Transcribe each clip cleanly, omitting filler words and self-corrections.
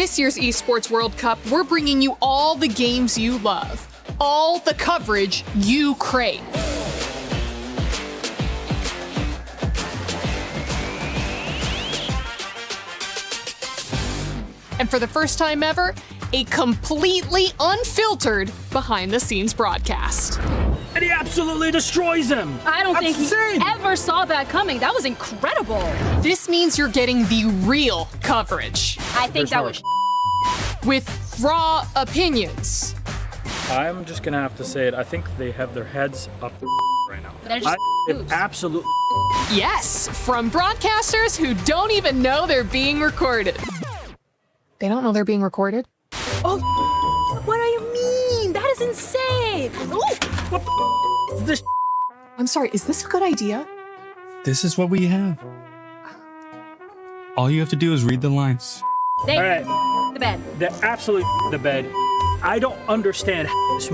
This year's Esports World Cup, we're bringing you all the games you love, all the coverage you crave. And for the first time ever, a completely unfiltered behind-the-scenes broadcast. And he absolutely destroys him. I don't think insane. he ever saw that coming. That was incredible. This means you're getting the real coverage I think that was with raw opinions. I'm just gonna have to say it. I think they have their heads up right now. They're just boobs. Absolutely. Yes, from broadcasters who don't even know they're being recorded. They don't know they're being recorded? Oh, what do you mean? That is insane. Ooh. This I'm sorry, is this a good idea? This is what we have. All you have to do is read the lines. They All right. the bed. They're absolutely the bed. I don't understand how this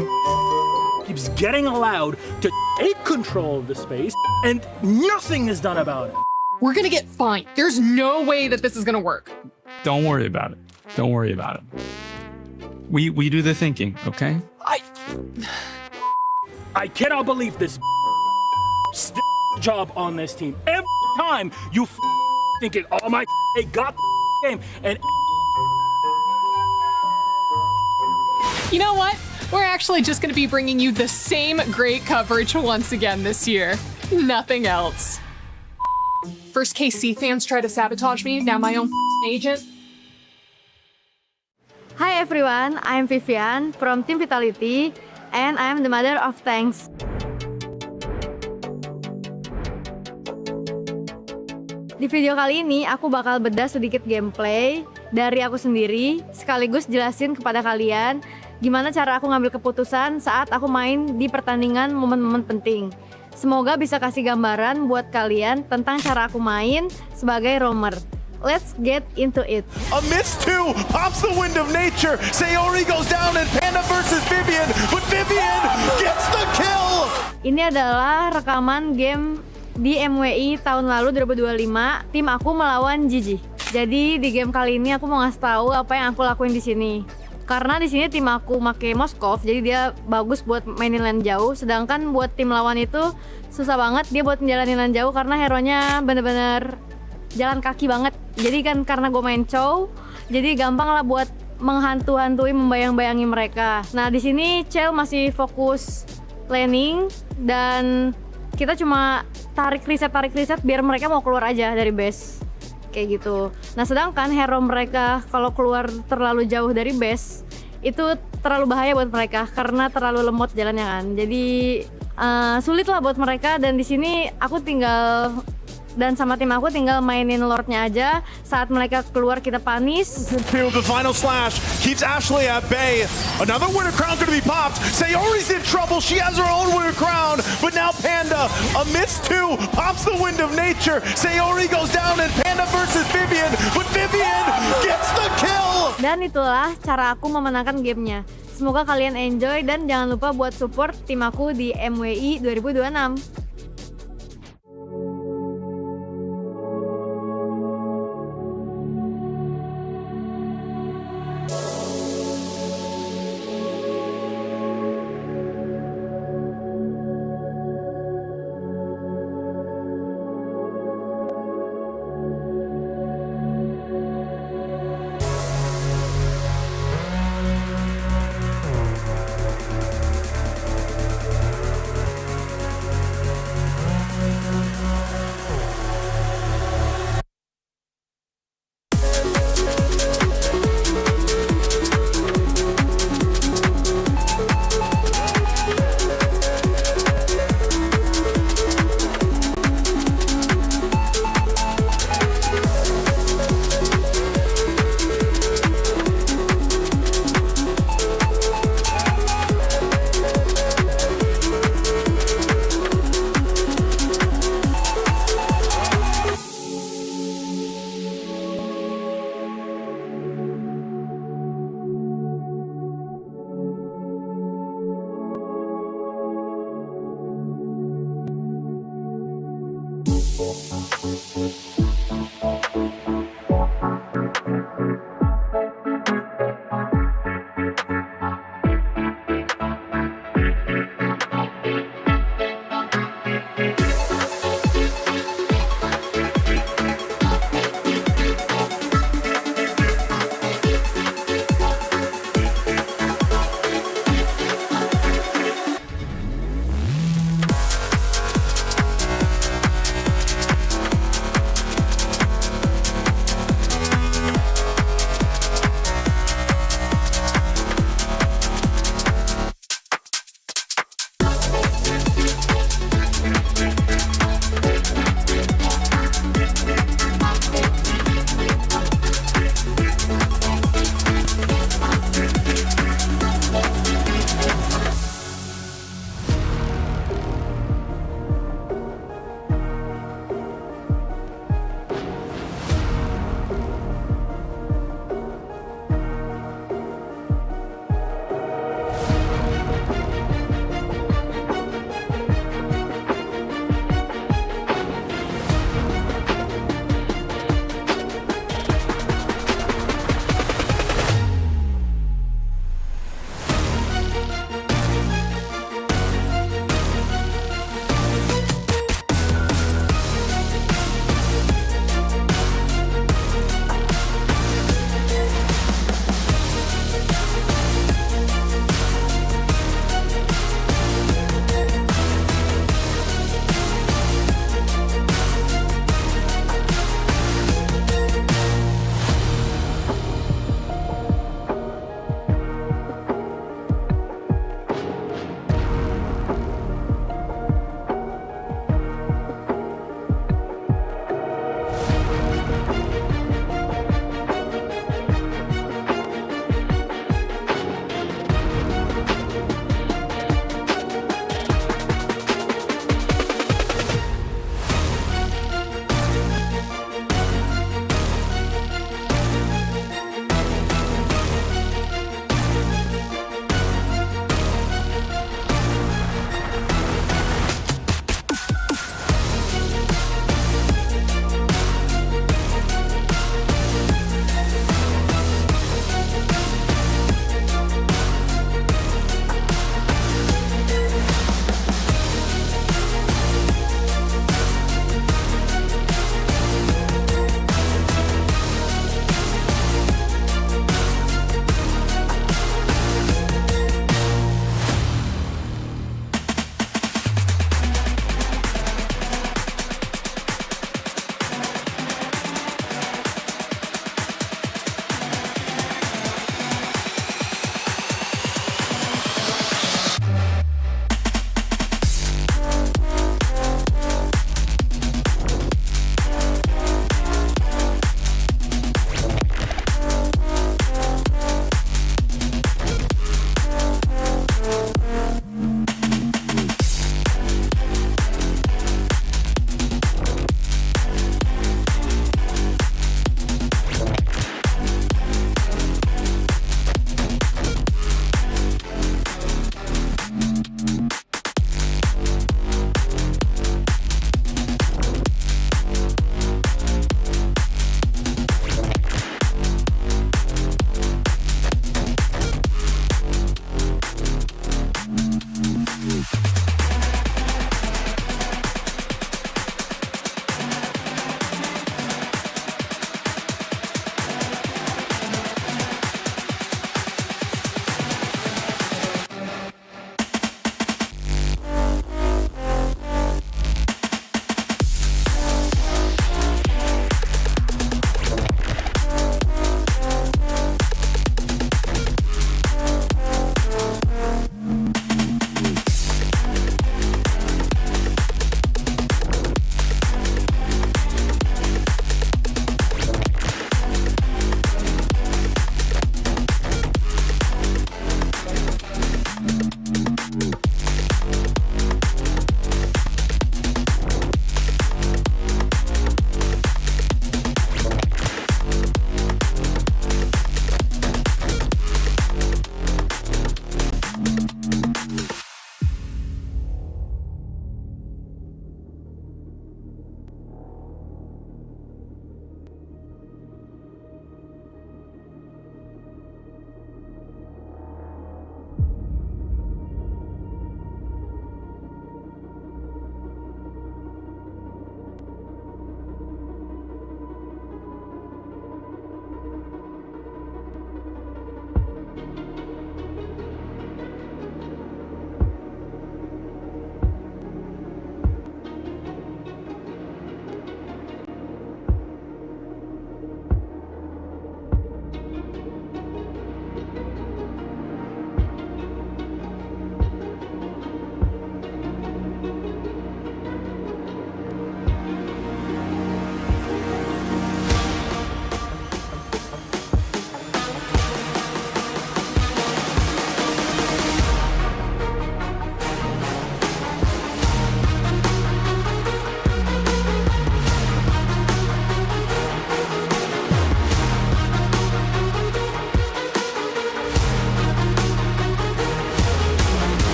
keeps getting allowed to take control of the space and nothing is done about it. We're gonna get fined. There's no way that this is gonna work. Don't worry about it. Don't worry about it. We do the thinking, okay? I cannot believe this job on this team. Every time you thinking, oh my, they got the game, and You know what? We're actually just gonna be bringing you the same great coverage once again this year. Nothing else. First KC fans try to sabotage me, now my own agent. Hi everyone, I'm Vivian from Team Vitality and I'm the mother of tanks. Di video kali ini aku bakal bedah sedikit gameplay dari aku sendiri sekaligus jelasin kepada kalian gimana cara aku ngambil keputusan saat aku main di pertandingan momen-momen penting. Semoga bisa kasih gambaran buat kalian tentang cara aku main sebagai roamer. Let's get into it. A miss two pops the wind of nature. Sayori goes down and Panda versus Vivian, but Vivian gets the kill. Ini adalah rekaman game di MWI tahun lalu 2025. Tim aku melawan Gigi. Jadi di game kali ini aku mau ngasih tahu apa yang aku lakuin di sini. Karena di sini tim aku make Moskov, jadi dia bagus buat mainin lane jauh. Sedangkan buat tim lawan itu susah banget dia buat menjalanin lane jauh karena hero-nya bener-bener jalan kaki banget. Jadi kan karena gue main Chow, jadi gampang lah buat menghantu-hantui, membayang-bayangi mereka. Nah di sini Chell masih fokus laning dan kita cuma tarik reset biar mereka mau keluar aja dari base kayak gitu. Nah sedangkan hero mereka kalau keluar terlalu jauh dari base itu terlalu bahaya buat mereka karena terlalu lemot jalannya kan. Jadi sulit lah buat mereka dan di sini aku tinggal dan sama tim aku tinggal mainin Lordnya aja. Saat mereka keluar kita panis. The final slash keeps Ashley at bay. Another winner crown going to be popped. Sayori's in trouble. She has her own winner crown. But now Panda, a miss two, pops the wind of nature. Sayori goes down and Panda versus Vivian. But Vivian gets the kill. Dan itulah cara aku memenangkan gamenya. Semoga kalian enjoy dan jangan lupa buat support tim aku di MWI 2026.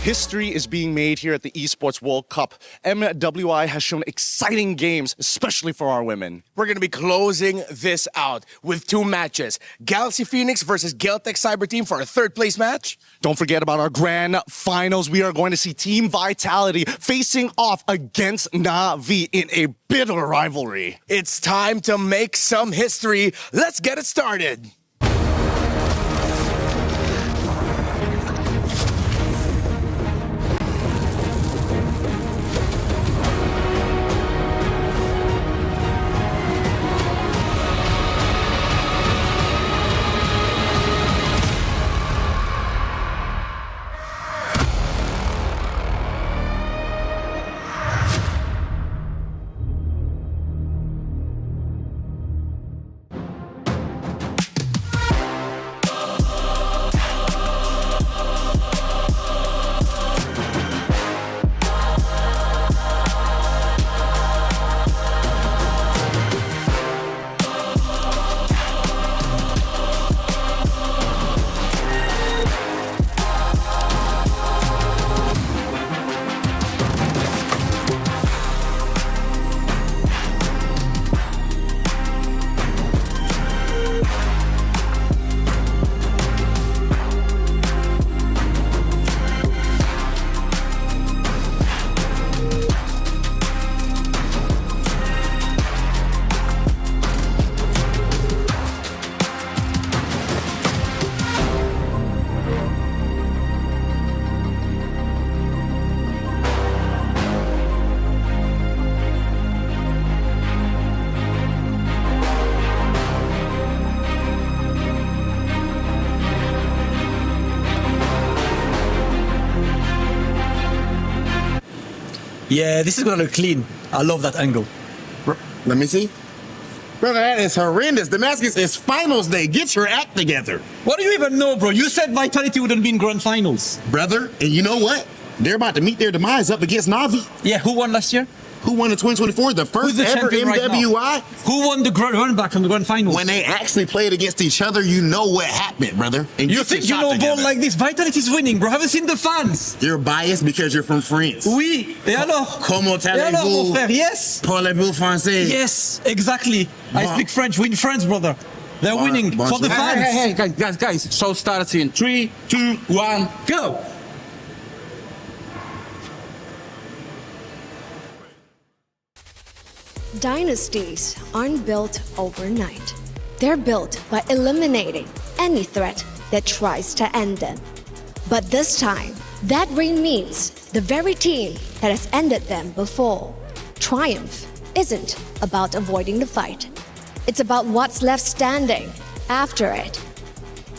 History is being made here at the Esports World Cup. MWI has shown exciting games, especially for our women. We're going to be closing this out with 2 matches. Galaxy Phoenix versus Geltec Cyber Team for a 3rd place match. Don't forget about our grand finals. We are going to see Team Vitality facing off against Na'Vi in a bitter rivalry. It's time to make some history. Let's get it started. Yeah, this is gonna look clean. I love that angle. Let me see. Brother, that is horrendous. Damascus, it's finals day. Get your act together. What do you even know, bro? You said Vitality wouldn't be in grand finals. Brother, and you know what? They're about to meet their demise up against Na'Vi. Yeah, who won last year? Who won in 2024? The first ever MWI? Right, who won the run back from the grand finals? When they actually played against each other, you know what happened, brother. And you think you know ball like this? Vitality's winning, bro. Haven't seen the fans. You're biased because you're from France. Oui. Et alors? Comment allez-vous? Mon frère? Yes. Parlez-vous français? Yes, exactly. I speak French. Win France, brother. They're winning for the fans. Hey, guys. So starts in 3, 2, 1, go. Dynasties aren't built overnight. They're built by eliminating any threat that tries to end them. But this time, that reign means the very team that has ended them before. Triumph isn't about avoiding the fight. It's about what's left standing after it.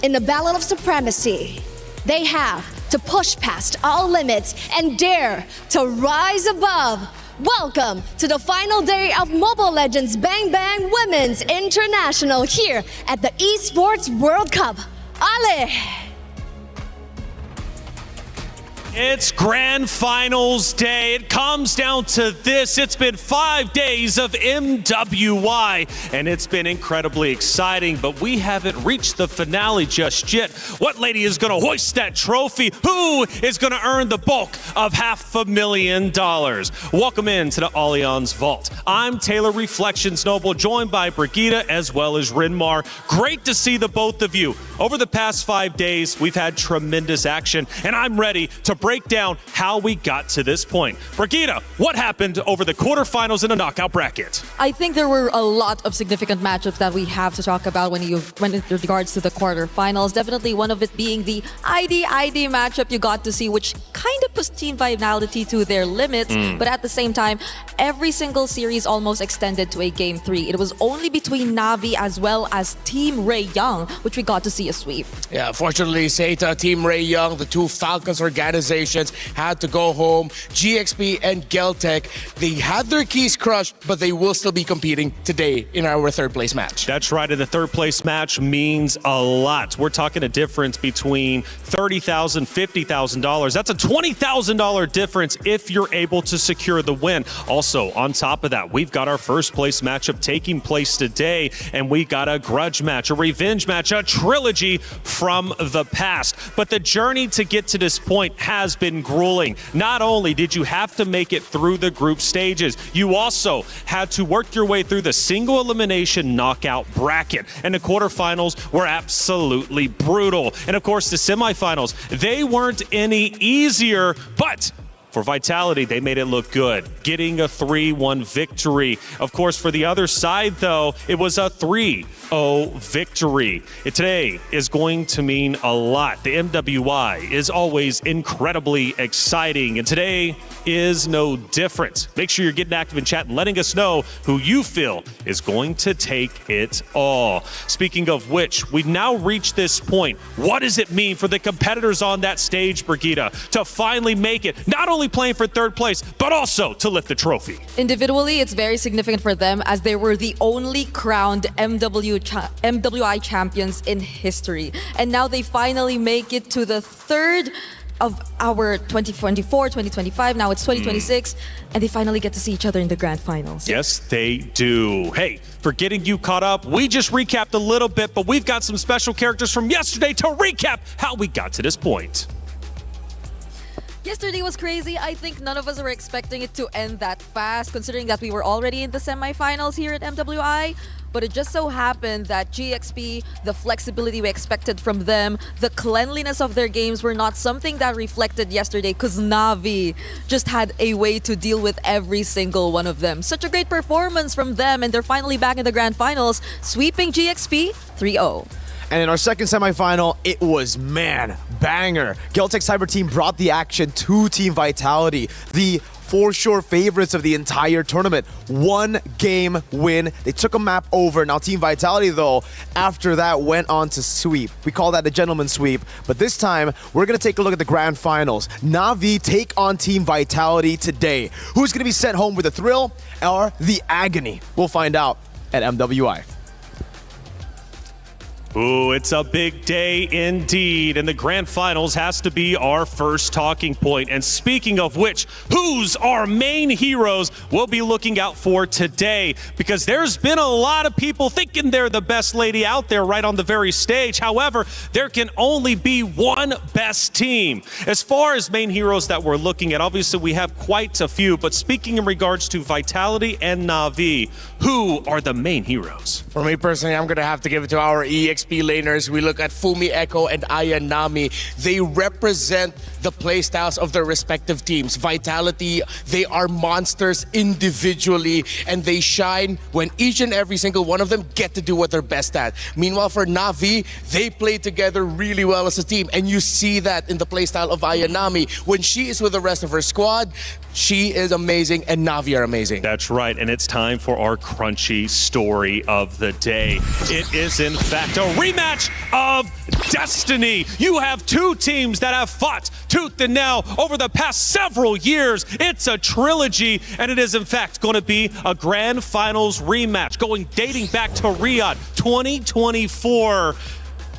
In the battle of supremacy, they have to push past all limits and dare to rise above. Welcome to the final day of Mobile Legends Bang Bang Women's International here at the Esports World Cup. Ale! It's grand finals day. It comes down to this. It's been 5 days of MWI, and it's been incredibly exciting, but we haven't reached the finale just yet. What lady is going to hoist that trophy? Who is going to earn the bulk of $500,000? Welcome into the Allianz Vault. I'm Taylor Reflections Noble, joined by Brigitte as well as Rinmar. Great to see the both of you. Over the past 5 days, we've had tremendous action, and I'm ready to break down how we got to this point. Brigitte, what happened over the quarterfinals in the knockout bracket? I think there were a lot of significant matchups that we have to talk about when in regards to the quarterfinals. Definitely one of it being the ID matchup you got to see, which kind of pushed Team Vitality to their limits. But at the same time, every single series almost extended to a Game 3. It was only between Na'Vi as well as Team Ray Young, which we got to see a sweep. Yeah, fortunately, Seita, Team Ray Young, the two Falcons organizations had to go home. GXP and Geltec, they had their keys crushed, but they will still be competing today in our third place match. That's right, and the third place match means a lot. We're talking a difference between $30,000, $50,000. That's a $20,000 difference if you're able to secure the win. Also, on top of that, we've got our first place matchup taking place today, and we got a grudge match, a revenge match, a trilogy from the past. But the journey to get to this point has been grueling. Not only did you have to make it through the group stages, you also had to work your way through the single elimination knockout bracket. And the quarterfinals were absolutely brutal. And of course, the semifinals, they weren't any easier, but for Vitality, they made it look good, getting a 3-1 victory. Of course, for the other side, though, it was a 3-0 victory. Today is going to mean a lot. The MWI is always incredibly exciting, and today is no different. Make sure you're getting active in chat and letting us know who you feel is going to take it all. Speaking of which, we've now reached this point. What does it mean for the competitors on that stage, Brigitte, to finally make it, not only playing for third place, but also to lift the trophy? Individually, it's very significant for them as they were the only crowned MWI champions in history. And now they finally make it to the third of our 2024, 2025, now it's 2026, and they finally get to see each other in the grand finals. Yes, they do. Hey, for getting you caught up, we just recapped a little bit, but we've got some special characters from yesterday to recap how we got to this point. Yesterday was crazy. I think none of us were expecting it to end that fast, considering that we were already in the semifinals here at MWI. But it just so happened that GXP, the flexibility we expected from them, the cleanliness of their games were not something that reflected yesterday because Na'Vi just had a way to deal with every single one of them. Such a great performance from them, and they're finally back in the grand finals, sweeping GXP 3-0. And in our second semifinal, it was, man, banger. Geltec Cyber Team brought the action to Team Vitality, the for sure favorites of the entire tournament. 1 game win. They took a map over. Now Team Vitality, though, after that went on to sweep. We call that the gentleman's sweep. But this time, we're going to take a look at the grand finals. Na'Vi take on Team Vitality today. Who's going to be sent home with the thrill or the agony? We'll find out at MWI. Ooh, it's a big day indeed, and the grand finals has to be our first talking point. And speaking of which, who's our main heroes we'll be looking out for today? Because there's been a lot of people thinking they're the best lady out there right on the very stage. However, there can only be one best team. As far as main heroes that we're looking at, obviously we have quite a few, but speaking in regards to Vitality and Na'Vi, who are the main heroes? For me personally, I'm going to have to give it to our EXP laners. We look at Fumi Echo and Ayanami. They represent the playstyles of their respective teams. Vitality, they are monsters individually, and they shine when each and every single one of them get to do what they're best at. Meanwhile, for Na'Vi, they play together really well as a team, and you see that in the playstyle of Ayanami. When she is with the rest of her squad, she is amazing, and Na'Vi are amazing. That's right, and it's time for our crunchy story of the day. It is, in fact, a rematch of destiny. You have two teams that have fought tooth and nail over the past several years. It's a trilogy, and it is, in fact, going to be a grand finals rematch dating back to Riyadh 2024.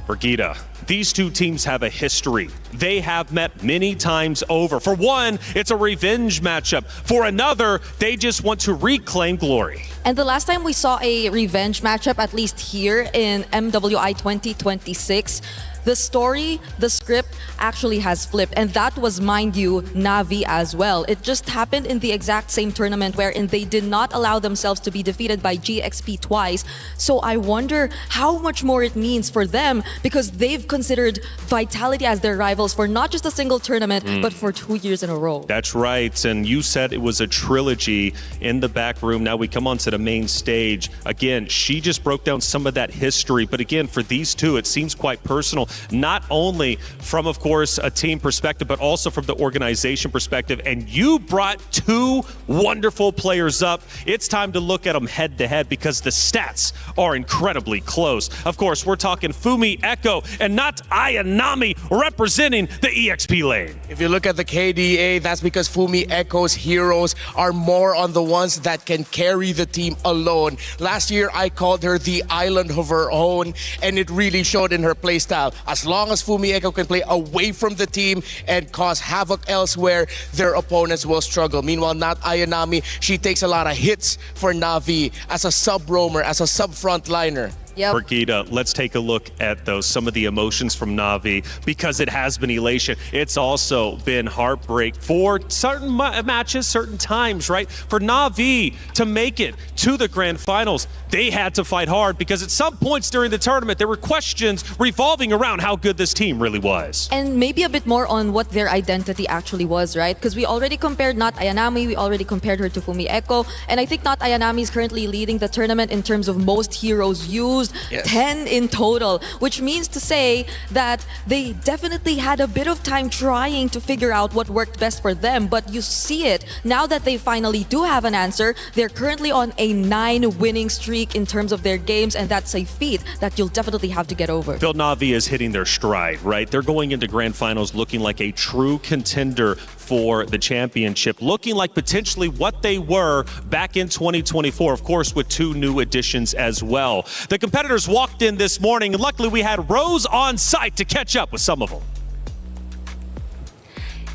Brigitte, these two teams have a history. They have met many times over. For one, it's a revenge matchup. For another, they just want to reclaim glory. And the last time we saw a revenge matchup, at least here in MWI 2026, the story, the script actually has flipped. And that was, mind you, Na'Vi as well. It just happened in the exact same tournament wherein they did not allow themselves to be defeated by GXP twice. So I wonder how much more it means for them, because they've considered Vitality as their rivals for not just a single tournament, but for 2 years in a row. That's right. And you said it was a trilogy in the back room. Now we come on to the main stage. Again, she just broke down some of that history. But again, for these two, it seems quite personal. Not only from, of course, a team perspective, but also from the organization perspective. And you brought two wonderful players up. It's time to look at them head to head because the stats are incredibly close. Of course, we're talking Fumi Echo and not Ayanami representing the EXP lane. If you look at the KDA, that's because Fumi Echo's heroes are more on the ones that can carry the team alone. Last year, I called her the island of her own, and it really showed in her playstyle. As long as Fumi Echo can play away from the team and cause havoc elsewhere, their opponents will struggle. Meanwhile, Nat Ayanami, she takes a lot of hits for Na'Vi as a sub-roamer, as a sub-frontliner. Yep. Brigida, let's take a look at some of the emotions from Na'Vi, because it has been elation. It's also been heartbreak for certain matches, certain times, right? For Na'Vi to make it to the grand finals, they had to fight hard, because at some points during the tournament, there were questions revolving around how good this team really was. And maybe a bit more on what their identity actually was, right? Because we already compared Nat Ayanami, we already compared her to Fumi Echo, and I think Nat Ayanami is currently leading the tournament in terms of most heroes used. Yes. 10 in total, which means to say that they definitely had a bit of time trying to figure out what worked best for them. But you see it, now that they finally do have an answer, they're currently on a 9-winning streak in terms of their games, and that's a feat that you'll definitely have to get over. Phil, Na'Vi is hitting their stride, right? They're going into grand finals looking like a true contender for the championship, looking like potentially what they were back in 2024, of course, with 2 new additions as well. The competitors walked in this morning, and luckily we had Rose on site to catch up with some of them.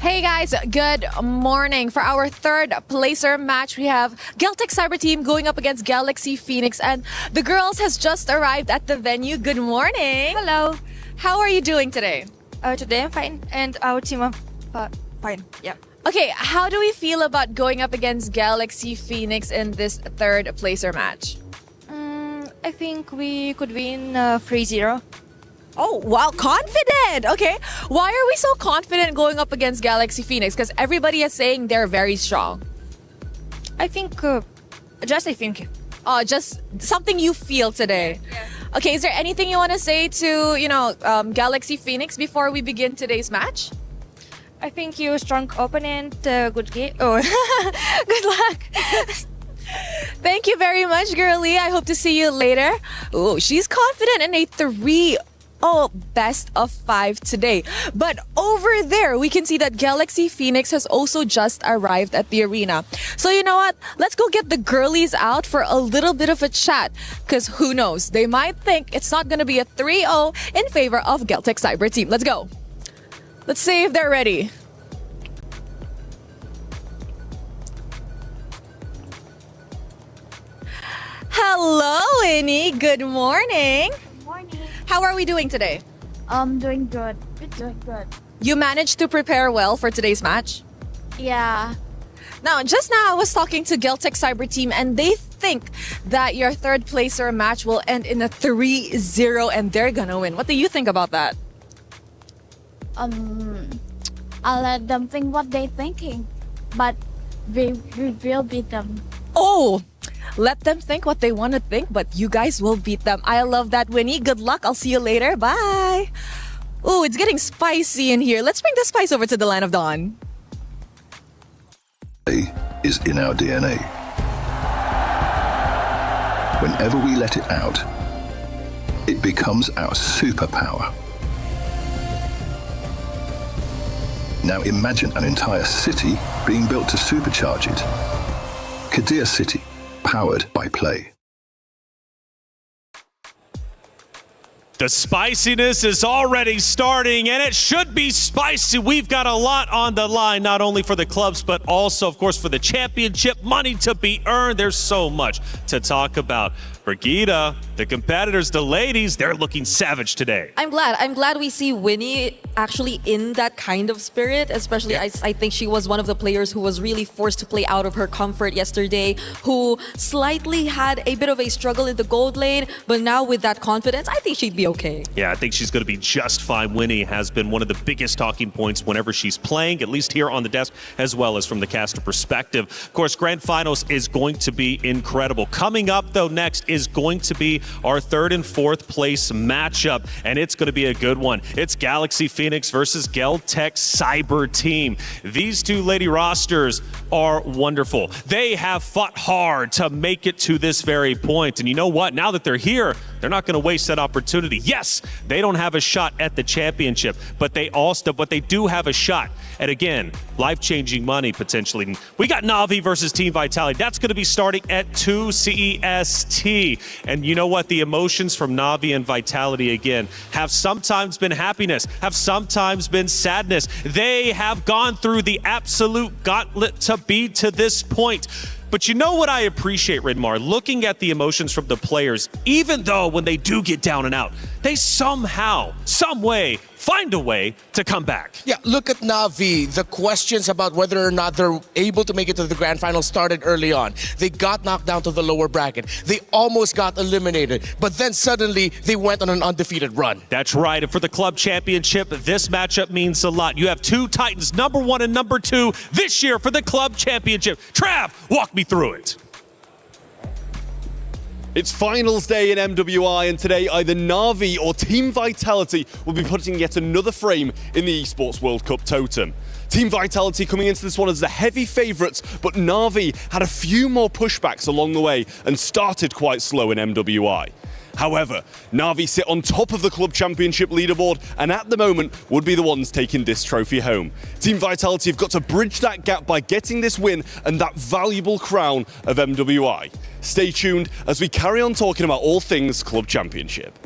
Hey guys, good morning. For our third placer match, we have Geltec Cyber Team going up against Galaxy Phoenix, and the girls has just arrived at the venue. Good morning. Hello. How are you doing today? Today I'm fine, and our team are fine. Yeah. Okay, how do we feel about going up against Galaxy Phoenix in this third placer match? I think we could win 3-0. Oh, wow, confident. Okay, why are we so confident going up against Galaxy Phoenix? Because everybody is saying they're very strong. I think, just something you feel today. Yeah. Okay, is there anything you want to say to, Galaxy Phoenix before we begin today's match? I think you're a strong opponent. Good game. Oh, good luck. Thank you very much, girlie. I hope to see you later. Oh, she's confident in a 3-0 best of 5 today. But over there, we can see that Galaxy Phoenix has also just arrived at the arena. So you know what? Let's go get the girlies out for a little bit of a chat. Because who knows? They might think it's not going to be a 3-0 in favor of Geltec Cyber Team. Let's go. Let's see if they're ready. Hello, Winnie. Good morning. Good morning. How are we doing today? Doing good. Doing good. You managed to prepare well for today's match? Yeah. Now, just now I was talking to Geltec Cyber Team, and they think that your third placer match will end in a 3-0 and they're gonna win. What do you think about that? I'll let them think what they're thinking, but we will beat them. Oh, let them think what they want to think, but you guys will beat them. I love that, Winnie. Good luck. I'll see you later. Bye. Oh, it's getting spicy in here. Let's bring the spice over to the Land of Dawn. Is in our DNA. Whenever we let it out, it becomes our superpower. Now imagine an entire city being built to supercharge it. Kadir City, powered by Play. The spiciness is already starting, and it should be spicy. We've got a lot on the line, not only for the clubs, but also, of course, for the championship, money to be earned. There's so much to talk about. Brigida, the competitors, the ladies, they're looking savage today. I'm glad we see Winnie actually in that kind of spirit, especially I think she was one of the players who was really forced to play out of her comfort yesterday, who slightly had a bit of a struggle in the gold lane, but now with that confidence, I think she'd be okay. Yeah, I think she's going to be just fine. Winnie has been one of the biggest talking points whenever she's playing, at least here on the desk, as well as from the caster perspective. Of course, Grand Finals is going to be incredible. Coming up, though, next is going to be our third and fourth place matchup, and it's going to be a good one. It's Galaxy Phoenix versus Geltec Cyber Team. These two lady rosters are wonderful. They have fought hard to make it to this very point, and you know what? Now that they're here, They're not going to waste that opportunity. Yes, they don't have a shot at the championship, but they do have a shot at, again, life-changing money potentially. We got Na'Vi versus Team Vitality. That's going to be starting at 2 CEST. And you know what? The emotions from Na'Vi and Vitality, again, have sometimes been happiness, have sometimes been sadness. They have gone through the absolute gauntlet to be to this point. But you know what I appreciate, Rinmar? Looking at the emotions from the players, even though when they do get down and out, they somehow, some way, find a way to come back. Yeah, look at Na'Vi. The questions about whether or not they're able to make it to the grand final started early on. They got knocked down to the lower bracket. They almost got eliminated, but then suddenly they went on an undefeated run. That's right, and for the club championship, this matchup means a lot. You have two Titans, number 1 and number 2, this year for the club championship. Trav, walk me through it. It's finals day in MWI, and today either Na'Vi or Team Vitality will be putting yet another frame in the Esports World Cup totem. Team Vitality coming into this one as the heavy favourites, but Na'Vi had a few more pushbacks along the way and started quite slow in MWI. However, Na'Vi sit on top of the club championship leaderboard and at the moment would be the ones taking this trophy home. Team Vitality have got to bridge that gap by getting this win and that valuable crown of MWI. Stay tuned as we carry on talking about all things club championship.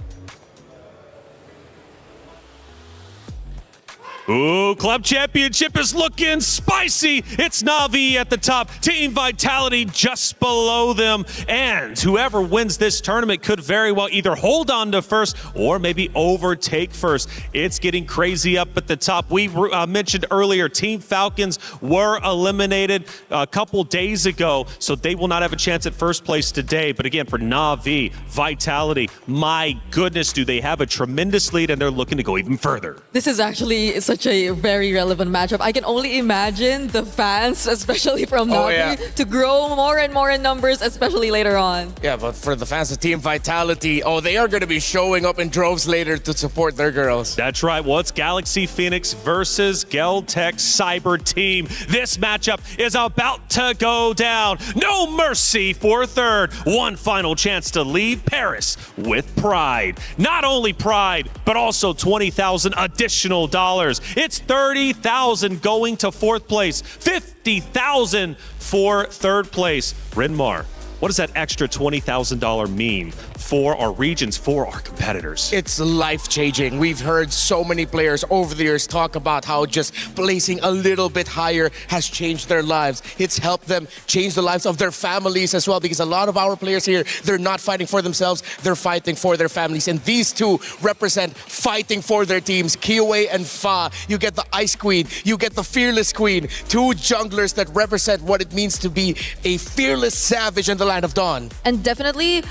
Ooh, club championship is looking spicy. It's Na'Vi at the top, Team Vitality just below them. And whoever wins this tournament could very well either hold on to first or maybe overtake first. It's getting crazy up at the top. We mentioned earlier, Team Falcons were eliminated a couple days ago, so they will not have a chance at first place today. But again, for Na'Vi, Vitality, my goodness, do they have a tremendous lead, and they're looking to go even further. This is actually such a very relevant matchup. I can only imagine the fans, especially from Na'Vi, to grow more and more in numbers, especially later on. Yeah, but for the fans of Team Vitality, they are going to be showing up in droves later to support their girls. That's right. Well, it's Galaxy Phoenix versus Geltec Cyber Team. This matchup is about to go down. No mercy for third. One final chance to leave Paris with pride. Not only pride, but also $20,000 additional dollars. It's $30,000 going to fourth place, $50,000 for third place. Rinmar, what does that extra $20,000 mean for our regions, for our competitors? It's life-changing. We've heard so many players over the years talk about how just placing a little bit higher has changed their lives. It's helped them change the lives of their families as well, because a lot of our players here, they're not fighting for themselves, they're fighting for their families. And these two represent fighting for their teams, Kiowe and Fa. You get the Ice Queen, you get the Fearless Queen, two junglers that represent what it means to be a fearless savage in the Land of Dawn. And definitely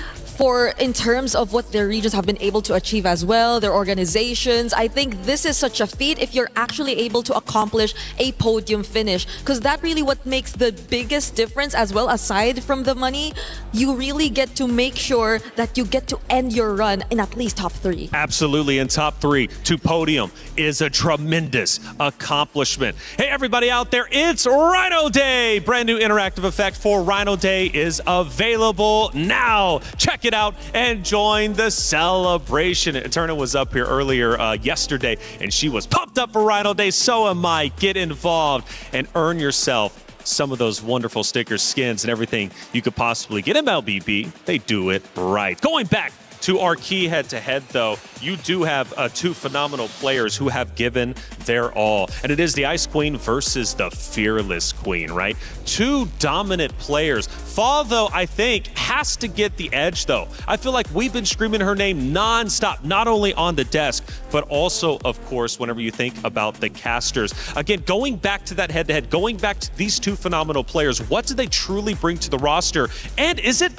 in terms of what their regions have been able to achieve as well, their organizations, I think this is such a feat if you're actually able to accomplish a podium finish, because that really what makes the biggest difference as well. Aside from the money, you really get to make sure that you get to end your run in at least top 3. Absolutely, in top 3 to podium is a tremendous accomplishment. Hey, everybody out there, it's Rhino Day. Brand new interactive effect for Rhino Day is available now. Check it out and join the celebration. Eterna was up here earlier yesterday, and she was pumped up for Rhino Day. So am I. Get involved and earn yourself some of those wonderful stickers, skins, and everything you could possibly get. MLBB, they do it right. Going back to our key head-to-head, though, you do have two phenomenal players who have given their all. And it is the Ice Queen versus the Fearless Queen, right? Two dominant players. Fa, though, I think, has to get the edge, though. I feel like we've been screaming her name non-stop, not only on the desk, but also, of course, whenever you think about the casters. Again, going back to that head-to-head, going back to these two phenomenal players, what do they truly bring to the roster? And is it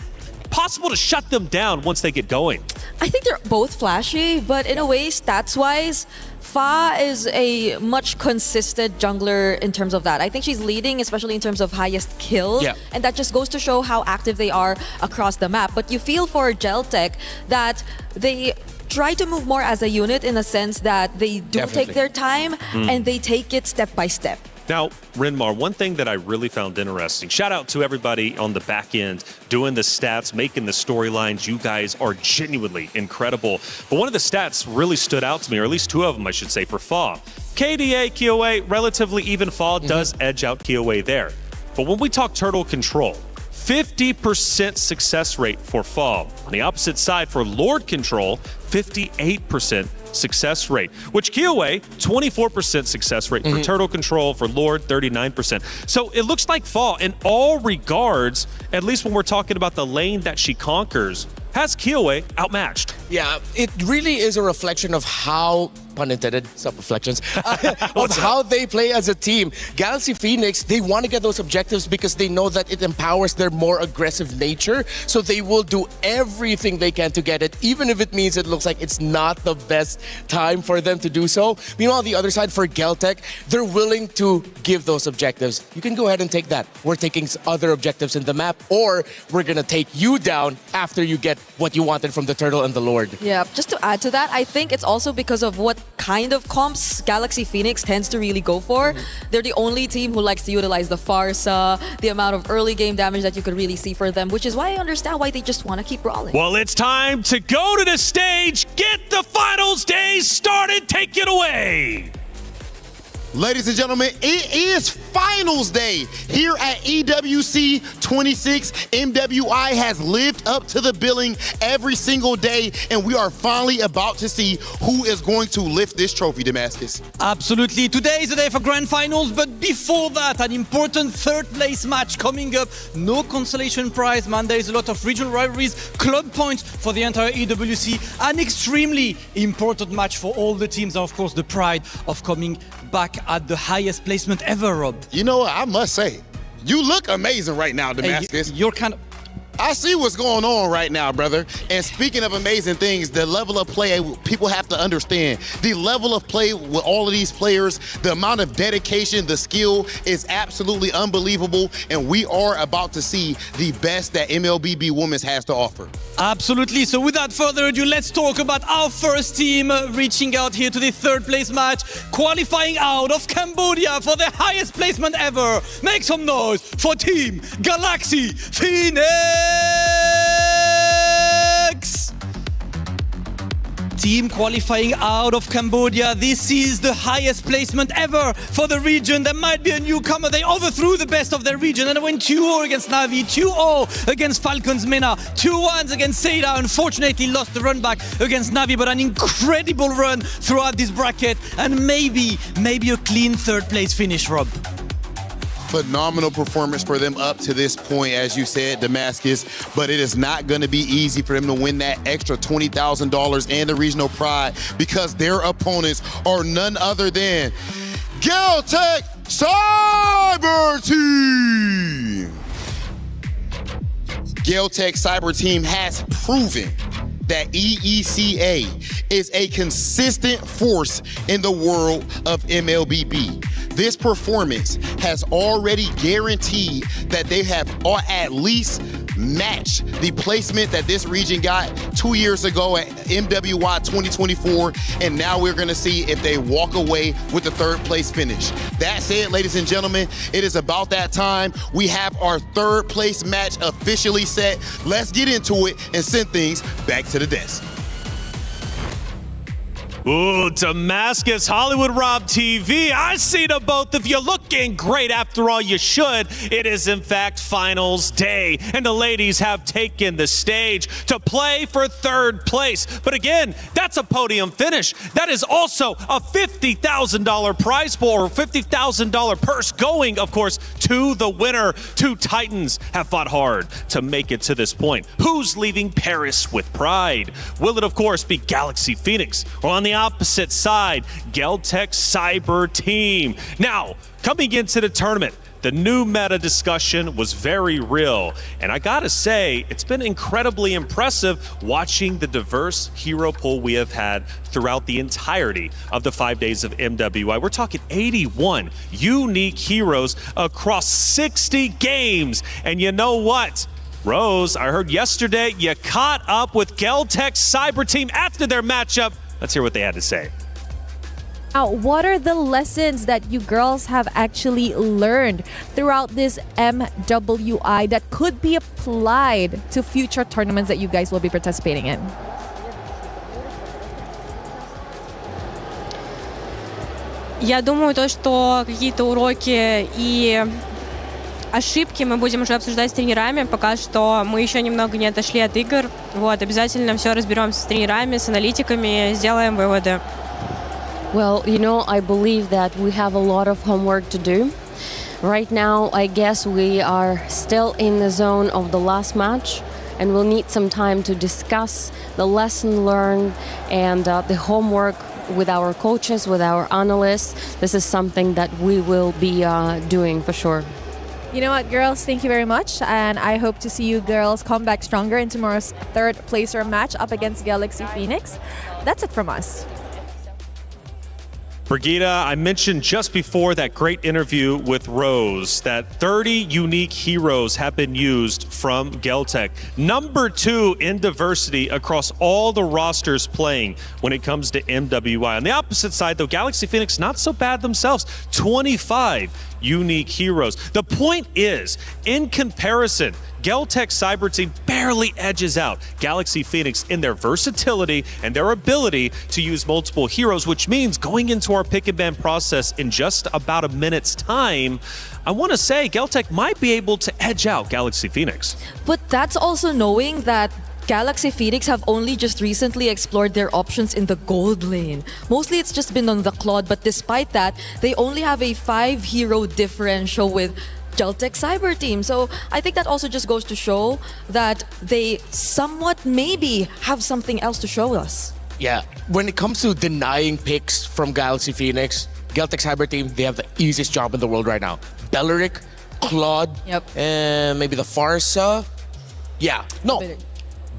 possible to shut them down once they get going? I think they're both flashy, but in a way, stats-wise, Fa is a much consistent jungler in terms of that. I think she's leading, especially in terms of highest kills. Yeah. And that just goes to show how active they are across the map. But you feel for Geltec that they try to move more as a unit in a sense that they do take their time and they take it step by step. Now, Renmar, one thing that I really found interesting, shout out to everybody on the back end doing the stats, making the storylines. You guys are genuinely incredible. But one of the stats really stood out to me, or at least two of them, I should say, for Fa. KDA, KOA, relatively even. Fa does edge out KOA there. But when we talk turtle control, 50% success rate for Fa. On the opposite side, for Lord control, 58% success rate, which KOA, 24% success rate for turtle control, for Lord, 39%. So it looks like Fa, in all regards, at least when we're talking about the lane that she conquers, has KOA outmatched. Yeah, it really is a reflection of how, pun intended, self-reflections, of how they play as a team. Galaxy Phoenix, they want to get those objectives because they know that it empowers their more aggressive nature. So they will do everything they can to get it, even if it means it looks like it's not the best time for them to do so. Meanwhile, on the other side, for Geltec, they're willing to give those objectives. You can go ahead and take that. We're taking other objectives in the map, or we're going to take you down after you get what you wanted from the Turtle and the Lord. Yeah, just to add to that, I think it's also because of what kind of comps Galaxy Phoenix tends to really go for. They're the only team who likes to utilize the Farsa, the amount of early game damage that you could really see for them, which is why I understand why they just want to keep rolling. Well, it's time to go to the stage, get the finals days started, take it away. Ladies and gentlemen, it is finals day here at EWC 26. MWI has lived up to the billing every single day, and we are finally about to see who is going to lift this trophy, Damascus. Absolutely. Today is the day for grand finals, but before that, an important third place match coming up. No consolation prize, man. There is a lot of regional rivalries, club points for the entire EWC. An extremely important match for all the teams, and of course the pride of coming back at the highest placement ever, Rob. You know what? I must say, you look amazing right now, Damascus. Hey, you're kind of... I see what's going on right now, brother. And speaking of amazing things, the level of play, people have to understand. The level of play with all of these players, the amount of dedication, the skill is absolutely unbelievable. And we are about to see the best that MLBB Women's has to offer. Absolutely. So without further ado, let's talk about our first team reaching out here to the third place match, qualifying out of Cambodia for the highest placement ever. Make some noise for Team Galaxy Phoenix! Team qualifying out of Cambodia. This is the highest placement ever for the region. There might be a newcomer. They overthrew the best of their region and went 2-0 against Na'Vi, 2-0 against Falcons Mena, 2-1 against Seda. Unfortunately lost the run back against Na'Vi, but an incredible run throughout this bracket and maybe a clean third place finish, Rob. Phenomenal performance for them up to this point, as you said, Damascus, but it is not going to be easy for them to win that extra $20,000 and the regional pride because their opponents are none other than Geltec Cyber Team. Geltec Cyber Team has proven that EECA is a consistent force in the world of MLBB. This performance has already guaranteed that they have at least matched the placement that this region got 2 years ago at MWI 2024, and now we're gonna see if they walk away with the third place finish. That said, ladies and gentlemen, it is about that time. We have our third place match officially set. Let's get into it and send things back to the desk. Ooh, Damascus, Hollywood Rob TV. I see the both of you looking great. After all, you should. It is, in fact, finals day, and the ladies have taken the stage to play for third place. But again, that's a podium finish. That is also a $50,000 prize pool, or $50,000 purse going, of course, to the winner. Two Titans have fought hard to make it to this point. Who's leaving Paris with pride? Will it, of course, be Galaxy Phoenix, or on the opposite side, Geltec Cyber Team? Now, coming into the tournament, the new meta discussion was very real, and I gotta say, it's been incredibly impressive watching the diverse hero pool we have had throughout the entirety of the 5 days of MWI. We're talking 81 unique heroes across 60 games, and you know what? Rose, I heard yesterday you caught up with Geltec Cyber Team after their matchup. Let's hear what they had to say. Now, what are the lessons that you girls have actually learned throughout this MWI that could be applied to future tournaments that you guys will be participating in? Я думаю, то, что какие-то уроки и ошибки мы будем уже обсуждать с тренерами. Пока что мы еще немного не отошли от игр. Вот, обязательно все разберемся с тренерами, с аналитиками, сделаем выводы. Well, you know, I believe that we have a lot of homework to do. Right now, I guess we are still in the zone of the last match, and we'll need some time to discuss the lesson learned and the homework with our coaches, with our analysts. This is something that we will be doing for sure. You know what, girls? Thank you very much. And I hope to see you girls come back stronger in tomorrow's third placer match up against Galaxy Phoenix. That's it from us. Brigida, I mentioned just before that great interview with Rose that 30 unique heroes have been used from Geltec. Number 2 in diversity across all the rosters playing when it comes to MWI. On the opposite side, though, Galaxy Phoenix not so bad themselves. 25 unique heroes. The point is, in comparison, Geltec Cyber Team barely edges out Galaxy Phoenix in their versatility and their ability to use multiple heroes, which means going into our pick and ban process in just about a minute's time, I want to say Geltec might be able to edge out Galaxy Phoenix. But that's also knowing that Galaxy Phoenix have only just recently explored their options in the gold lane. Mostly it's just been on the Claude, but despite that, they only have a 5-hero differential with Geltec Cyber Team. So I think that also just goes to show that they somewhat maybe have something else to show us. Yeah, when it comes to denying picks from Galaxy Phoenix, Geltec Cyber Team, they have the easiest job in the world right now. Belleric, Claude, and maybe the Farsa. Yeah, no.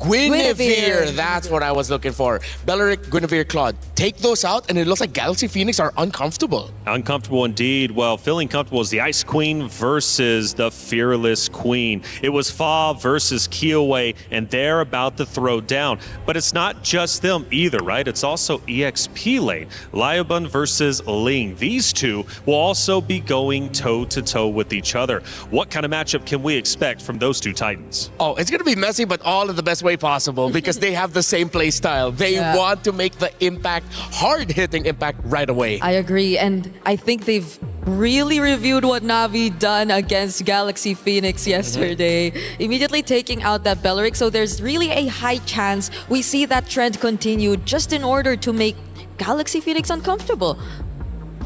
Guinevere, that's what I was looking for. Belleric, Guinevere, Claude. Take those out, and it looks like Galaxy Phoenix are uncomfortable. Uncomfortable indeed. Well, feeling comfortable is the Ice Queen versus the Fearless Queen. It was Fa versus Kiowa, and they're about to throw down. But it's not just them either, right? It's also EXP lane. Liabun versus Ling. These two will also be going toe-to-toe with each other. What kind of matchup can we expect from those two titans? Oh, it's going to be messy, but all in the best way possible because they have the same play style. They want to make the impact, hard-hitting impact right away. I agree, and I think they've really reviewed what Na'Vi done against Galaxy Phoenix yesterday, immediately taking out that Belleric. So there's really a high chance we see that trend continue just in order to make Galaxy Phoenix uncomfortable.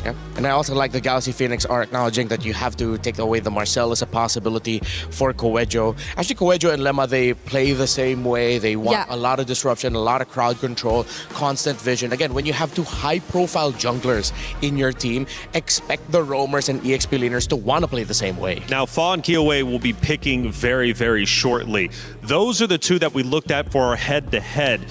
Yeah. And I also like the Galaxy Phoenix are acknowledging that you have to take away the Marcel as a possibility for Coejo. Actually, Coejo and Lemma, they play the same way. They want a lot of disruption, a lot of crowd control, constant vision. Again, when you have two high-profile junglers in your team, expect the roamers and EXP laners to want to play the same way. Now, Fa and Kiowa will be picking very, very shortly. Those are the two that we looked at for our head-to-head.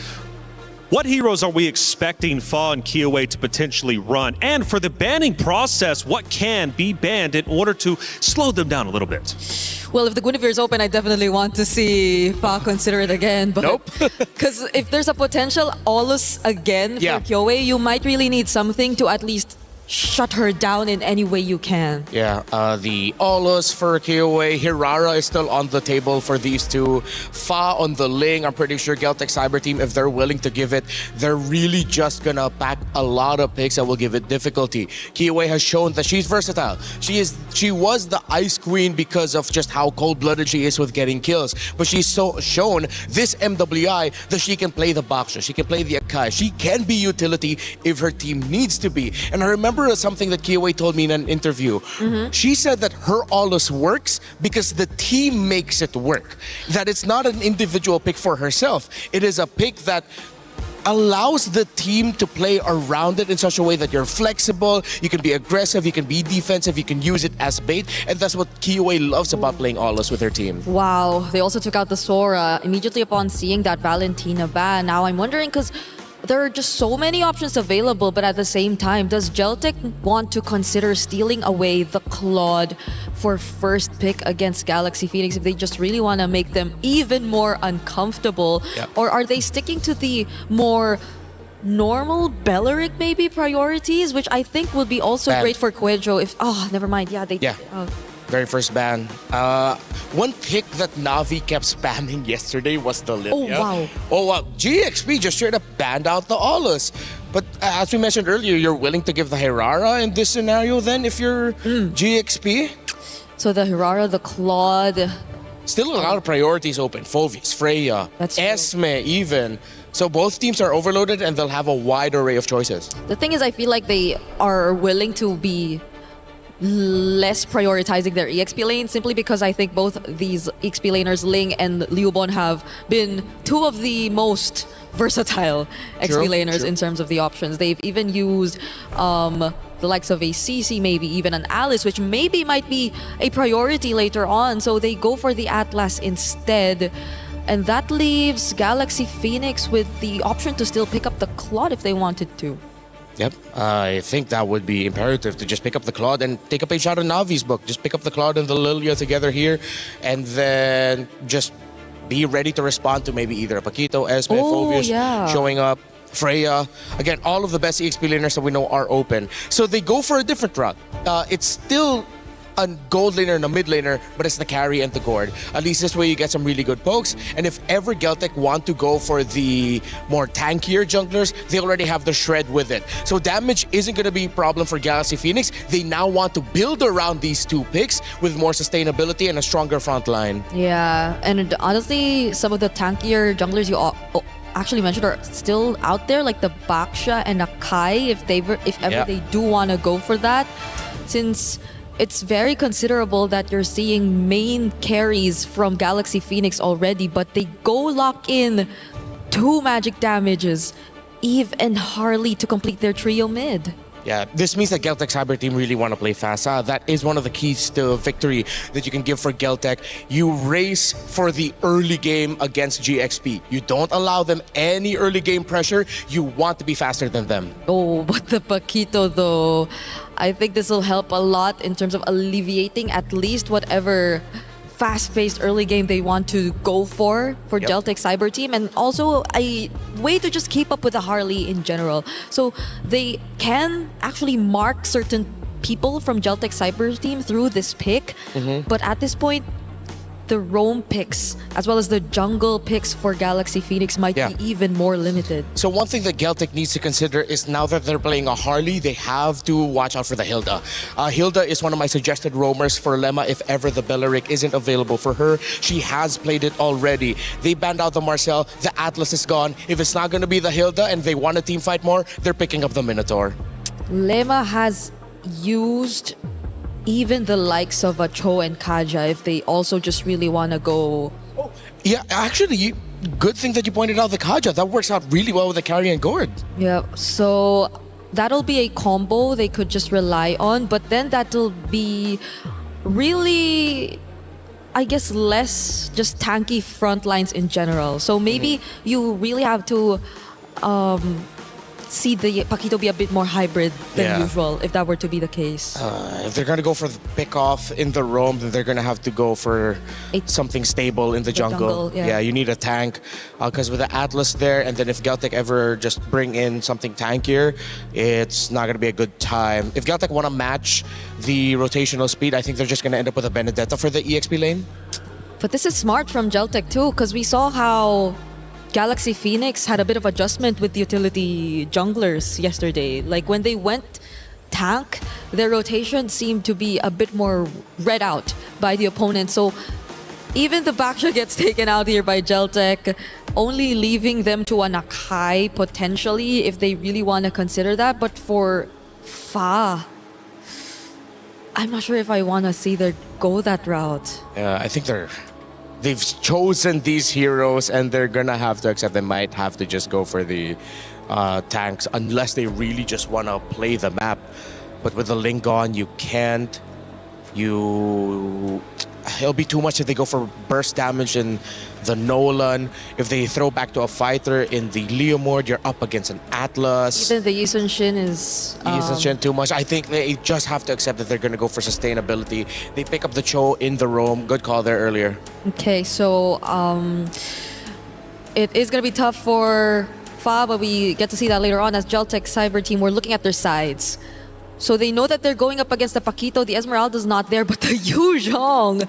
What heroes are we expecting Fa and Kiowa to potentially run? And for the banning process, what can be banned in order to slow them down a little bit? Well, if the Guinevere is open, I definitely want to see Fa consider it again. But nope. Because if there's a potential Aulus again for Kiowa, you might really need something to at least shut her down in any way you can. Yeah, the Aulus for Kiowa, Hirara is still on the table for these two. Fa on the Ling, I'm pretty sure Geltec Cyber Team, if they're willing to give it, they're really just gonna pack a lot of picks that will give it difficulty. Kiowa has shown that she's versatile. She was the Ice Queen because of just how cold-blooded she is with getting kills. But she's shown this MWI that she can play the Baksha, she can play the Akai, she can be utility if her team needs to be. And I remember something that Kiowa told me in an interview. She said that her Aulus works because the team makes it work. That it's not an individual pick for herself. It is a pick that allows the team to play around it in such a way that you're flexible, you can be aggressive, you can be defensive, you can use it as bait, and that's what Kiowa loves about playing Aulus with her team. Wow, they also took out the Sora immediately upon seeing that Valentina ban. Now I'm wondering, because there are just so many options available, but at the same time, does Geltec want to consider stealing away the Claude for first pick against Galaxy Phoenix if they just really want to make them even more uncomfortable? Or are they sticking to the more normal Belleric maybe priorities, which I think would be also Ban. great for Quadro if... Oh, never mind. Yeah, they... Yeah. Oh. Very first ban. One pick that Na'Vi kept spamming yesterday was the Lilia. wow. Oh, wow. GXP just straight up banned out the Aulus. But as we mentioned earlier, you're willing to give the Hirara in this scenario then if you're GXP? So the Hirara, the Claude... Still a lot of priorities open. Phoveus, Freya, That's true. Esme even. So both teams are overloaded and they'll have a wide array of choices. The thing is, I feel like they are willing to be less prioritizing their EXP lane simply because I think both these EXP laners, Ling and Liubon, have been two of the most versatile XP laners in terms of the options. They've even used the likes of a CC, maybe even an Alice, which maybe might be a priority later on. So they go for the Atlas instead. And that leaves Galaxy Phoenix with the option to still pick up the Claude if they wanted to. Yep, I think that would be imperative to just pick up the Claude and take a page out of Navi's book. Just pick up the Claude and the Lilia together here, and then just be ready to respond to maybe either a Paquito, Esme, Phoveus showing up, Freya. Again, all of the best EXP laners that we know are open. So they go for a different route. It's still a gold laner and a mid laner, but it's the carry and the gourd. At least this way you get some really good pokes. And if ever Geltec want to go for the more tankier junglers, they already have the shred with it. So damage isn't going to be a problem for Galaxy Phoenix. They now want to build around these two picks with more sustainability and a stronger front line. Yeah, and honestly, some of the tankier junglers you actually mentioned are still out there, like the Baksha and Akai, if ever they do want to go for that. Since it's very considerable that you're seeing main carries from Galaxy Phoenix already, but they go lock in 2 magic damages, Eve and Harley to complete their trio mid. Yeah, this means that Geltec Cyber Team really want to play fast. That is one of the keys to victory that you can give for Geltec. You race for the early game against GXP. You don't allow them any early game pressure. You want to be faster than them. Oh, but the Paquito though, I think this will help a lot in terms of alleviating at least whatever fast-paced early game they want to go for Geltec Cyber Team, and also a way to just keep up with the Harley in general. So they can actually mark certain people from Geltec Cyber Team through this pick, but at this point, the roam picks as well as the jungle picks for Galaxy Phoenix might be even more limited. So one thing that Geltec needs to consider is now that they're playing a Harley, they have to watch out for the Hilda. Hilda is one of my suggested roamers for Lemma if ever the Belleric isn't available for her. She has played it already. They banned out the Marcel, the Atlas is gone. If it's not going to be the Hilda and they want to team fight more, they're picking up the Minotaur. Lemma has used even the likes of a Cho and Kaja if they also just really want to go. Yeah, actually, good thing that you pointed out the Kaja. That works out really well with the carry and gourd. Yeah, so that'll be a combo they could just rely on, but then that'll be really, I guess, less just tanky front lines in general. So maybe you really have to see the Paquito be a bit more hybrid than usual, if that were to be the case. If they're going to go for the pick-off in the roam, then they're going to have to go for something stable in the jungle. Yeah, you need a tank. Because with the Atlas there, and then if Geltec ever just bring in something tankier, it's not going to be a good time. If Geltec want to match the rotational speed, I think they're just going to end up with a Benedetta for the EXP lane. But this is smart from Geltec too, because we saw how Galaxy Phoenix had a bit of adjustment with the utility junglers yesterday. Like when they went tank, their rotation seemed to be a bit more read out by the opponent. So even the Baksha gets taken out here by Geltec, only leaving them to an Akai potentially if they really want to consider that. But for Fa, I'm not sure if I want to see them go that route. Yeah, I think they've chosen these heroes and they're gonna have to accept they might have to just go for the tanks unless they really just want to play the map. But with the Ling gone, you can't. It'll be too much if they go for burst damage in the Nolan. If they throw back to a fighter in the Leomord, you're up against an Atlas. Even the Yi Sun-shin is... Yi Sun-shin too much. I think they just have to accept that they're going to go for sustainability. They pick up the Cho in the roam. Good call there earlier. Okay, so it is going to be tough for Fa, but we get to see that later on as Geltec Cyber Team were looking at their sides. So they know that they're going up against the Paquito. The Esmeralda's not there, but the Yuzhong.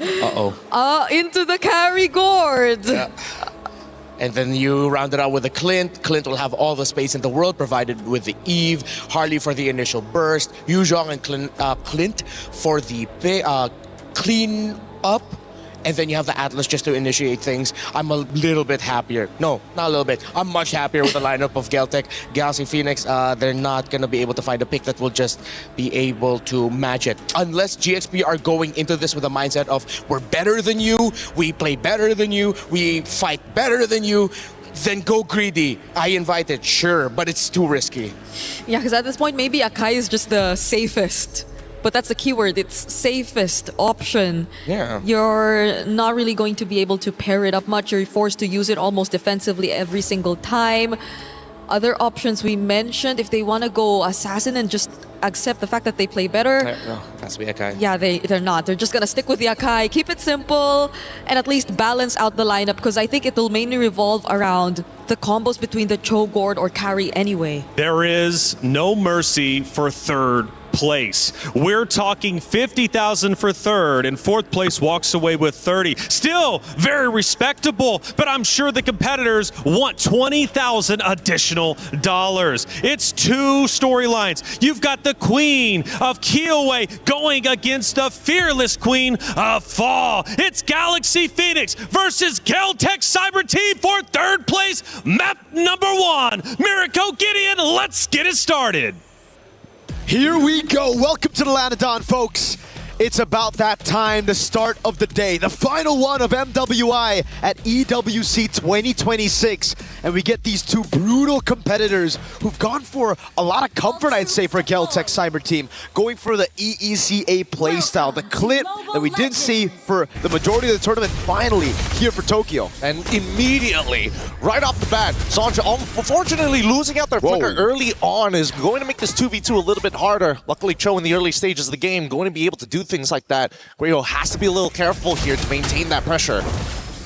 Into the carry gourd. Yeah. And then you round it out with a Clint. Clint will have all the space in the world provided with the Eve. Harley for the initial burst. Yuzhong and Clint for the clean up. And then you have the Atlas just to initiate things. I'm a little bit happier. No, not a little bit. I'm much happier with the lineup of Geltec. Galaxy Phoenix, they're not going to be able to find a pick that will just be able to match it. Unless GXP are going into this with a mindset of, we're better than you, we play better than you, we fight better than you, then go greedy. I invite it, sure, but it's too risky. Yeah, because at this point, maybe Akai is just the safest. But that's the keyword, it's safest option. Yeah. You're not really going to be able to pair it up much. You're forced to use it almost defensively every single time. Other options we mentioned, if they want to go Assassin and just accept the fact that they play better. No, has to be Akai. Yeah, they're not. They're just going to stick with the Akai, keep it simple, and at least balance out the lineup, because I think it will mainly revolve around the combos between the Cho'Gord or carry anyway. There is no mercy for third place. We're talking 50,000 for third, and fourth place walks away with 30. Still very respectable, but I'm sure the competitors want 20,000 additional dollars. It's two storylines. You've got the Queen of Kiowa going against the fearless Queen of Fall. It's Galaxy Phoenix versus Geltec Cyber Team for third place. Map number 1. Miriko Gideon, let's get it started. Here we go. Welcome to the Lanadon, folks. It's about that time, the start of the day, the final one of MWI at EWC 2026. And we get these two brutal competitors who've gone for a lot of comfort, I'd say, for Geltec Cyber Team. Going for the EECA playstyle, the clip that we didn't see for the majority of the tournament, finally here for Tokyo. And immediately, right off the bat, Sancho, unfortunately losing out their flicker early on is going to make this 2v2 a little bit harder. Luckily, Cho in the early stages of the game going to be able to do things like that. Guerrero has to be a little careful here to maintain that pressure.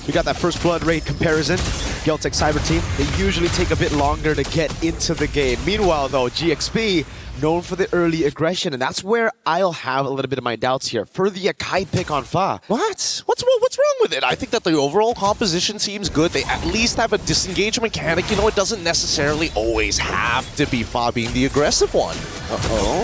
We got that first blood rate comparison. Geltec Cyber Team, they usually take a bit longer to get into the game. Meanwhile, though, GXP, known for the early aggression, and that's where I'll have a little bit of my doubts here. For the Akai pick on Fa. What? What's wrong with it? I think that the overall composition seems good. They at least have a disengage mechanic. You know, it doesn't necessarily always have to be Fa being the aggressive one.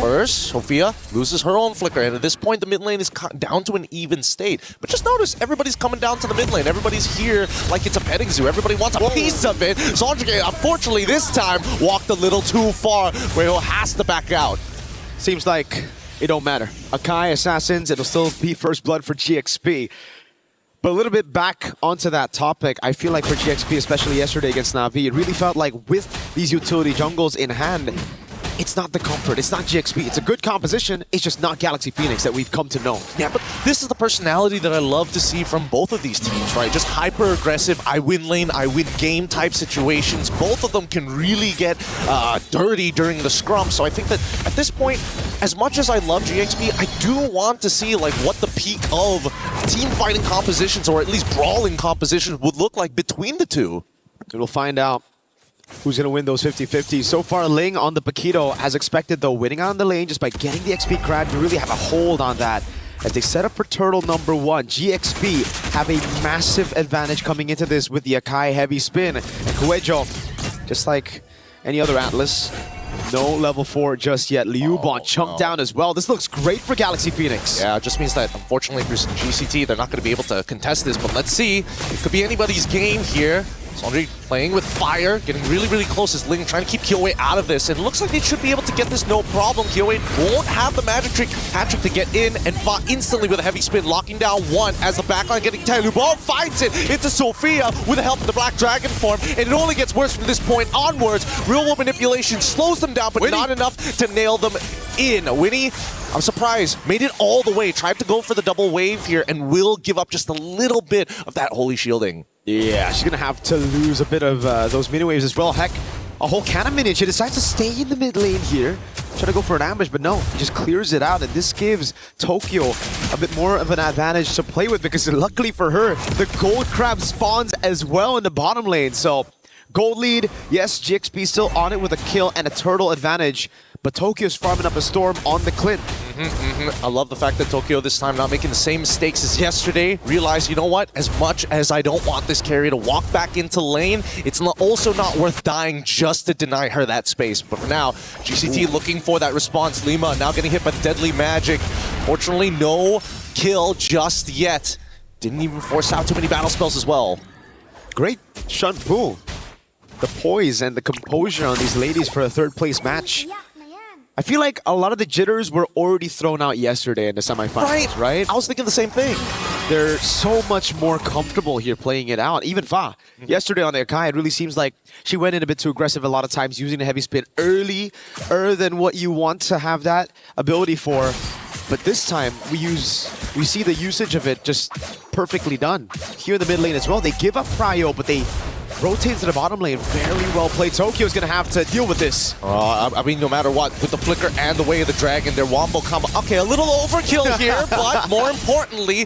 First, Sophia loses her own flicker, and at this point, the mid lane is down to an even state. But just notice, everybody's coming down to the mid lane. Everybody's here like it's a petting zoo. Everybody wants a piece of it. Zondrige, unfortunately, this time walked a little too far. Guerrero has to back out. Seems like it don't matter. Akai, Assassins, it'll still be first blood for GXP. But a little bit back onto that topic, I feel like for GXP, especially yesterday against Na'Vi, it really felt like with these utility jungles in hand, it's not the comfort, it's not GXP, it's a good composition, it's just not Galaxy Phoenix that we've come to know. Yeah, but this is the personality that I love to see from both of these teams, right? Just hyper-aggressive, I win lane, I win game type situations. Both of them can really get dirty during the scrum, so I think that at this point, as much as I love GXP, I do want to see like what the peak of team fighting compositions, or at least brawling compositions, would look like between the two. We'll find out who's going to win those 50-50s. So far, Ling on the Paquito, as expected though, winning on the lane just by getting the XP crab to really have a hold on that. As they set up for turtle number 1, GXP have a massive advantage coming into this with the Akai heavy spin. And Kuejo, just like any other Atlas, no level 4 just yet. Liubon chunked down as well. This looks great for Galaxy Phoenix. Yeah, it just means that unfortunately for GCT, they're not going to be able to contest this, but let's see. It could be anybody's game here. Sondri playing with fire, getting really, really close as Ling trying to keep Kiowa out of this. And it looks like they should be able to get this no problem. Kiowa won't have the magic trick hat-trick to get in, and Fa instantly with a heavy spin, locking down one as the backline getting Tailubon finds it into Sophia with the help of the Black Dragon form, and it only gets worse from this point onwards. Real world manipulation slows them down, but Winnie, not enough to nail them in. Winnie, I'm surprised, made it all the way, tried to go for the double wave here, and will give up just a little bit of that holy shielding. Yeah, she's gonna have to lose a bit of those mini waves as well. Heck, a whole cannon minion. She decides to stay in the mid lane here. Try to go for an ambush, but no, he just clears it out. And this gives Tokyo a bit more of an advantage to play with, because luckily for her, the gold crab spawns as well in the bottom lane. So Gold lead, yes, GXP still on it with a kill and a turtle advantage, but Tokyo's farming up a storm on the Clint. I love the fact that Tokyo this time not making the same mistakes as yesterday. Realize, you know what? As much as I don't want this carry to walk back into lane, it's also not worth dying just to deny her that space. But for now, GCT looking for that response. Lima now getting hit by the Deadly Magic. Fortunately, no kill just yet. Didn't even force out too many battle spells as well. Great Shunpu. The poise and the composure on these ladies for a third place match. I feel like a lot of the jitters were already thrown out yesterday in the semifinals, right? I was thinking the same thing. They're so much more comfortable here playing it out. Even Fa, yesterday on the Akai, it really seems like she went in a bit too aggressive a lot of times, using the heavy spin earlier than what you want to have that ability for. But this time, we see the usage of it just perfectly done. Here in the mid lane as well, they give up Cryo, but they rotate to the bottom lane. Very well played. Tokyo's gonna have to deal with this. I mean, no matter what, with the flicker and the way of the dragon, their wombo combo. Okay, a little overkill here, but more importantly,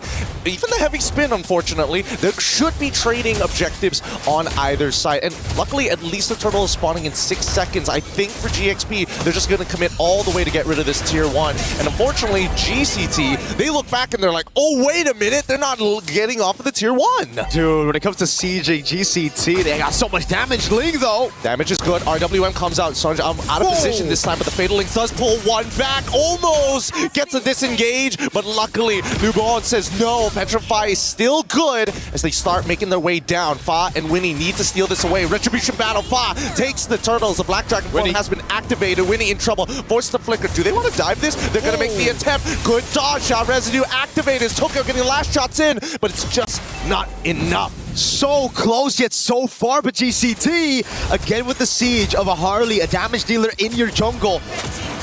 even the heavy spin, unfortunately, there should be trading objectives on either side. And luckily, at least the turtle is spawning in 6 seconds. I think for GXP, they're just gonna commit all the way to get rid of this tier 1. And unfortunately, GCT, they look back and they're like, oh, wait a minute, they're not getting off of the tier 1. Dude, when it comes to sieging GCT, they got so much damage. Ling, though. Damage is good. RWM comes out. Sanj out of position this time, but the Fatal Link does pull one back. Almost gets a disengage, but luckily, Nubon says no. Petrify is still good as they start making their way down. Fa and Winnie need to steal this away. Retribution battle. Fa takes the turtles. The Black Dragon form has been activated. Winnie in trouble. Forced to flicker. Do they want to dive this? They're going to make the attempt. Good dodge shot. Residue activated. Tokyo getting last shots in, but it's just not enough. So close yet so far, but GCT, again with the siege of a Harley, a damage dealer in your jungle.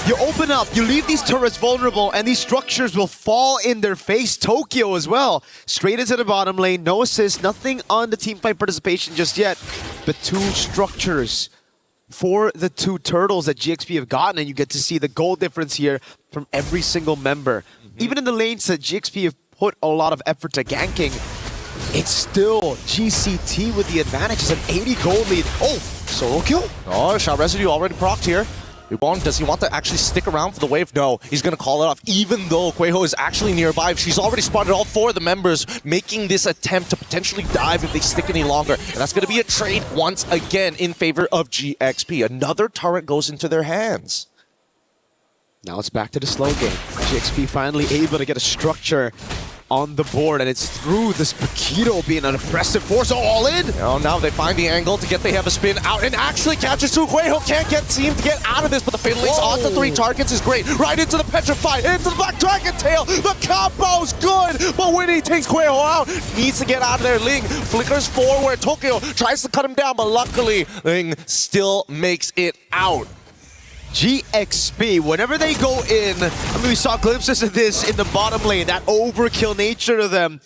You open up, you leave these turrets vulnerable, and these structures will fall in their face. Tokyo as well. Straight into the bottom lane, no assist, nothing on the teamfight participation just yet. But 2 structures for the 2 turtles that GXP have gotten, and you get to see the gold difference here from every single member. Even in the lanes that GXP have put a lot of effort to ganking, it's still GCT with the advantage. It's an 80 gold lead. Oh, solo kill. Oh, shot residue already procced here. Ubon, does he want to actually stick around for the wave? No, he's going to call it off, even though Quejo is actually nearby. She's already spotted all 4 of the members, making this attempt to potentially dive if they stick any longer. And that's going to be a trade once again in favor of GXP. Another turret goes into their hands. Now it's back to the slow game. GXP finally able to get a structure on the board, and it's through this Paquito being an impressive force. All in! Oh, now they find the angle to get the have a spin out and actually catches Quejo. Can't seem to get out of this, but the Fatal Links onto 3 targets is great. Right into the Petrify, into the Black Dragon Tail. The combo's good, but when he takes Quejo out, needs to get out of there. Ling flickers forward. Tokyo tries to cut him down, but luckily, Ling still makes it out. GXP, whenever they go in, I mean, we saw glimpses of this in the bottom lane, that overkill nature to them.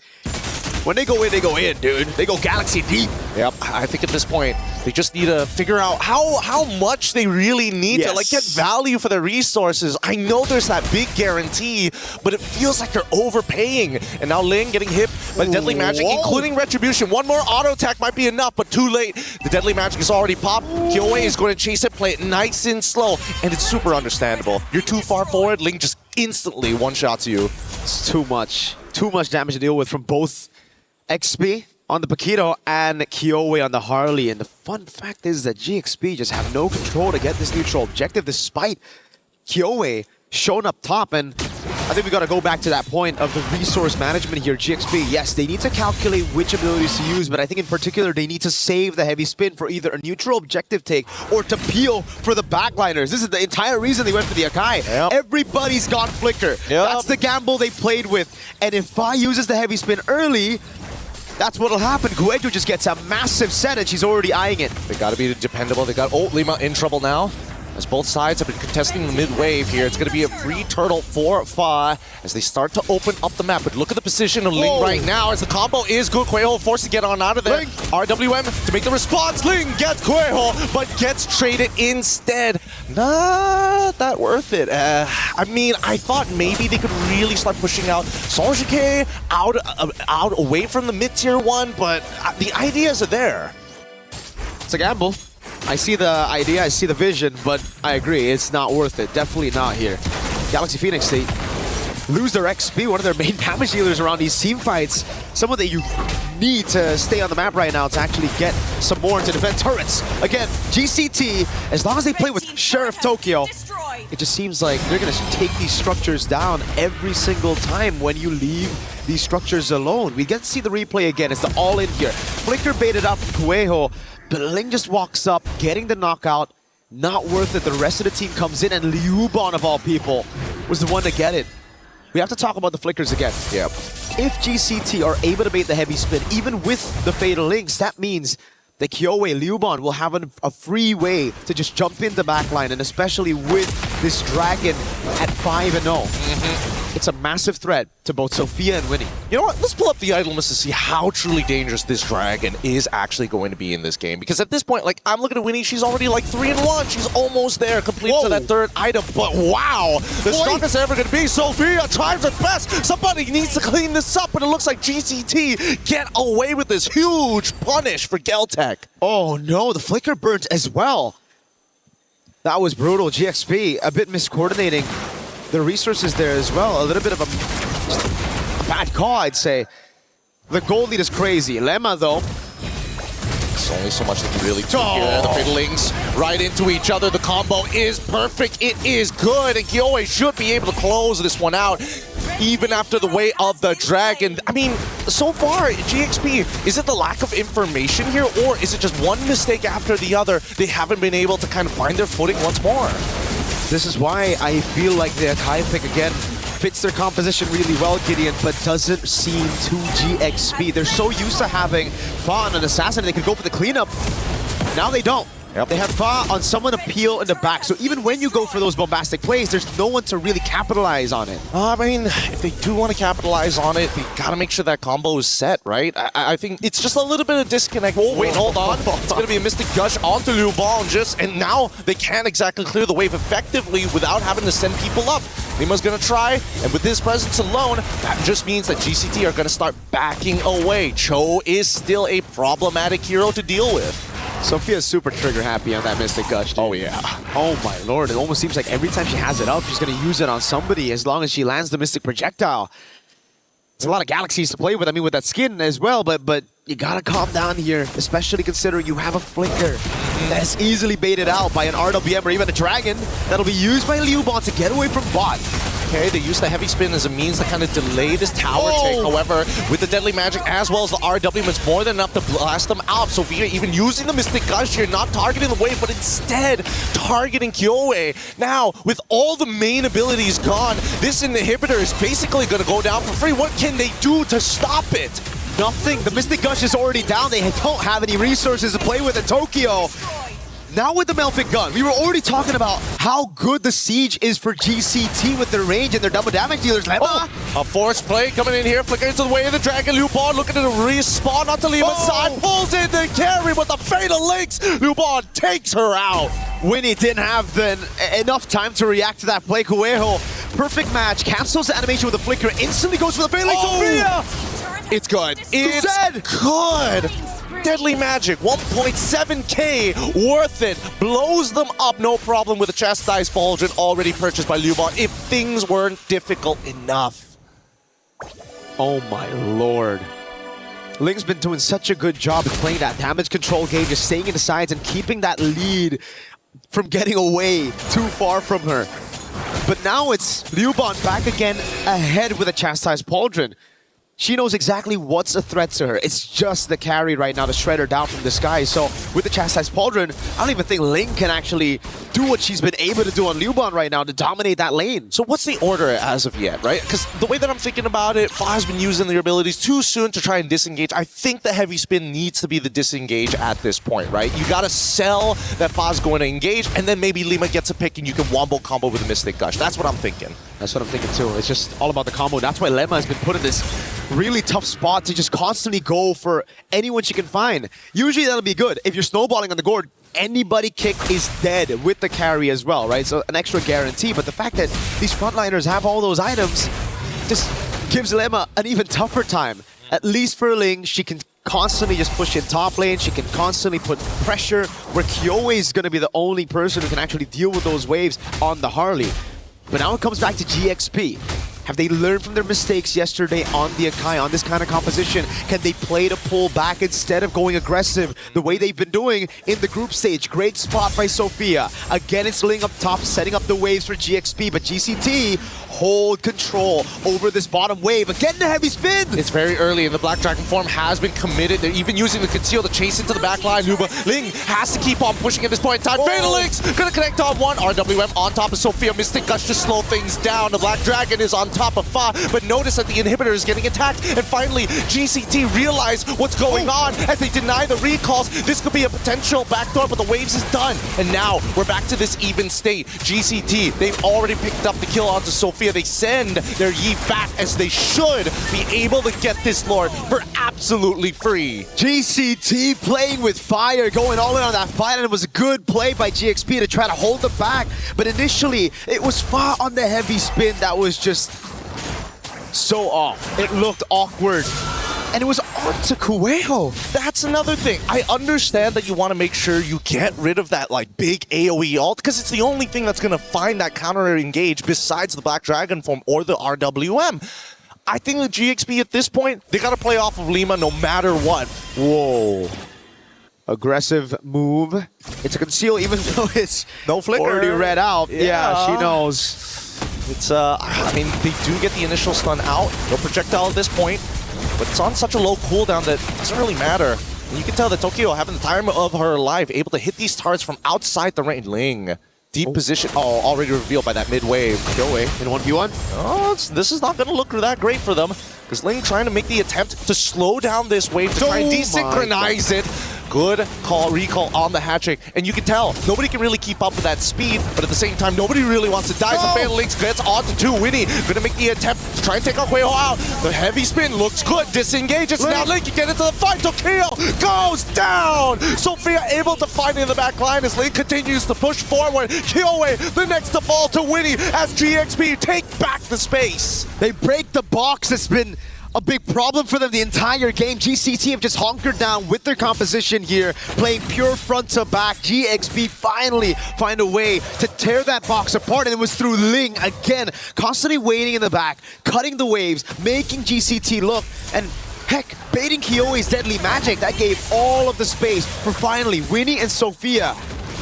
When they go in, dude. They go galaxy deep. Yep, I think at this point, they just need to figure out how much they really need to like get value for their resources. I know there's that big guarantee, but it feels like they're overpaying. And now Ling getting hit by Deadly Magic, including Retribution. One more auto attack might be enough, but too late. The Deadly Magic is already popped. Kyoei is going to chase it, play it nice and slow, and it's super understandable. You're too far forward, Ling just instantly one-shots you. It's too much. Too much damage to deal with from both XP on the Paquito and Kyoei on the Harley. And the fun fact is that GXP just have no control to get this neutral objective despite Kyoei shown up top. And I think we got to go back to that point of the resource management here. GXP, yes, they need to calculate which abilities to use, but I think in particular they need to save the heavy spin for either a neutral objective take or to peel for the backliners. This is the entire reason they went for the Akai. Everybody's got Flicker. That's the gamble they played with. And if Fa uses the heavy spin early, that's what'll happen. Guejo just gets a massive set and she's already eyeing it. They gotta be dependable. They got Lima in trouble now, as both sides have been contesting the mid-wave here. It's going to be a free turtle for Fa as they start to open up the map. But look at the position of Ling right now as the combo is good. Quejo forced to get on out of there. RWM to make the response. Ling gets Quejo, but gets traded instead. Not that worth it. I mean, I thought maybe they could really start pushing out Sonjike out away from the mid-tier 1, but the ideas are there. It's a gamble. I see the idea, I see the vision, but I agree, it's not worth it. Definitely not here. Galaxy Phoenix, they lose their XP, one of their main damage dealers around these team fights. Someone that you need to stay on the map right now to actually get some more to defend turrets. Again, GCT, as long as they play with Sheriff Tokyo, it just seems like they're going to take these structures down every single time when you leave these structures alone. We get to see the replay again. It's the all-in here. Flicker baited up Kueho, but Ling just walks up, getting the knockout. Not worth it. The rest of the team comes in, and Liubon, of all people, was the one to get it. We have to talk about the flickers again. Yeah. If GCT are able to bait the heavy spin, even with the Fatal Links, that means that Kyoei, Liubon will have a free way to just jump into backline, and especially with this Dragon at 5-0. It's a massive threat to both Sophia and Winnie. You know what? Let's pull up the idol list to see how truly dangerous this Dragon is actually going to be in this game. Because at this point, like, I'm looking at Winnie, she's already like 3-1. She's almost there, complete to that third item. But wow, the strongest ever going to be Sophia tries her best. Somebody needs to clean this up, but it looks like GCT get away with this huge punish for Geltec. Oh no, the flicker burnt as well. That was brutal. GXP a bit miscoordinating the resources there as well. A little bit of a bad call, I'd say. The gold lead is crazy. Lemma, though. There's only so much they can really do here. The Fiddlings right into each other. The combo is perfect. It is good. And Kyoei should be able to close this one out, even after the way of the Dragon. I mean, so far, GXP, is it the lack of information here, or is it just one mistake after the other? They haven't been able to kind of find their footing once more. This is why I feel like the Akai pick again fits their composition really well, Gideon, but doesn't seem too GXP. They're so used to having Fa and an assassin, they could go for the cleanup. Now they don't. Yep. They have Fa on someone to peel in the back, so even when you go for those bombastic plays, there's no one to really capitalize on it. I mean, if they do want to capitalize on it, they gotta make sure that combo is set, right? I think it's just a little bit of disconnect. Oh, wait, hold on. It's gonna be a Mystic Gush onto Liubon, and now they can't exactly clear the wave effectively without having to send people up. Lima's gonna try, and with this presence alone, that just means that GCT are gonna start backing away. Cho is still a problematic hero to deal with. Sophia's super trigger happy on that Mystic Gush, dude. Oh, yeah. Oh, my lord. It almost seems like every time she has it up, she's going to use it on somebody as long as she lands the Mystic Projectile. It's a lot of galaxies to play with, I mean, with that skin as well, but you got to calm down here, especially considering you have a Flicker that's easily baited out by an RWM or even a Dragon that'll be used by Liubon to get away from bot. Okay, they use the heavy spin as a means to kind of delay this tower take. However, with the deadly magic as well as the RWM, it's more than enough to blast them out. Sophia even using the Mystic Gush here, not targeting the wave, but instead targeting Kyoei. Now, with all the main abilities gone, this inhibitor is basically going to go down for free. What can they do to stop it? Nothing. The Mystic Gush is already down. They don't have any resources to play with in Tokyo. Now with the Melfic gun, we were already talking about how good the siege is for GCT with their range and their double damage dealers. Oh, a forced play coming in here, flickering into the way of the Dragon. Liubon looking to respawn onto Lima's side, pulls in the carry with the Fatal Links. Liubon takes her out. Winnie didn't have enough time to react to that play. Kueho, perfect match, cancels the animation with the flicker, instantly goes for the Fatal Link. Sophia! It's good. It's good. Deadly Magic, 1.7k, worth it. Blows them up, no problem with a Chastised Pauldron already purchased by Liubon if things weren't difficult enough. Oh my lord. Ling's been doing such a good job of playing that damage control game, just staying in the sides and keeping that lead from getting away too far from her. But now it's Liubon back again ahead with a Chastised Pauldron. She knows exactly what's a threat to her. It's just the carry right now to shred her down from the sky. So with the Chastised Pauldron, I don't even think Ling can actually do what she's been able to do on Liubon right now to dominate that lane. So what's the order as of yet, right? Because the way that I'm thinking about it, Fa has been using their abilities too soon to try and disengage. I think the heavy spin needs to be the disengage at this point, right? You gotta sell that Fa's going to engage, and then maybe Lima gets a pick and you can wombo combo with the Mystic Gush. That's what I'm thinking. That's what I'm thinking too. It's just all about the combo. That's why Lemma has been put in this really tough spot to just constantly go for anyone she can find. Usually that'll be good. If you're snowballing on the board, anybody kick is dead with the carry as well, right? So an extra guarantee. But the fact that these frontliners have all those items just gives Lemma an even tougher time. At least for Ling, she can constantly just push in top lane. She can constantly put pressure where Kyoe is going to be the only person who can actually deal with those waves on the Harley. But now it comes back to GXP. Have they learned from their mistakes yesterday on the Akai, on this kind of composition? Can they play to pull back instead of going aggressive the way they've been doing in the group stage? Great spot by Sophia. Again, it's Ling up top, setting up the waves for GXP, but GCT hold control over this bottom wave. Again, the heavy spin! It's very early, and the Black Dragon form has been committed. They're even using the conceal to chase into the back line. Luba Ling has to keep on pushing at this point in time. Phalanx gonna connect on one. RWM on top of Sophia. Mystic Gush to slow things down. The Black Dragon is on top of Fa, but notice that the inhibitor is getting attacked. And finally, GCT realize what's going on as they deny the recalls. This could be a potential backdoor, but the waves is done. And now we're back to this even state. GCT, they've already picked up the kill onto Sophia. They send their Yi back as they should be able to get this Lord for absolutely free. GCT playing with fire, going all in on that fight, and it was a good play by GXP to try to hold them back. But initially, it was Fa on the heavy spin that was just so off. It looked awkward. And it was on to Kueho. That's another thing. I understand that you want to make sure you get rid of that like big AoE ult because it's the only thing that's going to find that counter engage besides the Black Dragon form or the RWM. I think the GXP at this point, they got to play off of Lima no matter what. Whoa. Aggressive move. It's a conceal even though it's no flicker. Already read out. Yeah, she knows. It's, I mean, they do get the initial stun out. No projectile at this point. But it's on such a low cooldown that it doesn't really matter. And you can tell that Tokyo having the time of her life, able to hit these targets from outside the range. Ling, deep position. Oh, already revealed by that mid-wave. Kyoe in 1v1. Oh, this is not going to look that great for them. Because Ling trying to make the attempt to slow down this wave, to try and desynchronize it. Good recall on the hat trick. And you can tell, nobody can really keep up with that speed, but at the same time, nobody really wants to die. So Phalanx gets onto 2. Winnie gonna make the attempt to try and take out Kueho out. The heavy spin looks good, disengages. Now Link can get into the fight. Tokyo goes down! Sophia able to find in the back line as Link continues to push forward. Kyoe, the next to fall to Winnie as GXP take back the space. They break the box. It's been a big problem for them the entire game. GCT have just hunkered down with their composition here, playing pure front to back. GXP finally find a way to tear that box apart, and it was through Ling again, constantly waiting in the back, cutting the waves, making GCT look, and heck, baiting Kyoe's deadly magic. That gave all of the space for finally Winnie and Sophia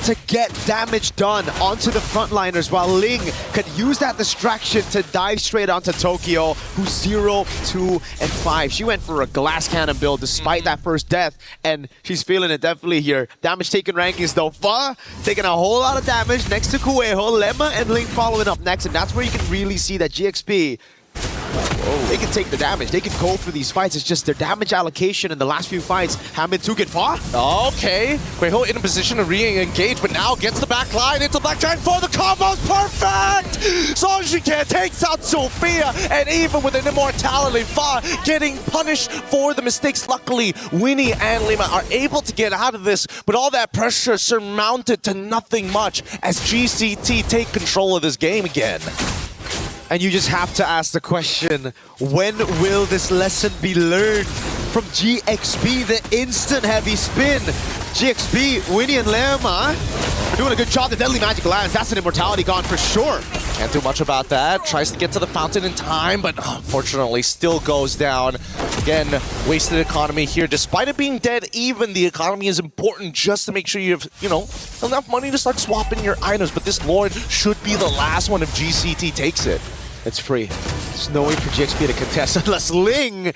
to get damage done onto the frontliners, while Ling could use that distraction to dive straight onto Tokyo, who's 0, 2, and 5. She went for a glass cannon build despite that first death, and she's feeling it definitely here. Damage taken rankings though. Fa taking a whole lot of damage next to Kueho, Lemma and Ling following up next, and that's where you can really see that GXP, they can take the damage. They can go for these fights. It's just their damage allocation in the last few fights haven't been too good. Fa? Okay. Kueho in a position to re-engage, but now gets the back line into Black Dragon for the combo's perfect! Sonjike takes out Sophia, and even with an immortality, Fa getting punished for the mistakes. Luckily, Winnie and Lima are able to get out of this, but all that pressure surmounted to nothing much as GCT take control of this game again. And you just have to ask the question, when will this lesson be learned from GXP, the instant heavy spin? GXP, Winnie and Lemma doing a good job. The deadly magic lands. That's an immortality gone for sure. Can't do much about that. Tries to get to the fountain in time, but unfortunately still goes down. Again, wasted economy here. Despite it being dead even, the economy is important just to make sure you have, enough money to start swapping your items. But this Lord should be the last one if GCT takes it. It's free. There's no way for GXP to contest unless Ling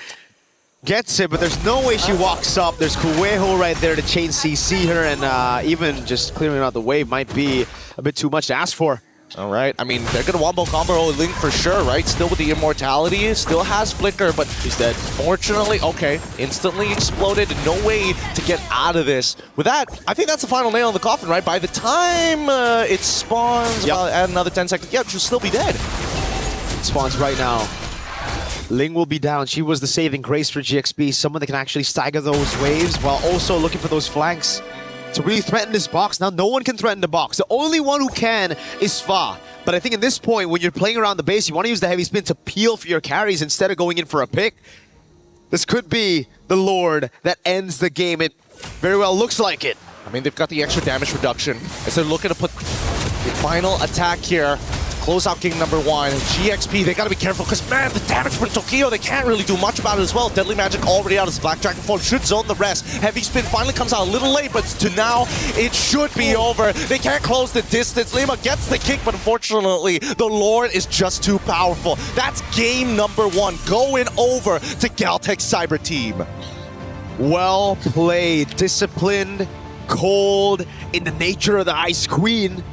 gets it, but there's no way she walks up. There's Kueho right there to chain CC her, and even just clearing out the wave might be a bit too much to ask for. All right, I mean, they're going to wombo combo Ling for sure, right? Still with the immortality, still has flicker, but he's dead. Fortunately, okay, instantly exploded, no way to get out of this. With that, I think that's the final nail in the coffin, right? By the time it spawns, add another 10 seconds, she'll still be dead. Spawns right now. Ling will be down. She was the saving grace for GXP. Someone that can actually stagger those waves while also looking for those flanks to really threaten this box. Now, no one can threaten the box. The only one who can is Fa. But I think at this point, when you're playing around the base, you want to use the heavy spin to peel for your carries instead of going in for a pick. This could be the Lord that ends the game. It very well looks like it. I mean, they've got the extra damage reduction as they're looking to put the final attack here to close out game number 1. GXP, they gotta be careful because, man, the damage from Tokyo, they can't really do much about it as well. Deadly Magic already out as Black Dragon form should zone the rest. Heavy Spin finally comes out a little late, but to now, it should be over. They can't close the distance. Lima gets the kick, but unfortunately, the Lord is just too powerful. That's game number 1 going over to Galtech Cyber Team. Well played, disciplined, cold, in the nature of the Ice Queen.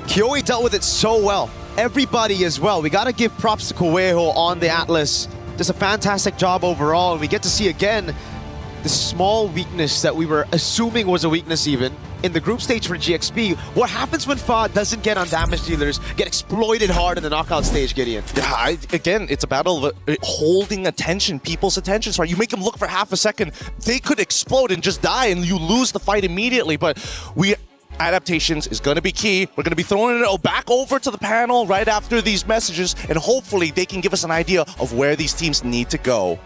Kyoei dealt with it so well. Everybody as well. We gotta give props to Kueho on the Atlas. Just a fantastic job overall. And we get to see again the small weakness that we were assuming was a weakness even in the group stage for GXP. What happens when Fa doesn't get on damage dealers, get exploited hard in the knockout stage, Gideon? Yeah, again, it's a battle of holding attention, people's attentions, right? You make them look for half a second, they could explode and just die, and you lose the fight immediately. But adaptations is going to be key. We're going to be throwing it back over to the panel right after these messages, and hopefully they can give us an idea of where these teams need to go.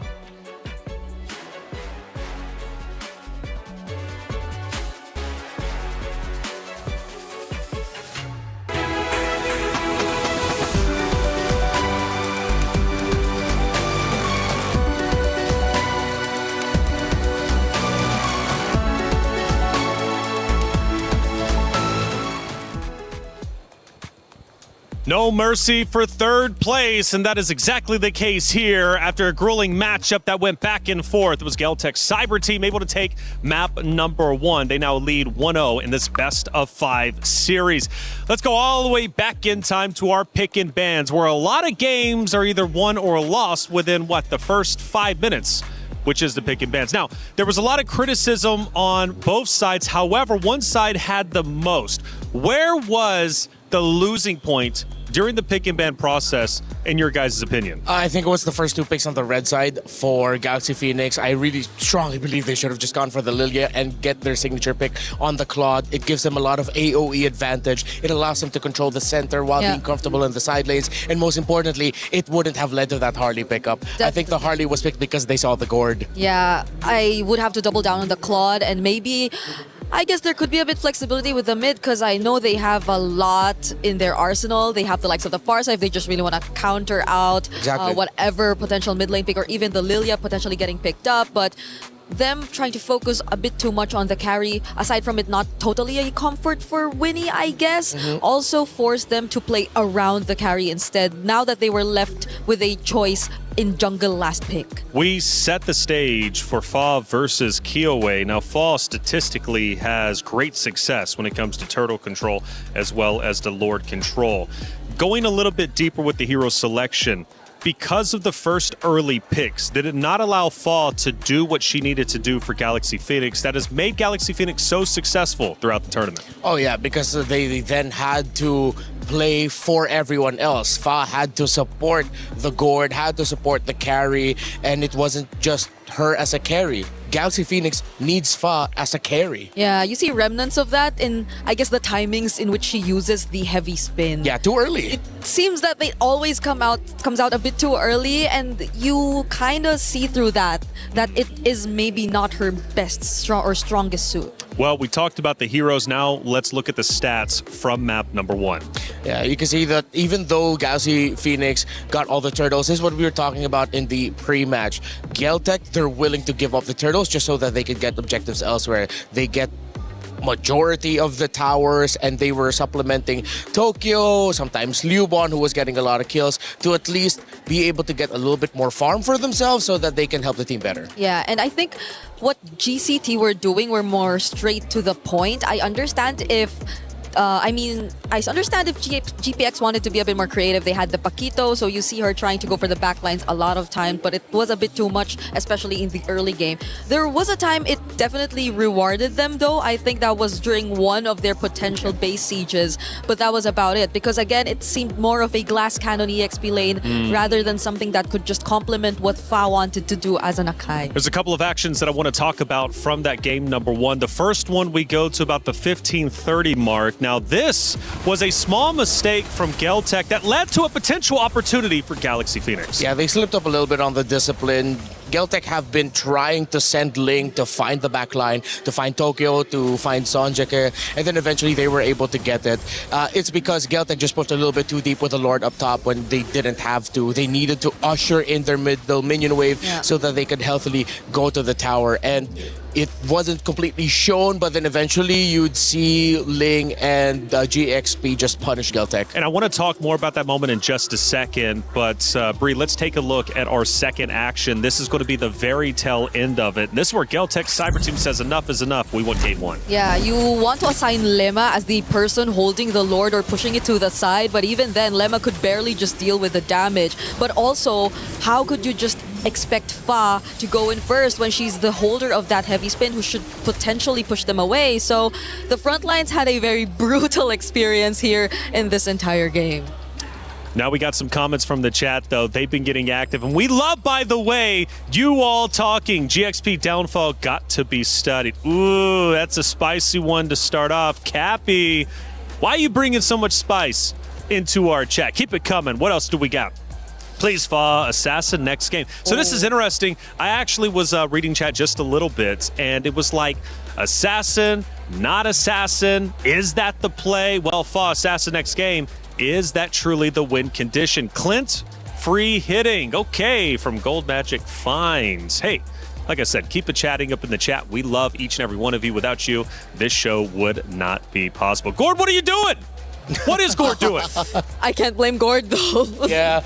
No mercy for third place, and that is exactly the case here after a grueling matchup that went back and forth. It was Galtech Cyber Team able to take map number 1. They now lead 1-0 in this best of 5 series. Let's go all the way back in time to our pick and bans, where a lot of games are either won or lost within, the first 5 minutes, which is the pick and bans. Now, there was a lot of criticism on both sides. However, one side had the most. Where was the losing point during the pick and ban process, in your guys' opinion? I think it was the first 2 picks on the red side for Galaxy Phoenix. I really strongly believe they should have just gone for the Lilia and get their signature pick on the Claude. It gives them a lot of AoE advantage. It allows them to control the center while being comfortable in the side lanes. And most importantly, it wouldn't have led to that Harley pickup. I think the Harley was picked because they saw the gourd. Yeah, I would have to double down on the Claude, and maybe I guess there could be a bit flexibility with the mid because I know they have a lot in their arsenal. They have the likes of the Farsight if they just really want to counter out whatever potential mid lane pick, or even the Lilia potentially getting picked up. But them trying to focus a bit too much on the carry, aside from it not totally a comfort for Winnie, I guess, also forced them to play around the carry instead, now that they were left with a choice in jungle last pick. We set the stage for Fa versus Kyoei. Now, Fa statistically has great success when it comes to turtle control as well as the Lord control. Going a little bit deeper with the hero selection, because of the first early picks, did it not allow Fa to do what she needed to do for Galaxy Phoenix that has made Galaxy Phoenix so successful throughout the tournament? Oh yeah, because they then had to play for everyone else. Fa had to support the gourd, had to support the carry, and it wasn't just her as a carry. Galaxy Phoenix needs Fa as a carry. Yeah, you see remnants of that in, I guess, the timings in which she uses the heavy spin. Yeah, too early. It seems that they always comes out a bit too early, and you kind of see through that it is maybe not her best strongest suit. Well, we talked about the heroes. Now let's look at the stats from map number 1. Yeah, you can see that even though Galaxy Phoenix got all the turtles, this is what we were talking about in the pre-match. Galtech, they're willing to give up the turtles just so that they could get objectives elsewhere. They get majority of the towers, and they were supplementing Tokyo, sometimes Liubon, who was getting a lot of kills, to at least be able to get a little bit more farm for themselves so that they can help the team better. Yeah, and I think what GCT were doing were more straight to the point. I understand if I understand if GPX wanted to be a bit more creative. They had the Paquito, so you see her trying to go for the backlines a lot of time, but it was a bit too much, especially in the early game. There was a time it definitely rewarded them, though. I think that was during one of their potential base sieges, but that was about it. Because again, it seemed more of a glass cannon EXP lane rather than something that could just complement what Fa wanted to do as an Akai. There's a couple of actions that I want to talk about from that game number 1. The first one, we go to about the 15:30 mark. Now, this was a small mistake from Galtech that led to a potential opportunity for Galaxy Phoenix. Yeah, they slipped up a little bit on the discipline. Geltec have been trying to send Ling to find the back line, to find Tokyo, to find Sonjeke, and then eventually they were able to get it. It's because Geltec just pushed a little bit too deep with the Lord up top when they didn't have to. They needed to usher in their middle minion wave so that they could healthily go to the tower. And it wasn't completely shown, but then eventually you'd see Ling and GXP just punish Geltec. And I want to talk more about that moment in just a second, but Bree, let's take a look at our second action. This is going to be the very tail end of it. This is where Geltec Cyber Team says enough is enough. We want game one. Yeah, you want to assign Lemma as the person holding the Lord or pushing it to the side, but even then, Lemma could barely just deal with the damage. But also, how could you just expect Fa to go in first when she's the holder of that heavy spin who should potentially push them away? So the front lines had a very brutal experience here in this entire game. Now we got some comments from the chat, though. They've been getting active. And we love, by the way, you all talking. GXP downfall got to be studied. Ooh, that's a spicy one to start off. Cappy, why are you bringing so much spice into our chat? Keep it coming. What else do we got? Please, Fa, Assassin next game. So this is interesting. I actually was reading chat just a little bit, and it was like, Assassin, not Assassin. Is that the play? Well, Fa, Assassin next game. Is that truly the win condition? Clint, free hitting. Okay, from Gold Magic Finds. Hey, like I said, keep it chatting up in the chat. We love each and every one of you. Without you, this show would not be possible. Gord, what are you doing? What is Gord doing? I can't blame Gord, though. Yeah,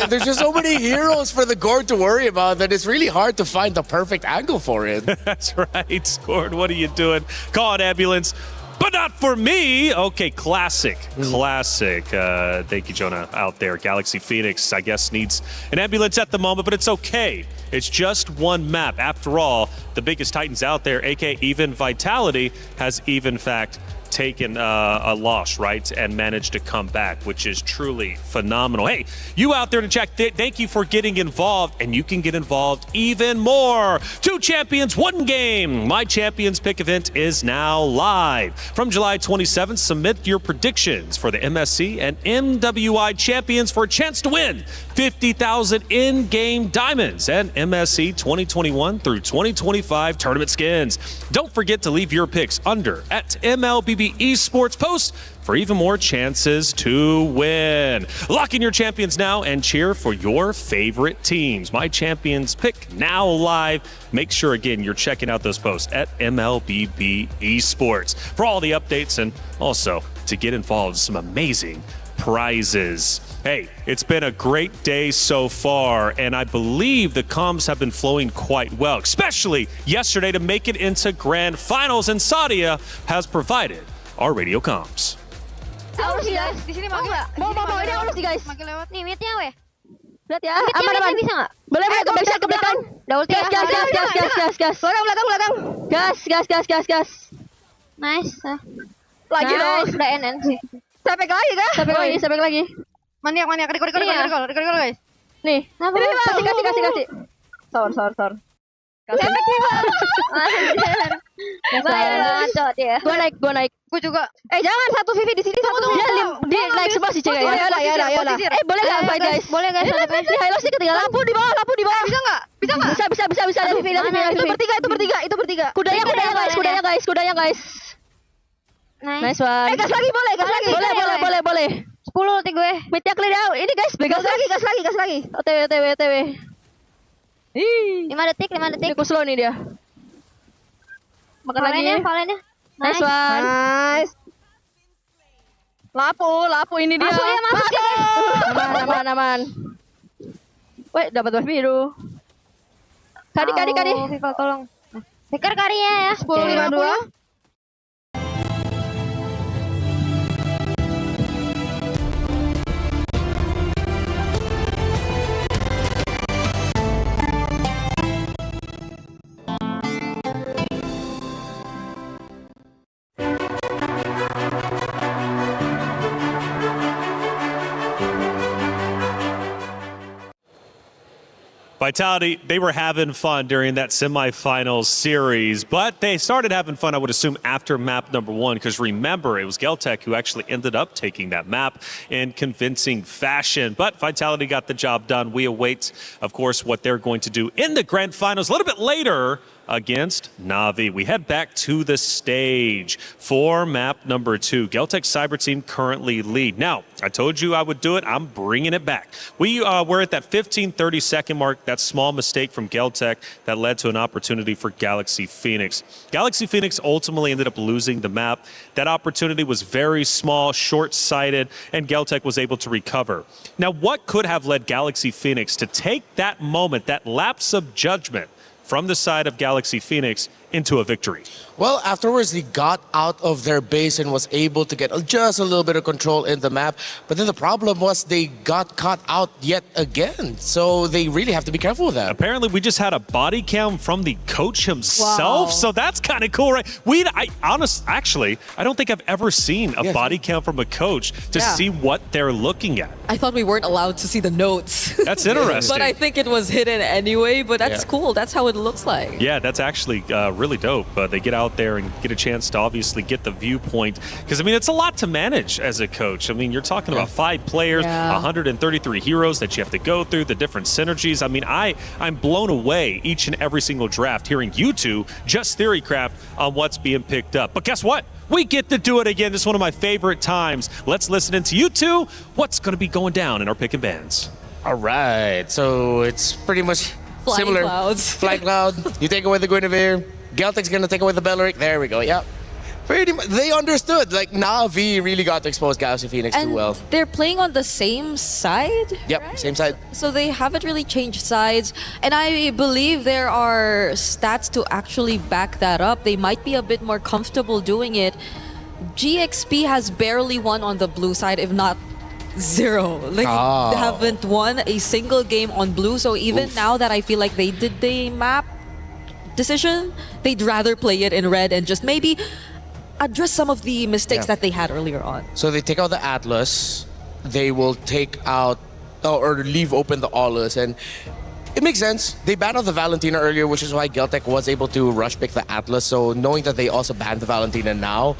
there's just so many heroes for the Gord to worry about that it's really hard to find the perfect angle for it. That's right, Gord, what are you doing? Call an ambulance. But not for me. Okay, classic. Thank you, Jonah, out there. Galaxy Phoenix, I guess, needs an ambulance at the moment, but it's okay. It's just one map. After all, the biggest Titans out there, aka Even Vitality, has even fact taken a loss, right, and managed to come back, which is truly phenomenal. Hey, you out there in the chat, thank you for getting involved, and you can get involved even more. 2 champions, 1 game. My Champions Pick event is now live. From July 27th, submit your predictions for the MSC and MWI champions for a chance to win 50,000 in-game diamonds and MSC 2021 through 2025 tournament skins. Don't forget to leave your picks under at MLBB Esports post for even more chances to win. Lock in your champions now and cheer for your favorite teams. My Champions Pick now live. Make sure, again, you're checking out those posts at MLBB Esports for all the updates and also to get involved in some amazing prizes. Hey, it's been a great day so far, and I believe the comms have been flowing quite well, especially yesterday to make it into grand finals, and Sadia has provided our radio comms. Aurus sih guys, di sini mau nggak? Mau ini aurus sih guys. Makin lewat. Nih, mitnya weh. Lihat ya, aman. Bisa nggak? Boleh ke back ke belakang. Gas. Belakang. Gas. Nice. Lagi dong. Udah NN sih. Sampai lagi kah? Sampai lagi. Maniak. Recall guys. Nih. Kasih. Sor. Gue naik. Gue juga. Jangan satu Vivi di sini. Dia naik sebelah sih cewek. Ya lah. Boleh nggak fight guys? Boleh guys. Ini Halo sih ketinggalan. Lampu di bawah. Bisa nggak? Bisa. Itu bertiga. Kudanya guys. Nice one. Gas lagi boleh. Boleh. 10 ulti gue. Mitnya clear out. Ini guys, gas lagi. OTW. 5 detik. Ini slow nih dia. Makan lagi. Valennya. Nice one. Nice. Lapu ini dia. Masuk guys. Aman. Weh, dapat buff biru. Kadi. Viva tolong. Pikir karinya ya. 10.52. Vitality, they were having fun during that semifinals series, but they started having fun, I would assume, after map number 1, because remember, it was Geltec who actually ended up taking that map in convincing fashion. But Vitality got the job done. We await, of course, what they're going to do in the grand finals a little bit later against Na'Vi. We head back to the stage for map number 2. Geltec Cyber Team currently lead. Now, I told you I would do it. I'm bringing it back. We're at that 15-30 second mark. That small mistake from Geltec that led to an opportunity for Galaxy Phoenix. Galaxy Phoenix ultimately ended up losing the map. That opportunity was very small, short-sighted, and Geltec was able to recover. Now, what could have led Galaxy Phoenix to take that moment, that lapse of judgment, from the side of Galaxy Phoenix into a victory? Well, afterwards, they got out of their base and was able to get just a little bit of control in the map. But then the problem was they got caught out yet again. So they really have to be careful with that. Apparently, we just had a body cam from the coach himself. Wow. So that's kind of cool, right? Actually, I don't think I've ever seen a body cam from a coach to see what they're looking at. I thought we weren't allowed to see the notes. That's interesting. But I think it was hidden anyway, but that's cool. That's how it looks like. Yeah, that's actually really dope. They get out there and get a chance to obviously get the viewpoint. Because, I mean, it's a lot to manage as a coach. I mean, you're talking about 5 players, 133 heroes that you have to go through, the different synergies. I mean, I'm blown away each and every single draft hearing you two just theorycraft on what's being picked up. But guess what? We get to do it again. This is one of my favorite times. Let's listen into you two. What's going to be going down in our pick and bans? All right. So it's pretty much Flying similar. clouds. Flying Cloud. You take away the Guinevere. Geltec's going to take away the Belleric. There we go. Yep. Pretty much. They understood. Like, Na'Vi really got to expose Galaxy Phoenix too well. They're playing on the same side? Yep, same side. So they haven't really changed sides. And I believe there are stats to actually back that up. They might be a bit more comfortable doing it. GXP has barely won on the blue side, if not 0. Like, they haven't won a single game on blue. So even now that I feel like they did the map decision, they'd rather play it in red and just maybe address some of the mistakes that they had earlier on. So they take out the Atlas. They will take out or leave open the Aulus, and it makes sense. They banned out the Valentina earlier, which is why Geltec was able to rush pick the Atlas. So knowing that they also banned the Valentina now,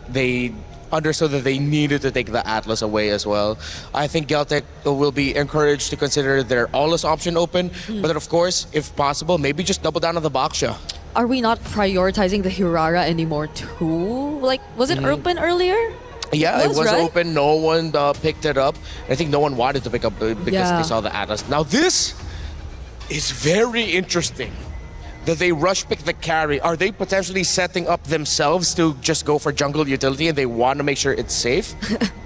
they understood that they needed to take the Atlas away as well. I think Geltec will be encouraged to consider their Aulus option open, but then of course, if possible, maybe just double down on the Baksha. Are we not prioritizing the Hirara anymore too? Like, was it open earlier? Yeah, it was right? open. No one picked it up. I think no one wanted to pick up because they saw the Atlas. Now this is very interesting. That they rush pick the carry. Are they potentially setting up themselves to just go for jungle utility and they want to make sure it's safe?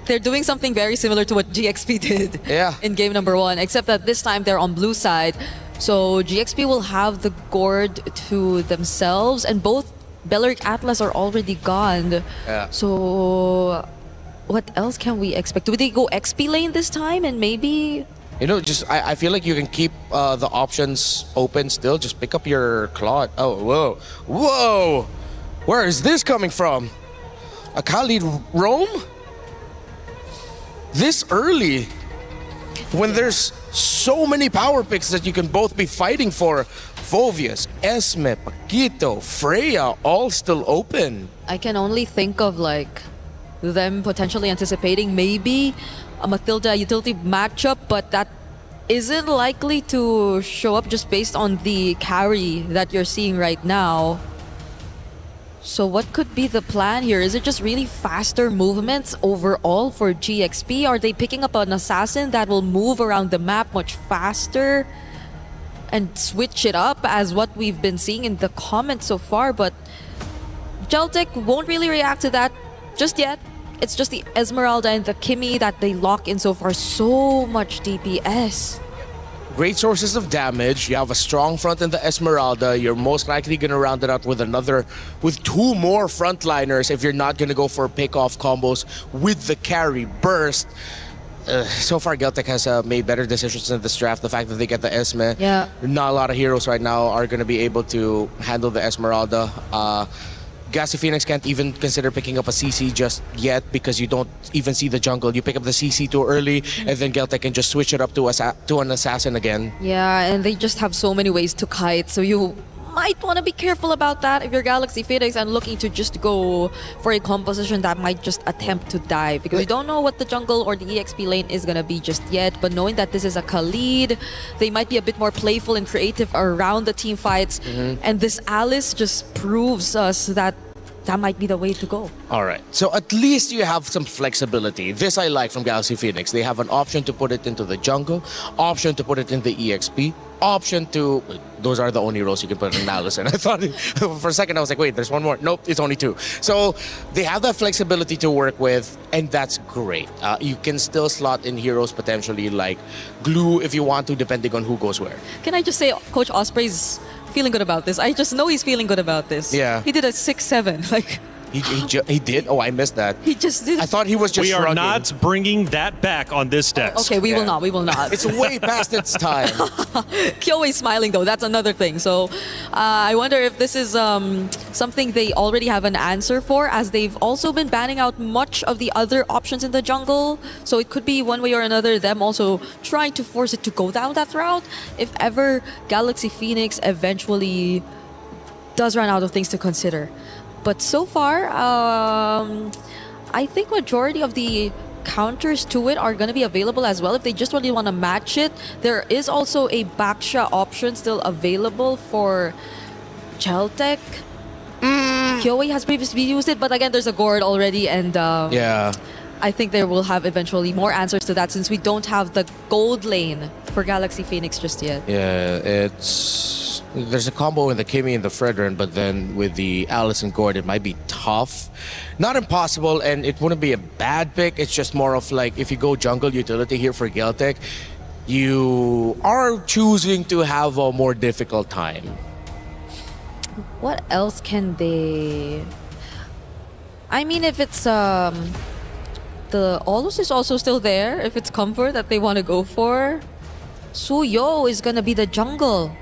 They're doing something very similar to what GXP did in game number 1, except that this time they're on blue side. So GXP will have the Gord to themselves, and both Belleric Atlas are already gone. So what else can we expect? Do they go XP lane this time and maybe... You know, just I feel like you can keep the options open still. Just pick up your Claude. Oh, whoa. Whoa! Where is this coming from? A Khalid roam? This early? When there's so many power picks that you can both be fighting for. Phoveus, Esme, Paquito, Freya, all still open. I can only think of like them potentially anticipating maybe a Mathilda utility matchup, but that isn't likely to show up just based on the carry that you're seeing right now. So what could be the plan here? Is it just really faster movements overall for GXP? Are they picking up an assassin that will move around the map much faster and switch it up as what we've been seeing in the comments so far? But Geltec won't really react to that just yet. It's just the Esmeralda and the Kimi that they lock in so far. So much DPS. Great sources of damage. You have a strong front in the Esmeralda. You're most likely going to round it out with with 2 more frontliners if you're not going to go for pick-off combos with the carry burst. So far, Geltec has made better decisions in this draft. The fact that they get the Esme. Not a lot of heroes right now are going to be able to handle the Esmeralda. Galaxy Phoenix can't even consider picking up a CC just yet because you don't even see the jungle. You pick up the CC too early, and then Geltek can just switch it up to an assassin again. Yeah, and they just have so many ways to kite, so you might want to be careful about that if you're Galaxy Phoenix and looking to just go for a composition that might just attempt to dive, because you don't know what the jungle or the EXP lane is going to be just yet. But knowing that this is a Khalid, they might be a bit more playful and creative around the team fights. And this Alice just proves us that that might be the way to go. All right. So at least you have some flexibility. This I like from Galaxy Phoenix. They have an option to put it into the jungle, option to put it in the EXP, option to... Those are the only roles you can put in Alice. And I thought for a second, I was like, wait, there's one more. Nope, it's only two. So they have that flexibility to work with, and that's great. You can still slot in heroes potentially like Glue if you want to, depending on who goes where. Can I just say, Coach Osprey's feeling good about this. I just know he's feeling good about this. Yeah. He did a 6-7. Like, He did? Oh, I missed that. he just did. I thought he was just We are shrugging. not bringing that back on this desk. Okay, we will not. We will not. It's way past its time. Kyoei's smiling though. That's another thing. So I wonder if this is something they already have an answer for, as they've also been banning out much of the other options in the jungle. So it could be one way or another them also trying to force it to go down that route if ever Galaxy Phoenix eventually does run out of things to consider. But so far, I think majority of the counters to it are going to be available as well if they just really want to match it. There is also a Baksha option still available for Geltek. Kyoei has previously used it, but again, there's a Gord already, and yeah, I think they will have eventually more answers to that since we don't have the gold lane for Galaxy Phoenix just yet. Yeah, there's a combo in the Kimmy and the Fredrin, but then with the Alice and Gord, it might be tough. Not impossible, and it wouldn't be a bad pick. It's just more of like, if you go jungle utility here for Geltek, you are choosing to have a more difficult time. What else can they... I mean, if it's... the Olus is also still there, if it's comfort that they want to go for. Suyo is gonna be the jungle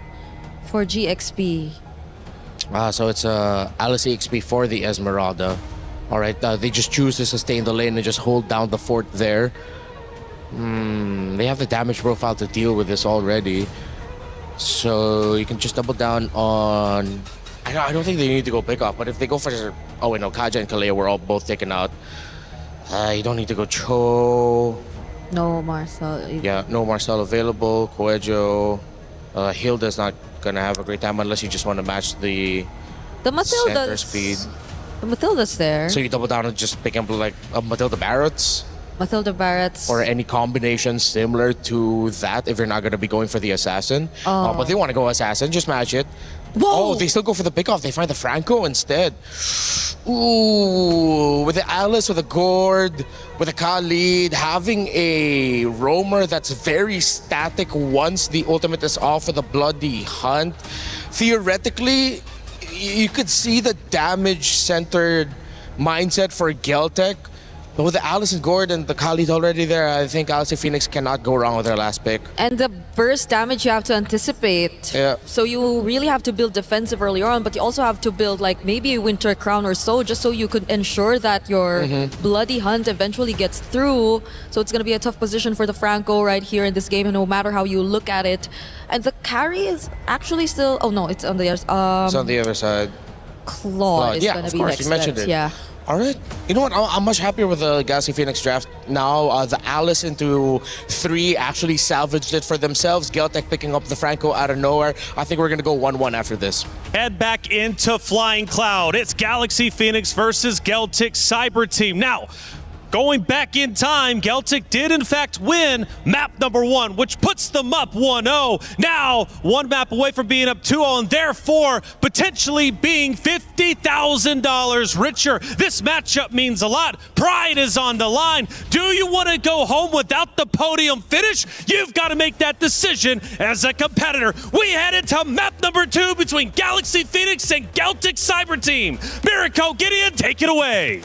for GXP. So it's Alice EXP for the Esmeralda. All right, they just choose to sustain the lane and just hold down the fort there. They have the damage profile to deal with this already. So you can just double down on... I don't think they need to go pick off, but if they go for... Oh wait, no, Kaja and Kalea were all both taken out. You don't need to go Cho. No Marcel. Yeah, no Marcel available. Coelho. Hilda's not gonna have a great time unless you just want to match the center speed. The Matilda's there. So you double down and just pick up like Matilda Barrett's. Matilda Barrett's. Or any combination similar to that if you're not gonna be going for the assassin. But they want to go assassin, just match it. Whoa! Oh, they still go for the pickoff. They find the Franco instead. Ooh, with the Alice, with the Gord, with the Khalid, having a roamer that's very static once the ultimate is off for the Bloody Hunt. Theoretically, you could see the damage-centered mindset for Geltek. But with the Alice and Gord and the Khalid already there, I think Galaxy Phoenix cannot go wrong with their last pick. And the burst damage you have to anticipate. Yeah. So you really have to build defensive early on, but you also have to build like maybe a Winter Crown or so, just so you could ensure that your Bloody Hunt eventually gets through. So it's going to be a tough position for the Franco right here in this game, and no matter how you look at it. And the carry is actually still... Oh no, it's on the other... it's on the other side. Claude is yeah, going to of be course, next. you mentioned it. Yeah. All right. You know what? I'm much happier with the Galaxy Phoenix draft now. The Alice into 3 actually salvaged it for themselves. Geltek picking up the Franco out of nowhere. I think we're going to go 1-1 after this. Head back into Flying Cloud. It's Galaxy Phoenix versus Geltek Cyber Team. Now, going back in time, Geltek did in fact win map number 1, which puts them up 1-0. Now, 1 map away from being up 2-0, and therefore potentially being $50,000 richer. This matchup means a lot. Pride is on the line. Do you want to go home without the podium finish? You've got to make that decision as a competitor. We head into map number 2 between Galaxy Phoenix and Geltek Cyber Team. Mirko, Gideon, take it away.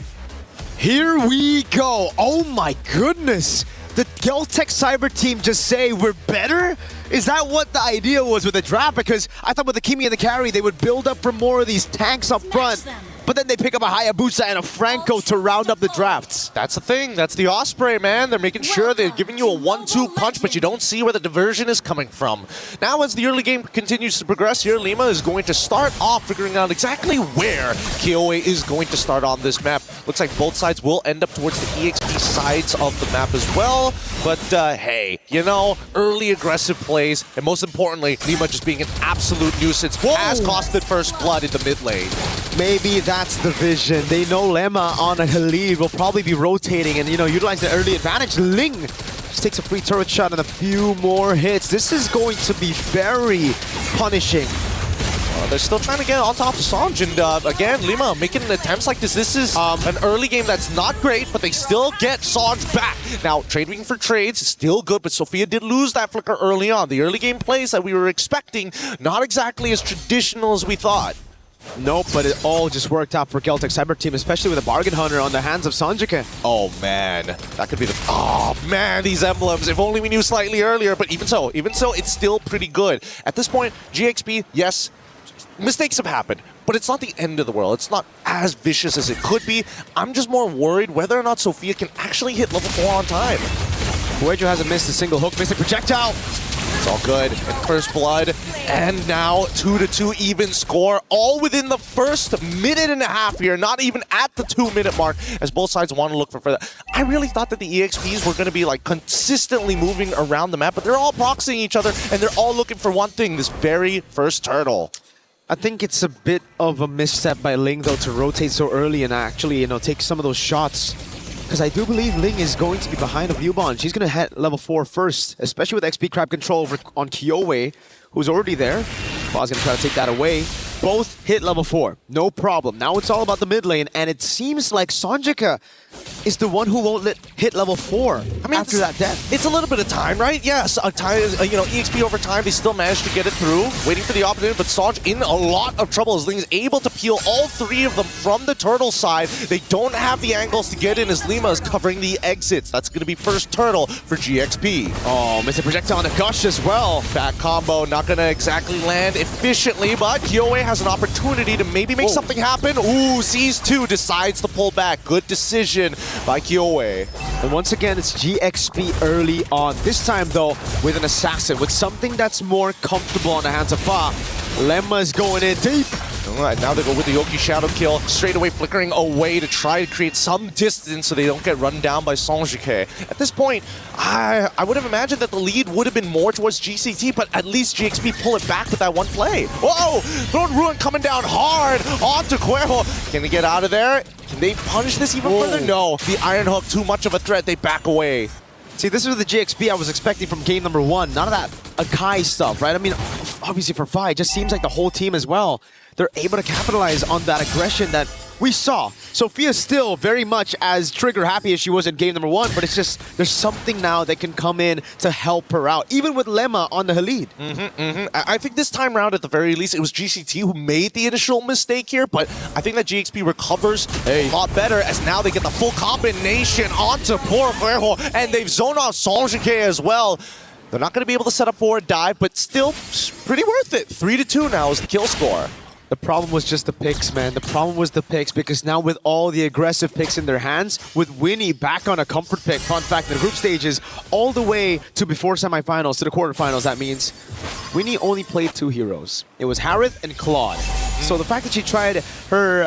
Here we go. Oh my goodness. Did Geltek Cyber Team just say we're better? Is that what the idea was with the draft? Because I thought with the Kimi and the carry, they would build up for more of these tanks up front. but then they pick up a Hayabusa and a Franco to round up the drafts. That's the thing. That's the Osprey, man. They're making sure they're giving you a 1-2 punch, but you don't see where the diversion is coming from. Now, as the early game continues to progress here, Lima is going to start off figuring out exactly where KOA is going to start on this map. Looks like both sides will end up towards the EXP sides of the map as well. But hey, you know, early aggressive plays, and most importantly, Lima just being an absolute nuisance has costed first blood in the mid lane. Maybe that's the vision. They know Lemma on a Khalid will probably be rotating and, you know, utilize the early advantage. Ling just takes a free turret shot and a few more hits. This is going to be very punishing. They're still trying to get on top of Sanj, and again, Lima making attempts like this. This is an early game that's not great, but they still get Sanj back. Now, trading for trades is still good, but Sophia did lose that flicker early on. The early game plays that we were expecting, not exactly as traditional as we thought. Nope, but it all just worked out for Geltec Cyber Team, especially with a Bargain Hunter on the hands of Sanjika. Oh man, that could be the... Oh man, these emblems, if only we knew slightly earlier, but even so, it's still pretty good. At this point, GXP, yes, mistakes have happened, but it's not the end of the world. It's not as vicious as it could be. I'm just more worried whether or not Sophia can actually hit level 4 on time. Huejo hasn't missed a single hook, missed a projectile. It's all good. And first blood, and now 2-2 even score, all within the first minute and a half here, not even at the 2-minute mark, as both sides want to look for further. I really thought that the EXPs were going to be like consistently moving around the map, but they're all proxying each other, and they're all looking for one thing, this very first turtle. I think it's a bit of a misstep by Ling, though, to rotate so early and actually, you know, take some of those shots. Because I do believe Ling is going to be behind of Yubon. She's going to hit level 4 first, especially with XP Crab control over on Kyowe, who's already there. Claw's going to try to take that away. Both hit level 4, no problem. Now it's all about the mid lane, and it seems like Sanjika is the one who won't hit level 4 after that death. It's a little bit of time, right? Yes, EXP over time, they still managed to get it through, waiting for the opportunity, but Sanj in a lot of trouble as Ling is able to peel all 3 of them from the turtle side. They don't have the angles to get in as Lima is covering the exits. That's going to be first turtle for GXP. Oh, missed a projectile on a Gush as well. That combo not going to exactly land efficiently, but Kyoe has an opportunity to maybe make something happen. Ooh, sees 2, decides to pull back. Good decision by Kyoe. And once again, it's GXP early on. This time, though, with an assassin, with something that's more comfortable on the hands of Fa. Lemma is going in deep. All right, now they go with the Yoki Shadow Kill, straight away flickering away to try to create some distance so they don't get run down by Sanjike. At this point, I would have imagined that the lead would have been more towards GCT, but at least GXP pull it back with that one play. Whoa! Throne Ruin coming down hard onto Cuervo. Can they get out of there? Can they punish this even further? No. The Iron Hook, too much of a threat. They back away. See, this is the GXP I was expecting from game number 1. None of that Akai stuff, right? I mean, obviously for Fi, it just seems like the whole team as well, they're able to capitalize on that aggression that we saw. Sophia's still very much as trigger happy as she was in game number 1, but it's just, there's something now that can come in to help her out, even with Lemma on the Khalid. I think this time around, at the very least, it was GCT who made the initial mistake here, but I think that GXP recovers a lot better as now they get the full combination onto poor Cuervo, and they've zoned off Sanjike as well. They're not going to be able to set up for a dive, but still pretty worth it. 3-2 now is the kill score. The problem was just the picks, man. The problem was the picks, because now with all the aggressive picks in their hands, with Winnie back on a comfort pick, fun fact, the group stages, all the way to before semifinals, to the quarterfinals, that means Winnie only played 2 heroes. It was Harith and Claude. So the fact that she tried her,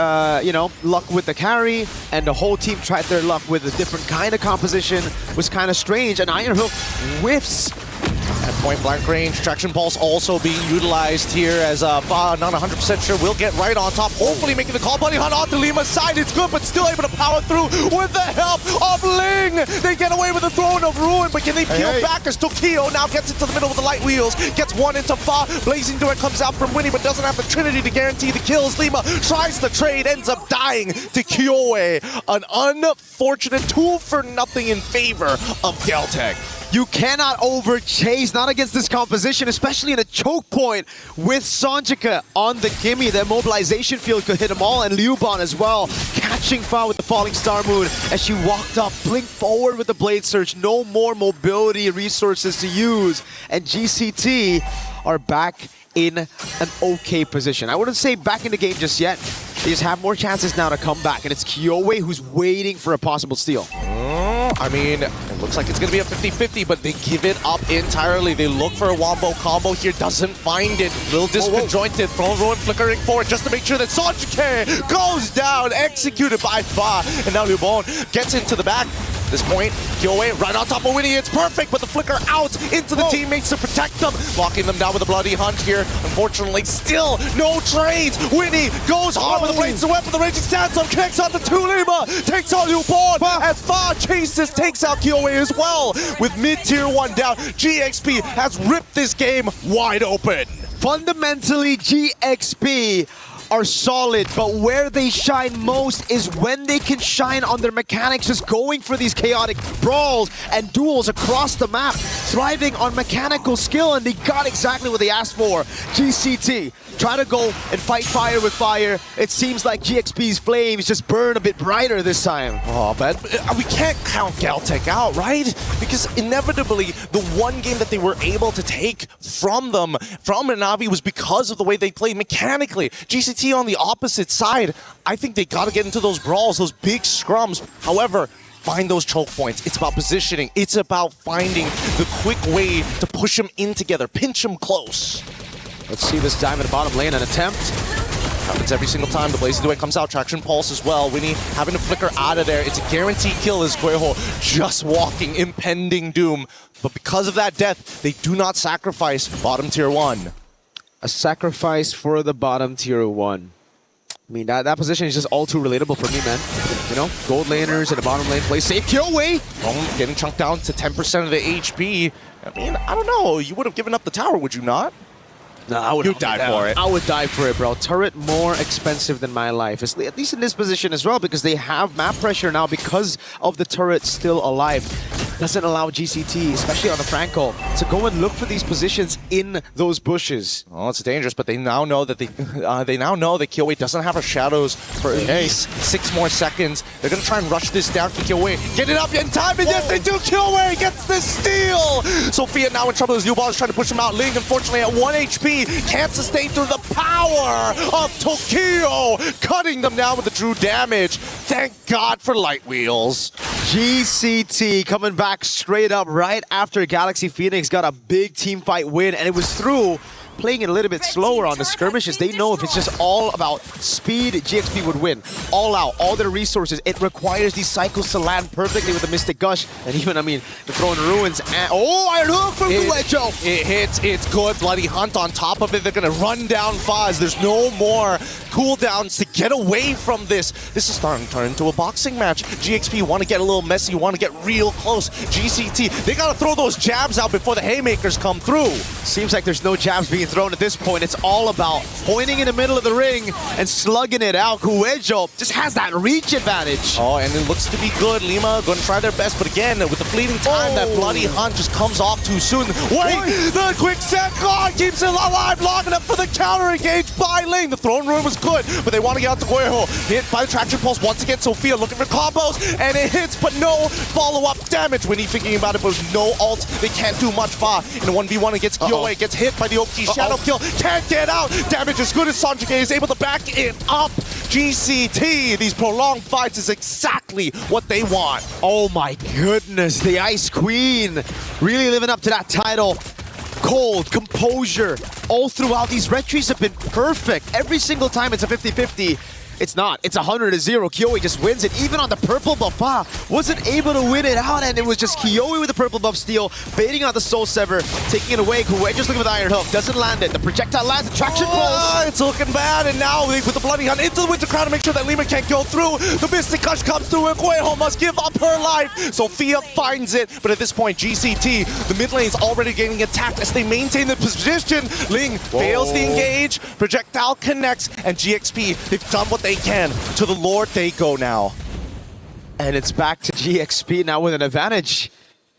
luck with the carry, and the whole team tried their luck with a different kind of composition was kind of strange, and Iron Hook whiffs. At point blank range, Traction Pulse also being utilized here as Fa, not 100% sure, will get right on top, hopefully making the call. Bunny Hunt onto Lima's side, it's good, but still able to power through with the help of Ling. They get away with the Throne of Ruin, but can they peel back as Tokyo now gets into the middle with the light wheels, gets one into Fa, Blazing Duet comes out from Winnie, but doesn't have the Trinity to guarantee the kills. Lima tries the trade, ends up dying to Kyoe. An unfortunate 2-for-0 in favor of Geltec. You cannot overchase, not against this composition, especially in a choke point with Sanjika on the gimme. The immobilization field could hit them all, and Liuban as well, catching Fa with the Falling Star Moon as she walked up, blink forward with the Blade Surge. No more mobility resources to use, and GCT are back in an okay position. I wouldn't say back in the game just yet. They just have more chances now to come back, and it's Kyoei who's waiting for a possible steal. I mean, it looks like it's going to be a 50-50, but they give it up entirely. They look for a wombo combo here, doesn't find it. Little disconjointed, Throne Ruin flickering forward just to make sure that Sanjike goes down, executed by Fa. And now Lubon gets into the back. At this point, Kyoei right on top of Winnie. It's perfect, but the flicker out into the teammates to protect them. Locking them down with a bloody hunt here. Unfortunately, still no trades. Winnie goes hard with the blades to weapon. The Raging Sandstorm connects on to Lima. Takes on Lubon as Fa chases, takes out Kyoei as well. With mid-tier 1 down, GXP has ripped this game wide open. Fundamentally, GXP are solid, but where they shine most is when they can shine on their mechanics, just going for these chaotic brawls and duels across the map, thriving on mechanical skill, and they got exactly what they asked for. GCT, try to go and fight fire with fire. It seems like GXP's flames just burn a bit brighter this time. Oh, but we can't count Galtech out, right? Because inevitably, the one game that they were able to take from them, from Na'Vi, was because of the way they played mechanically. GCT on the opposite side, I think they got to get into those brawls, those big scrums. However, find those choke points. It's about positioning. It's about finding the quick way to push them in together, pinch them close. Let's see this dive in the bottom lane, an attempt. Happens every single time. The Blazing Duet comes out, Traction Pulse as well. Winnie having to flicker out of there. It's a guaranteed kill as Gueho just walking, impending doom. But because of that death, they do not sacrifice bottom tier 1. A sacrifice for the bottom tier 1. I mean, that position is just all too relatable for me, man. You know, gold laners in the bottom lane play safe. Kyoei! Getting chunked down to 10% of the HP. I mean, I don't know. You would have given up the tower, would you not? No, I would die for it. I would die for it, bro. Turret more expensive than my life. At least in this position as well, because they have map pressure now because of the turret still alive. Doesn't allow GCT, especially on the Franco, to go and look for these positions in those bushes. Oh, it's dangerous, but they now know that they now know that Kyoei doesn't have her shadows for at least 6 more seconds. They're gonna try and rush this down to Kyoei. Get it up in time, and yes, they do. Kyoei gets the steal. Sophia now in trouble as Lubon is trying to push him out. Ling, unfortunately, at 1 HP, can't sustain through the power of Tokyo, cutting them down with the true damage. Thank God for Light Wheels. GCT coming back straight up right after Galaxy Phoenix got a big team fight win, and it was through playing it a little bit slower on the skirmishes. They know if it's just all about speed, GXP would win. All out, all their resources. It requires these cycles to land perfectly with the Mystic Gush. And even, I mean, the Throne Ruins. And, oh, Iron Hook from Guejo! It hits, it's good. Bloody Hunt on top of it. They're going to run down Faz. There's no more cooldowns to get away from this. This is starting to turn into a boxing match. GXP want to get a little messy, want to get real close. GCT, they got to throw those jabs out before the haymakers come through. Seems like there's no jabs being thrown at this point. It's all about pointing in the middle of the ring and slugging it out. Guejo just has that reach advantage. Oh, and it looks to be good. Lima going to try their best, but again, with the fleeting time, that Bloody Hunt just comes off too soon. Wait, the quick set guard keeps it alive long enough for the counter engage by Ling. The Throne Room was good, but they want to get out to Guejo. Hit by the Traction Pulse once again. Sophia looking for combos, and it hits, but no follow-up damage. When he's thinking about it, but with no ult, they can't do much. Fa in a 1v1 against Kyoei, gets hit by the Oki Shadow Kill, can't get out. Damage as good as Sanjike is able to back it up. GCT, these prolonged fights is exactly what they want. Oh my goodness, the Ice Queen really living up to that title. Cold, composure, all throughout. These retreats have been perfect. Every single time it's a 50-50. It's not. It's 100-0. Kyoei just wins it. Even on the purple buff, wasn't able to win it out, and it was just Kyoei with the purple buff steal, baiting out the Soul Sever, taking it away. Guejo just looking for the Iron Hook, doesn't land it. The projectile lands, the Traction Pulse. It's looking bad, and now with the Bloody Hunt into the Winter Crown to make sure that Lima can't go through. The Mystic Gush comes through, and Guejo must give up her life. Sophia finds it, but at this point, GCT, the mid lane is already getting attacked as they maintain the position. Ling fails the engage, projectile connects, and GXP, they've done what they can. To the Lord they go now. And it's back to GXP now with an advantage.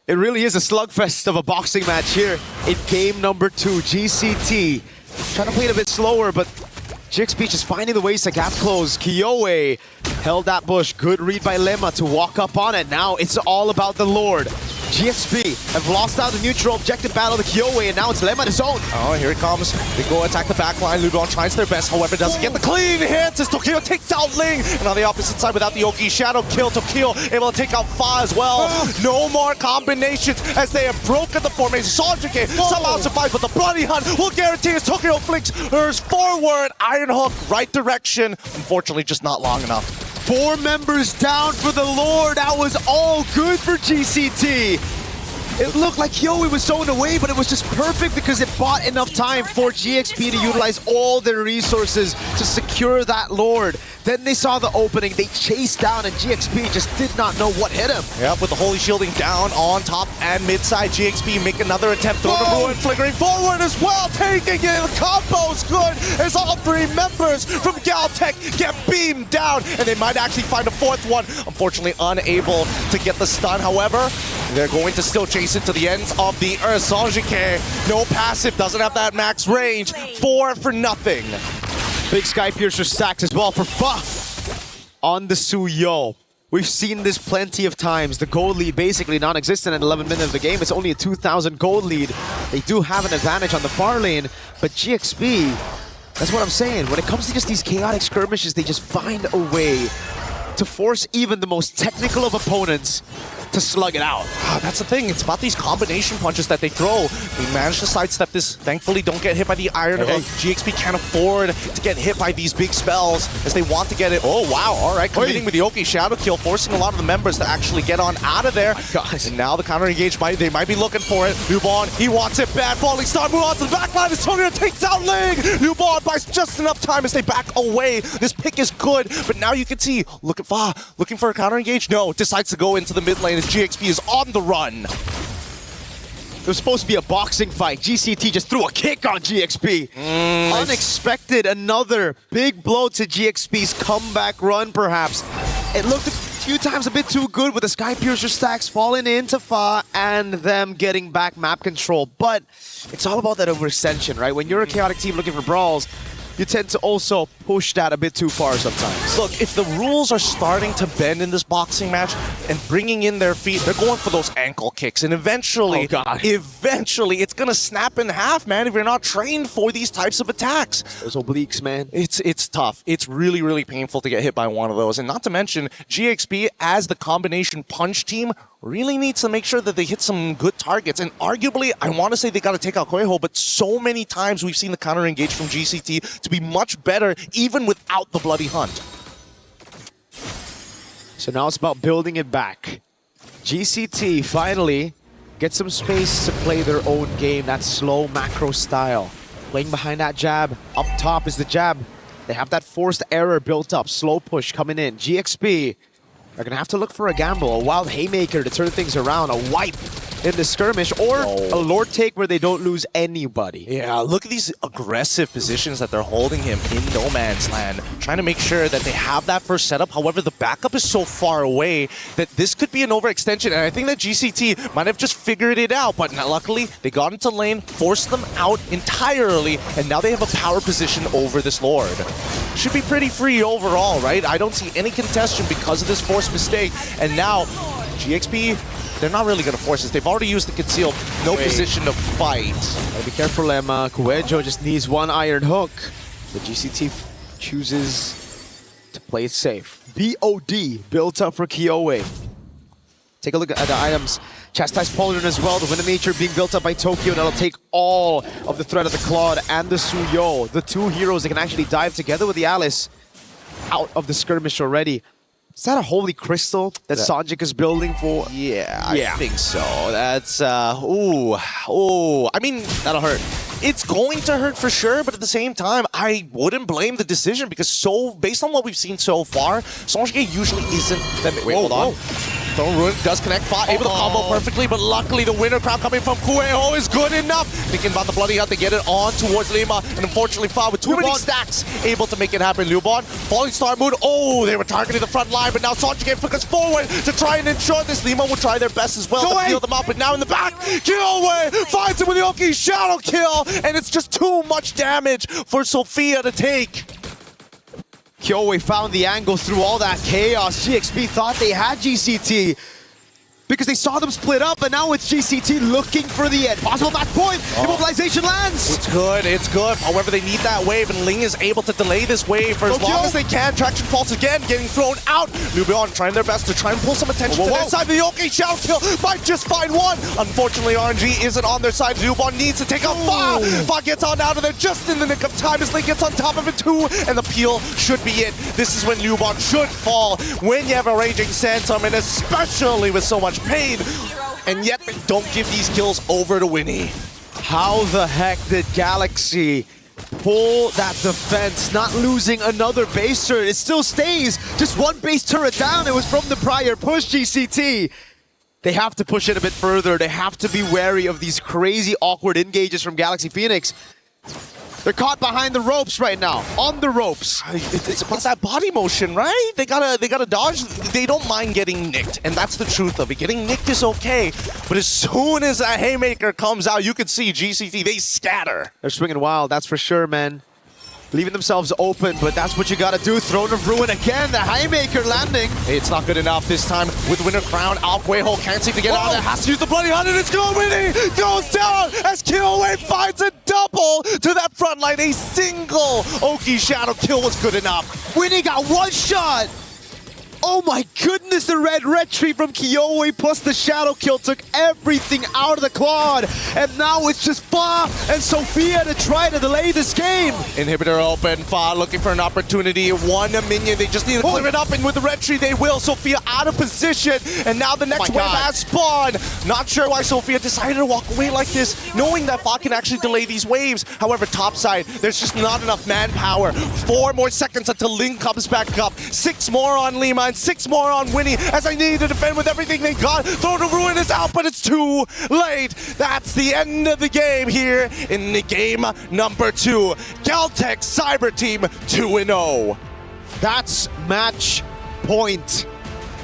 It really is a slugfest of a boxing match here in game number 2. GCT trying to play it a bit slower, but GXP just finding the ways to gap close. Kyoei held that bush. Good read by Lema to walk up on it. Now it's all about the Lord. GXP have lost out the neutral objective battle to Kyoei, and now it's Lemma his own. Oh, here it comes. They go attack the backline. Lubon tries their best, however, doesn't get the clean hits as Tokyo takes out Ling. And on the opposite side, without the Oki Shadow kill, Tokyo able to take out Fa as well. No more combinations as they have broken the formation. Sonjike somehow survives, but the Bloody Hunt will guarantee as Tokyo flicks hers forward. Iron Hook, right direction. Unfortunately, just not long enough. 4 members down for the Lord. That was all good for GCT. It looked like Kyoei was zoned away, but it was just perfect because it bought enough time for GXP to utilize all their resources to secure that Lord. Then they saw the opening, they chased down, and GXP just did not know what hit him. Yep, with the Holy Shielding down on top and mid side, GXP make another attempt. Throne of Ruin flickering forward as well, taking it. The combo's good as all 3 members from Galtech get beamed down, and they might actually find a 4th one. Unfortunately, unable to get the stun. However, they're going to still chase it to the ends of the earth. Sonjike, no passive, doesn't have that max range. 4 for nothing. Big Sky Piercer stacks as well for Fa on the Suyo. We've seen this plenty of times. The gold lead basically non-existent at 11 minutes of the game. It's only a 2,000 gold lead. They do have an advantage on the far lane, but GXP, that's what I'm saying. When it comes to just these chaotic skirmishes, they just find a way to force even the most technical of opponents to slug it out. That's the thing. It's about these combination punches that they throw. They manage to sidestep this. Thankfully, don't get hit by the Iron Hook. GXP can't afford to get hit by these big spells as they want to get it. Oh, wow. All right. Committing with the Oki Shadow Kill, forcing a lot of the members to actually get on out of there. And now the counter engage, they might be looking for it. Lubon, he wants it bad. Falling Star, move on to the backline. As Tokyo takes out Ling. Lubon buys just enough time as they back away. This pick is good, but now you can see, look at Fa, looking for a counter engage. No, decides to go into the mid lane as GXP is on the run. It was supposed to be a boxing fight. GCT just threw a kick on GXP. Unexpected, another big blow to GXP's comeback run, perhaps. It looked a few times a bit too good with the Sky Piercer stacks falling into Fa and them getting back map control. But it's all about that overextension, right? When you're a chaotic team looking for brawls, you tend to also push that a bit too far sometimes. Look, if the rules are starting to bend in this boxing match and bringing in their feet, they're going for those ankle kicks. And eventually, eventually, it's going to snap in half, man, if you're not trained for these types of attacks. Those obliques, man. It's tough. It's really, really painful to get hit by one of those. And not to mention, GXP, as the combination punch team, really needs to make sure that they hit some good targets. And arguably, I want to say they got to take out Koiho, but so many times we've seen the counter engage from GCT to be much better, even without the Bloody Hunt. So now it's about building it back. GCT finally get some space to play their own game, that slow macro style. Playing behind that jab, up top is the jab. They have that forced error built up, slow push coming in. GXP are gonna have to look for a gamble, a wild haymaker to turn things around, a wipe in the skirmish, or a Lord take where they don't lose anybody. Yeah, look at these aggressive positions that they're holding him in no man's land, trying to make sure that they have that first setup. However, the backup is so far away that this could be an overextension, and I think that GCT might have just figured it out, but luckily they got into lane, forced them out entirely, and now they have a power position over this Lord. Should be pretty free overall, right? I don't see any contention because of this forced mistake, and now GXP, they're not really going to force this. They've already used the conceal. No position to fight. Gotta be careful, Lemma. Kuejo just needs one Iron Hook. The GCT chooses to play it safe. BOD built up for Kyoei. Take a look at the items. Chastised Pauldron as well. The Wind of Nature being built up by Tokyo. That'll take all of the threat of the Claude and the Suyo. The 2 heroes that can actually dive together with the Alice out of the skirmish already. Is that a holy crystal that Sonjik is building for? Yeah, I think so. That's, I mean, that'll hurt. It's going to hurt for sure, but at the same time, I wouldn't blame the decision because based on what we've seen so far, Sonjik usually isn't that... Wait, hold on. Throne Ruin does connect, Fa able to combo perfectly, but luckily the winner crown coming from Kueho is good enough. Thinking about the Bloody Hunt, they get it on towards Lima, and unfortunately Fa with too many stacks able to make it happen. Lubon, Falling Star Moon, they were targeting the front line, but now Sonjik flickers forward to try and ensure this. Lima will try their best as well to feel them up, but now in the back, Kyoei finds him with the Oki Shadow Kill, and it's just too much damage for Sophia to take. Kyoei found the angle through all that chaos. GXP thought they had GCT. because they saw them split up, and now it's GCT looking for the end. Possible match point. Immobilization lands. It's good, it's good. However, they need that wave, and Ling is able to delay this wave for as long as they can. Traction Pulse again, getting thrown out. Lubion trying their best to try and pull some attention to their side. The OK Shadow Kill might just find one. Unfortunately, RNG isn't on their side. Lubion needs to take out Fa. Fa gets on out of there just in the nick of time as Ling gets on top of it too, and the peel should be it. This is when Lubion should fall, when you have a Raging Sandstorm, and especially with so much pain. And yet they don't give these kills over to Winnie. How the heck did Galaxy pull that defense, not losing another base turret? It still stays just one base turret down. It was from the prior push, GCT. They have to push it a bit further. They have to be wary of these crazy, awkward engages from Galaxy Phoenix. They're caught behind the ropes right now, on the ropes. It's about that body motion, right? They gotta dodge. They don't mind getting nicked, and that's the truth of it. Getting nicked is okay, but as soon as that haymaker comes out, you can see GCT, they scatter. They're swinging wild, that's for sure, man. Leaving themselves open, but that's what you gotta do. Throne of Ruin again, the haymaker landing. It's not good enough this time with Winter Crown. Alquejo can't seem to get out of there. Has to use the Bloody Hunt, and it's going Winnie. Goes down as Killway finds a double to that front line. A single Oki Shadow kill was good enough. Winnie got one shot. Oh my goodness, the red tree from Kiyoi plus the shadow kill took everything out of the quad. And now it's just Fa and Sophia to try to delay this game. Inhibitor open, Fa looking for an opportunity. One minion, they just need to clear it up, and with the red tree they will. Sophia out of position, and now the next wave has spawned. Not sure why Sophia decided to walk away like this, knowing that Fa can actually delay these waves. However, topside, there's just not enough manpower. 4 more seconds until Ling comes back up. 6 more on Lima, and 6 more on Winnie, as I need to defend with everything they got. Throne of Ruin is out, but it's too late. That's the end of the game here in the game number 2. Galtech Cyber Team 2-0. That's match point.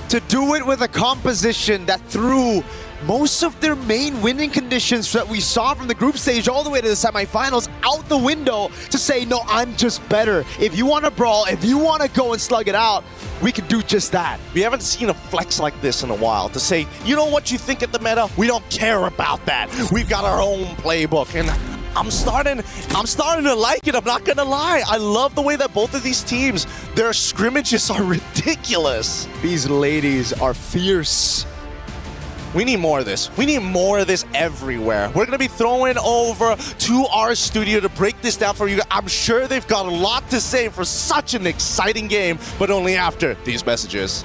To do it with a composition that threw most of their main winning conditions that we saw from the group stage all the way to the semifinals out the window, to say, no, I'm just better. If you want to brawl, if you want to go and slug it out, we can do just that. We haven't seen a flex like this in a while, to say, you know what you think at the meta? We don't care about that. We've got our own playbook, and I'm starting to like it, I'm not gonna lie. I love the way that both of these teams, their scrimmages are ridiculous. These ladies are fierce. We need more of this. We need more of this everywhere. We're going to be throwing over to our studio to break this down for you. I'm sure they've got a lot to say for such an exciting game, but only after these messages.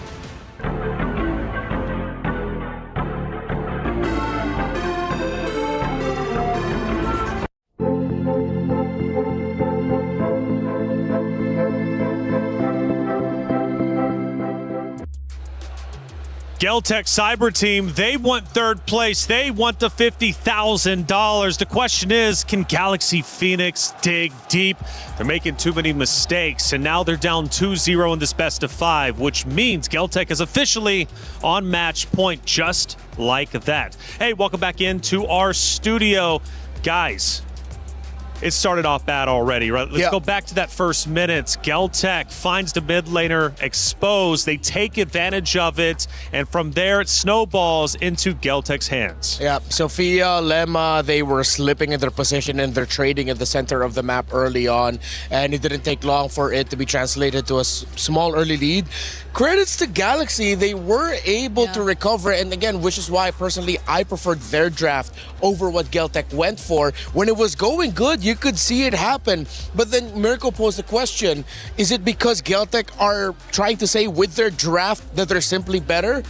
Galtech Cyber Team, they want 3rd place. They want the $50,000. The question is, can Galaxy Phoenix dig deep? They're making too many mistakes, and now they're down 2-0 in this best of 5, which means Galtech is officially on match point just like that. Hey, welcome back into our studio. Guys, it started off bad already, right? Let's go back to that first minute. Galtech finds the mid laner exposed. They take advantage of it, and from there it snowballs into Galtech's hands. Yeah, Sophia, Lemma, they were slipping in their position and they're trading at the center of the map early on, and it didn't take long for it to be translated to a small early lead. Credits to Galaxy, they were able to recover, and again, which is why personally I preferred their draft over what Galtech went for. When it was going good, you could see it happen, but then Mirko posed the question, is it because Galtech are trying to say with their draft that they're simply better?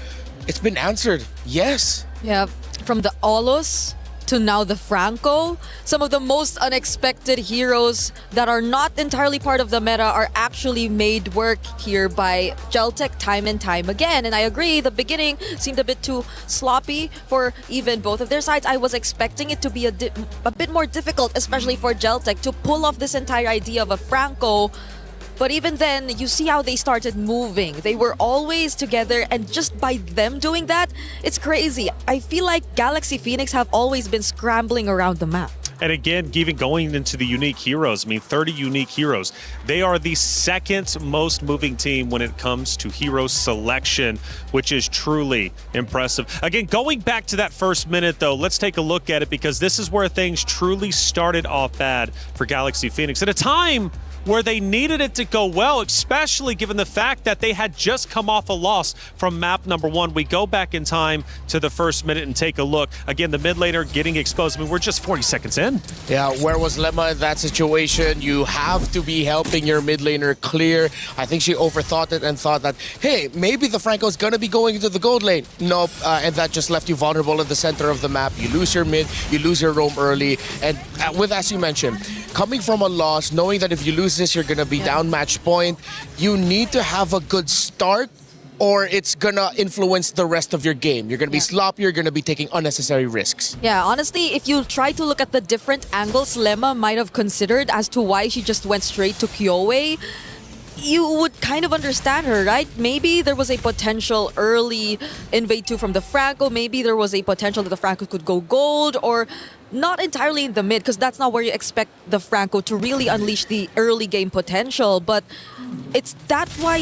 It's been answered, yes. Yeah, from the Olos to now the Franco, some of the most unexpected heroes that are not entirely part of the meta are actually made work here by Galtech time and time again. And I agree, the beginning seemed a bit too sloppy for even both of their sides. I was expecting it to be a bit more difficult, especially for Galtech, to pull off this entire idea of a Franco. But even then, you see how they started moving. They were always together, and just by them doing that, it's crazy. I feel like Galaxy Phoenix have always been scrambling around the map. And again, even going into the unique heroes, 30 unique heroes. They are the second most moving team when it comes to hero selection, which is truly impressive. Again, going back to that first minute, though, let's take a look at it because this is where things truly started off bad for Galaxy Phoenix. At a time where they needed it to go well, especially given the fact that they had just come off a loss from map number 1. We go back in time to the first minute and take a look. Again, the mid laner getting exposed. We're just 40 seconds in. Yeah, where was Lemma in that situation? You have to be helping your mid laner clear. I think she overthought it and thought that, hey, maybe the Franco's gonna be going into the gold lane. Nope, and that just left you vulnerable in the center of the map. You lose your mid, you lose your roam early, and with, as you mentioned, coming from a loss, knowing that if you lose this, you're gonna be down match point, you need to have a good start or it's gonna influence the rest of your game. You're gonna be sloppy, you're gonna be taking unnecessary risks. Yeah, honestly, if you try to look at the different angles Lemma might have considered as to why she just went straight to Kyowe, you would kind of understand her, right? Maybe there was a potential early invade 2 from the Franco, maybe there was a potential that the Franco could go gold, or not entirely in the mid, because that's not where you expect the Franco to really unleash the early game potential, but that's why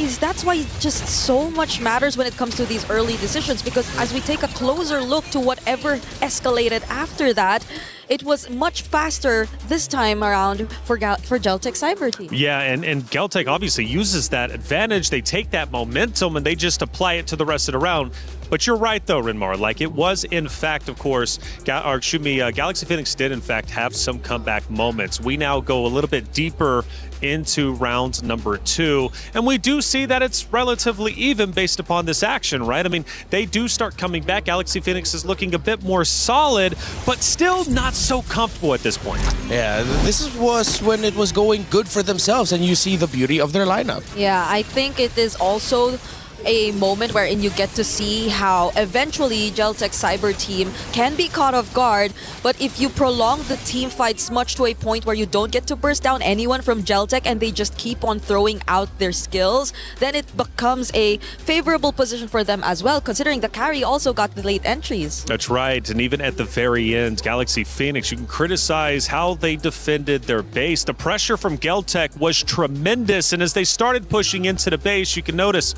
just so much matters when it comes to these early decisions, because as we take a closer look to whatever escalated after that, it was much faster this time around for Geltec Cyber Team. Yeah, and Geltec obviously uses that advantage. They take that momentum and they just apply it to the rest of the round. But you're right, though, Rinmar. Like, it was, in fact, of course, Galaxy Phoenix did, in fact, have some comeback moments. We now go a little bit deeper into round number 2, and we do see that it's relatively even based upon this action, right? I mean, they do start coming back. Galaxy Phoenix is looking a bit more solid, but still not so comfortable at this point. Yeah, this was when it was going good for themselves, and you see the beauty of their lineup. Yeah, I think it is also a moment wherein you get to see how eventually Geltec Cyber Team can be caught off guard, but if you prolong the team fights much to a point where you don't get to burst down anyone from Geltec and they just keep on throwing out their skills, then it becomes a favorable position for them as well, considering the carry also got the late entries. That's right, and even at the very end, Galaxy Phoenix, you can criticize how they defended their base. The pressure from Geltec was tremendous, and as they started pushing into the base, you can notice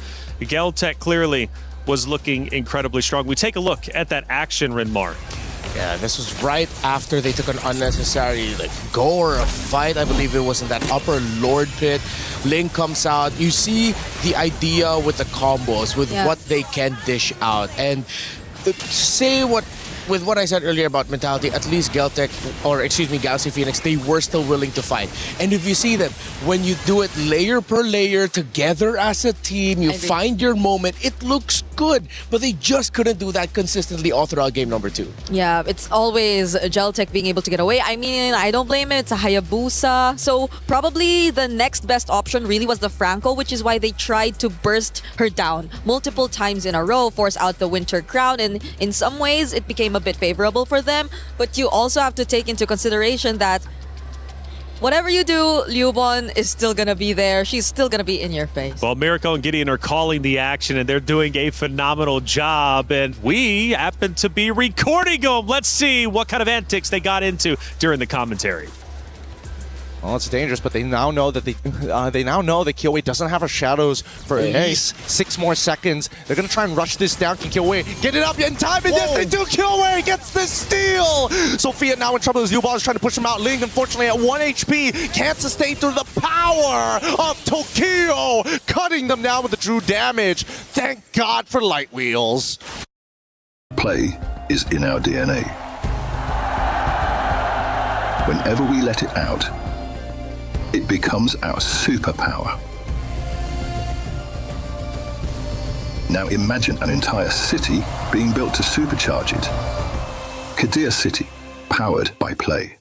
Geltec clearly was looking incredibly strong. We take a look at that action, Rinmar. Yeah, this was right after they took an unnecessary go or a fight. I believe it was in that upper Lord pit. Ling comes out. You see the idea with the combos, with what they can dish out. And with what I said earlier about mentality, at least Galaxy Phoenix, they were still willing to fight. And if you see them, when you do it layer per layer together as a team, you find your moment, it looks good. But they just couldn't do that consistently all throughout game number 2. Yeah, it's always Geltec being able to get away. I mean, I don't blame it. It's a Hayabusa. So probably the next best option really was the Franco, which is why they tried to burst her down multiple times in a row, force out the Winter Crown, and in some ways it became a bit favorable for them, but you also have to take into consideration that whatever you do, Liubon is still gonna be there. She's still gonna be in your face. Well, Miracle and Gideon are calling the action, and they're doing a phenomenal job, and we happen to be recording them. Let's see what kind of antics they got into during the commentary. Well, it's dangerous, but they now know that Kyowe doesn't have her shadows for at least 6 more seconds. They're going to try and rush this down. Can Kyowe get it up in time? And yes, they do. Kyowe gets the steal. Sophia now in trouble as Liubon is trying to push him out. Ling, unfortunately, at 1 HP, can't sustain through the power of Tokyo, cutting them down with the true damage. Thank God for Light Wheels. Play is in our DNA. Whenever we let it out, it becomes our superpower. Now imagine an entire city being built to supercharge it. Kadir City, powered by Play.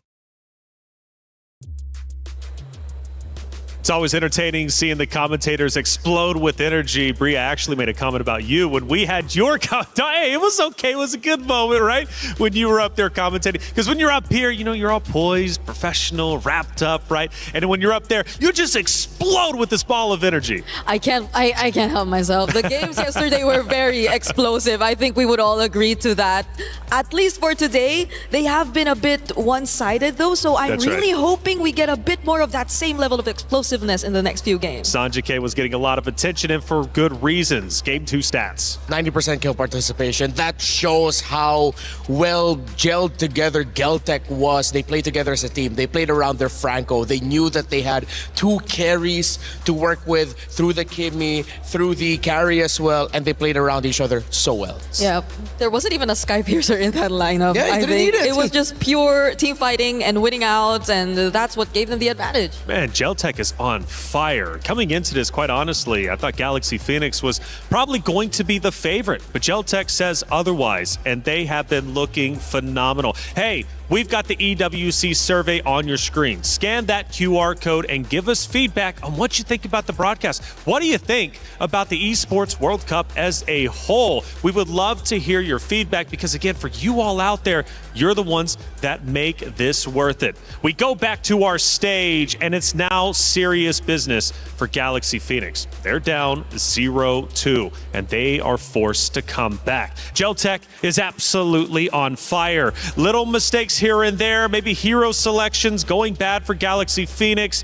It's always entertaining seeing the commentators explode with energy. Bria actually made a comment about you when we had your hey, it was okay. It was a good moment, right? When you were up there commentating. Because when you're up here, you're all poised, professional, wrapped up, right? And when you're up there, you just explode with this ball of energy. I can't help myself. The games yesterday were very explosive. I think we would all agree to that. At least for today, they have been a bit one-sided though, so I'm That's really right. hoping we get a bit more of that same level of explosiveness in the next few games. Sanjay K was getting a lot of attention and for good reasons. Game 2 stats. 90% kill participation. That shows how well gelled together Geltec was. They played together as a team. They played around their Franco. They knew that they had 2 carries to work with through the Kimmy, through the carry as well, and they played around each other so well. Yeah, there wasn't even a Sky Piercer in that lineup. Yeah, I didn't think need it. it was just pure team fighting and winning out, and that's what gave them the advantage. Man, Geltec is on fire. Coming into this, quite honestly, I thought Galaxy Phoenix was probably going to be the favorite, but Geltec says otherwise, and they have been looking phenomenal. Hey, we've got the EWC survey on your screen. Scan that QR code and give us feedback on what you think about the broadcast. What do you think about the Esports World Cup as a whole? We would love to hear your feedback because, again, for you all out there, you're the ones that make this worth it. We go back to our stage, and it's now serious business for Galaxy Phoenix. They're down 0-2, and they are forced to come back. Geltec is absolutely on fire. Little mistakes here and there, maybe hero selections going bad for Galaxy Phoenix.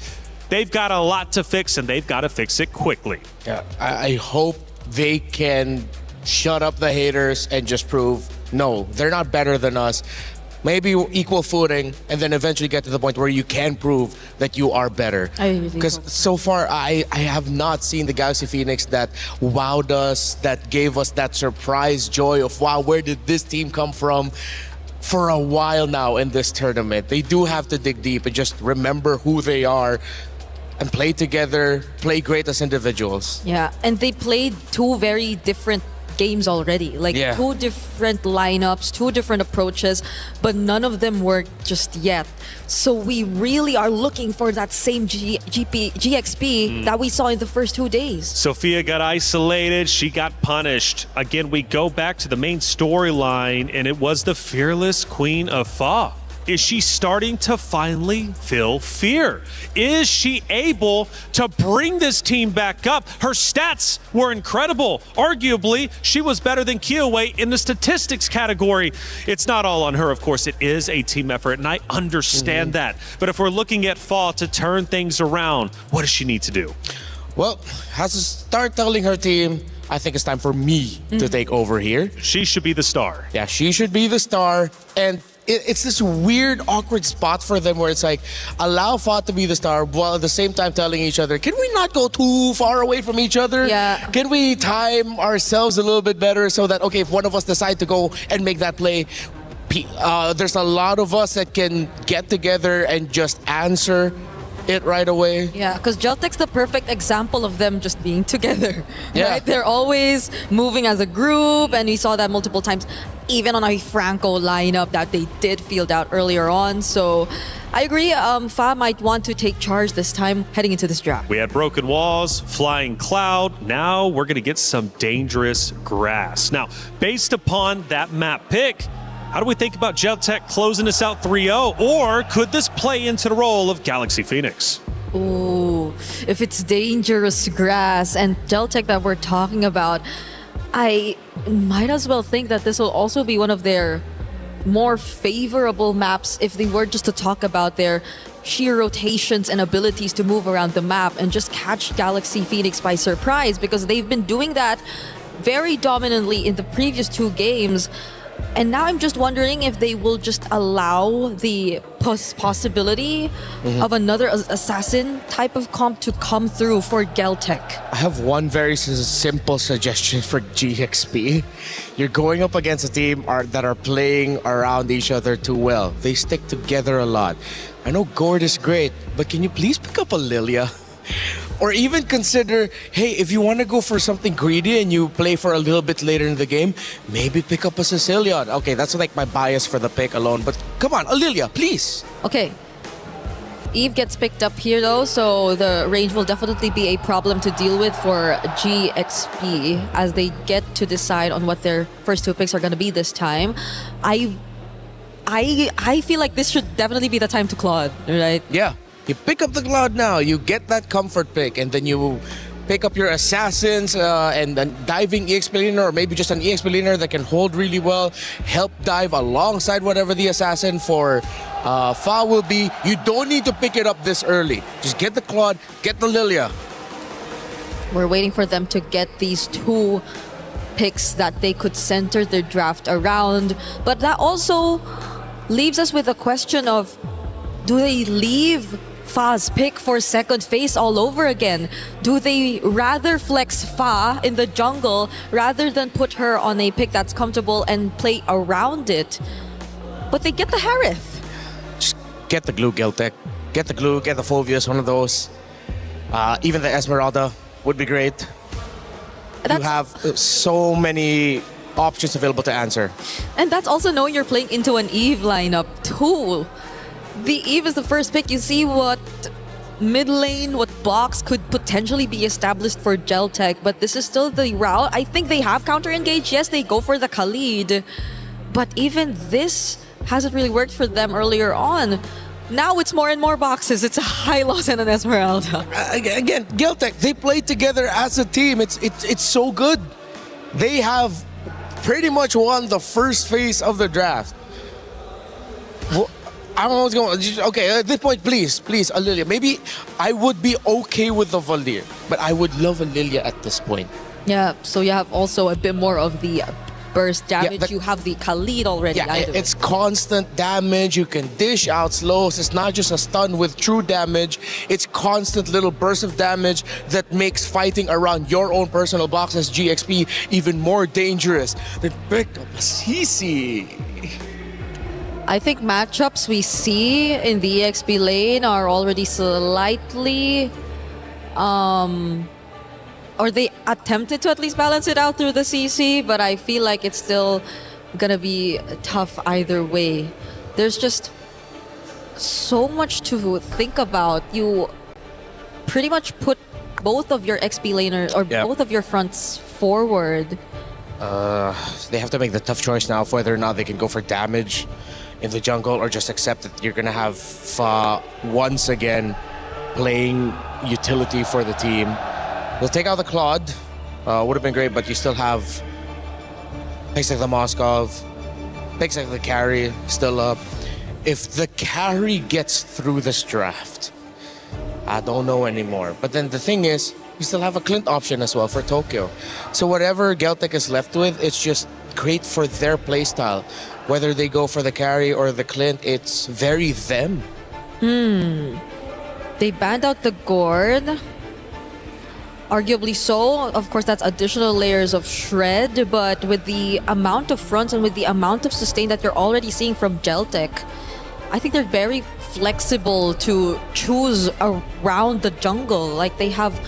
They've got a lot to fix, and they've got to fix it quickly. Yeah, I hope they can shut up the haters and just prove, no, they're not better than us. Maybe equal footing, and then eventually get to the point where you can prove that you are better. Because so far, I have not seen the Galaxy Phoenix that wowed us, that gave us that surprise joy of, wow, where did this team come from? For a while now in this tournament. They do have to dig deep and just remember who they are and play together, play great as individuals. Yeah, and they played 2 very different games already. Like 2 different lineups, 2 different approaches, but none of them worked just yet. So we really are looking for that same GXP that we saw in the first 2 days. Sophia got isolated. She got punished. Again, we go back to the main storyline, and it was the fearless Queen of Fa. Is she starting to finally feel fear? Is she able to bring this team back up? Her stats were incredible. Arguably, she was better than Kyoei in the statistics category. It's not all on her, of course. It is a team effort, and I understand that. But if we're looking at Fa to turn things around, what does she need to do? Well, has to start telling her team, I think it's time for me to take over here. She should be the star. Yeah, she should be the star. And it's this weird, awkward spot for them where it's like, allow Fa to be the star while at the same time telling each other, can we not go too far away from each other? Yeah. Can we time ourselves a little bit better so that, okay, if one of us decide to go and make that play, there's a lot of us that can get together and just answer it right away. Yeah, because Geltec's the perfect example of them just being together. Yeah. Right? They're always moving as a group, and we saw that multiple times, even on a Franco lineup that they did field out earlier on. So I agree, Fa might want to take charge this time heading into this draft. We had broken walls, flying cloud. Now we're going to get some dangerous grass. Now, based upon that map pick, how do we think about Geltec closing us out 3-0? Or could this play into the role of Galaxy Phoenix? Ooh, if it's dangerous grass and Geltec that we're talking about, I might as well think that this will also be one of their more favorable maps if they were just to talk about their sheer rotations and abilities to move around the map and just catch Galaxy Phoenix by surprise, because they've been doing that very dominantly in the previous 2 games. And now I'm just wondering if they will just allow the possibility of another assassin type of comp to come through for Geltec. I have one very simple suggestion for GXP. You're going up against a team that are playing around each other too well. They stick together a lot. I know Gord is great, but can you please pick up a Lilia? Or even consider, hey, if you want to go for something greedy and you play for a little bit later in the game, maybe pick up a Sicilian. Okay, that's like my bias for the pick alone, but come on, Lilia, please. Okay. Eve gets picked up here though, so the range will definitely be a problem to deal with for GXP as they get to decide on what their first two picks are going to be this time. I feel like this should definitely be the time to Claude, right? Yeah, you pick up the Claude now, you get that comfort pick, and then you pick up your assassins and a diving EXP laner, or maybe just an EXP laner that can hold really well, help dive alongside whatever the assassin for Fa will be. You don't need to pick it up this early. Just get the Claude, get the Lilia. We're waiting for them to get these two picks that they could center their draft around. But that also leaves us with a question of, do they leave Fa's pick for second phase all over again? Do they rather flex Fa in the jungle rather than put her on a pick that's comfortable and play around it? But they get the Harith. Just get the glue, Geltec. Get the glue, get the Phoveus, one of those. Even the Esmeralda would be great. You have so many options available to answer. And that's also knowing you're playing into an Eve lineup too. The Eve is the first pick. You see what mid lane, what blocks could potentially be established for Geltec, but this is still the route. I think they have counter engaged. Yes, they go for the Khalid, but even this hasn't really worked for them earlier on. Now it's more and more boxes. It's a Hylos and an Esmeralda. Again, Geltec, they play together as a team. It's so good. They have pretty much won the first phase of the draft. Well, I don't know what's going on. Okay, at this point, please, a Lilia. Maybe I would be okay with the Valdir, but I would love a Lilia at this point. Yeah, so you have also a bit more of the burst damage. Yeah, you have the Khalid already. Yeah, it's constant damage. You can dish out slows. It's not just a stun with true damage. It's constant little bursts of damage that makes fighting around your own personal box as GXP even more dangerous. Then pick up a CC. I think matchups we see in the EXP lane are already slightly, or they attempted to at least balance it out through the CC, but I feel like it's still gonna be tough either way. There's just so much to think about. You pretty much put both of your XP laners, or both of your fronts forward. They have to make the tough choice now of whether or not they can go for damage in the jungle or just accept that you're gonna have Fa once again playing utility for the team. They'll take out the Claude, would have been great, but you still have picks like the Moskov, picks like the carry still up. If the carry gets through this draft, I don't know anymore. But then the thing is, you still have a Clint option as well for Tokyo. So whatever Geltec is left with, it's just great for their playstyle. Whether they go for the carry or the Clint, it's very them. They banned out the Gord. Arguably so. Of course, that's additional layers of shred, but with the amount of fronts and with the amount of sustain that you're already seeing from Geltec, I think they're very flexible to choose around the jungle. Like, they have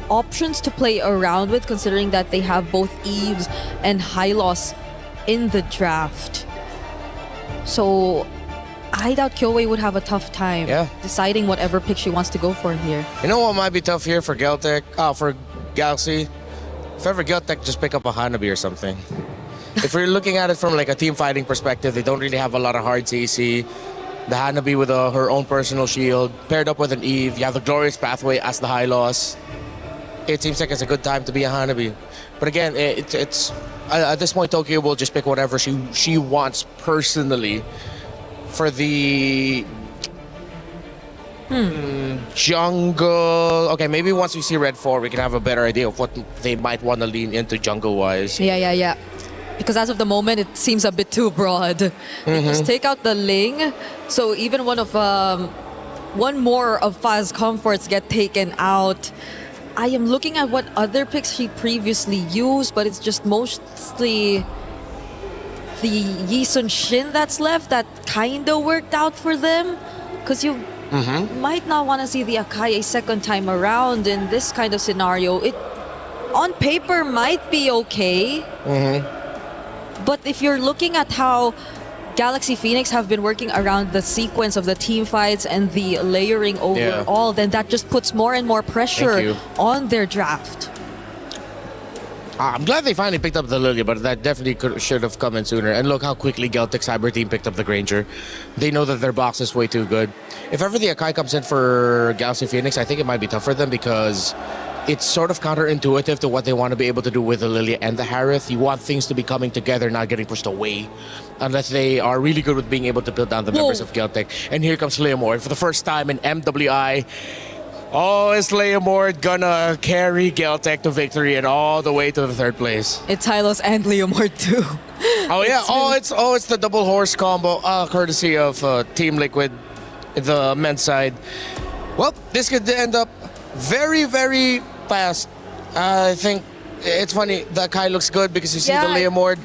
options to play around with, considering that they have both Eves and Hylos in the draft. So I doubt Kyoei would have a tough time deciding whatever pick she wants to go for here. You know what might be tough here for Geltec? For Galaxy? If ever Geltec, just pick up a Hanabi or something. If we're looking at it from like a team fighting perspective, they don't really have a lot of hard CC. The Hanabi with her own personal shield, paired up with an Eve. You have the Glorious Pathway as the Hylos. It seems like it's a good time to be a Hanabi. But again, it's at this point, Tokyo will just pick whatever she wants personally. For the jungle, okay, maybe once we see Red 4, we can have a better idea of what they might want to lean into jungle-wise. Yeah. Because as of the moment, it seems a bit too broad. Just take out the Ling, so even one more of Fa's comforts get taken out. I am looking at what other picks she previously used, but it's just mostly the Yi Sun Shin that's left that kind of worked out for them. Because you might not want to see the Akai a second time around in this kind of scenario. It, on paper, might be okay. But if you're looking at how Galaxy Phoenix have been working around the sequence of the team fights and the layering overall, then that just puts more and more pressure on their draft. I'm glad they finally picked up the Lilia, but that definitely should have come in sooner. And look how quickly Geltic Cyber Team picked up the Granger. They know that their box is way too good. If ever the Akai comes in for Galaxy Phoenix, I think it might be tough for them because it's sort of counterintuitive to what they want to be able to do with the Lilia and the Harith. You want things to be coming together, not getting pushed away, unless they are really good with being able to build down the members of Geltic. And here comes Leomord for the first time in MWI. Oh, is Leomord gonna carry Geltic to victory and all the way to the third place? It's Hylos and Leomord too. Oh yeah, it's the double horse combo, courtesy of Team Liquid, the men's side. Well, this could end up very, very fast. I think it's funny, the Akai looks good because you see the Leomord,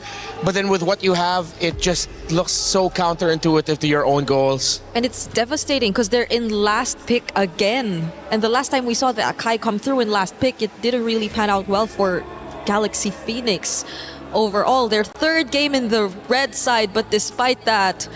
but then with what you have, it just looks so counterintuitive to your own goals. And it's devastating because they're in last pick again. And the last time we saw the Akai come through in last pick, it didn't really pan out well for Galaxy Phoenix. Overall, their third game in the red side, but despite that,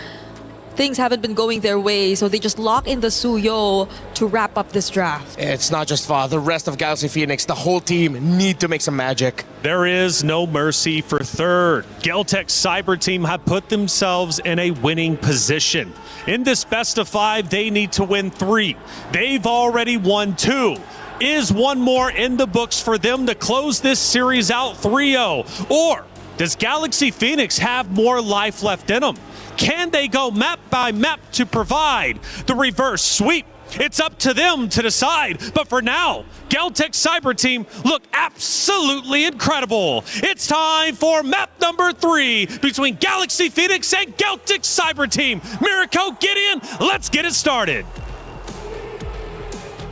things haven't been going their way, so they just lock in the Suyo to wrap up this draft. It's not just Fa, the rest of Galaxy Phoenix, the whole team need to make some magic. There is no mercy for third. Geltic Cyber Team have put themselves in a winning position. In this best of 5, they need to win 3. They've already won 2. Is one more in the books for them to close this series out 3-0? Or does Galaxy Phoenix have more life left in them? Can they go map by map to provide the reverse sweep? It's up to them to decide. But for now, Geltic Cyber Team look absolutely incredible. It's time for map number 3 between Galaxy Phoenix and Geltic Cyber Team. Mirko, get in. Let's get it started.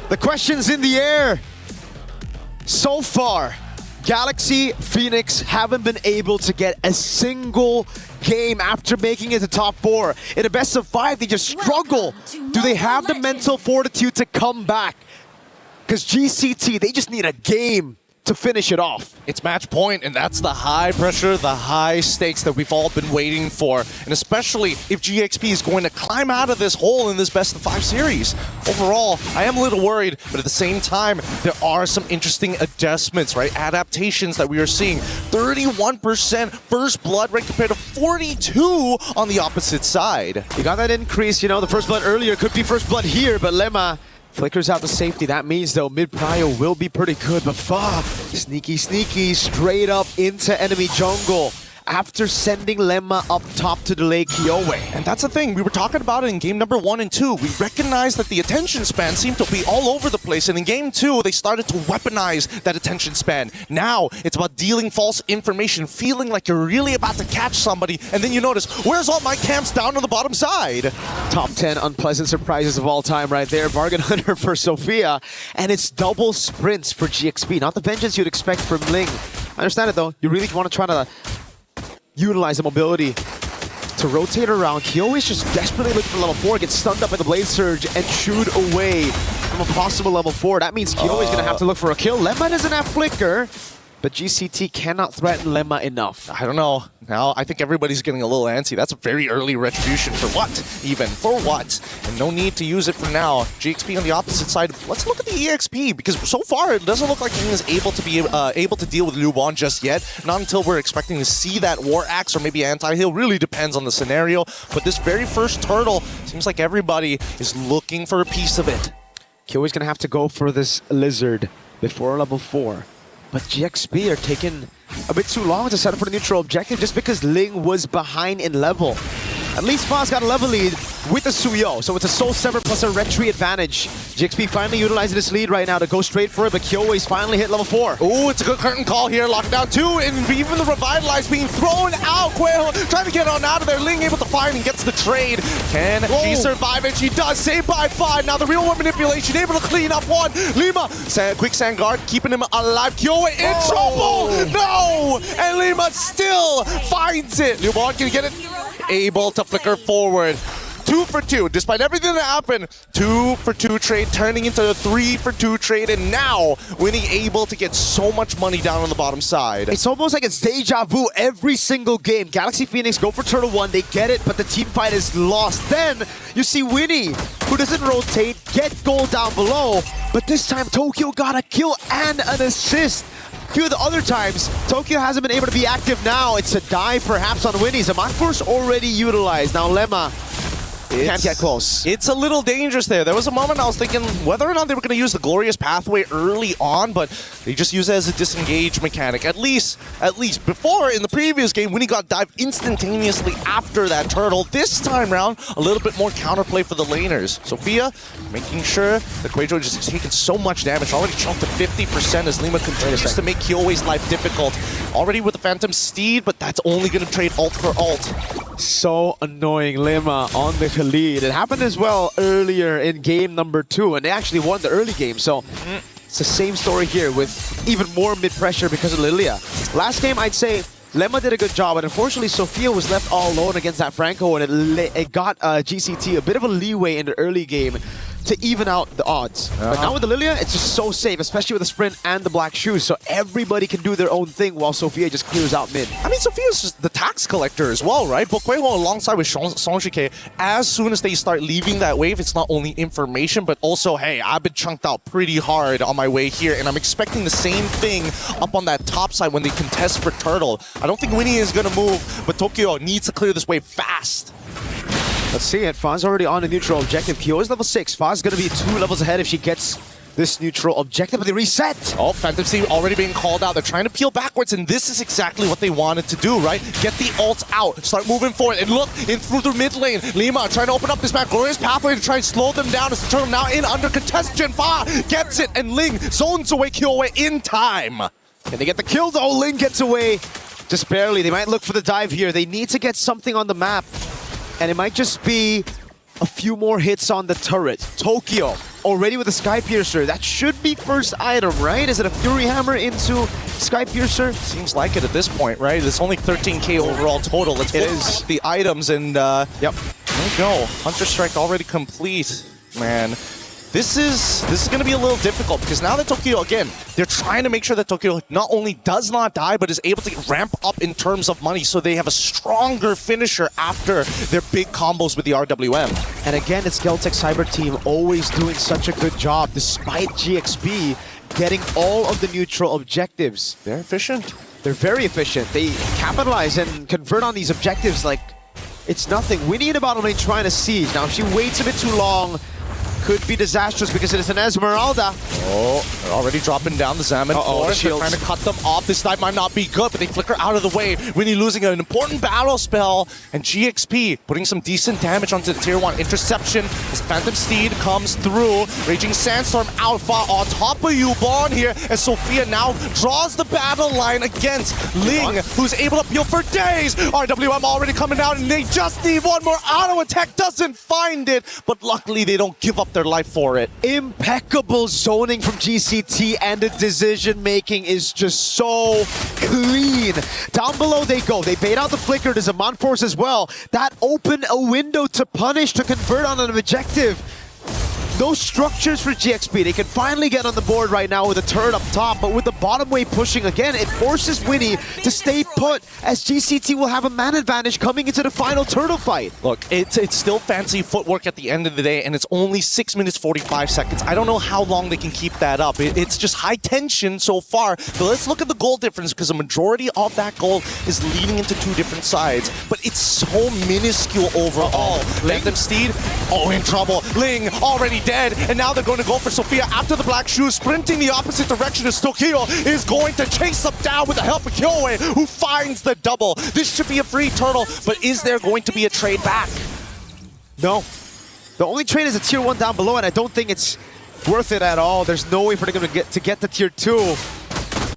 The question's in the air. So far, Galaxy Phoenix haven't been able to get a single game after making it to top 4. In a best of 5, they just struggle. Do they have the mental fortitude to come back? Because GCT, they just need a game to finish it off. It's match point, and that's the high pressure, the high stakes that we've all been waiting for. And especially if GXP is going to climb out of this hole in this best of 5 series. Overall, I am a little worried, but at the same time, there are some interesting adjustments, right? Adaptations that we are seeing. 31% first blood rate compared to 42 on the opposite side. You got that increase, you know, the first blood earlier could be first blood here, but Lemma flickers out the safety. That means, though, mid-prio will be pretty good, but Fa, sneaky, straight up into enemy jungle after sending Lemma up top to delay Kiowe. And that's the thing, we were talking about it in game number 1 and 2. We recognized that the attention span seemed to be all over the place, and in game 2, they started to weaponize that attention span. Now, it's about dealing false information, feeling like you're really about to catch somebody, and then you notice, where's all my camps down on the bottom side? Top 10 unpleasant surprises of all time right there. Bargain Hunter for Sophia, and it's double sprints for GXP. Not the vengeance you'd expect from Ling. I understand it, though. You really want to try to utilize the mobility to rotate around. Kiowe is just desperately looking for level 4, gets stunned up by the Blade Surge and chewed away from a possible level 4. That means Kiowe is going to have to look for a kill. Lemma doesn't have Flicker, but GCT cannot threaten Lemma enough. I don't know. Now, I think everybody's getting a little antsy. That's a very early retribution. For what? Even. For what? And no need to use it for now. GXP on the opposite side. Let's look at the EXP, because so far it doesn't look like King is able to be able to deal with Lubon just yet. Not until we're expecting to see that War Axe or maybe Anti-Heal. Really depends on the scenario. But this very first turtle, seems like everybody is looking for a piece of it. Kiowe's going to have to go for this Lizard before level 4. But GXP are taking a bit too long to set up for the neutral objective just because Ling was behind in level. At least Fa's got a level lead with the Suyo, so it's a Soul Sever plus a Retry advantage. GXP finally utilizing this lead right now to go straight for it, but Kiowe's finally hit level 4. Ooh, it's a good curtain call here, locked down 2, and even the Revitalize being thrown out. Quail trying to get on out of there. Ling able to find and gets the trade. Can she survive it? She does, saved by 5. Now the real one manipulation, able to clean up 1. Lima, quick sand guard, keeping him alive. Kiowe in trouble! No! And Lima still finds it. Lubon can get it. Able to flicker forward. 2 for 2. Despite everything that happened, 2 for 2 trade turning into a 3 for 2 trade, and now Winnie able to get so much money down on the bottom side. It's almost like it's deja vu every single game. Galaxy Phoenix go for Turtle 1, they get it, but the team fight is lost. Then you see Winnie, who doesn't rotate, get gold down below, but this time Tokyo got a kill and an assist. A few of the other times, Tokyo hasn't been able to be active now. It's a dive perhaps on Winnie. Zaman Force already utilized. Now Lemma can't get close. It's a little dangerous there. There was a moment I was thinking whether or not they were going to use the Glorious Pathway early on, but they just use it as a disengage mechanic. At least before, in the previous game, Winnie got dived instantaneously after that turtle. This time round, a little bit more counterplay for the laners. Sophia making sure that Quadro just taken so much damage, already jumped to 50% as Lima continues to make Kyowe's life difficult. Already with the Phantom Steed, but that's only going to trade ult for ult. So annoying. Lima on the lead. It happened as well earlier in game number 2, and they actually won the early game. So it's the same story here with even more mid-pressure because of Lilia. Last game, I'd say Lemma did a good job, but unfortunately Sophia was left all alone against that Franco, and it got GCT a bit of a leeway in the early game to even out the odds. But now with the Lilia, it's just so safe, especially with the sprint and the black shoes, so everybody can do their own thing while Sophia just clears out mid. I mean, Sophia's just the tax collector as well, right? Bokueho alongside with Sonjike, as soon as they start leaving that wave, it's not only information, but also, hey, I've been chunked out pretty hard on my way here, and I'm expecting the same thing up on that top side when they contest for Turtle. I don't think Winnie is going to move, but Tokyo needs to clear this wave fast. Let's see it. Faz already on a neutral objective. Kyo is level 6. Faz is going to be 2 levels ahead if she gets this neutral objective, but they reset. Oh, Phantom Steed already being called out. They're trying to peel backwards, and this is exactly what they wanted to do, right? Get the ult out, start moving forward, and look, in through the mid lane. Lima trying to open up this map. Glorious Pathway to try and slow them down as the turtle now in under contest. Jinfa gets it, and Ling zones away Kyowe in time. Can they get the kills? Oh, Ling gets away. Just barely. They might look for the dive here. They need to get something on the map. And it might just be a few more hits on the turret. Tokyo already with a Sky Piercer. That should be first item, right? Is it a Fury Hammer into Sky Piercer? Seems like it at this point, right? It's only 13k overall total. Let's put the items and yep. There we go. Hunter Strike already complete. Man, this is going to be a little difficult because now that Tokyo, again, they're trying to make sure that Tokyo not only does not die, but is able to ramp up in terms of money so they have a stronger finisher after their big combos with the RWM. And again, it's Geltec Cyber Team always doing such a good job despite GXP getting all of the neutral objectives. They're efficient. They're very efficient. They capitalize and convert on these objectives like it's nothing. Winnie in the bottom lane trying to siege. Now, if she waits a bit too long, could be disastrous because it is an Esmeralda. Oh, they're already dropping down the Zaman Force. They're trying to cut them off. This dive might not be good, but they flicker out of the way. Winnie losing an important battle spell, and GXP putting some decent damage onto the tier 1 interception as Phantom Steed comes through. Raging Sandstorm Alpha on top of you, Bond here, as Sophia now draws the battle line against Ling, who's able to peel for days. RWM already coming out, and they just need one more auto attack. Doesn't find it, but luckily they don't give up their life for it. Impeccable zoning from GCT, and the decision making is just so clean. Down below they go. They bait out the flicker to Zaman Force as well. That opened a window to punish, to convert on an objective. No structures for GXP. They can finally get on the board right now with a turret up top, but with the bottom wave pushing again, it forces Winnie to stay put as GCT will have a man advantage coming into the final turtle fight. Look, it's still fancy footwork at the end of the day, and it's only 6 minutes 45 seconds. I don't know how long they can keep that up. It's just high tension so far, but let's look at the goal difference because a majority of that goal is leading into 2 different sides, but it's so minuscule overall. Phantom Steed, in trouble. Ling already dead, and now they're going to go for Sophia after the black shoes, sprinting the opposite direction as Tokyo is going to chase them down with the help of Kyowe, who finds the double. This should be a free turtle, but is there going to be a trade back? No. The only trade is a tier 1 down below, and I don't think it's worth it at all. There's no way for them to get to tier 2.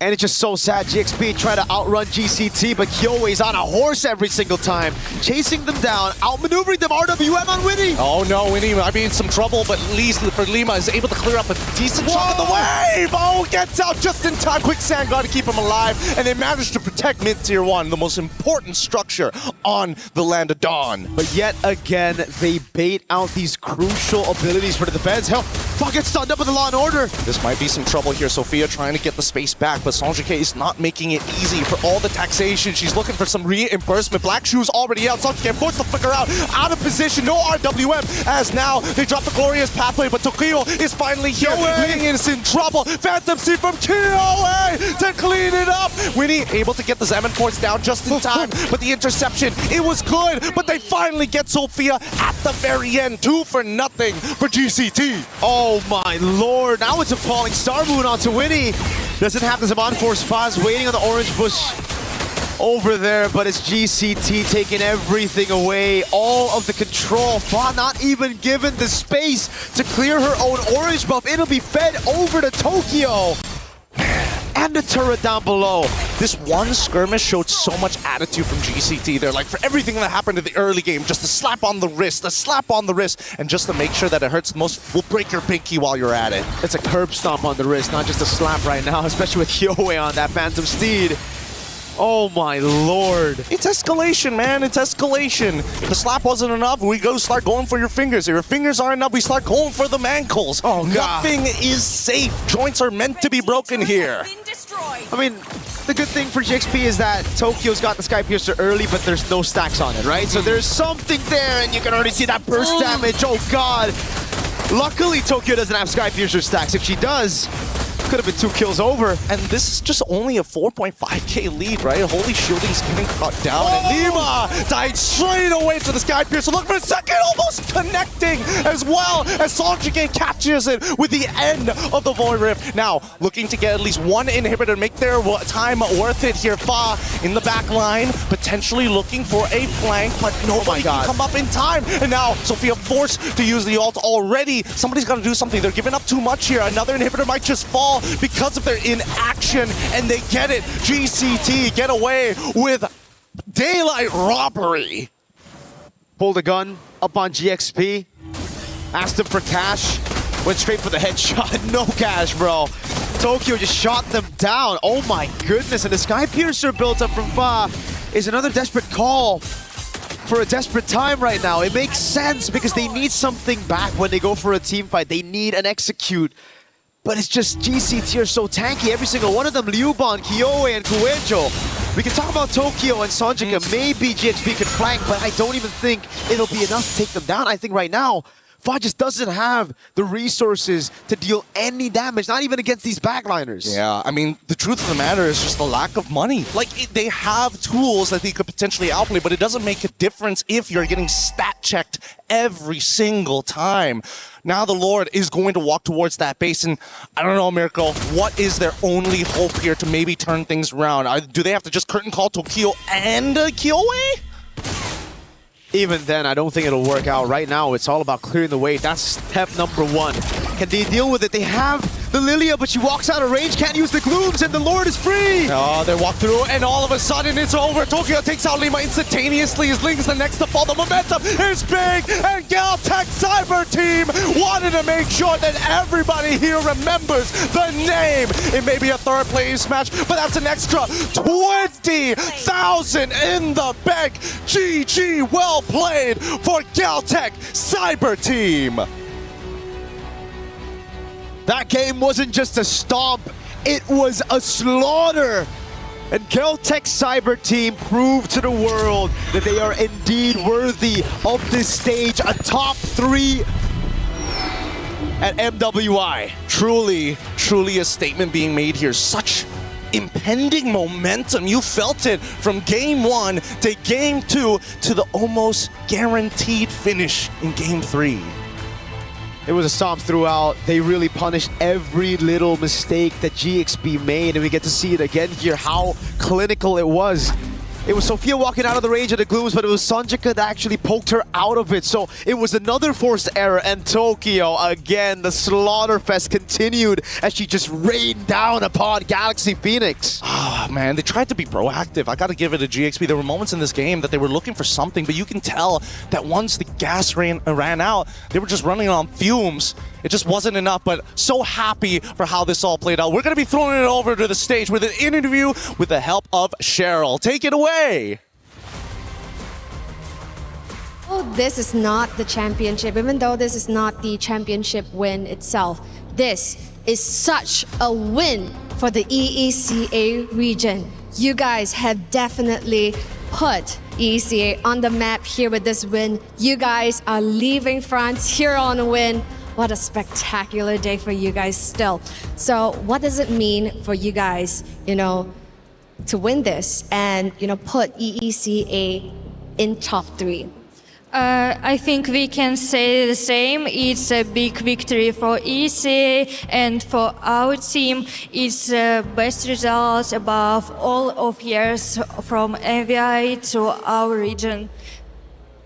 And it's just so sad. GXP try to outrun GCT, but Kyoei's on a horse every single time. Chasing them down, outmaneuvering them. RWM on Winnie. Oh no, Winnie might be in some trouble, but at least for Lima is able to clear up a decent chunk of the wave. Oh, gets out just in time. Quicksand got to keep him alive, and they managed to protect mid-tier 1, the most important structure on the Land of Dawn. But yet again, they bait out these crucial abilities for the defense. Hell, fuck, gets stunned up with the Law and Order. This might be some trouble here. Sophia trying to get the space back, but Sanjike is not making it easy for all the taxation. She's looking for some reimbursement. Black Shoes already out. Sanjike forced to flicker out of position. No RWM, as now they drop the glorious pathway, but Tokyo is finally here. Ling is in trouble. Phantom Seed from Kyoei to clean it up. Winnie able to get the Xamarin Force down just in time, but the interception, it was good, but they finally get Sophia at the very end. 2-0 for GCT. Oh my lord, now it's a falling Star Moon onto Winnie. Doesn't have the Zaman Force. Faz waiting on the orange bush over there, but it's GCT taking everything away. All of the control. Fa not even given the space to clear her own orange buff. It'll be fed over to Tokyo. And the turret down below. This one skirmish showed so much attitude from GCT. They're like, for everything that happened in the early game, just a slap on the wrist, and just to make sure that it hurts the most, we'll break your pinky while you're at it. It's a curb stomp on the wrist, not just a slap right now, especially with Kyoei on that Phantom Steed. Oh my lord. It's escalation, man. It's escalation. If the slap wasn't enough, we go start going for your fingers. If your fingers aren't enough, we start going for the ankles. Oh, God. Nothing is safe. Joints are meant to be broken here. I mean, the good thing for GXP is that Tokyo's got the Sky Piercer early, but there's no stacks on it, right? So there's something there, and you can already see that burst damage. Oh God. Luckily, Tokyo doesn't have Sky Piercer stacks. If she does, could have been 2 kills over. And this is just only a 4.5k lead, right? Holy Shielding's getting cut down. And Lima died straight away to the Sky Piercer. Look for a second, almost connecting as well as Sanjike catches it with the end of the Void Rift. Now, looking to get at least one inhibitor, make their time worth it here. Fa in the back line, potentially looking for a flank, but nobody can come up in time. And now, Sophia forced to use the ult already. Somebody's got to do something. They're giving up too much here. Another inhibitor might just fall because of their inaction, and they get it. GCT get away with daylight robbery. Pulled a gun up on GXP. Asked him for cash. Went straight for the headshot. No cash, bro. Tokyo just shot them down. Oh my goodness. And the Sky Piercer built up from Fa is another desperate call for a desperate time right now. It makes sense because they need something back when they go for a team fight. They need an execute. But it's just GCT are so tanky. Every single one of them, Liuban, Kyoei, and Kuejo. We can talk about Tokyo and Sanjika. Maybe GXP could flank, but I don't even think it'll be enough to take them down. I think right now, Fa just doesn't have the resources to deal any damage, not even against these backliners. Yeah, I mean, the truth of the matter is just the lack of money. Like, they have tools that they could potentially outplay, but it doesn't make a difference if you're getting stat checked every single time. Now the Lord is going to walk towards that base, and I don't know, Miracle, what is their only hope here to maybe turn things around? Do they have to just curtain call Tokyo and Kyoei? Even then, I don't think it'll work out. Right now, it's all about clearing the way. That's step number 1. Can they deal with it? They have the Lilia, but she walks out of range, can't use the glooms, and the Lord is free! Oh, they walk through, and all of a sudden, it's over. Tokyo takes out Lima instantaneously. His Link is the next to fall. The momentum is big, and Galtech Cyber Team wanted to make sure that everybody here remembers the name. It may be a third place match, but that's an extra 20,000 in the bank. GG, well played for Galtech Cyber Team. That game wasn't just a stomp, it was a slaughter. And Galtech Cyber Team proved to the world that they are indeed worthy of this stage, a top 3 at MWI. Truly a statement being made here. Such impending momentum. You felt it from game 1 to game 2 to the almost guaranteed finish in game 3. It was a stomp throughout. They really punished every little mistake that GXP made, and we get to see it again here, how clinical it was. It was Sophia walking out of the range of the glooms, but it was Sonjika that actually poked her out of it. So it was another forced error, and Tokyo, again, the slaughterfest continued as she just rained down upon Galaxy Phoenix. Oh, man, they tried to be proactive. I got to give it to GXP. There were moments in this game that they were looking for something, but you can tell that once the gas ran out, they were just running on fumes. It just wasn't enough, but so happy for how this all played out. We're going to be throwing it over to the stage with an interview with the help of Cheryl. Take it away. Oh, this is not the championship, even though this is not the championship win itself. This is such a win for the EECA region. You guys have definitely put EECA on the map here with this win. You guys are leaving France here on a win. What a spectacular day for you guys still. So what does it mean for you guys, to win this and, put EECA in top 3? I think we can say the same. It's a big victory for EECA, and for our team, it's best results above all of years from MVI to our region.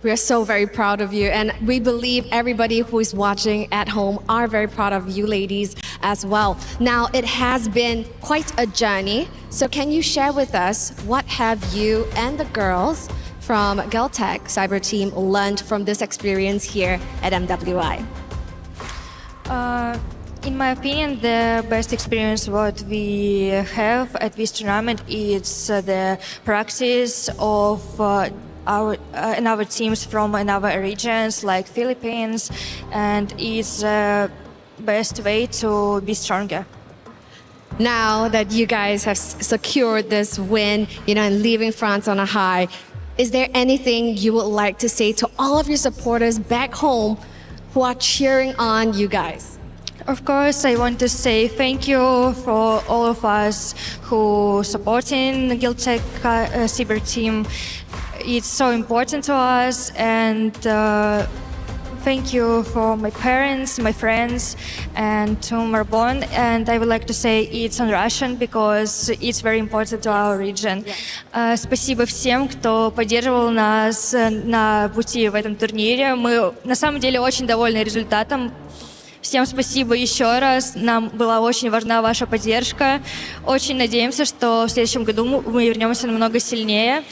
We are so very proud of you, and we believe everybody who is watching at home are very proud of you ladies as well. Now, it has been quite a journey, so can you share with us what have you and the girls from Geltec Cyber Team learned from this experience here at MWI? In my opinion, the best experience what we have at this tournament is the practice of our teams from other regions like Philippines, and it's the best way to be stronger. Now that you guys have secured this win, and leaving France on a high, is there anything you would like to say to all of your supporters back home who are cheering on you guys? Of course, I want to say thank you for all of us who supporting the Geltec Cyber Team. It's so important to us, and thank you for my parents, my friends, and to Marbon. And I would like to say it's on Russian because it's very important to our region. Спасибо всем, кто поддерживал нас на пути в этом турнире. Мы на самом деле очень довольны результатом. Всем спасибо еще раз. Нам была очень важна ваша поддержка. Очень надеемся, что в следующем году мы вернемся намного сильнее.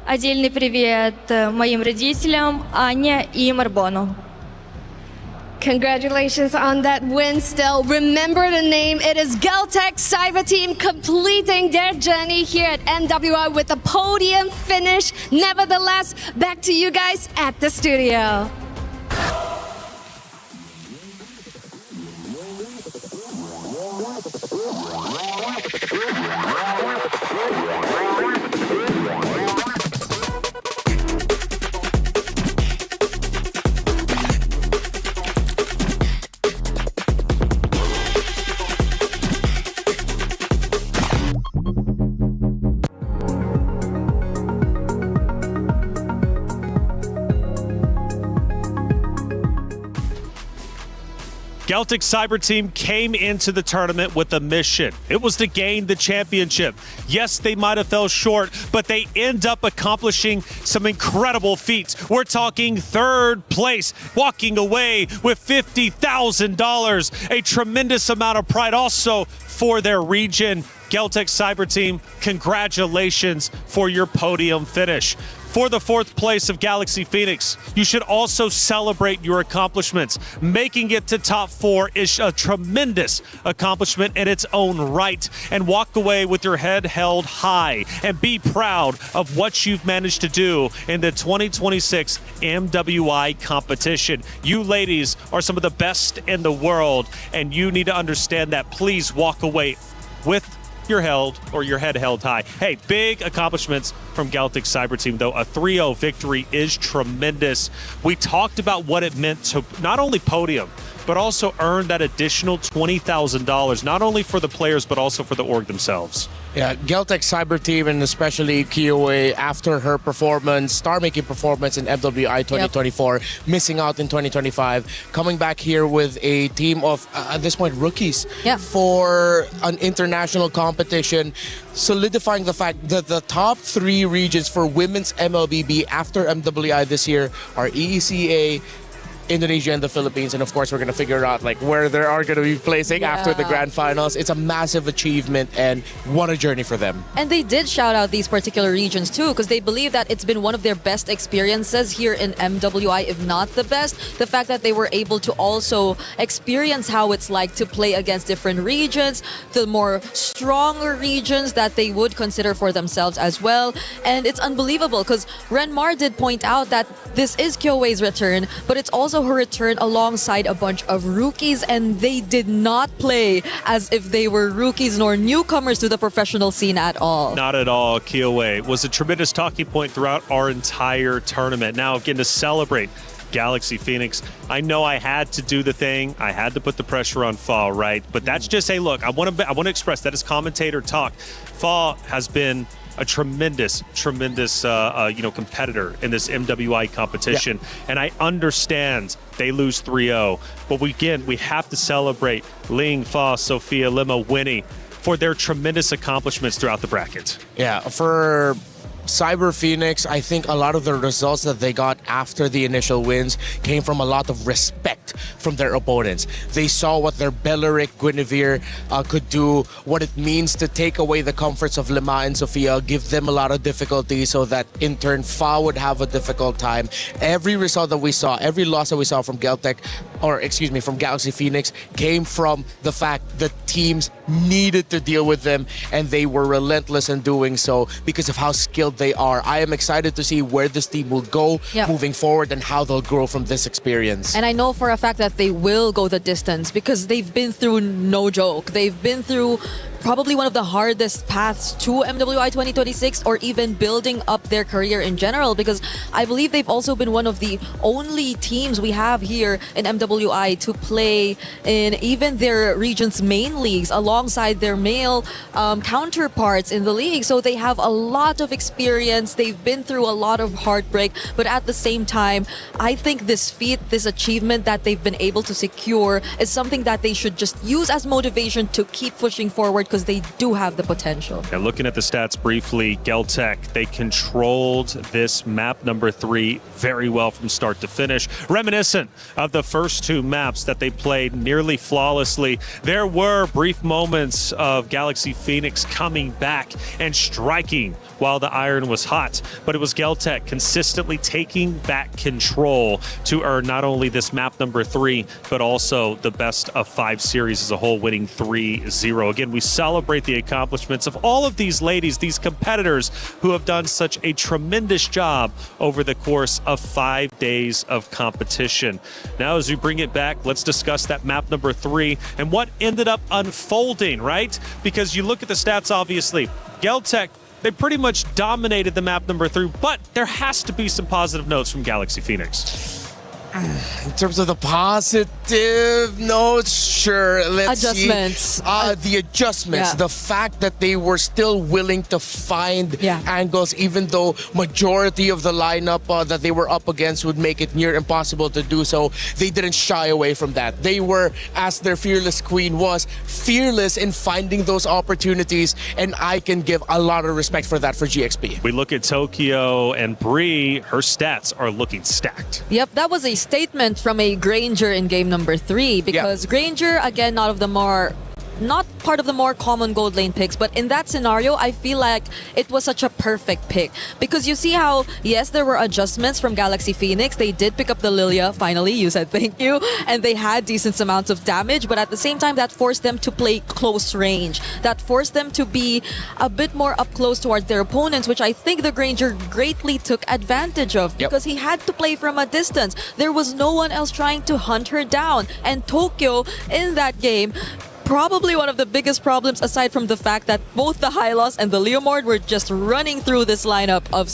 Отдельный привет моим родителям, Ане и Марбону. Congratulations on that win still. Remember the name. It is Geltec Cyber Team completing their journey here at MWI with a podium finish. Nevertheless, back to you guys at the studio. Geltec Cyber Team came into the tournament with a mission. It was to gain the championship. Yes, they might have fell short, but they end up accomplishing some incredible feats. We're talking third place, walking away with $50,000, a tremendous amount of pride also for their region. Geltec Cyber Team, congratulations for your podium finish. For the fourth place of Galaxy Phoenix, you should also celebrate your accomplishments. Making it to top 4 is a tremendous accomplishment in its own right. And walk away with your head held high and be proud of what you've managed to do in the 2026 MWI competition. You ladies are some of the best in the world, and you need to understand that. Please walk away with your head held high. Hey, big accomplishments from Geltec Cyber Team, though. A 3-0 victory is tremendous. We talked about what it meant to not only podium, but also earn that additional $20,000, not only for the players, but also for the org themselves. Yeah, Geltec Cyber Team and especially KOA after her performance, star-making performance in MWI 2024, missing out in 2025, coming back here with a team of, at this point, rookies for an international competition, solidifying the fact that the top 3 regions for women's MLBB after MWI this year are EECA, Indonesia and the Philippines, and of course we're going to figure out like where they are going to be placing after the grand finals. It's a massive achievement and what a journey for them. And they did shout out these particular regions too, because they believe that it's been one of their best experiences here in MWI, if not the best. The fact that they were able to also experience how it's like to play against different regions, the more stronger regions that they would consider for themselves as well. And it's unbelievable because Renmar did point out that this is KOA's return, but it's also her return alongside a bunch of rookies, and they did not play as if they were rookies nor newcomers to the professional scene at all. Not at all. KOA was a tremendous talking point throughout our entire tournament. Now, again, to celebrate Galaxy Phoenix, I know I had to do the thing. I had to put the pressure on Fall, right? But that's just, hey, look, I want to express that as commentator talk. Fall has been a tremendous competitor in this MWI competition. And I understand they lose 3-0. But we have to celebrate Ling, Fa, Sophia, Lima, Winnie for their tremendous accomplishments throughout the bracket. Yeah, for Cyber Phoenix, I think a lot of the results that they got after the initial wins came from a lot of respect from their opponents. They saw what their Belleric Guinevere could do, what it means to take away the comforts of Lima and Sophia, give them a lot of difficulty so that in turn Fa would have a difficult time. Every result that we saw, every loss that we saw from from Galaxy Phoenix came from the fact that teams needed to deal with them, and they were relentless in doing so because of how skilled they are. I am excited to see where this team will go moving forward and how they'll grow from this experience. And I know for a fact that they will go the distance because they've been through no joke. They've been through probably one of the hardest paths to MWI 2026 or even building up their career in general, because I believe they've also been one of the only teams we have here in MWI to play in even their region's main leagues alongside their male counterparts in the league. So they have a lot of experience. They've been through a lot of heartbreak, but at the same time, I think this feat, this achievement that they've been able to secure is something that they should just use as motivation to keep pushing forward, because they do have the potential. And looking at the stats briefly, Geltec, they controlled this map number 3 very well from start to finish. Reminiscent of the first 2 maps that they played nearly flawlessly. There were brief moments of Galaxy Phoenix coming back and striking while the iron was hot, but it was Geltec consistently taking back control to earn not only this map number 3, but also the best of 5 series as a whole, winning 3-0. Again, we celebrate the accomplishments of all of these ladies, these competitors who have done such a tremendous job over the course of 5 days of competition. Now, as we bring it back, let's discuss that map number 3 and what ended up unfolding, right? Because you look at the stats, obviously, Geltec, they pretty much dominated the map number 3, but there has to be some positive notes from Galaxy Phoenix. In terms of the positive notes, sure. Let's adjustments. See. The adjustments. The fact that they were still willing to find angles, even though majority of the lineup that they were up against would make it near impossible to do so. They didn't shy away from that. They were, as their fearless queen was, fearless in finding those opportunities, and I can give a lot of respect for that for GXP. We look at Tokyo and Bree, her stats are looking stacked. Yep, that was a statement from a Granger in game number 3, because Granger, again, not part of the more common gold lane picks, but in that scenario, I feel like it was such a perfect pick, because you see how, yes, there were adjustments from Galaxy Phoenix. They did pick up the Lilia, finally, you said thank you, and they had decent amounts of damage, but at the same time, that forced them to play close range. That forced them to be a bit more up close towards their opponents, which I think the Granger greatly took advantage of, because he had to play from a distance. There was no one else trying to hunt her down, and Tokyo, in that game, probably one of the biggest problems, aside from the fact that both the Hylos and the Leomord were just running through this lineup of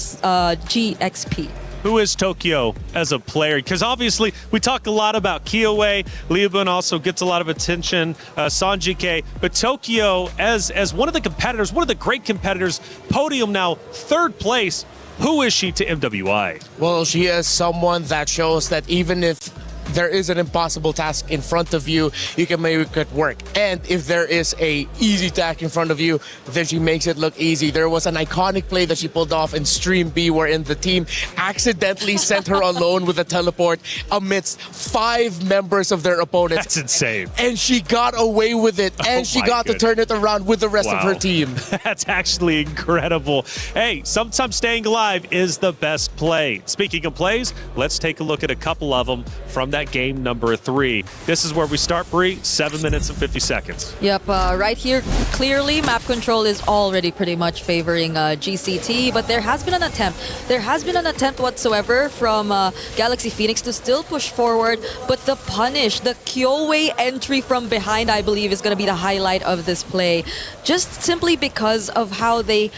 GXP. who is Tokyo as a player? Because obviously we talk a lot about Kiowa. Liabun also gets a lot of attention, Sanjike. But Tokyo as one of the competitors, one of the great competitors, podium now, third place. Who is she to MWI? Well, she is someone that shows that even if there is an impossible task in front of you, you can make it work. And if there is a easy task in front of you, then she makes it look easy. There was an iconic play that she pulled off in Stream B wherein the team accidentally sent her alone with a teleport amidst 5 members of their opponents. That's insane. And she got away with it, and she got to turn it around with the rest of her team. That's actually incredible. Hey, sometimes staying alive is the best play. Speaking of plays, let's take a look at a couple of them from that game number 3. This is where we start, Bree. 7 minutes and 50 seconds. Yep, right here, clearly map control is already pretty much favoring GCT, but there has been an attempt. There has been an attempt whatsoever from Galaxy Phoenix to still push forward, but the punish, the Kyowa entry from behind, I believe, is going to be the highlight of this play. Just simply because of how they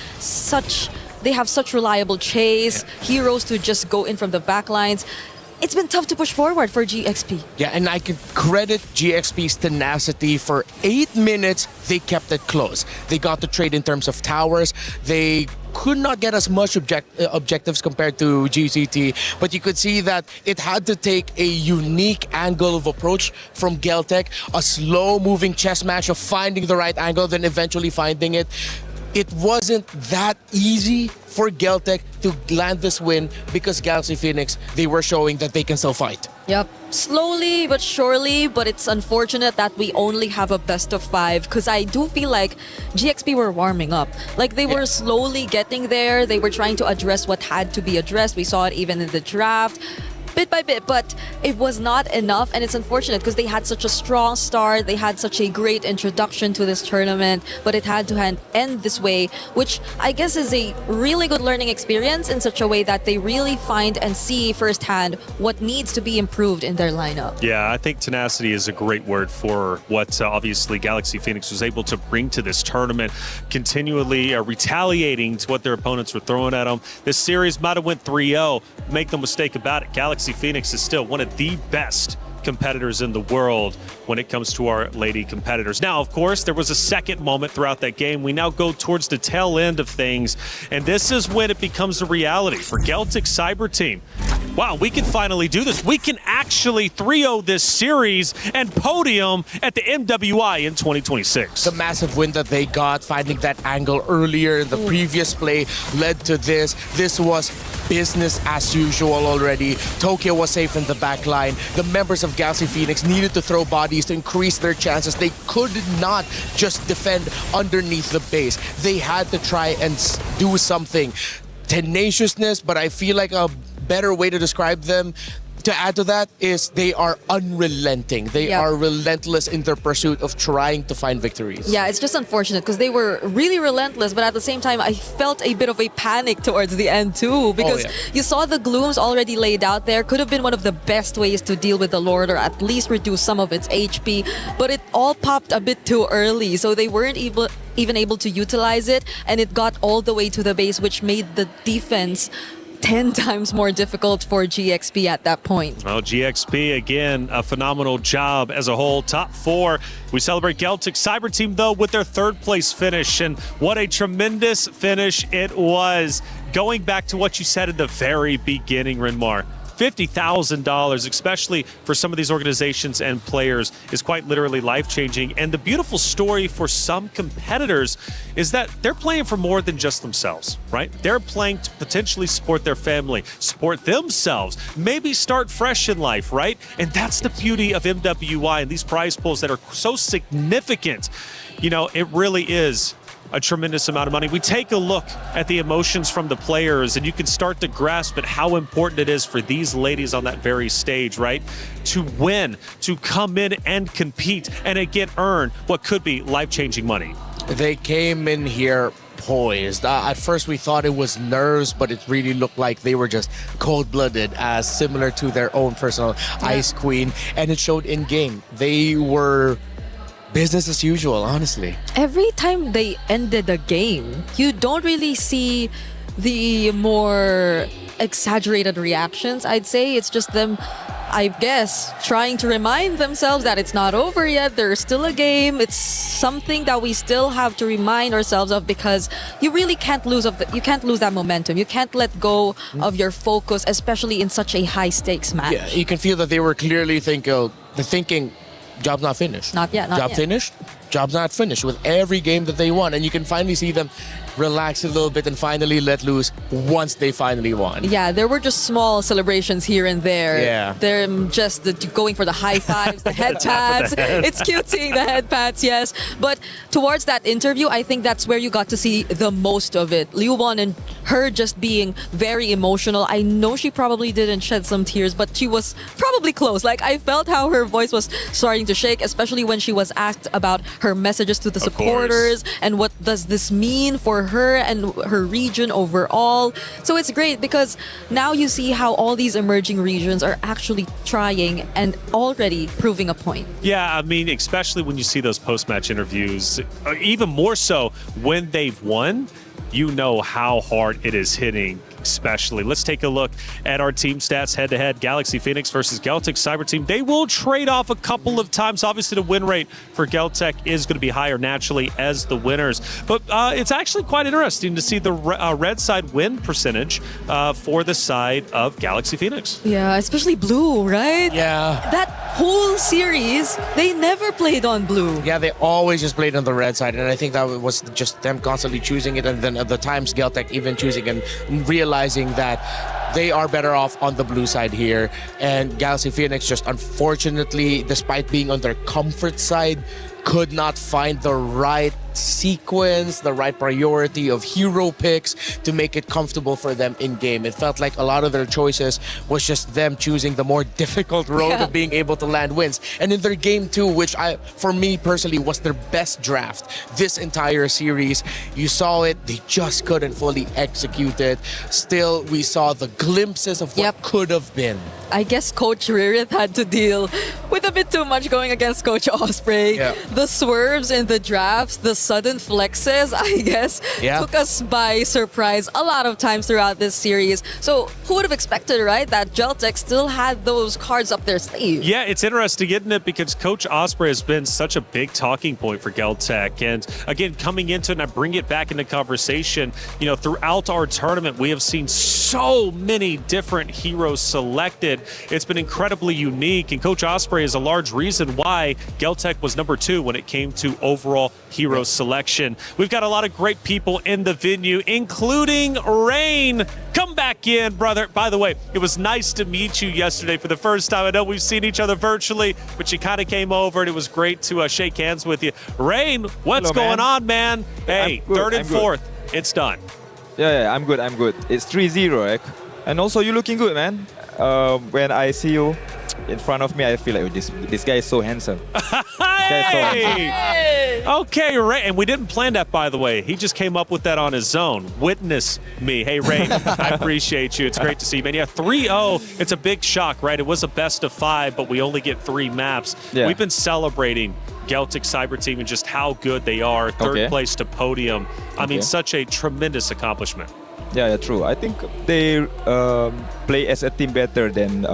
have such reliable chase, heroes to just go in from the back lines. It's been tough to push forward for GXP. Yeah, and I can credit GXP's tenacity. For 8 minutes, they kept it close. They got the trade in terms of towers. They could not get as much objectives compared to GCT, but you could see that it had to take a unique angle of approach from Geltec, a slow-moving chess match of finding the right angle, then eventually finding it. It wasn't that easy for Geltec to land this win because Galaxy Phoenix, they were showing that they can still fight. Yep, slowly but surely, but it's unfortunate that we only have a best of 5 because I do feel like GXP were warming up. Like they were slowly getting there. They were trying to address what had to be addressed. We saw it even in the draft. Bit by bit, but it was not enough, and it's unfortunate because they had such a strong start, they had such a great introduction to this tournament, but it had to end this way, which I guess is a really good learning experience in such a way that they really find and see firsthand what needs to be improved in their lineup. Yeah, I think tenacity is a great word for what obviously Galaxy Phoenix was able to bring to this tournament, continually retaliating to what their opponents were throwing at them. This series might have went 3-0. Make no mistake about it, Galaxy Phoenix is still one of the best competitors in the world when it comes to our lady competitors. Now, of course, there was a second moment throughout that game. We now go towards the tail end of things, and this is when it becomes a reality for Geltec Cyber Team. Wow, we can finally do this. We can actually 3-0 this series and podium at the MWI in 2026. The massive win that they got, finding that angle earlier in the previous play, led to this. This was business as usual already. Tokyo was safe in the back line. The members of Galaxy Phoenix needed to throw bodies to increase their chances. They could not just defend underneath the base. They had to try and do something. Tenaciousness, but I feel like a better way to describe them, to add to that, is they are unrelenting. They are relentless in their pursuit of trying to find victories. Yeah, it's just unfortunate because they were really relentless, but at the same time, I felt a bit of a panic towards the end too, because you saw the glooms already laid out there. Could have been one of the best ways to deal with the Lord, or at least reduce some of its HP, but it all popped a bit too early, so they weren't even able to utilize it, and it got all the way to the base, which made the defense 10 times more difficult for GXP at that point. Well, GXP, again, a phenomenal job as a whole. Top 4. We celebrate Geltec Cyber Team, though, with their 3rd place finish. And what a tremendous finish it was. Going back to what you said in the very beginning, Renmar, $50,000, especially for some of these organizations and players, is quite literally life-changing. And the beautiful story for some competitors is that they're playing for more than just themselves, right? They're playing to potentially support their family, support themselves, maybe start fresh in life, right? And that's the beauty of MWI and these prize pools that are so significant. You know, it really is a tremendous amount of money. We take a look at the emotions from the players, and you can start to grasp at how important it is for these ladies on that very stage, right? To win, to come in and compete, and again earn what could be life-changing money. They came in here poised. At first we thought it was nerves, but it really looked like they were just cold-blooded, as similar to their own personal Ice Queen, and it showed in-game. They were business as usual, honestly. Every time they ended a game, you don't really see the more exaggerated reactions, I'd say. It's just them, I guess, trying to remind themselves that it's not over yet. There's still a game. It's something that we still have to remind ourselves of, because you really can't lose you can't lose that momentum. You can't let go of your focus, especially in such a high stakes match. Yeah, you can feel that they were clearly thinking, job's not finished. Not yet. Job finished? Job's not finished with every game that they won. And you can finally see them relax a little bit and finally let loose once they finally won. Yeah, there were just small celebrations here and there. Yeah. They're just going for the high fives, the head pats. It's cute seeing the head pats, yes. But towards that interview, I think that's where you got to see the most of it. Liubon and her just being very emotional. I know she probably didn't shed some tears, but she was probably close. Like, I felt how her voice was starting to shake, especially when she was asked about her messages to the supporters and what does this mean for her and her region overall. So it's great because now you see how all these emerging regions are actually trying and already proving a point. Yeah, I mean, especially when you see those post-match interviews, even more so when they've won, you know how hard it is hitting. Especially. Let's take a look at our team stats head-to-head. Galaxy Phoenix versus Geltec Cyber Team. They will trade off a couple of times. Obviously, the win rate for Geltec is going to be higher naturally as the winners. But it's actually quite interesting to see the red side win percentage for the side of Galaxy Phoenix. Yeah, especially blue, right? Yeah. That whole series, they never played on blue. Yeah, they always just played on the red side, and I think that was just them constantly choosing it, and then at the times Geltec even choosing and realizing that they are better off on the blue side here. And Galaxy Phoenix just unfortunately, despite being on their comfort side, could not find the right sequence, the right priority of hero picks to make it comfortable for them in game. It felt like a lot of their choices was just them choosing the more difficult road of being able to land wins. And in their game 2, which for me personally was their best draft this entire series, you saw it, they just couldn't fully execute it. Still, we saw the glimpses of what could have been. I guess Coach Ririth had to deal with a bit too much going against Coach Osprey. Yeah. The swerves in the drafts, the sudden flexes, I guess, took us by surprise a lot of times throughout this series. So who would have expected, right, that Geltec still had those cards up their sleeve? Yeah, it's interesting, isn't it? Because Coach Osprey has been such a big talking point for Geltec. And again, coming into it, and I bring it back into conversation, you know, throughout our tournament, we have seen so many different heroes selected. It's been incredibly unique, and Coach Osprey is a large reason why Geltec was number 2 when it came to overall hero selection. We've got a lot of great people in the venue, including Rain. Come back in, brother. By the way, it was nice to meet you yesterday for the first time. I know we've seen each other virtually, but you kind of came over, and it was great to shake hands with you. Rain, what's going on, man? Hey, third and fourth, it's done. Yeah, I'm good. It's 3-0, right? And also, you're looking good, man. When I see you in front of me, I feel like this guy is so handsome. Hey! Okay, Ray, and we didn't plan that, by the way. He just came up with that on his own. Witness me. Hey, Ray, I appreciate you. It's great to see you, man. Yeah, 3-0. It's a big shock, right? It was a best of 5, but we only get 3 maps. Yeah. We've been celebrating Geltec Cyber Team and just how good they are. Third place to podium. I mean, such a tremendous accomplishment. Yeah, true. I think they play as a team better than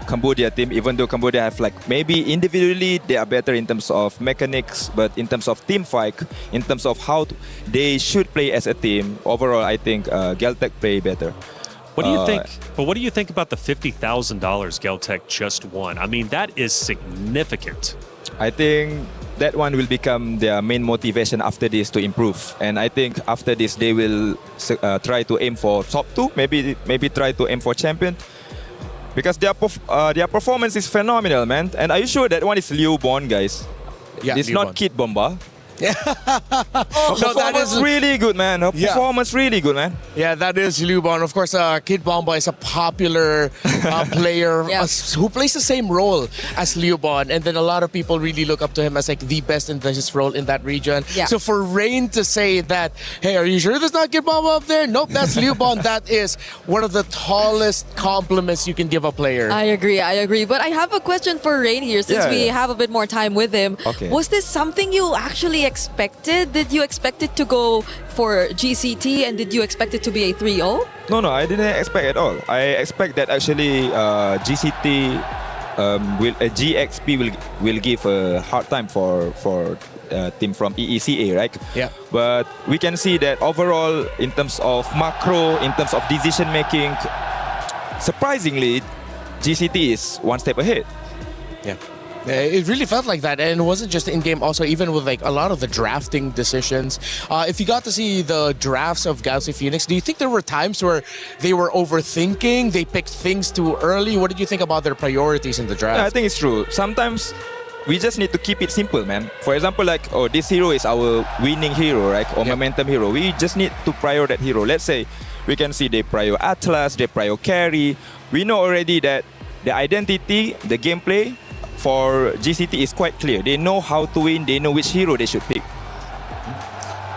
Cambodia team, even though Cambodia have like maybe individually they are better in terms of mechanics, but in terms of team fight, in terms of how they should play as a team, overall I think Geltec play better. What do you think? But what do you think about the $50,000 Geltec just won? I mean, that is significant. I think that one will become their main motivation after this to improve, and I think after this they will try to aim for top 2, maybe try to aim for champion, because their performance is phenomenal, man. And are you sure that one is Liubon, guys? Yeah, it's not Kid Bomba. No, that is really good, man. Her performance really good, man. Yeah, that is Liubon. Of course, Kid Bomba is a popular player who plays the same role as Liubon, and then a lot of people really look up to him as like the best in his role in that region. Yeah. So for Rain to say that, hey, are you sure there's not Kid Bomba up there? Nope, that's Liubon. That is one of the tallest compliments you can give a player. I agree. But I have a question for Rain here, since we have a bit more time with him. Okay. Was this something you actually expected? Did you expect it to go for GCT, and did you expect it to be a 3-0? No, I didn't expect at all. I expect that actually GXP will give a hard time for team from EECA, right? Yeah. But we can see that overall, in terms of macro, in terms of decision making, surprisingly, GCT is one step ahead. Yeah. It really felt like that, and it wasn't just in game. Also, even with like a lot of the drafting decisions. If you got to see the drafts of Galaxy Phoenix, do you think there were times where they were overthinking? They picked things too early. What did you think about their priorities in the draft? Yeah, I think it's true. Sometimes we just need to keep it simple, man. For example, like, oh, this hero is our winning hero, right? Or momentum hero. We just need to prior that hero. Let's say we can see they prior Atlas, they prior carry. We know already that the identity, the gameplay for GCT is quite clear. They know how to win. They know which hero they should pick.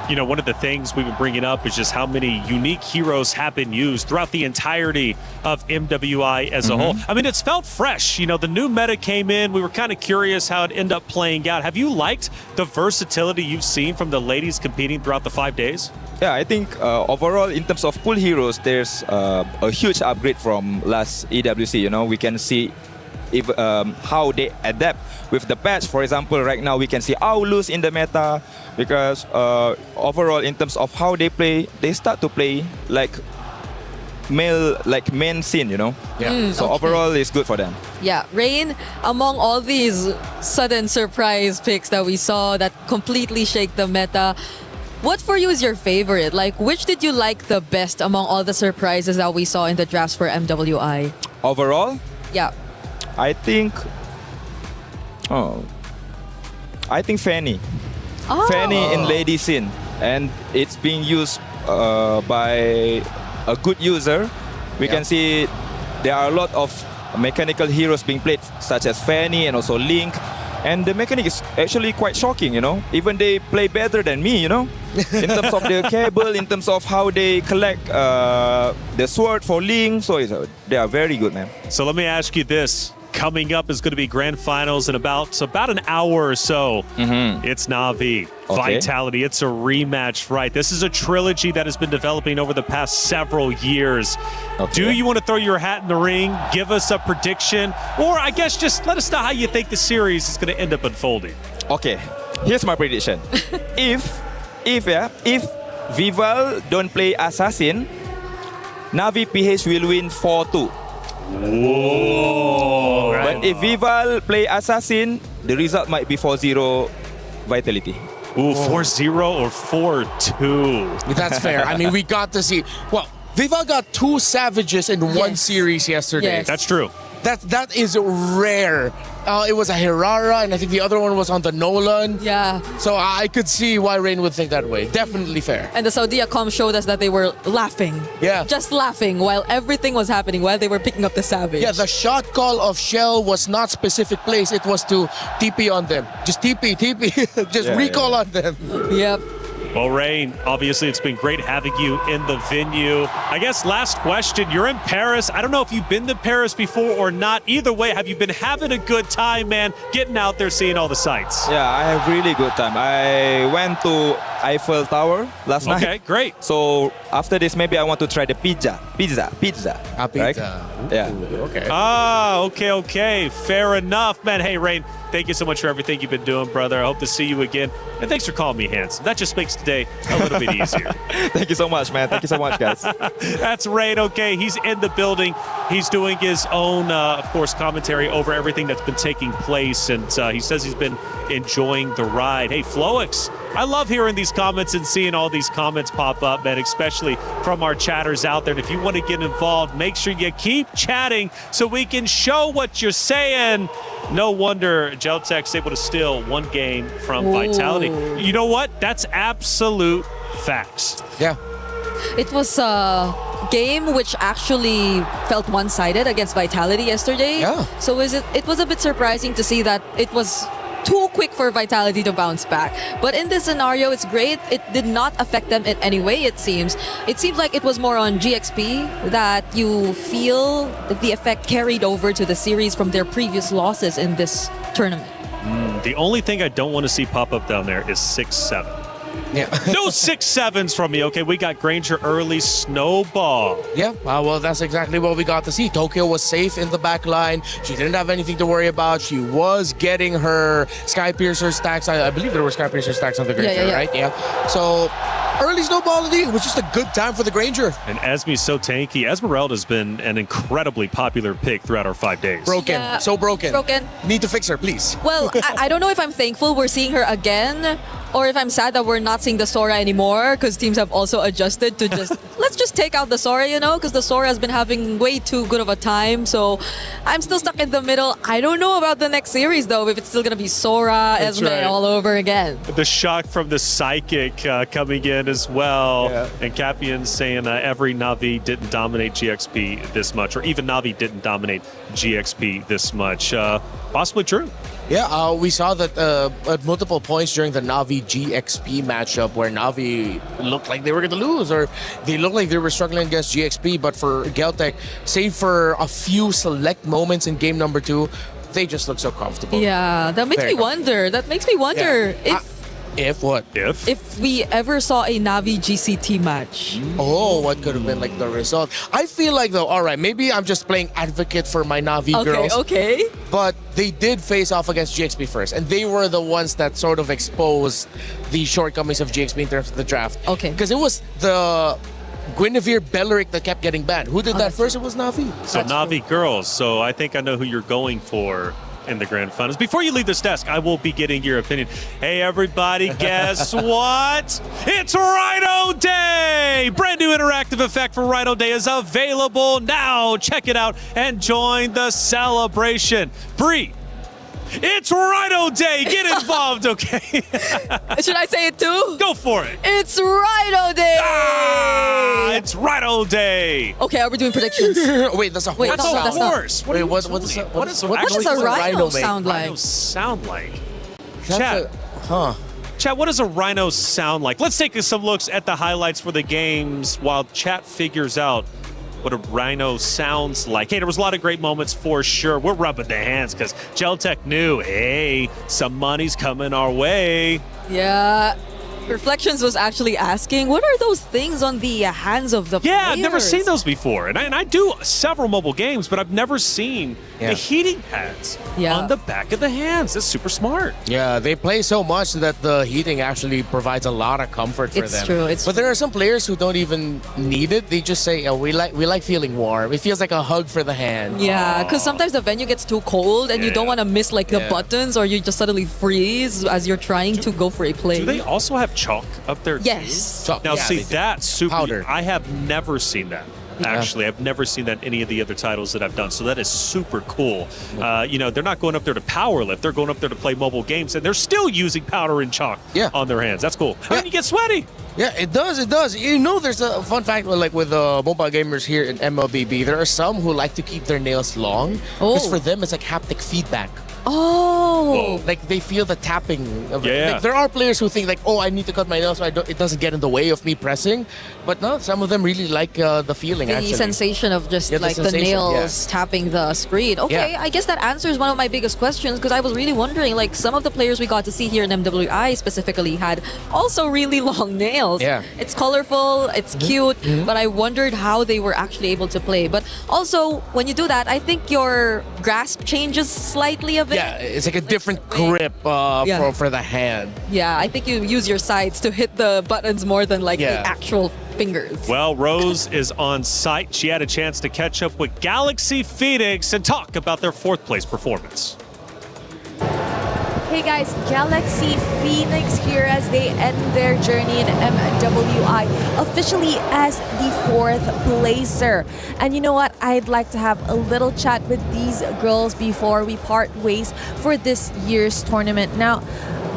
You know, one of the things we've been bringing up is just how many unique heroes have been used throughout the entirety of MWI as a whole. I mean, it's felt fresh. You know, the new meta came in. We were kind of curious how it ended up playing out. Have you liked the versatility you've seen from the ladies competing throughout the 5 days? Yeah, I think overall, in terms of pool heroes, there's a huge upgrade from last EWC. You know, we can see if, how they adapt with the patch. For example, right now we can see Aulus in the meta because overall, in terms of how they play, they start to play like main scene, you know. Yeah. So overall, it's good for them. Yeah, Rain, among all these sudden surprise picks that we saw that completely shake the meta, what for you is your favorite? Like, which did you like the best among all the surprises that we saw in the drafts for MWI? Overall, Yeah. I think Fanny. Oh. Fanny in lady scene, and it's being used by a good user. We can see there are a lot of mechanical heroes being played, such as Fanny and also Link. And the mechanic is actually quite shocking, you know. Even they play better than me, you know. In terms of the cable, in terms of how they collect the sword for Link. So they are very good, man. So let me ask you this. Coming up is going to be grand finals in about an hour or so. It's Na'Vi, Vitality. It's a rematch, right? This is a trilogy that has been developing over the past several years. Do you want to throw your hat in the ring, give us a prediction, or I guess just let us know how you think the series is going to end up unfolding? Okay, here's my prediction. if Vival don't play Assassin, Na'Vi PH will win 4-2. Whoa! But if Vival play Assassin, the result might be 4-0 Vitality. Ooh, 4-0 or 4-2. That's fair. I mean, we got to see. Well, Vival got 2 Savages in one series yesterday. That's true. That is rare. It was a Hirara, and I think the other one was on the Nolan. Yeah. So I could see why Rain would think that way. Definitely fair. And the Saudia comm showed us that they were laughing. Yeah. Just laughing while everything was happening, while they were picking up the Savage. Yeah, the shot call of Shell was not specific place. It was to TP on them. Just TP. Just recall on them. Yep. Well, Rain, obviously it's been great having you in the venue. I guess last question, you're in Paris. I don't know if you've been to Paris before or not. Either way, have you been having a good time, man, getting out there, seeing all the sights? Yeah, I have really good time. I went to Eiffel Tower last night. Okay, great. So after this, maybe I want to try the pizza. Right? Yeah. Okay. Okay. Fair enough, man. Hey, Rain, thank you so much for everything you've been doing, brother. I hope to see you again. And thanks for calling me handsome. That just makes today a little bit easier. Thank you so much, man. Thank you so much, guys. That's Rain. Okay, he's in the building. He's doing his own, of course, commentary over everything that's been taking place. And he says he's been enjoying the ride. Hey, Floix, I love hearing these comments and seeing all these comments pop up, man, especially from our chatters out there. And if you want to get involved, make sure you keep chatting so we can show what you're saying. No wonder Geltech's able to steal one game from Vitality. You know what? That's absolute facts. Yeah. It was a game which actually felt one-sided against Vitality yesterday. Yeah. So it was a bit surprising to see that it was too quick for Vitality to bounce back. But in this scenario, it's great. It did not affect them in any way, it seems. It seems like it was more on GXP that you feel that the effect carried over to the series from their previous losses in this tournament. The only thing I don't want to see pop up down there is 6-7. Yeah. No 6-7s from me. Okay, we got Granger early snowball. Yeah, well, that's exactly what we got to see. Tokyo was safe in the back line. She didn't have anything to worry about. She was getting her Sky Piercer stacks. I believe there were Sky Piercer stacks on the Granger, right? Yeah. So early snowball indeed. It was just a good time for the Granger. And Esme's so tanky. Esmeralda's been an incredibly popular pick throughout our 5 days. Broken. Yeah. So broken. Broken. Need to fix her, please. Well, I don't know if I'm thankful we're seeing her again, or if I'm sad that we're not seeing the Sora anymore, because teams have also adjusted to just let's just take out the Sora, because the Sora has been having way too good of a time. So I'm still stuck in the middle. I don't know about the next series though, if it's still gonna be Sora, That's Esme right. all over again. The shock from the Psychic coming in as well. Yeah. And Capian saying every Na'Vi didn't dominate GXP this much, or even Na'Vi didn't dominate GXP this much. Possibly true. Yeah, we saw that at multiple points during the Na'Vi GXP matchup where Na'Vi looked like they were going to lose, or they looked like they were struggling against GXP. But for Geltec, save for a few select moments in game number 2, they just look so comfortable. Yeah, that makes Very me wonder. That makes me wonder If what? if we ever saw a Na'Vi GCT match. Oh, what could have been like the result? I feel like though, all right, maybe I'm just playing advocate for my Na'Vi girls. Okay. But they did face off against GXP first, and they were the ones that sort of exposed the shortcomings of GXP in terms of the draft. Okay. Because it was the Guinevere Belleric that kept getting banned. Who did that first? It was Na'Vi. So Na'Vi girls. So I think I know who you're going for in the grand finals. Before you leave this desk, I will be getting your opinion. Hey everybody, guess what? It's Rhino Day! Brand new interactive effect for Rhino Day is available now. Check it out and join the celebration. Bree, it's Rhino Day! Get involved, okay? Should I say it too? Go for it! It's Rhino Day! It's Rhino Day! Okay, are we doing predictions? Wait, that's a horse. Wait, That's no, a that's not. horse. Wait, what does a rhino sound like? Rhinos sound like? That's Chat. Huh. Chat, what does a rhino sound like? Let's take some looks at the highlights for the games while chat figures out what a rhino sounds like. Hey, there was a lot of great moments for sure. We're rubbing the hands because Geltec knew, hey, some money's coming our way. Yeah. Reflections was actually asking, what are those things on the hands of the players? Yeah, I've never seen those before. And I do several mobile games, but I've never seen the heating pads on the back of the hands. That's super smart. Yeah, they play so much that the heating actually provides a lot of comfort for It's them. true, But there are some players who don't even need it. They just say, oh, we like feeling warm. It feels like a hug for the hand. Yeah, because sometimes the venue gets too cold and you don't want to miss like the Yeah. buttons, or you just suddenly freeze as you're trying to go for a play. Do they also have chalk up there too? Yes. Chalk, Now yeah, see, they do. that's super. Powder. I have never seen that. Actually, I've never seen that in any of the other titles that I've done. So that is super cool. They're not going up there to power lift. They're going up there to play mobile games, and they're still using powder and chalk on their hands. That's cool. I mean, you get sweaty. Yeah, it does. It does. There's a fun fact like with mobile gamers here in MLBB. There are some who like to keep their nails long because for them it's like haptic feedback. Oh, like they feel the tapping of it. Yeah. Like, there are players who think like, oh, I need to cut my nails so it doesn't get in the way of me pressing. But no, some of them really like the feeling. the actually. sensation of just Yeah, the like the sensation, nails tapping the screen. Okay, Yeah. I guess that answers one of my biggest questions, because I was really wondering, like, some of the players we got to see here in MWI specifically had also really long nails. Yeah. It's colorful, it's cute, but I wondered how they were actually able to play. But also, when you do that, I think your grasp changes slightly a bit. Yeah, it's like a different grip for the hand. Yeah, I think you use your sides to hit the buttons more than like the actual fingers. Well, Rose is on site. She had a chance to catch up with Galaxy Phoenix and talk about their 4th place performance. Hey guys, Galaxy Phoenix here as they end their journey in MWI, officially as the 4th placer. And you know what? I'd like to have a little chat with these girls before we part ways for this year's tournament. Now,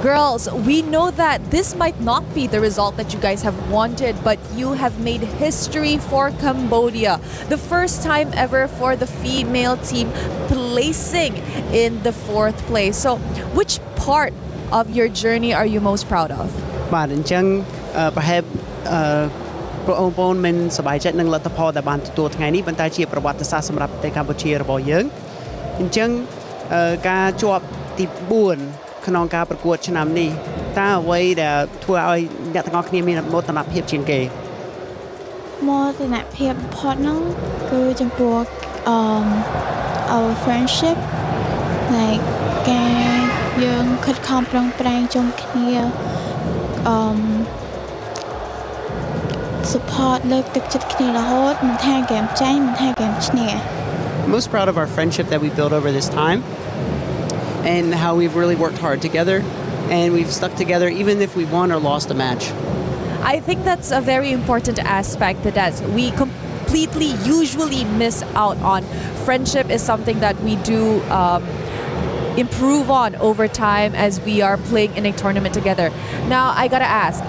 girls, we know that this might not be the result that you guys have wanted, but you have made history for Cambodia. The first time ever for the female team placing in the 4th place. So, which part of your journey are you most proud of? បាទអញ្ចឹងប្រហែលបងប្អូនមិនសប្បាយចិត្តនឹងលទ្ធផលដែលបានទទួលថ្ងៃនេះប៉ុន្តែជាប្រវត្តិសាស្ត្រសម្រាប់ប្រទេសកម្ពុជារបស់យើងអញ្ចឹងការជាប់ទី4ក្នុងការប្រកួតឆ្នាំនេះ តើអ្វីដែលធ្វើឲ្យអ្នកទាំងអស់គ្នាមានមោទនភាពជាងគេ មោទនភាពបំផុតហ្នឹងគឺចំពោះour friendship like ការយើងខិតខំប្រឹងប្រែងជុំគ្នា support លើកទឹកចិត្តគ្នារហូតមិនថាហ្គេមចាញ់មិនថាហ្គេមឈ្នះ I'm most proud of our friendship that we built over this time and how we've really worked hard together and we've stuck together even if we won or lost a match. I think that's a very important aspect that we completely usually miss out on. Friendship is something that we do improve on over time as we are playing in a tournament together. Now, I gotta ask,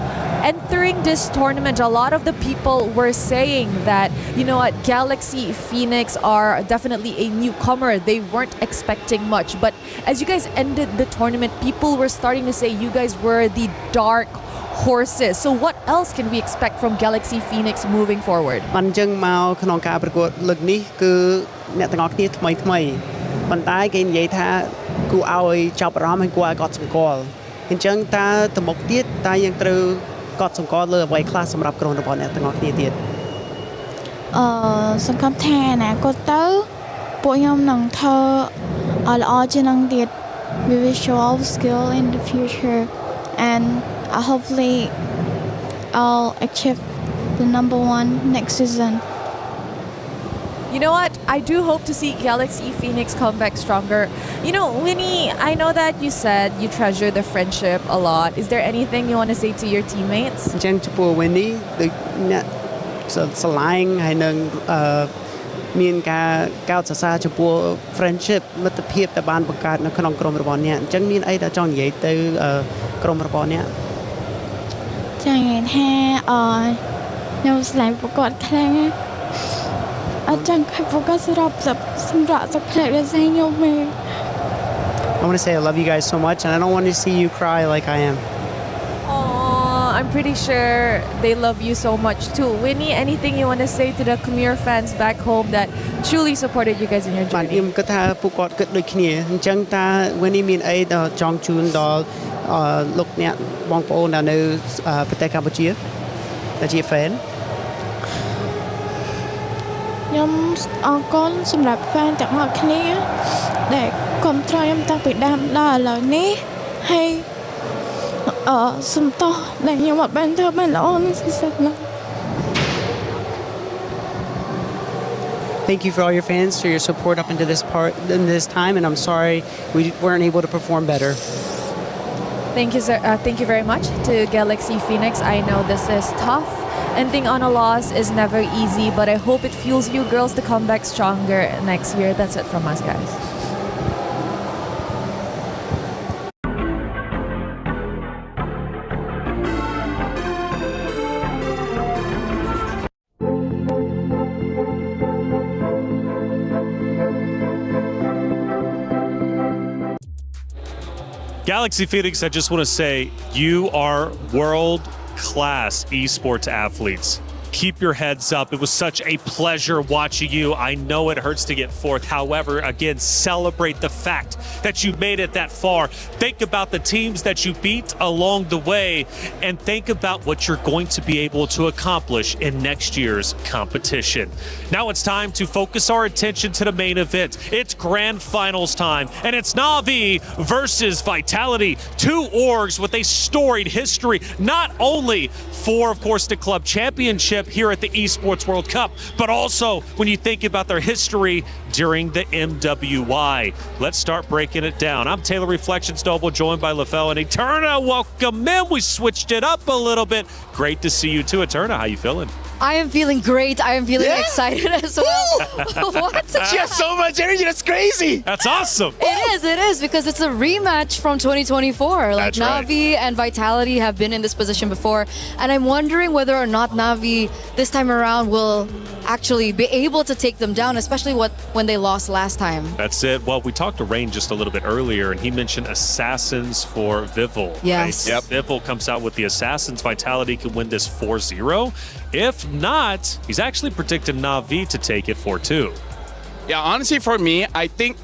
entering this tournament, a lot of the people were saying that, you know what, Galaxy Phoenix are definitely a newcomer. They weren't expecting much. But as you guys ended the tournament, people were starting to say you guys were the dark horses. So what else can we expect from Galaxy Phoenix moving forward? បានអញ្ចឹងមកក្នុងការប្រកួតលើកនេះគឺអ្នកទាំងអស់គ្នាថ្មីប៉ុន្តែគេនិយាយថាគួរឲ្យចាប់អារម្មណ៍ហើយគួរឲ្យកត់សម្គាល់អញ្ចឹងតើទៅមុខទៀតតើយើងត្រូវកត់សម្គាល់លើអ្វីខ្លះសម្រាប់ក្រុមរបស់អ្នកទាំងអស់គ្នាទៀតសង្ឃឹមថាអនាគតទៅពួកខ្ញុំនឹងធ្វើឲ្យល្អជាងនឹងទៀត we will show our skill in the future and hopefully I'll achieve the #1 next season. You know what? I do hope to see Galaxy Phoenix come back stronger. You know, Winnie, I know that you said you treasure the friendship a lot. Is there anything you want to say to your teammates? អញ្ចឹងចំពោះ Winnie ដូចអ្នកស្រឡាញ់ហើយនឹងមានការកោតសរសើរចំពោះ friendship មិត្តភាពដែលបានបង្កើតនៅក្នុងក្រុមរបស់អ្នកអញ្ចឹងមានអីដែលចង់និយាយទៅក្រុមរបស់អ្នកចង់និយាយថាខ្ញុំស្រឡាញ់ពួកគាត់ខ្លាំងណាស់អត់ចង់ឲ្យពួកគាត់សម្រាប់ទឹកភ្នែកដូចខ្ញុំទេ I want to say I love you guys so much and I don't want to see you cry like I am. I'm pretty sure they love you so much too. Winnie, anything you want to say to the Khmer fans back home that truly supported you guys in your journey? ខ្ញុំគិតថាពួកគាត់គិតដូចគ្នាអញ្ចឹងតើ Winnie មានអីដល់ចង់ជូនដល់លោកអ្នកបងប្អូនដែលនៅប្រទេសកម្ពុជាដែលជា fan ខ្ញុំអរគុណសម្រាប់ fan ទាំងអស់គ្នាដែលគាំទ្រខ្ញុំតាំងពីដើមដល់ឥឡូវនេះហើយសុំទោសដែលខ្ញុំអត់បានធ្វើបានល្អនៅស៊ីซั่ននេះ Thank you for all your fans for your support up into this time and I'm sorry we weren't able to perform better. Thank you, sir. Thank you very much to Galaxy Phoenix. I know this is tough. Ending on a loss is never easy, but I hope it fuels you girls to come back stronger next year. That's it from us, guys. Galaxy Phoenix, I just want to say you are world-class esports athletes. Keep your heads up. It was such a pleasure watching you. I know it hurts to get fourth. However, again, celebrate the fact that you made it that far. Think about the teams that you beat along the way and think about what you're going to be able to accomplish in next year's competition. Now it's time to focus our attention to the main event. It's grand finals time, and it's Na'Vi versus Vitality. Two orgs with a storied history, not only for, of course, the club championship here at the Esports World Cup, but also when you think about their history during the MWI. Let's start breaking it down. I'm Taylor Reflections Noble, joined by LaFell and Eterna. Welcome in. We switched it up a little bit. Great to see you too, Eterna. How you feeling? I am feeling great. I am feeling excited as well. What? She has so much energy. That's crazy. That's awesome. It is, because it's a rematch from 2024. Like, That's right. Na'Vi and Vitality have been in this position before. And I'm wondering whether or not Na'Vi this time around will actually be able to take them down, especially when they lost last time. That's it. Well, we talked to Rain just a little bit earlier, and he mentioned Assassins for Vivol. Yes. Right? Yep. Vivol comes out with the Assassins. Vitality can win this 4-0. If not, he's actually predicted Na'Vi to take it 4-2. Yeah, honestly, for me, I think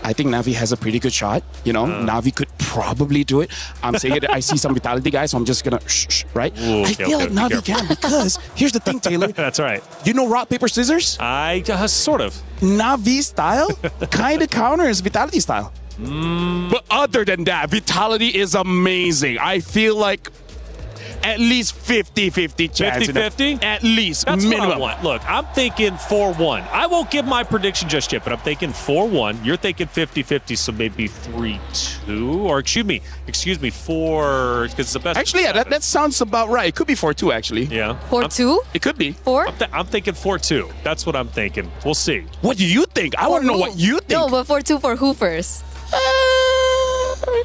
I think Na'Vi has a pretty good shot. You know, Na'Vi could probably do it. I'm saying it. I see some Vitality guys, so I'm just gonna right? Ooh, I feel like Na'Vi can because here's the thing, Taylor. That's right. You know rock, paper, scissors? I sort of. Na'Vi style kind of counters Vitality style. But other than that, Vitality is amazing. I feel like at least 50-50 chance. 50-50? At least, That's minimum. what I want. Look, I'm thinking 4-1. I won't give my prediction just yet, but I'm thinking 4-1. You're thinking 50-50, so maybe 3-2. Or excuse me, 4, because it's the best. Actually, yeah, that sounds about right. It could be 4-2, actually. Yeah. 4-2? It could be. 4? I'm thinking 4-2. That's what I'm thinking. We'll see. What do you think? I want to know what you think. No, but 4-2 for who first?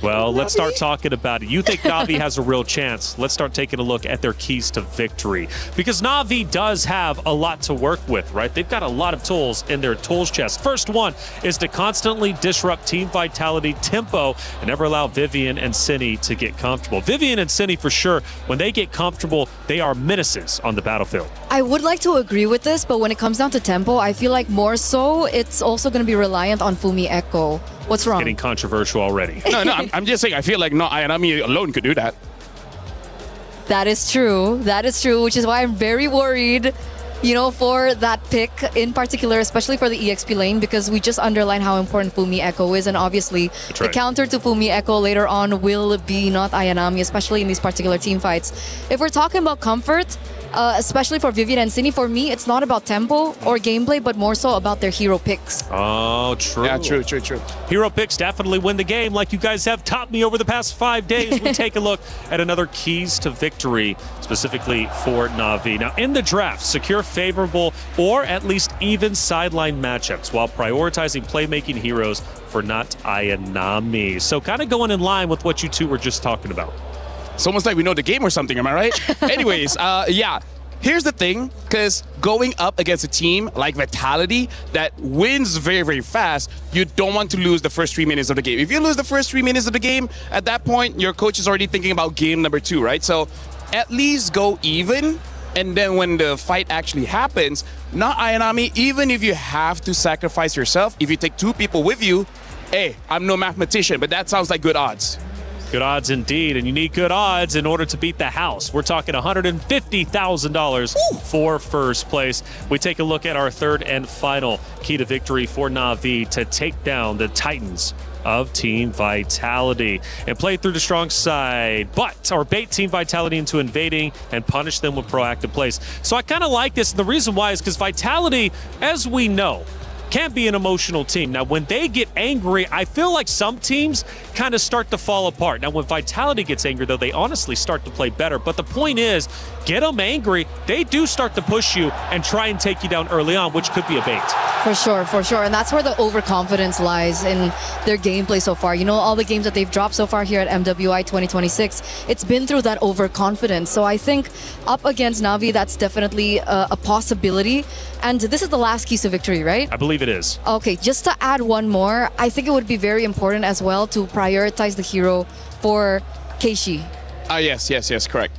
Well, let's start talking about it. You think Na'Vi has a real chance. Let's start taking a look at their keys to victory. Because Na'Vi does have a lot to work with, right? They've got a lot of tools in their tools chest. First one is to constantly disrupt Team Vitality tempo and never allow Vivian and Cine to get comfortable. Vivian and Cine, for sure, when they get comfortable, they are menaces on the battlefield. I would like to agree with this, but when it comes down to tempo, I feel like more so it's also going to be reliant on Fumi Echo. What's wrong? Getting controversial already. No, I'm just saying, I feel like Ayanami alone could do that. That is true. That is true, which is why I'm very worried, you know, for that pick in particular, especially for the EXP lane, because we just underline how important Fumi Echo is. And obviously, That's the right. counter to Fumi Echo later on will be not Ayanami, especially in these particular team fights. If we're talking about comfort, especially for Vivian and Cine, for me, it's not about tempo or gameplay, but more so about their hero picks. Oh, true. Yeah, true. Hero picks definitely win the game, like you guys have taught me over the past 5 days. We take a look at another keys to victory, specifically for Na'Vi. Now, in the draft, secure favorable or at least even sideline matchups while prioritizing playmaking heroes for not Ayanami. So kind of going in line with what you two were just talking about. It's almost like we know the game or something, am I right? Anyways, yeah. Here's the thing, because going up against a team like Vitality that wins very, very fast, you don't want to lose the first 3 minutes of the game. If you lose the first 3 minutes of the game, at that point, your coach is already thinking about game number 2, right? So at least go even, and then when the fight actually happens, not Ayanami, even if you have to sacrifice yourself, if you take 2 people with you, hey, I'm no mathematician, but that sounds like good odds. Good odds indeed, and you need good odds in order to beat the house. We're talking $150,000 for first place. We take a look at our third and final key to victory for Na'Vi to take down the Titans of Team Vitality and play through the strong side, or bait Team Vitality into invading and punish them with proactive plays. So I kind of like this, and the reason why is because Vitality, as we know, can be an emotional team. Now, when they get angry, I feel like some teams kind of start to fall apart. Now, when Vitality gets angry, though, they honestly start to play better. But the point is, get them angry, they do start to push you and try and take you down early on, which could be a bait. For sure. And that's where the overconfidence lies in their gameplay so far. You know, all the games that they've dropped so far here at MWI 2026, it's been through that overconfidence. So I think up against Na'Vi, that's definitely a possibility. And this is the last keys to victory, right? I believe it is. Okay, just to add one more, I think it would be very important as well to prioritize the hero for Keishi. Yes, correct.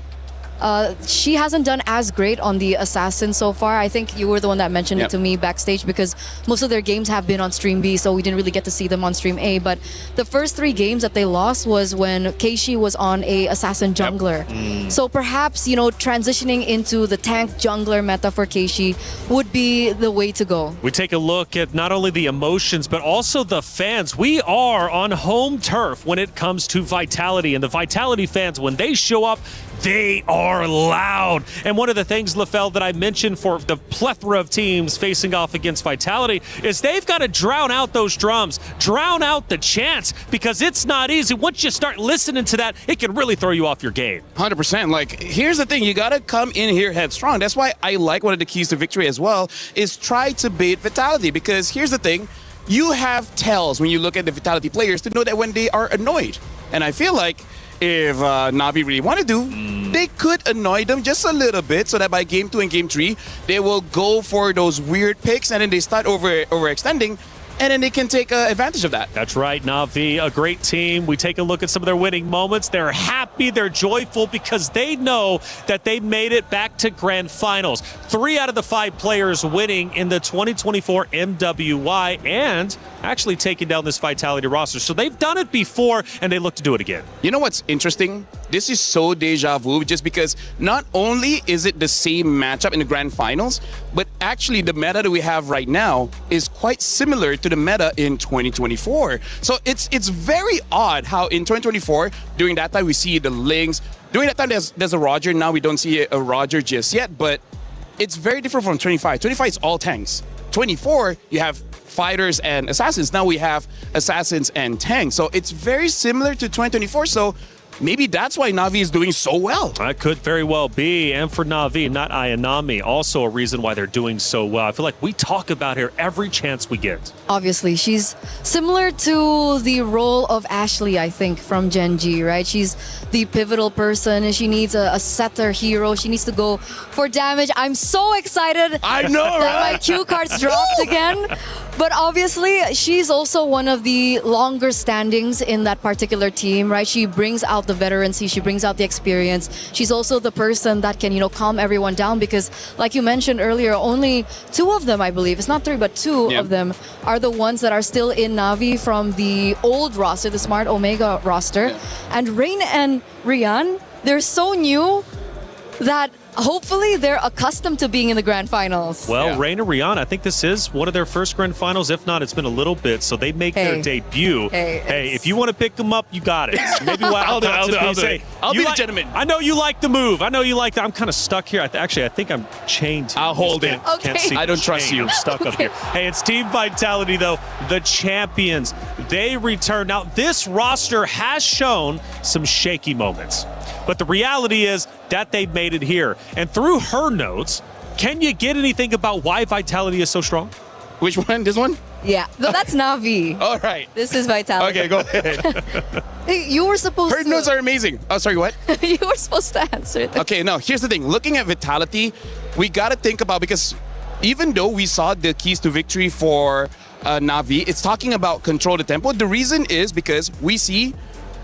She hasn't done as great on the Assassin so far. I think you were the one that mentioned it to me backstage because most of their games have been on Stream B, so we didn't really get to see them on Stream A. But the first 3 games that they lost was when Keishi was on a Assassin jungler. So perhaps, you know, transitioning into the tank jungler meta for Keishi would be the way to go. We take a look at not only the emotions, but also the fans. We are on home turf when it comes to Vitality, and the Vitality fans, when they show up, they are loud. And one of the things, LaFell, that I mentioned for the plethora of teams facing off against Vitality is they've got to drown out those drums, drown out the chants, because it's not easy. Once you start listening to that, it can really throw you off your game. 100%. Like, here's the thing. You got to come in here headstrong. That's why I like one of the keys to victory as well is try to bait Vitality, because here's the thing. You have tells when you look at the Vitality players to know that when they are annoyed. And I feel like if Na'Vi really want to do, they could annoy them just a little bit so that by game 2 and game 3, they will go for those weird picks and then they start overextending, and then they can take advantage of that. That's right, Na'Vi, a great team. We take a look at some of their winning moments. They're happy, they're joyful because they know that they made it back to grand finals. 3 out of the 5 players winning in the 2024 MWI, and actually taking down this Vitality roster. So they've done it before, and they look to do it again. You know what's interesting? This is so deja vu just because not only is it the same matchup in the grand finals, but actually the meta that we have right now is quite similar to the meta in 2024. So it's very odd how in 2024, during that time we see the Lings. During that time there's a Roger. Now we don't see a Roger just yet, but it's very different from 25. 25 is all tanks. 24, you have fighters and assassins. Now we have assassins and tanks. So it's very similar to 2024. So maybe that's why Na'Vi is doing so well. That could very well be. And for Na'Vi, not Ayanami, also a reason why they're doing so well. I feel like we talk about her every chance we get. Obviously, she's similar to the role of Ashley, I think, from Gen G, right? She's the pivotal person and she needs a setter hero. She needs to go for damage. I'm so excited I know, that right? my cue cards dropped again. But obviously, she's also one of the longer standings in that particular team, right? She brings out the veterancy, she brings out the experience. She's also the person that can, calm everyone down because, like you mentioned earlier, only 2 of them, I believe, it's not 3, but 2 of them are the ones that are still in Na'Vi from the old roster, the Smart Omega roster. And Rain and Rian, they're so new that hopefully they're accustomed to being in the grand finals. Well, Rain and Rihanna, I think this is one of their first grand finals. If not, it's been a little bit. So they make their debut. Hey, if you want to pick them up, you got it. Maybe what I'll do it. I'll be the gentleman. I know you like the move. I know you like that. I'm kind of stuck here. Actually, I think I'm chained. I'll hold it. Can't see. I don't trust you. I'm stuck up here. Hey, it's Team Vitality, though. The champions. They return. Now, this roster has shown some shaky moments. But the reality is that they've made it here. And through her notes, can you get anything about why Vitality is so strong? Which one? This one? Yeah, that's Na'Vi. All right. This is Vitality. Okay, go ahead. Hey, you were supposed Her notes are amazing. Oh, sorry, what? You were supposed to answer this. Okay, no, here's the thing. Looking at Vitality, we got to think about, because even though we saw the keys to victory for Na'Vi, it's talking about control the tempo. The reason is because we see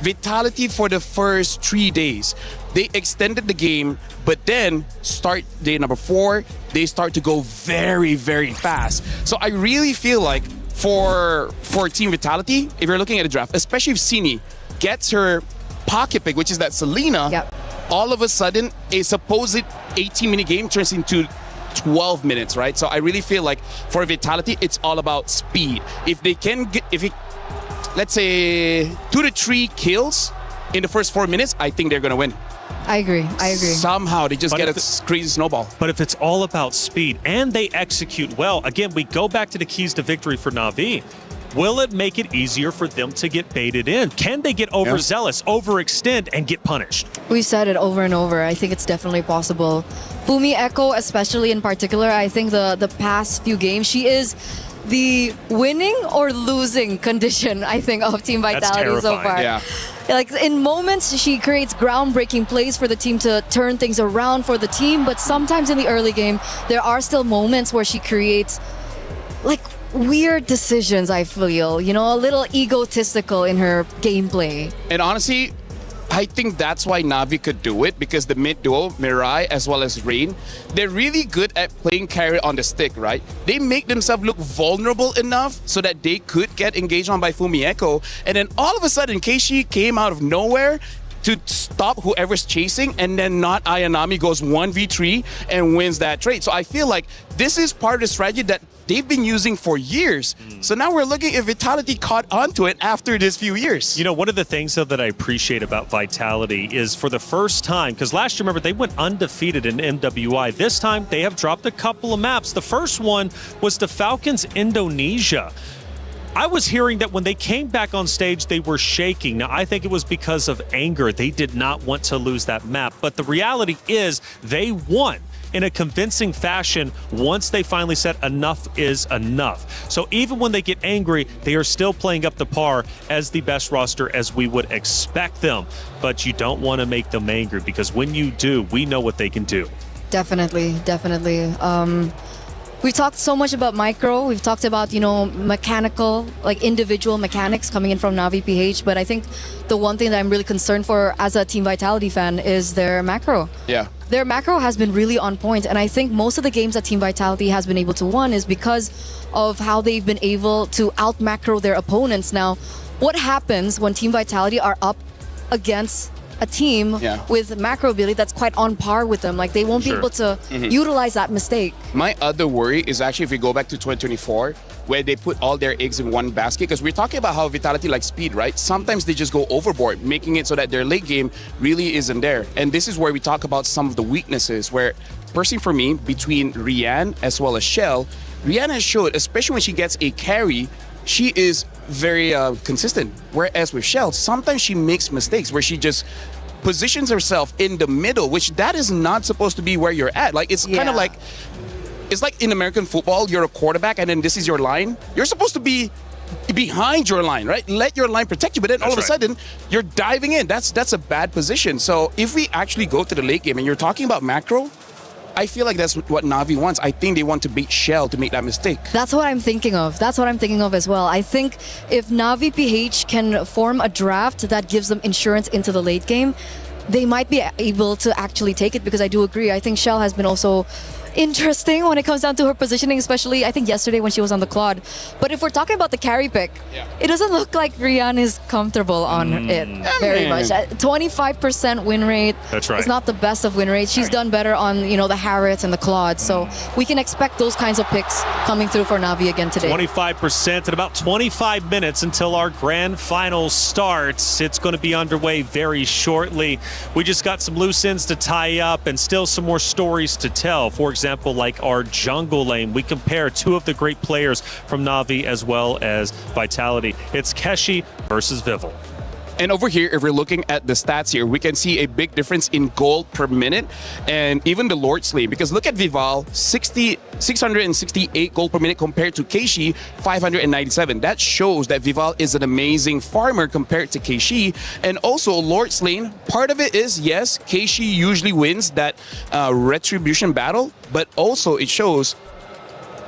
Vitality for the first 3 days. They extended the game, but then start day number 4, they start to go very, very fast. So I really feel like for Team Vitality, if you're looking at a draft, especially if Sini gets her pocket pick, which is that Selena, all of a sudden a supposed 18-minute game turns into 12 minutes, right? So I really feel like for Vitality, it's all about speed. If they can get, let's say 2 to 3 kills in the first 4 minutes, I think they're gonna win. I agree. Somehow they just get a crazy snowball. But if it's all about speed and they execute well, again, we go back to the keys to victory for Na'Vi. Will it make it easier for them to get baited in? Can they get overzealous, overextend, and get punished? We've said it over and over. I think it's definitely possible. Fumi Echo, especially in particular, I think the past few games, she is the winning or losing condition, I think, of Team Vitality so far. Yeah. Like in moments, she creates groundbreaking plays for the team to turn things around for the team, but sometimes in the early game, there are still moments where she creates like weird decisions, I feel, a little egotistical in her gameplay. And honestly, I think that's why Na'Vi could do it, because the mid duo, Mirai as well as Rain, they're really good at playing carry on the stick, right? They make themselves look vulnerable enough so that they could get engaged on by Fumi Echo. And then all of a sudden, Keishi came out of nowhere to stop whoever's chasing, and then not Ayanami goes 1v3 and wins that trade. So I feel like this is part of the strategy that they've been using for years. So now we're looking if Vitality caught onto it after this few years. One of the things, though, that I appreciate about Vitality is for the first time, because last year, remember, they went undefeated in MWI. This time, they have dropped a couple of maps. The first one was the Falcons Indonesia. I was hearing that when they came back on stage, they were shaking. Now, I think it was because of anger. They did not want to lose that map. But the reality is they won in a convincing fashion once they finally said enough is enough. So even when they get angry, they are still playing up to par as the best roster as we would expect them. But you don't want to make them angry, because when you do, we know what they can do. Definitely. We talked so much about micro. We've talked about, mechanical, like individual mechanics coming in from Na'Vi PH. But I think the one thing that I'm really concerned for as a Team Vitality fan is their macro. Yeah. their macro has been really on point, and I think most of the games that Team Vitality has been able to win is because of how they've been able to out macro their opponents. Now, what happens when Team Vitality are up against a team with macro ability that's quite on par with them? Like, they won't be able to utilize that mistake. My other worry is actually if we go back to 2024, where they put all their eggs in one basket, because we're talking about how Vitality likes speed, right? Sometimes they just go overboard, making it so that their late game really isn't there. And this is where we talk about some of the weaknesses, where, personally for me, between Rian as well as Shell, Rian has showed, especially when she gets a carry, she is very consistent. Whereas with Shell, sometimes she makes mistakes where she just positions herself in the middle, which that is not supposed to be where you're at. Like, it's kind of like, it's like in American football, you're a quarterback and then this is your line. You're supposed to be behind your line, right? Let your line protect you, but then all of a sudden you're diving in. That's a bad position. So if we actually go to the late game and you're talking about macro, I feel like that's what Na'Vi wants. I think they want to beat Shell to make that mistake. That's what I'm thinking of. That's what I'm thinking of as well. I think if Na'Vi PH can form a draft that gives them insurance into the late game, they might be able to actually take it, because I do agree. I think Shell has been also interesting when it comes down to her positioning, especially I think yesterday when she was on the Claude. But if we're talking about the carry pick, it doesn't look like Rian is comfortable on it very much. 25% win rate. That's right. It's not the best of win rates. She's done better on, you know, the Harriets and the Claude. So we can expect those kinds of picks coming through for Na'Vi again today. 25% in about 25 minutes until our grand final starts. It's going to be underway very shortly. We just got some loose ends to tie up and still some more stories to tell. For example, like our jungle lane, we compare two of the great players from Na'Vi as well as Vitality. It's Keshi versus Vival. And over here, if we're looking at the stats here, we can see a big difference in gold per minute and even the Lord Slay. Because look at Vival, 668 gold per minute compared to Keishi, 597. That shows that Vival is an amazing farmer compared to Keishi. And also, Lord Slain, part of it is, yes, Keishi usually wins that retribution battle, but also it shows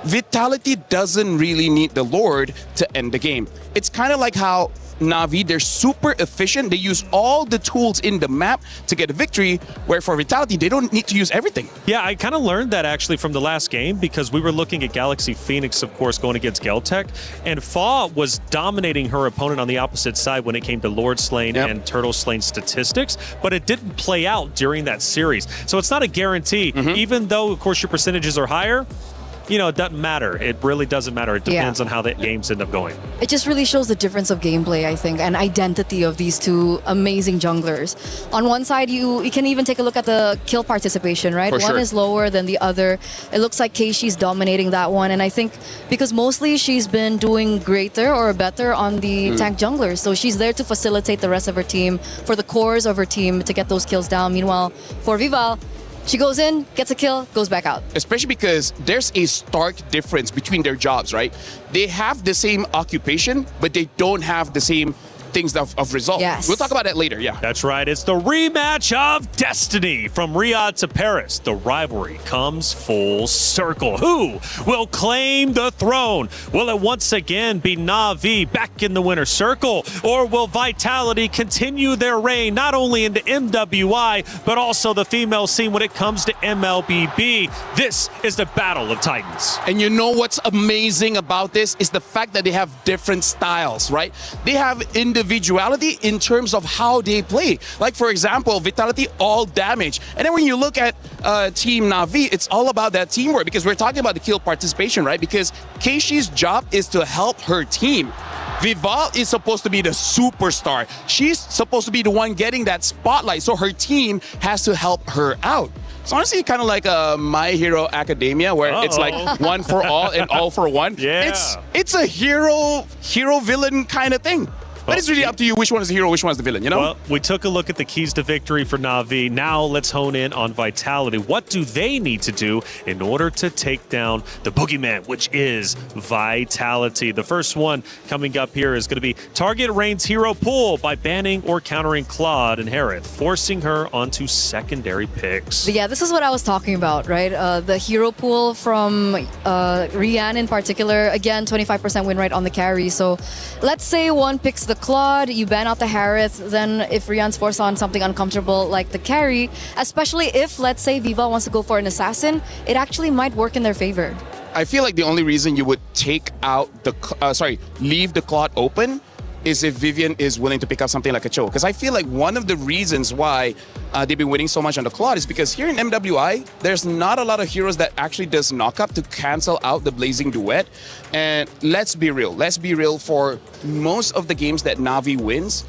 Vitality doesn't really need the Lord to end the game. It's kind of like how Na'Vi, they're super efficient. They use all the tools in the map to get a victory, where for Vitality, they don't need to use everything. Yeah, I kind of learned that actually from the last game, because we were looking at Galaxy Phoenix, of course, going against Geltec, and Fa was dominating her opponent on the opposite side when it came to Lord Slain and Turtle Slain statistics, but it didn't play out during that series. So it's not a guarantee, even though, of course, your percentages are higher. You know, it doesn't matter. It really doesn't matter. It depends on how the games end up going. It just really shows the difference of gameplay, I think, and identity of these two amazing junglers. On one side, you can even take a look at the kill participation, right? One is lower than the other. It looks like Keishi's dominating that one, and I think because mostly she's been doing greater or better on the tank junglers, so she's there to facilitate the rest of her team, for the cores of her team to get those kills down. Meanwhile, for Vival, she goes in, gets a kill, goes back out. Especially because there's a stark difference between their jobs, right? They have the same occupation, but they don't have the same things of result. Yes. We'll talk about that later, That's right. It's the rematch of Destiny from Riyadh to Paris. The rivalry comes full circle. Who will claim the throne? Will it once again be Na'Vi back in the winner's circle? Or will Vitality continue their reign not only in the MWI, but also the female scene when it comes to MLBB? This is the Battle of Titans. And you know what's amazing about this is the fact that they have different styles, right? They have individuality in terms of how they play. Like, for example, Vitality all damage. And then when you look at Team Na'Vi, it's all about that teamwork, because we're talking about the kill participation, right? Because Keishi's job is to help her team. Vival is supposed to be the superstar. She's supposed to be the one getting that spotlight, so her team has to help her out. It's honestly kind of like a My Hero Academia, where it's like one for all and all for one. It's a hero villain kind of thing. But it's really up to you which one is the hero, which one is the villain, you know? Well, we took a look at the keys to victory for Na'Vi. Now let's hone in on Vitality. What do they need to do in order to take down the boogeyman, which is Vitality? The first one coming up here is going to be target Rain's hero pool by banning or countering Claude and Harith, forcing her onto secondary picks. But yeah, this is what I was talking about, right? The hero pool from Rian in particular. Again, 25% win rate on the carry. So let's say one picks the Claude, you ban out the Harith, then if Rian's forced on something uncomfortable like the carry, especially if, let's say, Viva wants to go for an assassin, it actually might work in their favor. I feel like the only reason you would take out the, leave the Claude open is if Vivian is willing to pick up something like a Cho. Because I feel like one of the reasons why they've been winning so much on the Claude is because here in MWI, there's not a lot of heroes that actually does knock up to cancel out the Blazing Duet. And let's be real, for most of the games that Na'Vi wins,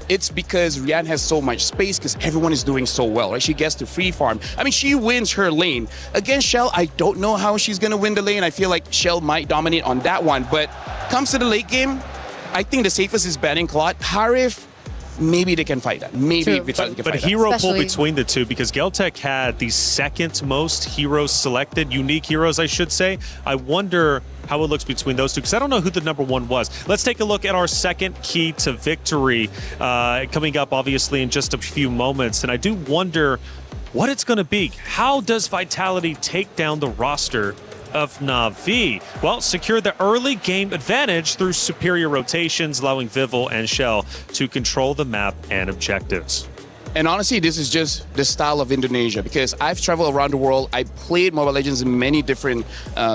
it's because Rian has so much space because everyone is doing so well, right? She gets to free farm. I mean, she wins her lane. Against Shell, I don't know how she's going to win the lane. I feel like Shell might dominate on that one. But comes to the late game, I think the safest is banning Claude. Harith, maybe they can fight that. Maybe Vitality can but fight hero that. pull between the two, because Geltec had the second most heroes selected, unique heroes, I should say. I wonder how it looks between those two, because I don't know who the number one was. Let's take a look at our second key to victory coming up, obviously, in just a few moments. And I do wonder what it's going to be. How does Vitality take down the roster of Na'Vi? Well, secure the early game advantage through superior rotations, allowing Vival and Shell to control the map and objectives. And honestly, this is just the style of Indonesia, because I've traveled around the world. I played Mobile Legends in many different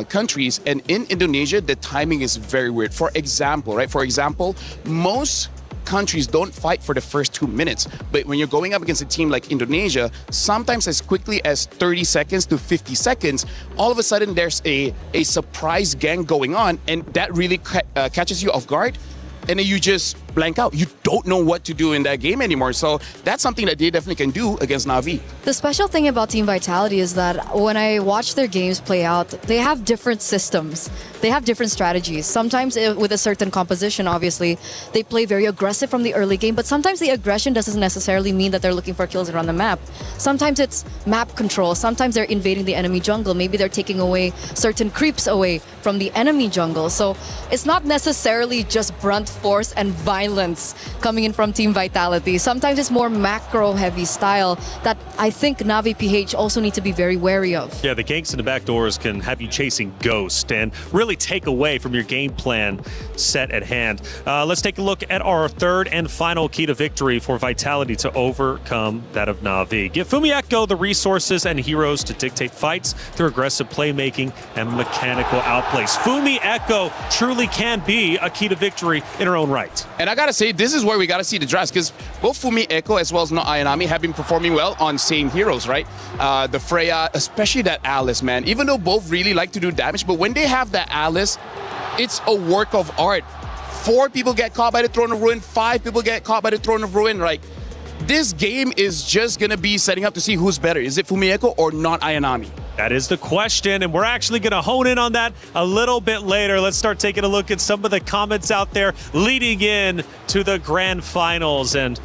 countries, and in Indonesia, the timing is very weird. For example, most countries don't fight for the first 2 minutes, but when you're going up against a team like Indonesia, sometimes as quickly as 30 seconds to 50 seconds, all of a sudden there's a surprise gang going on, and that really catches you off guard, and then you just blank out. You don't know what to do in that game anymore. So that's something that they definitely can do against Na'Vi. The special thing about Team Vitality is that when I watch their games play out, they have different systems. They have different strategies. Sometimes with a certain composition, obviously, they play very aggressive from the early game, but sometimes the aggression doesn't necessarily mean that they're looking for kills around the map. Sometimes it's map control. Sometimes they're invading the enemy jungle. Maybe they're taking away certain creeps away from the enemy jungle. So it's not necessarily just brunt force and violence coming in from Team Vitality. Sometimes it's more macro-heavy style that I think Na'Vi PH also need to be very wary of. Yeah, the ganks and the backdoors can have you chasing Ghost and really take away from your game plan set at hand. Let's take a look at our third and final key to victory for Vitality to overcome that of Na'Vi. Give Fumi Echo the resources and heroes to dictate fights through aggressive playmaking and mechanical outplays. Fumi Echo truly can be a key to victory in her own right. And I gotta say, this is where we gotta see the drafts, because both Fumi Echo as well as No Ayanami have been performing well on same heroes, right? The Freya, especially that Alice, man. Even though both really like to do damage, but when they have that Alice, it's a work of art. 4 people get caught by the Throne of Ruin, 5 people get caught by the Throne of Ruin. Like, this game is just gonna be setting up to see who's better. Is it Fumi Echo or not Ayanami? That is the question, and we're actually going to hone in on that a little bit later. Let's start taking a look at some of the comments out there leading in to the grand finals, and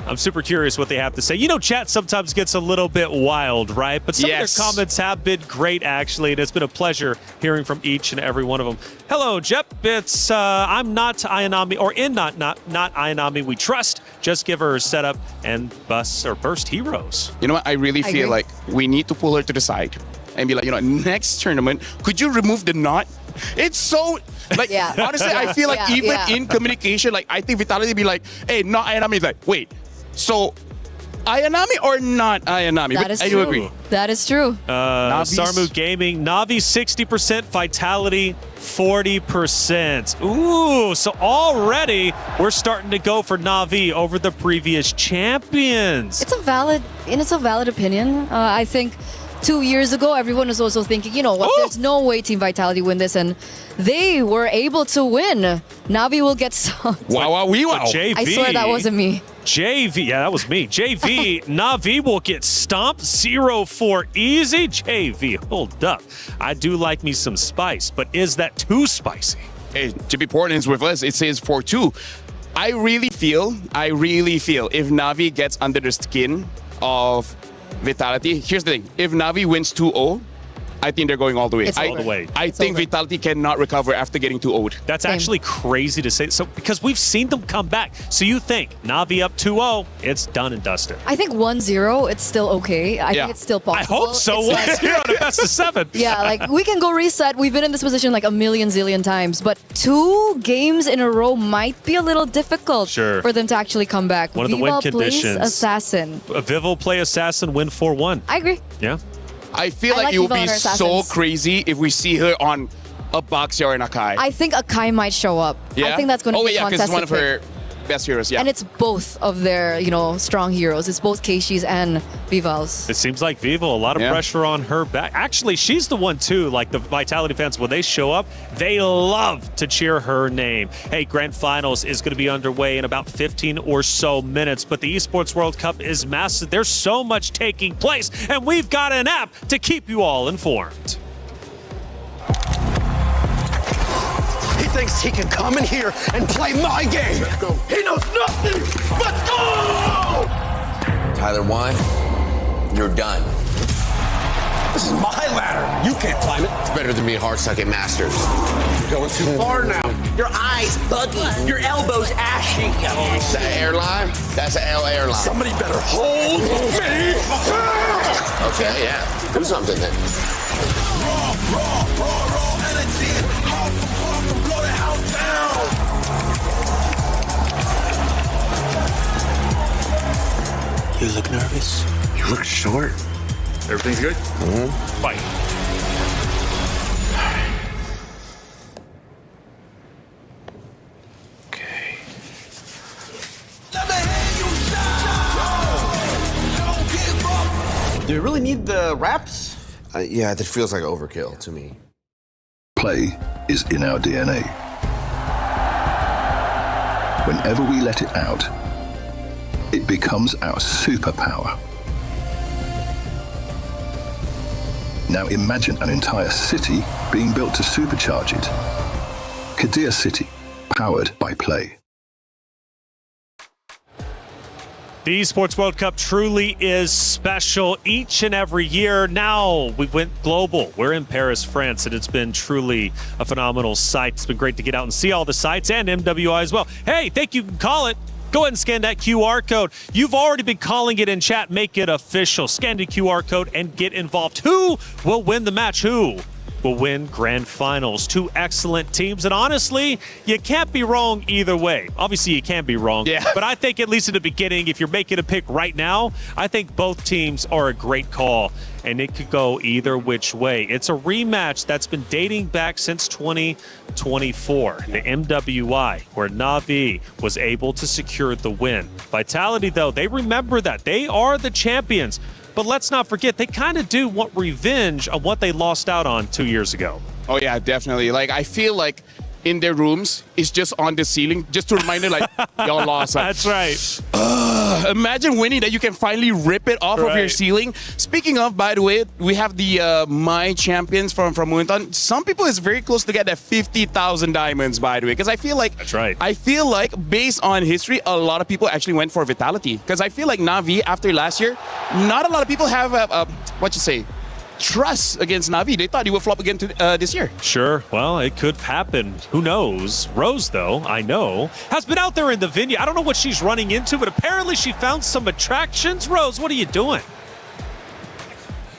I'm super curious what they have to say. You know, chat sometimes gets a little bit wild, right? But some of their comments have been great, actually, and it's been a pleasure hearing from each and every one of them. Hello, Jep. It's I'm not Ayanami, or in not Ayanami we trust. Just give her setup and burst heroes. You know what? I really feel like we need to pull her to the side and be like, you know, next tournament, could you remove the knot? It's so, like, honestly, I feel like even in communication, like, I think Vitality be like, hey, not Ayanami. Like, wait, so Ayanami or not Ayanami? That is I true. do agree. That is true. Sarmu Gaming, Na'Vi 60%, Vitality 40%. Ooh, so already we're starting to go for Na'Vi over the previous champions. It's a valid opinion. I think 2 years ago, everyone was also thinking, you know what, there's no way Team Vitality win this, and they were able to win. Na'Vi will get some. Wow. JV, I swear that wasn't me. JV, yeah, that was me. JV, Na'Vi will get stomped 0-4 easy. JV, hold up. I do like me some spice, but is that too spicy? Hey, JP Portland's with us. It says 4-2. I really feel if Na'Vi gets under the skin of Vitality, here's the thing. If Na'Vi wins 2-0, I think they're going all the way. It's all the way. I think Vitality cannot recover after getting too old. That's actually crazy to say. So because we've seen them come back. So you think Na'Vi up 2-0, it's done and dusted. I think 1-0, it's still okay. I think it's still possible. I hope so. It's 1-0 on a best of 7. Yeah, like we can go reset. We've been in this position like a million zillion times, but 2 games in a row might be a little difficult for them to actually come back. One of the win conditions. Assassin. Viv will play Assassin, win 4-1. I agree. Yeah. I feel like it would be so crazy if we see her on a Baxia or an Akai. I think Akai might show up. I think that's going to be a because contested it's one of her best heroes, And it's both of their, strong heroes. It's both Keishi's and Vival's. It seems like Vivo, a lot of pressure on her back. Actually, she's the one too, like the Vitality fans, when they show up, they love to cheer her name. Hey, Grand Finals is going to be underway in about 15 or so minutes, but the Esports World Cup is massive. There's so much taking place, and we've got an app to keep you all informed. He thinks he can come in here and play my game. Let's go. He knows nothing. Let's go! Tyler 1, you're done. This is my ladder. You can't climb it. It's better than me hard suck at Masters. You're going too far now. Your eyes buggy. Your elbows ashy. Is that airline? That's an L airline. Somebody better hold me. Okay, yeah. Do something then. Raw energy. Blow the house down. You look nervous. You look short. Everything's good? Mm-hmm. Fight. Okay. Do you really need the wraps? Yeah, that feels like overkill to me. Play is in our DNA. Whenever we let it out, it becomes our superpower. Now imagine an entire city being built to supercharge it. Kadir City, powered by Play. The Esports World Cup truly is special each and every year. Now we went global. We're in Paris, France, and it's been truly a phenomenal sight. It's been great to get out and see all the sites and MWI as well. Hey, think you can call it. Go ahead and scan that QR code. You've already been calling it in chat. Make it official. Scan the QR code and get involved. Who will win the match? Who will win Grand Finals? 2 excellent teams. And honestly, you can't be wrong either way. Obviously, you can be wrong. Yeah. But I think at least in the beginning, if you're making a pick right now, I think both teams are a great call. And it could go either which way. It's a rematch that's been dating back since 2024. The MWI, where Na'Vi was able to secure the win. Vitality, though, they remember that. They are the champions. But let's not forget, they kind of do want revenge on what they lost out on 2 years ago. Oh, yeah, definitely. Like, I feel like in their rooms, it's just on the ceiling, just to remind them, like, y'all lost. Like, that's right. Imagine winning that you can finally rip it off of your ceiling. Speaking of, by the way, we have the My Champions from Moonton. Some people is very close to get that 50,000 diamonds, by the way, because I feel like that's right. I feel like based on history, a lot of people actually went for Vitality, because I feel like Na'Vi after last year, not a lot of people have trust against Na'Vi. They thought he would flop again this year. Sure. Well, it could happen. Who knows? Rose, though, I know, has been out there in the venue. I don't know what she's running into, but apparently she found some attractions. Rose, what are you doing?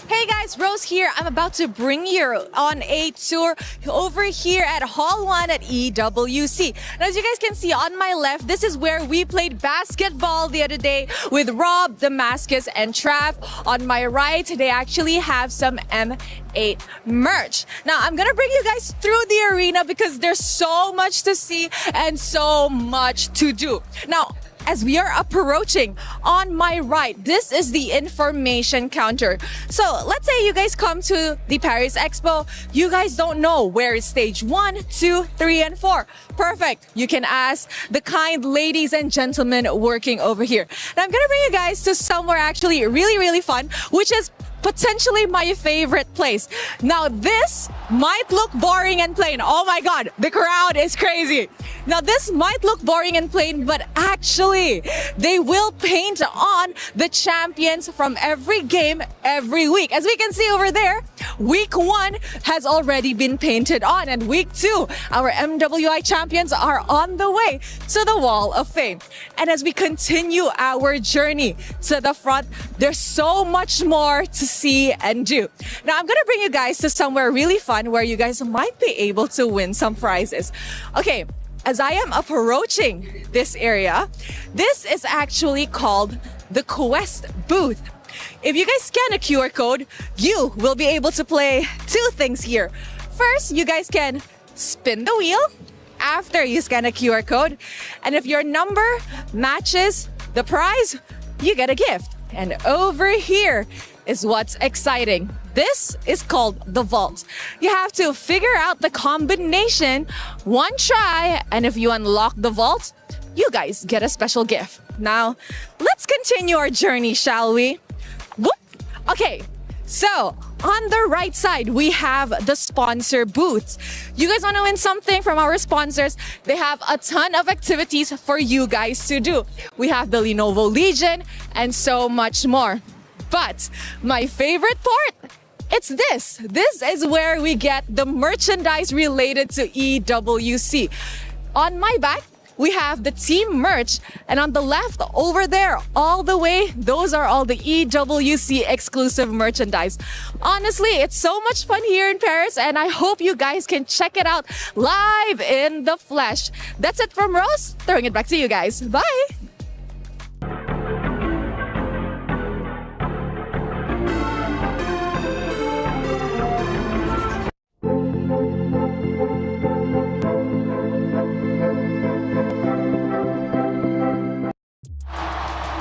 Hey guys, Rose here. I'm about to bring you on a tour over here at Hall 1 at EWC. Now, as you guys can see on my left, this is where we played basketball the other day with Rob, Damascus, and Trav. On my right, they actually have some M8 merch. Now, I'm gonna bring you guys through the arena because there's so much to see and so much to do. Now, as we are approaching, on my right, this is the information counter. So let's say you guys come to the Paris Expo, you guys don't know where is stage 1, 2, 3, and 4. Perfect. You can ask the kind ladies and gentlemen working over here. Now I'm gonna bring you guys to somewhere actually really, really fun, which is potentially my favorite place. Now this might look boring and plain. Oh my God, the crowd is crazy. Now this might look boring and plain, but actually they will paint on the champions from every game every week. As we can see over there, Week 1 has already been painted on, and Week 2, our MWI champions are on the way to the Wall of Fame. And as we continue our journey to the front, there's so much more to see and do. Now, I'm gonna bring you guys to somewhere really fun where you guys might be able to win some prizes. Okay, as I am approaching this area, this is actually called the Quest booth. If you guys scan a QR code, you will be able to play 2 things here. First, you guys can spin the wheel after you scan a QR code. And if your number matches the prize, you get a gift. And over here is what's exciting. This is called the vault. You have to figure out the combination 1 try, and if you unlock the vault, you guys get a special gift. Now, let's continue our journey, shall we? Whoop. Okay, so on the right side, we have the sponsor booths. You guys want to win something from our sponsors? They have a ton of activities for you guys to do. We have the Lenovo Legion and so much more. But my favorite part, it's this. This is where we get the merchandise related to EWC. On my back, we have the team merch, and on the left over there all the way, those are all the EWC exclusive merchandise. Honestly, it's so much fun here in Paris, and I hope you guys can check it out live in the flesh. That's it from Rose, throwing it back to you guys. Bye.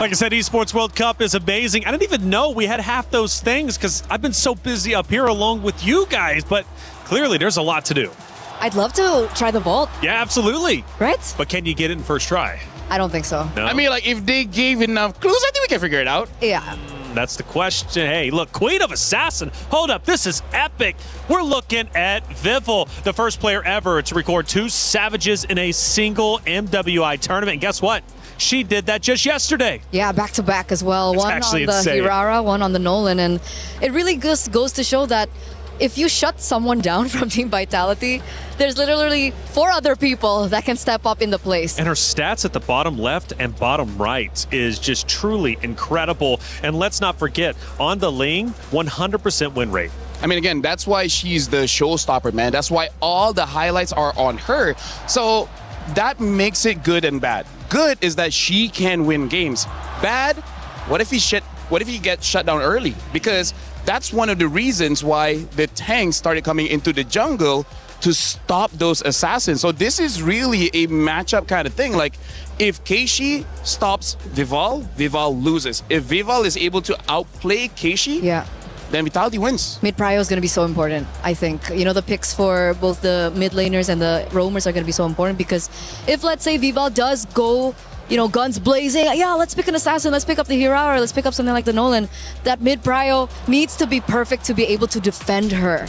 Like I said, Esports World Cup is amazing. I didn't even know we had half those things because I've been so busy up here along with you guys, but clearly there's a lot to do. I'd love to try the vault. Yeah, absolutely. Right? But can you get it in first try? I don't think so. No? I mean, like, if they gave enough clues, I think we can figure it out. Yeah. That's the question. Hey, look, Queen of Assassin. Hold up, this is epic. We're looking at Vival, the first player ever to record 2 Savages in a single MWI tournament. And guess what? She did that just yesterday. Yeah, back to back as well. It's one actually on the insane. Hirara, one on the Nolan. And it really goes to show that if you shut someone down from Team Vitality, there's literally 4 other people that can step up in the place. And her stats at the bottom left and bottom right is just truly incredible. And let's not forget, on the Ling, 100% win rate. I mean, again, that's why she's the showstopper, man. That's why all the highlights are on her. So that makes it good and bad. Good is that she can win games. Bad, what if he gets shut down early? Because that's one of the reasons why the tanks started coming into the jungle to stop those assassins. So this is really a matchup kind of thing. Like, if Keishi stops Vival, Vival loses. If Vival is able to outplay Keishi, then Vitality wins. Mid prio is going to be so important, I think. You know, the picks for both the mid laners and the roamers are going to be so important because if, let's say, Vival does go, you know, guns blazing, yeah, let's pick an assassin, let's pick up the Hirara, let's pick up something like the Nolan, that mid prio needs to be perfect to be able to defend her.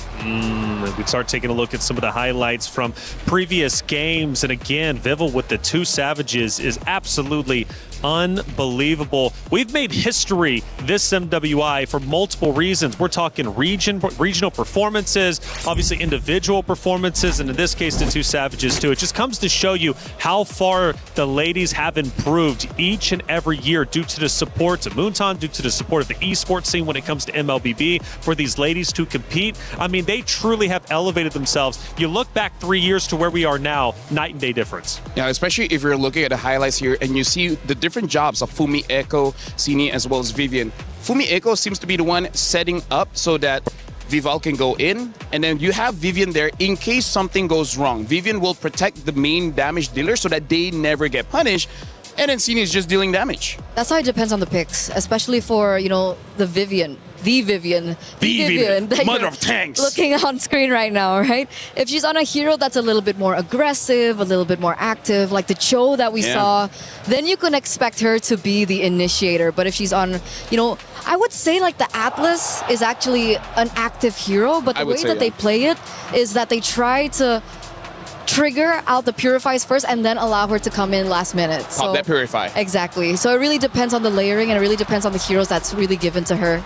We start taking a look at some of the highlights from previous games. And again, Vival with the 2 Savages is absolutely unbelievable. We've made history this MWI for multiple reasons. We're talking regional performances, obviously individual performances, and in this case, the 2 Savages too. It just comes to show you how far the ladies have improved each and every year due to the support of Moonton, due to the support of the esports scene when it comes to MLBB, for these ladies to compete. I mean, they truly have elevated themselves. You look back 3 years to where we are now, night and day difference. Yeah, especially if you're looking at the highlights here and you see the different jobs of Fumi, Echo, Sini, as well as Vivian. Fumi Echo seems to be the one setting up so that Vival can go in, and then you have Vivian there in case something goes wrong. Vivian will protect the main damage dealer so that they never get punished, and then Sini is just dealing damage. That's how it depends on the picks, especially for, you know, the Vivian. The Vivian that mother you're of tanks, looking on screen right now, right? If she's on a hero that's a little bit more aggressive, a little bit more active, like the Cho that we saw, then you can expect her to be the initiator. But if she's on, you know, I would say like the Atlas is actually an active hero, but the way that they play it is that they try to trigger out the Purifies first and then allow her to come in last minute. Pop that Purify. Exactly. So it really depends on the layering and it really depends on the heroes that's really given to her.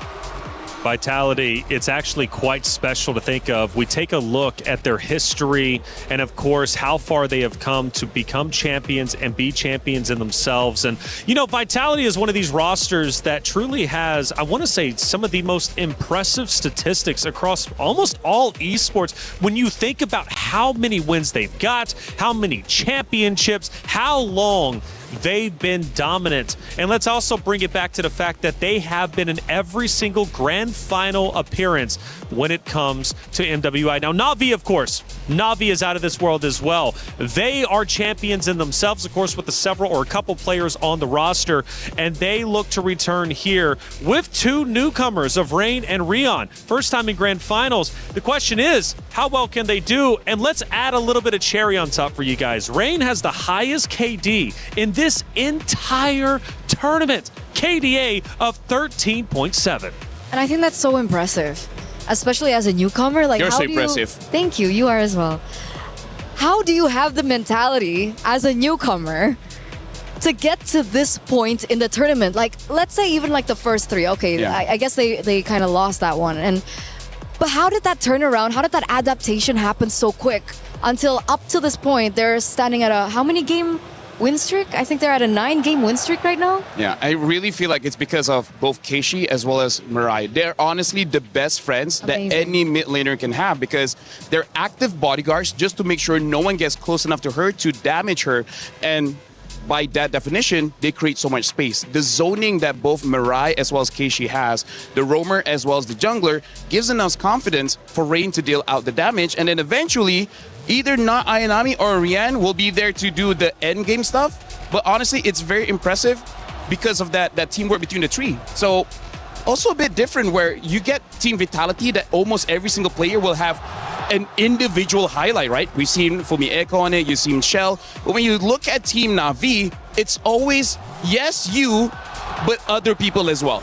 Vitality, it's actually quite special to think of. We take a look at their history and, of course, how far they have come to become champions and be champions in themselves. And, you know, Vitality is one of these rosters that truly has, I want to say, some of the most impressive statistics across almost all esports. When you think about how many wins they've got, how many championships, how long they've been dominant. And let's also bring it back to the fact that they have been in every single grand final appearance when it comes to MWI. Now, Na'Vi, of course, Na'Vi is out of this world as well. They are champions in themselves, of course, with the several or a couple players on the roster, and they look to return here with two newcomers of Rain and Rion. First time in grand finals. The question is, how well can they do? And let's add a little bit of cherry on top for you guys. Rain has the highest KD in this entire tournament, KDA of 13.7. And I think that's so impressive, especially as a newcomer. Like, You're how so do impressive. Thank you. You are as well. How do you have the mentality as a newcomer to get to this point in the tournament? Like, let's say even like the first three. Okay, Yeah. I guess they kind of lost that one. But how did that turn around? How did that adaptation happen so quick until up to this point they're standing at a how many game win streak? I think they're at a 9-game win streak right now. Yeah, I really feel like it's because of both Keishi as well as Mirai. They're honestly the best friends Amazing. that any mid laner can have because they're active bodyguards just to make sure no one gets close enough to her to damage her. And by that definition, they create so much space. The zoning that both Mirai as well as Keishi has, the roamer as well as the jungler, gives enough confidence for Rain to deal out the damage. And then eventually, either not Ayanami or Rian will be there to do the end game stuff. But honestly, it's very impressive because of that teamwork between the three. So also a bit different where you get Team Vitality that almost every single player will have an individual highlight, right? We've seen Fumi Echo on it, you've seen Shell. But when you look at Team Na'Vi, it's always, yes, you, but other people as well.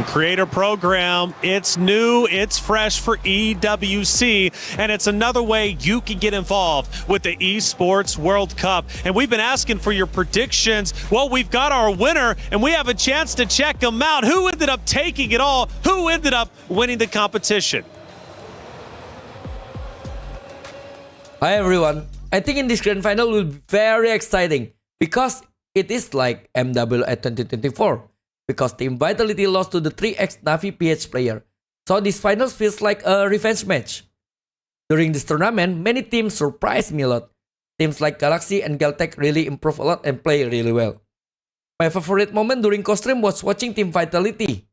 Creator program, it's new, it's fresh for EWC, and it's another way you can get involved with the Esports World Cup. And we've been asking for your predictions. Well, we've got our winner, and we have a chance to check them out. Who ended up taking it all? Who ended up winning the competition? Hi everyone. I think in this grand final will be very exciting because it is like MWI 2024 because Team Vitality lost to the 3x Na'Vi PH player. So this finals feels like a revenge match. During this tournament, many teams surprised me a lot. Teams like Galaxy and Galtech really improve a lot and play really well. My favorite moment during co-stream was watching Team Vitality.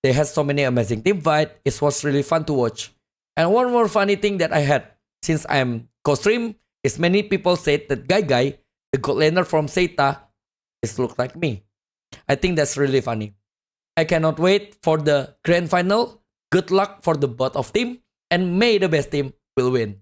They had so many amazing team fight, it was really fun to watch. And one more funny thing that I had, since I am co-stream, is many people said that Guy, the gold laner from Seita, is look like me. I think that's really funny. I cannot wait for the grand final. Good luck for the both of team, and may the best team will win.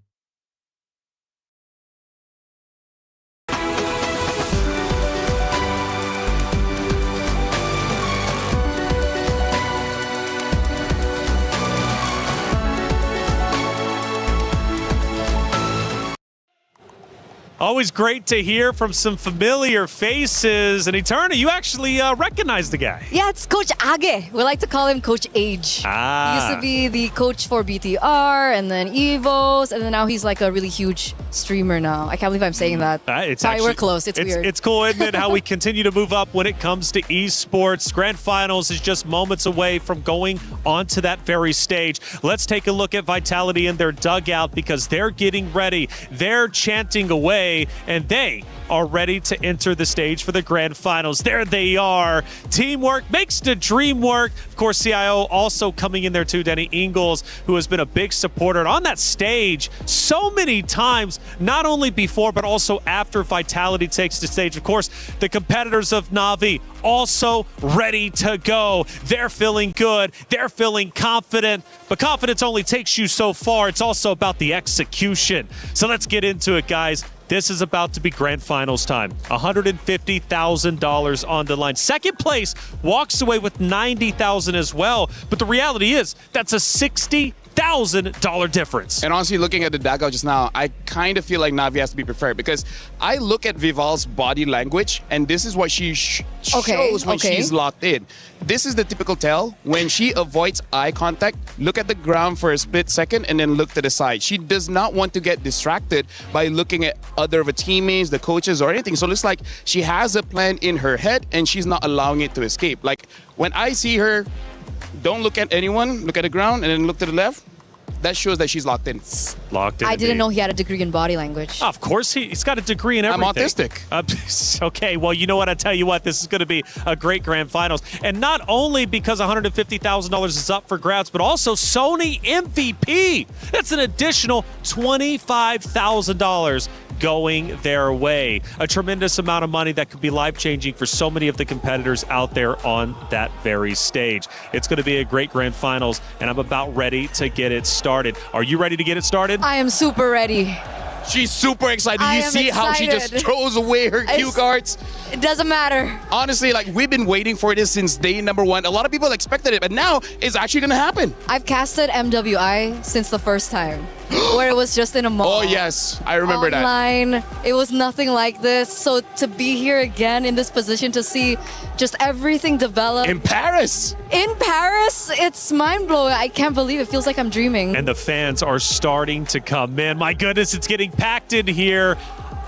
Always great to hear from some familiar faces. And Eterna, you actually recognize the guy. Yeah, it's Coach Age. We like to call him Coach Age. He used to be the coach for BTR and then EVOS, and then now he's like a really huge streamer now. I can't believe I'm saying that. Sorry, we're close. It's weird. It's cool, isn't it, how we continue to move up when it comes to esports. Grand Finals is just moments away from going onto that very stage. Let's take a look at Vitality in their dugout because they're getting ready. They're chanting away, and they are ready to enter the stage for the Grand Finals. There they are. Teamwork makes the dream work. Of course, CIO also coming in there too, Danny Ingles, who has been a big supporter on that stage so many times, not only before, but also after Vitality takes the stage. Of course, the competitors of Na'Vi also ready to go. They're feeling good. They're feeling confident, but confidence only takes you so far. It's also about the execution. So let's get into it, guys. This is about to be Grand Finals time. $150,000 on the line. Second place walks away with $90,000 as well. But the reality is that's a $60,000 $150,000 difference. And honestly, looking at the dugout just now, I kind of feel like Na'Vi has to be prepared because I look at Vival's body language, and this is what she shows when she's locked in. This is the typical tell when she avoids eye contact, look at the ground for a split second, and then look to the side. She does not want to get distracted by looking at other of her teammates, the coaches, or anything. So it looks like she has a plan in her head, and she's not allowing it to escape. Like when I see her, don't look at anyone, look at the ground, and then look to the left. That shows that she's locked in. Locked in. I didn't know he had a degree in body language. Of course, he's got a degree in everything. I'm autistic. Okay, well, you know what? I tell you what, this is going to be a great grand finals. And not only because $150,000 is up for grabs, but also Sony MVP. That's an additional $25,000 going their way. A tremendous amount of money that could be life-changing for so many of the competitors out there on that very stage. It's going to be a great grand finals, and I'm about ready to get it started. Are you ready to get it started? I am super ready. She's super excited. I You am see how she just excited. throws away her cue cards? It doesn't matter. Honestly, like we've been waiting for this since day number one. A lot of people expected it, but now it's actually going to happen. I've casted MWI since the first time, where it was just in a mall. Oh, yes. I remember that. Online. It was nothing like this. So to be here again in this position to see just everything develop. In Paris. In Paris, it's mind-blowing. I can't believe it. Feels like I'm dreaming. And the fans are starting to come in. My goodness, it's getting packed in here.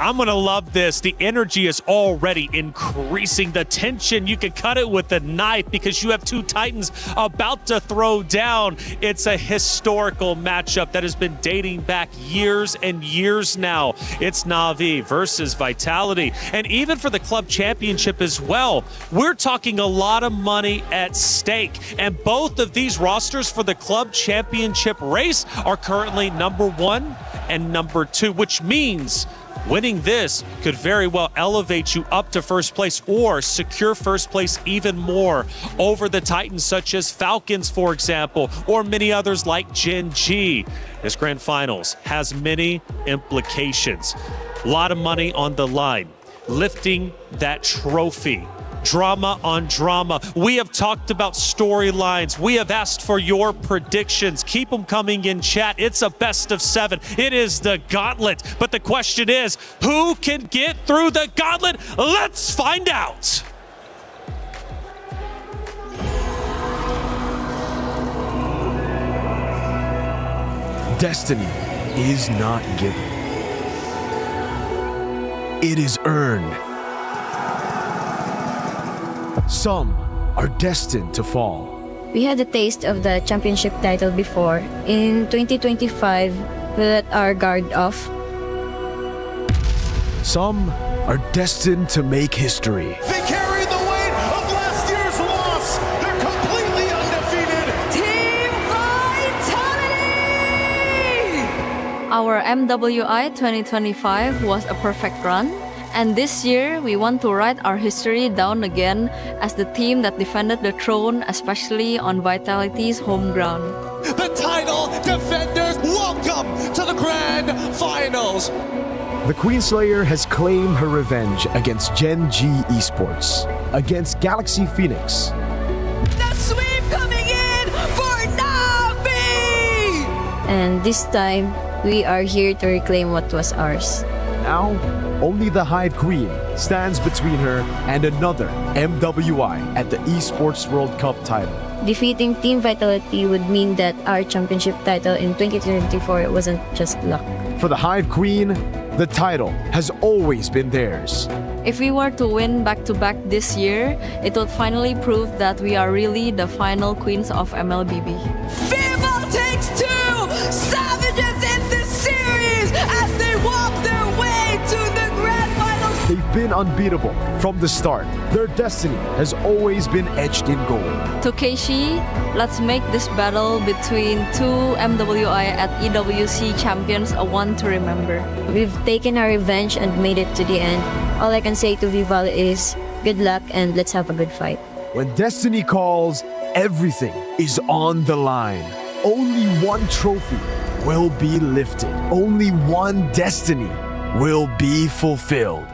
I'm going to love this. The energy is already increasing. The tension, you can cut it with a knife because you have two Titans about to throw down. It's a historical matchup that has been dating back years and years now. It's Na'Vi versus Vitality. And even for the club championship as well, we're talking a lot of money at stake. And both of these rosters for the club championship race are currently number 1 and number 2, which means winning this could very well elevate you up to first place or secure first place even more over the Titans such as Falcons, for example, or many others like Gen G. This grand finals has many implications. A lot of money on the line, lifting that trophy. Drama on drama. We have talked about storylines. We have asked for your predictions. Keep them coming in chat. It's a best of 7. It is the gauntlet. But the question is, who can get through the gauntlet? Let's find out. Destiny is not given. It is earned. Some are destined to fall. We had a taste of the championship title before. In 2025, we let our guard off. Some are destined to make history. They carry the weight of last year's loss. They're completely undefeated. Team Vitality! Our MWI 2025 was a perfect run. And this year, we want to write our history down again as the team that defended the throne, especially on Vitality's home ground. The title defenders, welcome to the grand finals. The Queenslayer has claimed her revenge against Gen G Esports, against Galaxy Phoenix. The sweep coming in for Na'Vi! And this time, we are here to reclaim what was ours. Now, only the Hive Queen stands between her and another MWI at the Esports World Cup title. Defeating Team Vitality would mean that our championship title in 2024 wasn't just luck. For the Hive Queen, the title has always been theirs. If we were to win back-to-back this year, it would finally prove that we are really the final queens of MLBB. Vivo takes 2 savages in this series as they walk their way to the grand finals. They've been unbeatable from the start. Their destiny has always been etched in gold. To Keishi, let's make this battle between 2 MWI at EWC champions a one to remember. We've taken our revenge and made it to the end. All I can say to Vival is good luck and let's have a good fight. When destiny calls, everything is on the line. Only one trophy will be lifted. Only one destiny will be fulfilled.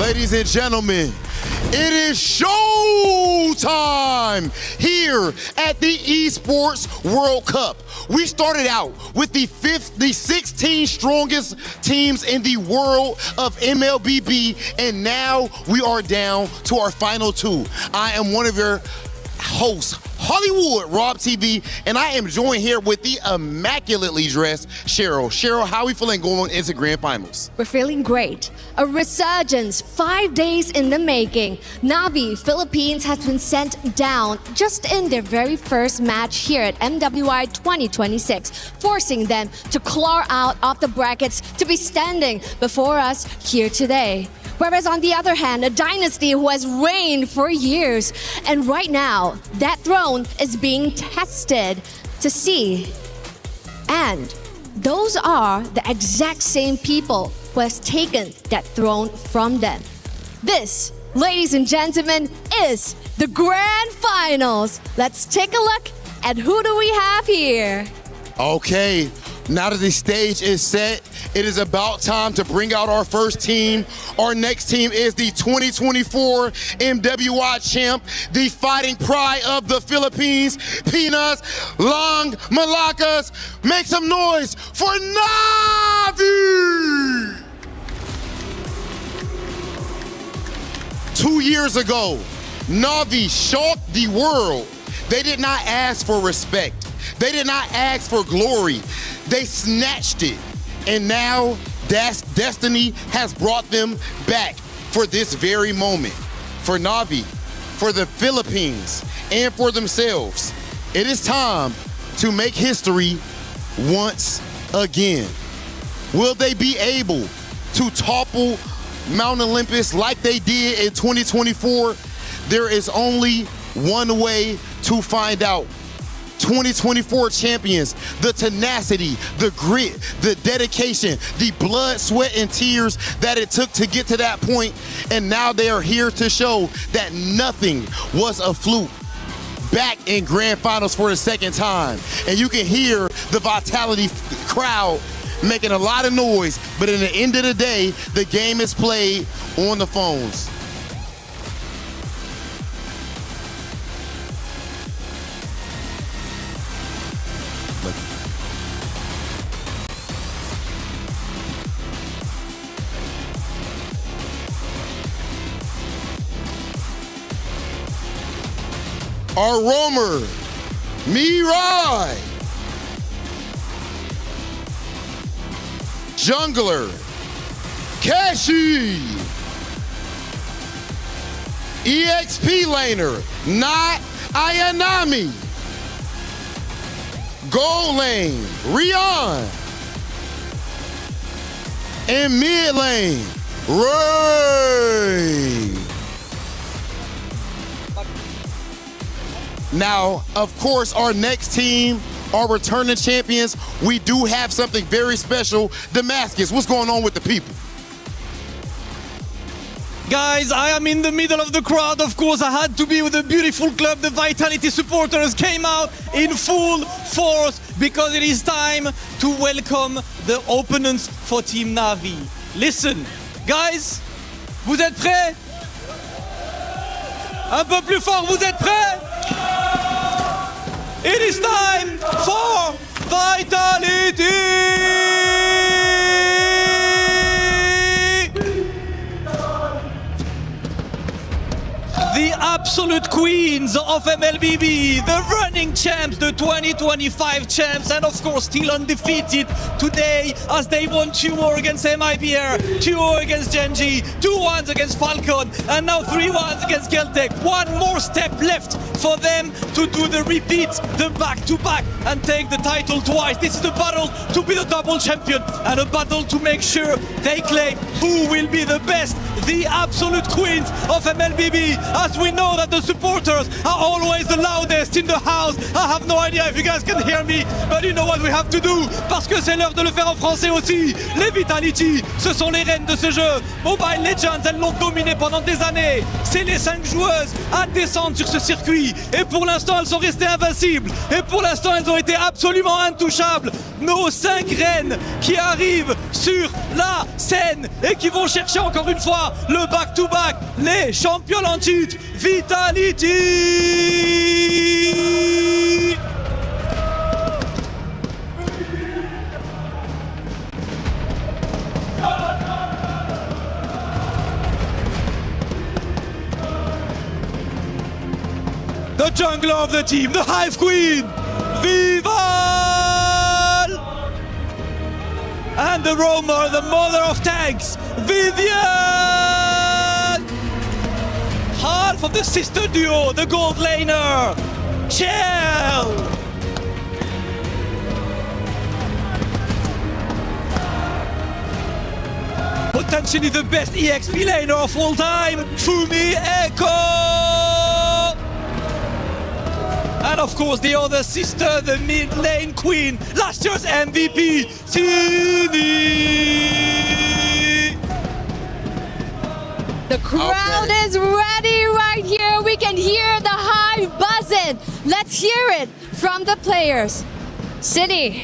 Ladies and gentlemen, it is show time here at the Esports World Cup. We started out with the 16 strongest teams in the world of MLBB, and now we are down to our final two. I am one of your hosts, Hollywood Rob TV, and I am joined here with the immaculately dressed Cheryl. Cheryl, how are we feeling going into Grand Finals? We're feeling great. A resurgence 5 days in the making. Na'Vi Philippines has been sent down just in their very first match here at MWI 2026, forcing them to claw out of the brackets to be standing before us here today. Whereas on the other hand, a dynasty who has reigned for years, and right now, that throne is being tested to see. And those are the exact same people who has taken that throne from them. This, ladies and gentlemen, is the Grand Finals. Let's take a look at who do we have here. Okay, now that the stage is set, it is about time to bring out our first team. Our next team is the 2024 MWI champ, the fighting pride of the Philippines, Pinas Long Malakas. Make some noise for Na'Vi! 2 years ago, Na'Vi shocked the world. They did not ask for respect. They did not ask for glory. They snatched it. And now destiny has brought them back for this very moment. For Na'Vi, for the Philippines, and for themselves. It is time to make history once again. Will they be able to topple Mount Olympus like they did in 2024? There is only one way to find out. 2024 champions, the tenacity, the grit, the dedication, the blood, sweat, and tears that it took to get to that point, and now they are here to show that nothing was a fluke. Back in Grand Finals for the second time, and you can hear the Vitality crowd making a lot of noise, but in the end of the day, the game is played on the phones. Our roamer, Mirai. Jungler, Kashi. EXP laner, not Ayanami. Gold lane, Rion. And mid lane, Ray. Now, of course, our next team, our returning champions, we do have something very special. Damascus, what's going on with the people? Guys, I am in the middle of the crowd. Of course, I had to be with the beautiful club. The Vitality supporters came out in full force because it is time to welcome the opponents for Team Na'Vi. Listen, guys, vous êtes prêts? Un peu plus fort, vous êtes prêts? It is time for Vitality! The absolute queens of MLBB, the running champs, the 2025 champs, and of course still undefeated today as they won 2-0 against MIBR, 2-0 against Genji, 2-1 against Falcon, and now 3-1 against Geltec. One more step left for them to do the repeat, the back-to-back, and take the title twice. This is a battle to be the double champion and a battle to make sure they claim who will be the best, the absolute queens of MLBB, as we know that the supporters are always the loudest in the house. I have no idea if you guys can hear me, but you know what we have to do, parce que c'est l'heure de le faire en français aussi. Les Vitality, ce sont les reines de ce jeu. Mobile Legends, elles l'ont dominé pendant des années. C'est les 5 joueuses à descendre sur ce circuit. Et pour l'instant, elles sont restées invincibles. Et pour l'instant, elles ont été absolument intouchables. Nos 5 reines qui arrivent sur la scène et qui vont chercher encore une fois le back-to-back, les champions en titre, Vitality. The jungler of the team, the Hive Queen, Vival! And the roamer, the mother of tanks, Vivian! Half of the sister duo, the gold laner, Chell! Potentially the best EXP laner of all time, Fumi Echo! And of course the other sister, the mid lane queen, last year's MVP, Tini! The crowd is ready right here. We can hear the Hive buzzing. Let's hear it from the players. City,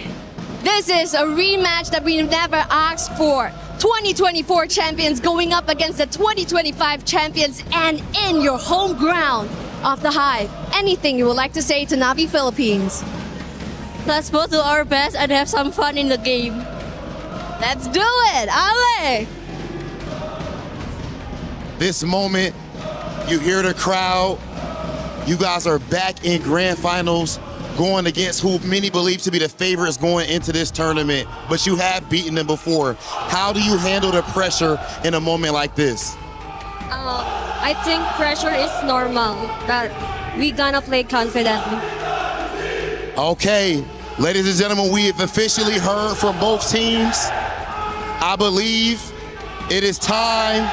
this is a rematch that we never asked for. 2024 champions going up against the 2025 champions and in your home ground of the Hive. Anything you would like to say to Navi Philippines? Let's both do our best and have some fun in the game. Let's do it, Ale! This moment, you hear the crowd. You guys are back in grand finals, going against who many believe to be the favorites going into this tournament, but you have beaten them before. How do you handle the pressure in a moment like this? I think pressure is normal, that we gonna play confidently. Okay, ladies and gentlemen, we have officially heard from both teams. I believe it is time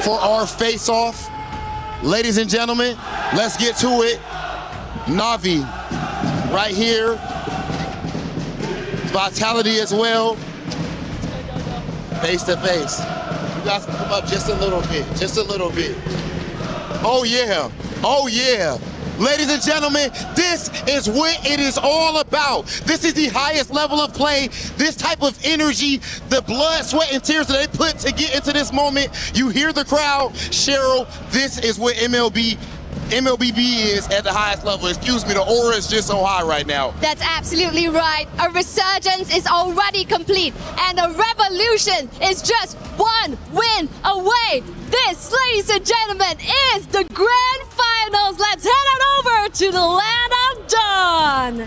for our face-off. Ladies and gentlemen, let's get to it. Navi, right here. Vitality as well. Face to face. You guys can come up just a little bit, just a little bit. Oh yeah, oh yeah. Ladies and gentlemen, this is what it is all about. This is the highest level of play, this type of energy, the blood, sweat, and tears that they put to get into this moment. You hear the crowd. Cheryl, this is what MLBB is at the highest level. Excuse me, the aura is just so high right now. That's absolutely right. A resurgence is already complete, and a revolution is just one win away. This, ladies and gentlemen, is the grand finals. Let's head on over to the land of Dawn.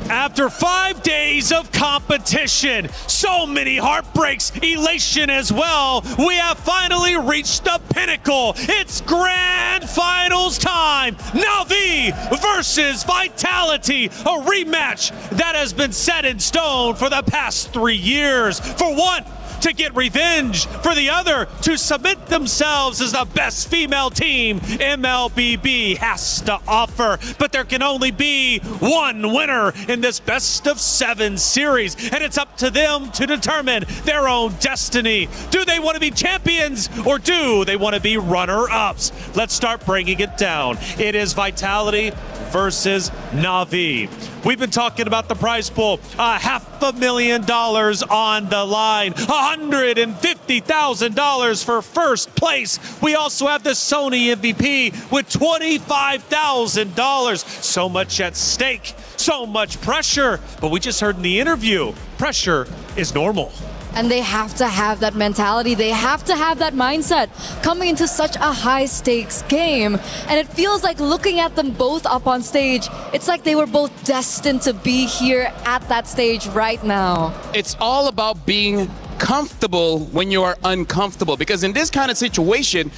After 5 days of competition, so many heartbreaks, elation as well, we have finally reached the pinnacle. It's grand finals time. Navi versus Vitality, a rematch that has been set in stone for the past 3 years. For one, to get revenge, for the other to submit themselves as the best female team MLBB has to offer. But there can only be one winner in this best of 7 series, and it's up to them to determine their own destiny. Do they want to be champions, or do they want to be runner-ups? Let's start breaking it down. It is Vitality versus Navi. We've been talking about the prize pool, $500,000 on the line, $150,000 for first place. We also have the Sony MVP with $25,000. So much at stake, so much pressure. But we just heard in the interview, pressure is normal. And they have to have that mentality. They have to have that mindset coming into such a high stakes game. And it feels like looking at them both up on stage, it's like they were both destined to be here at that stage right now. It's all about being comfortable when you are uncomfortable, because in this kind of situation,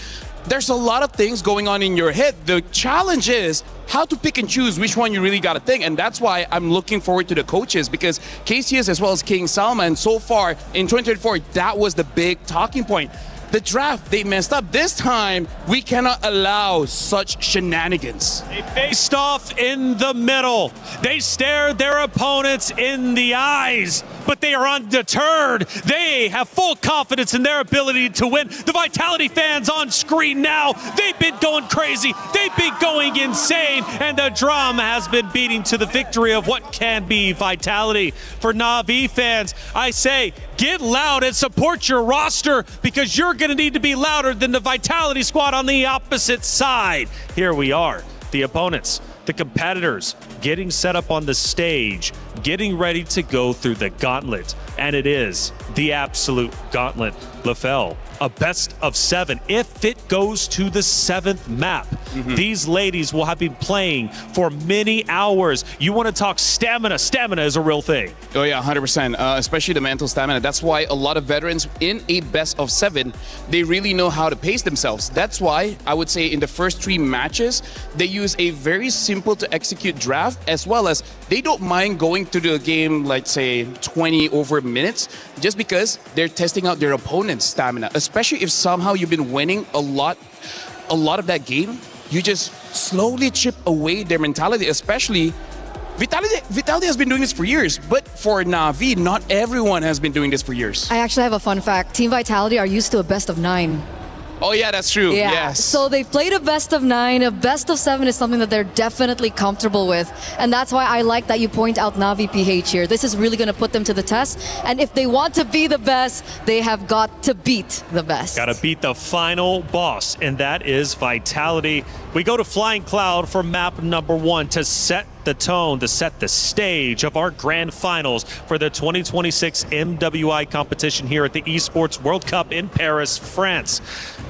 there's a lot of things going on in your head. The challenge is how to pick and choose which one you really got to think. And that's why I'm looking forward to the coaches, because KCS as well as King Salman, so far in 2024, that was the big talking point. the draft, they messed up. This time, we cannot allow such shenanigans. They faced off in the middle. They stared their opponents in the eyes, but they are undeterred. They have full confidence in their ability to win. The Vitality fans on screen now, they've been going crazy. They've been going insane, and the drum has been beating to the victory of what can be Vitality. For Na'Vi fans, I say, get loud and support your roster, because you're going to need to be louder than the Vitality squad on the opposite side. Here we are, the opponents, the competitors, getting set up on the stage, getting ready to go through the gauntlet. And it is the absolute gauntlet. LaFell, a best of 7 if it goes to the 7th map. These ladies will have been playing for many hours. You want to talk stamina? Stamina is a real thing. Oh yeah, 100%, especially the mental stamina. That's why a lot of veterans in a best of 7, they really know how to pace themselves. That's why I would say in the first 3 matches, they use a very simple to execute draft, as well as they don't mind going to the game, like say 20 over minutes, just because they're testing out their opponent's stamina. Especially if somehow you've been winning a lot of that game, you just slowly chip away their mentality. Especially Vitality has been doing this for years, but for Na'Vi, not everyone has been doing this for years. I actually have a fun fact. Team Vitality are used to a best of 9. Oh yeah, that's true. Yeah. Yes. So they've played a best of 9. A best of 7 is something that they're definitely comfortable with. And that's why I like that you point out Na'Vi PH here. This is really going to put them to the test. And if they want to be the best, they have got to beat the best. Got to beat the final boss, and that is Vitality. We go to Flying Cloud for map number 1 to set the tone, to set the stage of our grand finals for the 2026 MWI competition here at the Esports World Cup in Paris, France.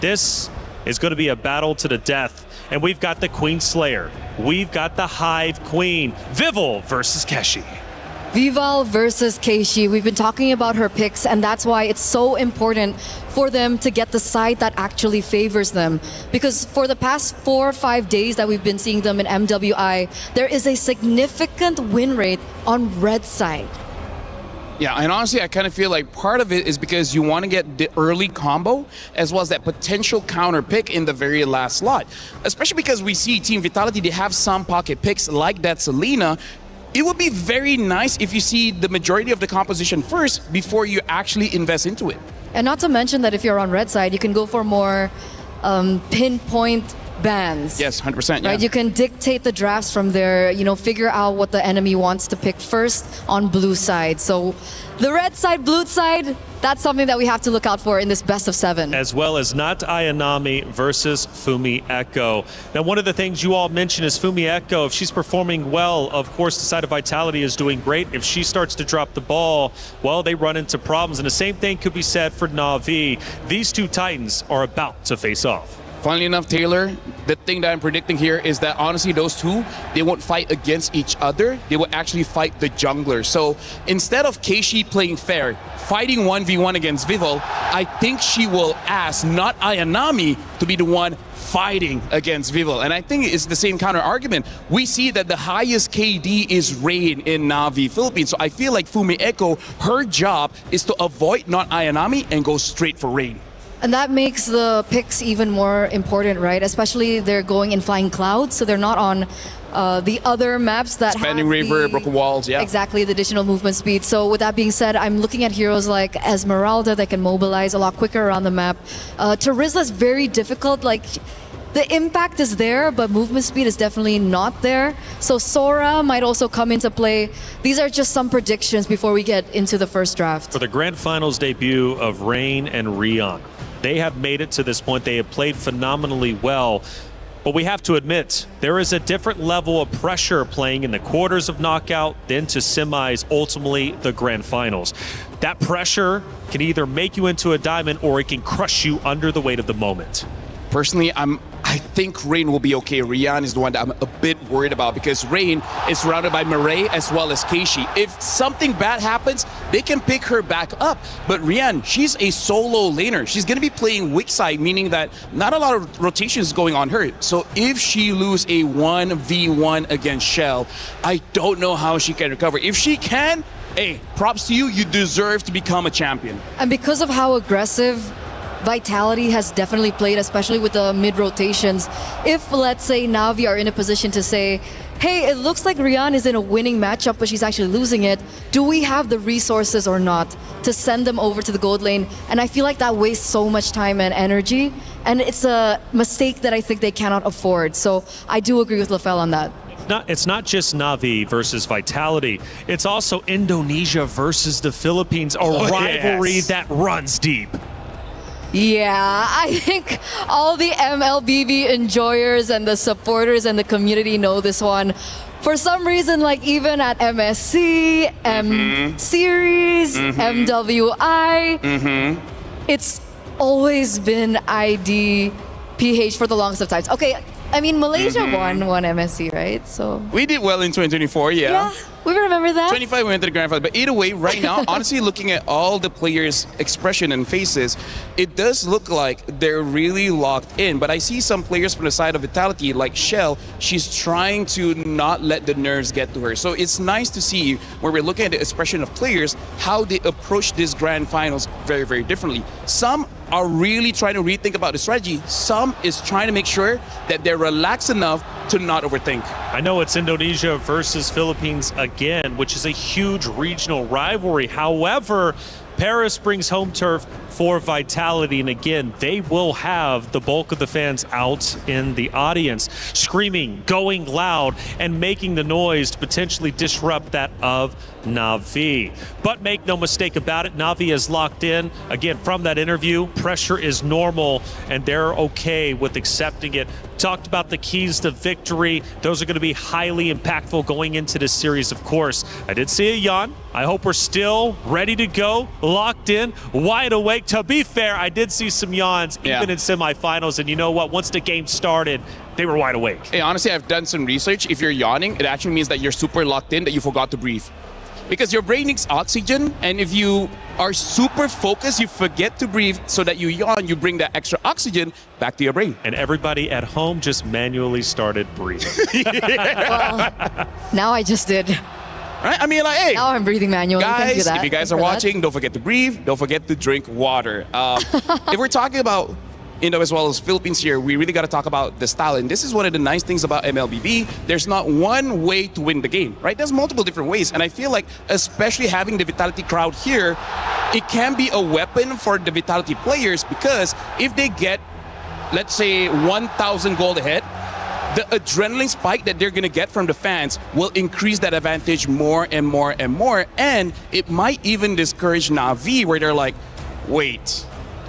This is going to be a battle to the death, and we've got the Queen Slayer. We've got the Hive Queen, Vival versus Keshi. Vival versus Keishi. We've been talking about her picks, and that's why it's so important for them to get the side that actually favors them. Because for the past 4 or 5 days that we've been seeing them in MWI, there is a significant win rate on red side. Yeah, and honestly, I kind of feel like part of it is because you want to get the early combo as well as that potential counter pick in the very last slot. Especially because we see Team Vitality, they have some pocket picks like that Selena. It would be very nice if you see the majority of the composition first before you actually invest into it. And not to mention that if you're on red side, you can go for more pinpoint bans. Yes, 100%. Yeah. Right, you can dictate the drafts from there, figure out what the enemy wants to pick first on blue side. So the red side, blue side, that's something that we have to look out for in this best of 7. As well as Not Ayanami versus Fumi Echo. Now, one of the things you all mentioned is Fumi Echo. If she's performing well, of course, the side of Vitality is doing great. If she starts to drop the ball, well, they run into problems. And the same thing could be said for Na'Vi. These 2 Titans are about to face off. Funnily enough, Taylor, the thing that I'm predicting here is that honestly those 2, they won't fight against each other. They will actually fight the jungler. So instead of Keishi playing fair, fighting 1v1 against Vival, I think she will ask Not Ayanami to be the one fighting against Vival. And I think it's the same counter argument. We see that the highest KD is Rain in Na'Vi Philippines. So I feel like Fumi Echo, her job is to avoid Not Ayanami and go straight for Rain. And that makes the picks even more important, right? Especially they're going in Flying Cloud, so they're not on the other maps that Expanding River, Broken Walls, yeah. Exactly, the additional movement speed. So with that being said, I'm looking at heroes like Esmeralda that can mobilize a lot quicker around the map. Terizla's very difficult, like the impact is there, but movement speed is definitely not there. So Sora might also come into play. These are just some predictions before we get into the first draft. For the grand finals debut of Rain and Rion, they have made it to this point. They have played phenomenally well. But we have to admit, there is a different level of pressure playing in the quarters of knockout, then to semis, ultimately the grand finals. That pressure can either make you into a diamond or it can crush you under the weight of the moment. Personally, I think Rain will be okay. Rian is the one that I'm a bit worried about because Rain is surrounded by Murray as well as Keishi. If something bad happens, they can pick her back up. But Rian, she's a solo laner. She's going to be playing weak side, meaning that not a lot of rotations going on her. So if she lose a 1v1 against Shell, I don't know how she can recover. If she can, hey, props to you. You deserve to become a champion. And because of how aggressive Vitality has definitely played, especially with the mid rotations. If, let's say, Na'Vi are in a position to say, hey, it looks like Rian is in a winning matchup, but she's actually losing it, do we have the resources or not to send them over to the gold lane? And I feel like that wastes so much time and energy, and it's a mistake that I think they cannot afford. So I do agree with LaFell on that. It's not just Na'Vi versus Vitality. It's also Indonesia versus the Philippines, a rivalry that runs deep. Yeah, I think all the MLBB enjoyers and the supporters and the community know this one. For some reason, like even at MSC, M Series, MWI, it's always been IDPH for the longest of times. Okay, I mean, Malaysia won MSC, right? So we did well in 2024, yeah, we remember that. 25 we went to the grand final, but either way, right now, honestly, looking at all the players' expression and faces, it does look like they're really locked in. But I see some players from the side of Vitality, like Shell, she's trying to not let the nerves get to her. So it's nice to see when we're looking at the expression of players, how they approach this grand finals very, very differently. Some are really trying to rethink about the strategy. Some is trying to make sure that they're relaxed enough to not overthink. I know it's Indonesia versus Philippines again, which is a huge regional rivalry. However, Paris brings home turf for Vitality, and again, they will have the bulk of the fans out in the audience, screaming, going loud, and making the noise to potentially disrupt that of Na'Vi. But make no mistake about it, Na'Vi is locked in. Again, from that interview, pressure is normal, and they're okay with accepting it. Talked about the keys to victory. Those are going to be highly impactful going into this series, of course. I did see a yawn. I hope we're still ready to go, locked in, wide awake. To be fair, I did see some yawns even in semifinals, and you know what? Once the game started, they were wide awake. Hey, honestly, I've done some research. If you're yawning, it actually means that you're super locked in, that you forgot to breathe. Because your brain needs oxygen, and if you are super focused, you forget to breathe, so that you yawn, you bring that extra oxygen back to your brain. And everybody at home just manually started breathing. Well, now I just did. Right? I mean, like, hey. Now I'm breathing manually. Guys, that. if you guys are watching, don't forget to breathe. Don't forget to drink water. If we're talking about Indo as well as Philippines here, we really got to talk about the style. And this is one of the nice things about MLBB. There's not one way to win the game, right? There's multiple different ways. And I feel like, especially having the Vitality crowd here, it can be a weapon for the Vitality players, because if they get, let's say, 1,000 gold ahead, the adrenaline spike that they're going to get from the fans will increase that advantage more and more and more. And it might even discourage Na'Vi, where they're like, wait,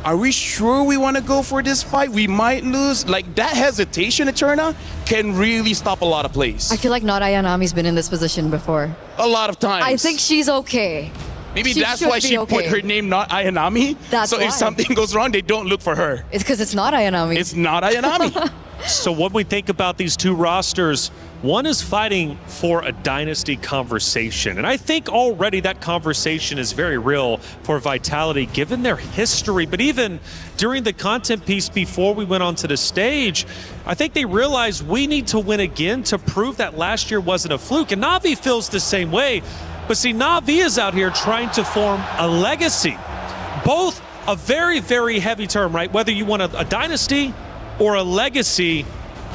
are we sure we want to go for this fight? We might lose. Like, that hesitation, Eterna, can really stop a lot of plays. I feel like Not Ayanami's been in this position before. A lot of times. I think she's okay. Maybe that's why she put her name Not Ayanami. That's so why. if something goes wrong, they don't look for her. It's because it's not Ayanami. It's not Ayanami. So when we think about these two rosters, one is fighting for a dynasty conversation. And I think already that conversation is very real for Vitality, given their history. But even during the content piece before we went onto the stage, I think they realized we need to win again to prove that last year wasn't a fluke. And Na'Vi feels the same way. But see, Na'Vi is out here trying to form a legacy. Both a very, very heavy term, right? Whether you want a dynasty or a legacy,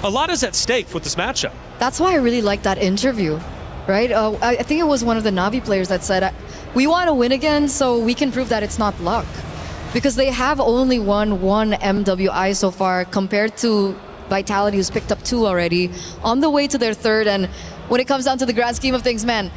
a lot is at stake with this matchup. That's why I really like that interview, right? I think it was one of the Na'Vi players that said, we want to win again so we can prove that it's not luck. Because they have only won one MWI so far, compared to Vitality, who's picked up 2 already, on the way to their 3rd. And when it comes down to the grand scheme of things, man,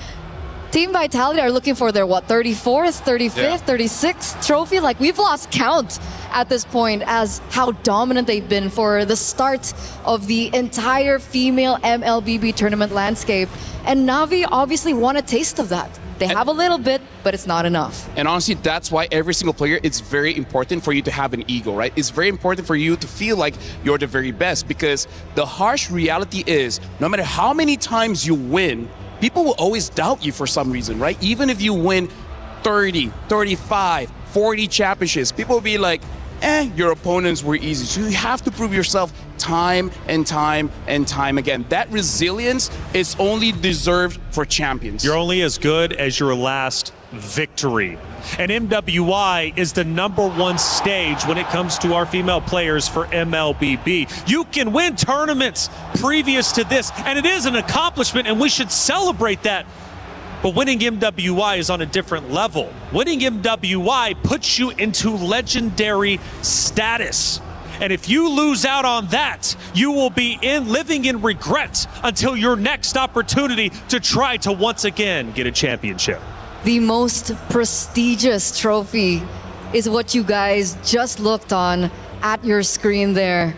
Team Vitality are looking for their, 34th, 35th, 36th trophy? Like, we've lost count at this point as how dominant they've been for the start of the entire female MLBB tournament landscape. And Na'Vi obviously want a taste of that. They have a little bit, but it's not enough. And honestly, that's why every single player, it's very important for you to have an ego, right? It's very important for you to feel like you're the very best, because the harsh reality is, no matter how many times you win, people will always doubt you for some reason, right? Even if you win 30, 35, 40 championships, people will be like, your opponents were easy. So you have to prove yourself time and time and time again. That resilience is only deserved for champions. You're only as good as your last victory. And MWI is the #1 stage when it comes to our female players for MLBB. You can win tournaments previous to this, and it is an accomplishment, and we should celebrate that. But winning MWI is on a different level. Winning MWI puts you into legendary status. And if you lose out on that, you will be living in regret until your next opportunity to try to once again get a championship. The most prestigious trophy is what you guys just looked on at your screen there.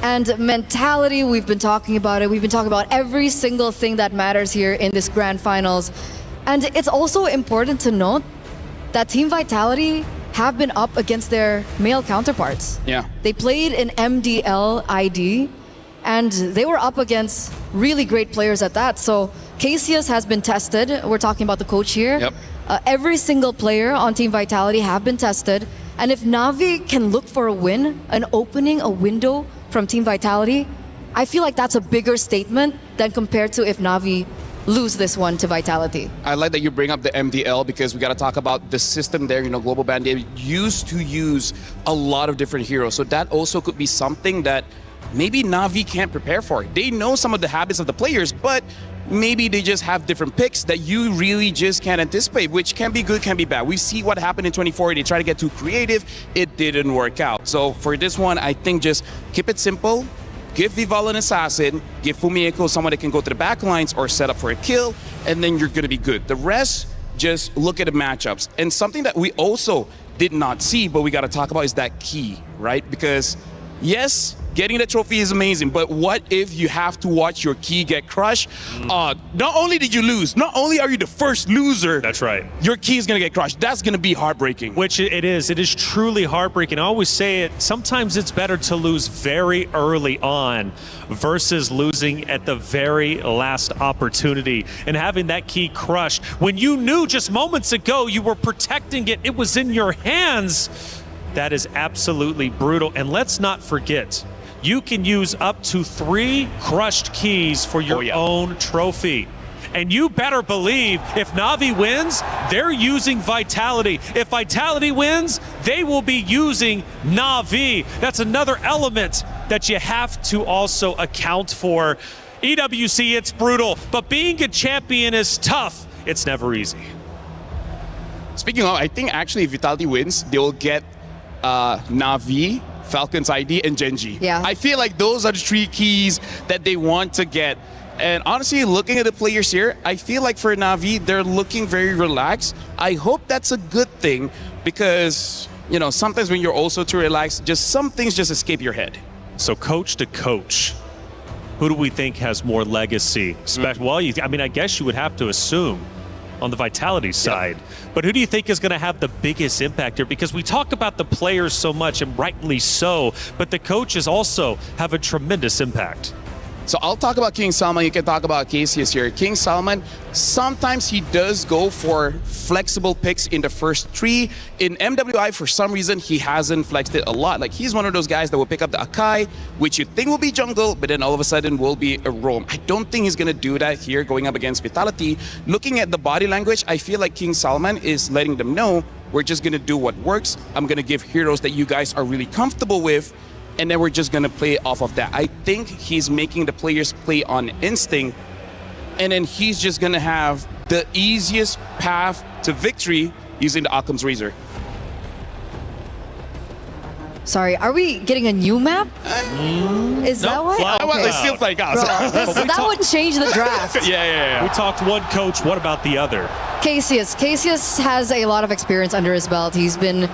And mentality, we've been talking about it. We've been talking about every single thing that matters here in this grand finals. And it's also important to note that Team Vitality have been up against their male counterparts. Yeah. They played in MDL ID, and they were up against really great players at that. So Cassius has been tested. We're talking about the coach here. Yep. Every single player on Team Vitality have been tested. And if Na'Vi can look for a win, an opening, a window from Team Vitality, I feel like that's a bigger statement than compared to if Na'Vi lose this one to Vitality. I like that you bring up the MDL because we got to talk about the system there. You know, Global Bandit used to use a lot of different heroes. So that also could be something that maybe Na'Vi can't prepare for. They know some of the habits of the players, but maybe they just have different picks that you really just can't anticipate, which can be good, can be bad. We see what happened in 24. They tried to get too creative. It didn't work out. So for this one, I think just keep it simple. Give Vival an assassin, give Fumieko someone that can go to the back lines or set up for a kill, and then you're going to be good. The rest, just look at the matchups. And something that we also did not see, but we got to talk about is that key, right? Because yes, getting the trophy is amazing, but what if you have to watch your key get crushed? Not only did you lose, not only are you the first loser. That's right. Your key is going to get crushed. That's going to be heartbreaking. Which it is. It is truly heartbreaking. I always say it, sometimes it's better to lose very early on versus losing at the very last opportunity and having that key crushed. When you knew just moments ago you were protecting it, it was in your hands. That is absolutely brutal. And let's not forget, you can use up to 3 crushed keys for your own trophy. And you better believe if Na'Vi wins, they're using Vitality. If Vitality wins, they will be using Na'Vi. That's another element that you have to also account for. EWC, it's brutal, but being a champion is tough. It's never easy. Speaking of, I think actually if Vitality wins, they will get Na'Vi, Falcons ID, and Genji. Yeah. I feel like those are the 3 keys that they want to get. And honestly, looking at the players here, I feel like for Na'Vi, they're looking very relaxed. I hope that's a good thing because, you know, sometimes when you're also too relaxed, just some things just escape your head. So coach to coach, who do we think has more legacy? Well, I mean, I guess you would have to assume on the Vitality side. But who do you think is going to have the biggest impact here? Because we talk about the players so much, and rightly so, but the coaches also have a tremendous impact. So I'll talk about King Salman. You can talk about Cassius here. King Salman, sometimes he does go for flexible picks in the first 3. In MWI, for some reason, he hasn't flexed it a lot. Like, he's one of those guys that will pick up the Akai, which you think will be jungle, but then all of a sudden will be a roam. I don't think he's going to do that here going up against Vitality. Looking at the body language, I feel like King Salman is letting them know, we're just going to do what works. I'm going to give heroes that you guys are really comfortable with, and then we're just going to play off of that. I think he's making the players play on instinct, and then he's just going to have the easiest path to victory using the Occam's Razor. Sorry, are we getting a new map? Is that what? Well, it feels like us. Bro, that would change the draft. Yeah. We talked one coach. What about the other? Cassius has a lot of experience under his belt. He's been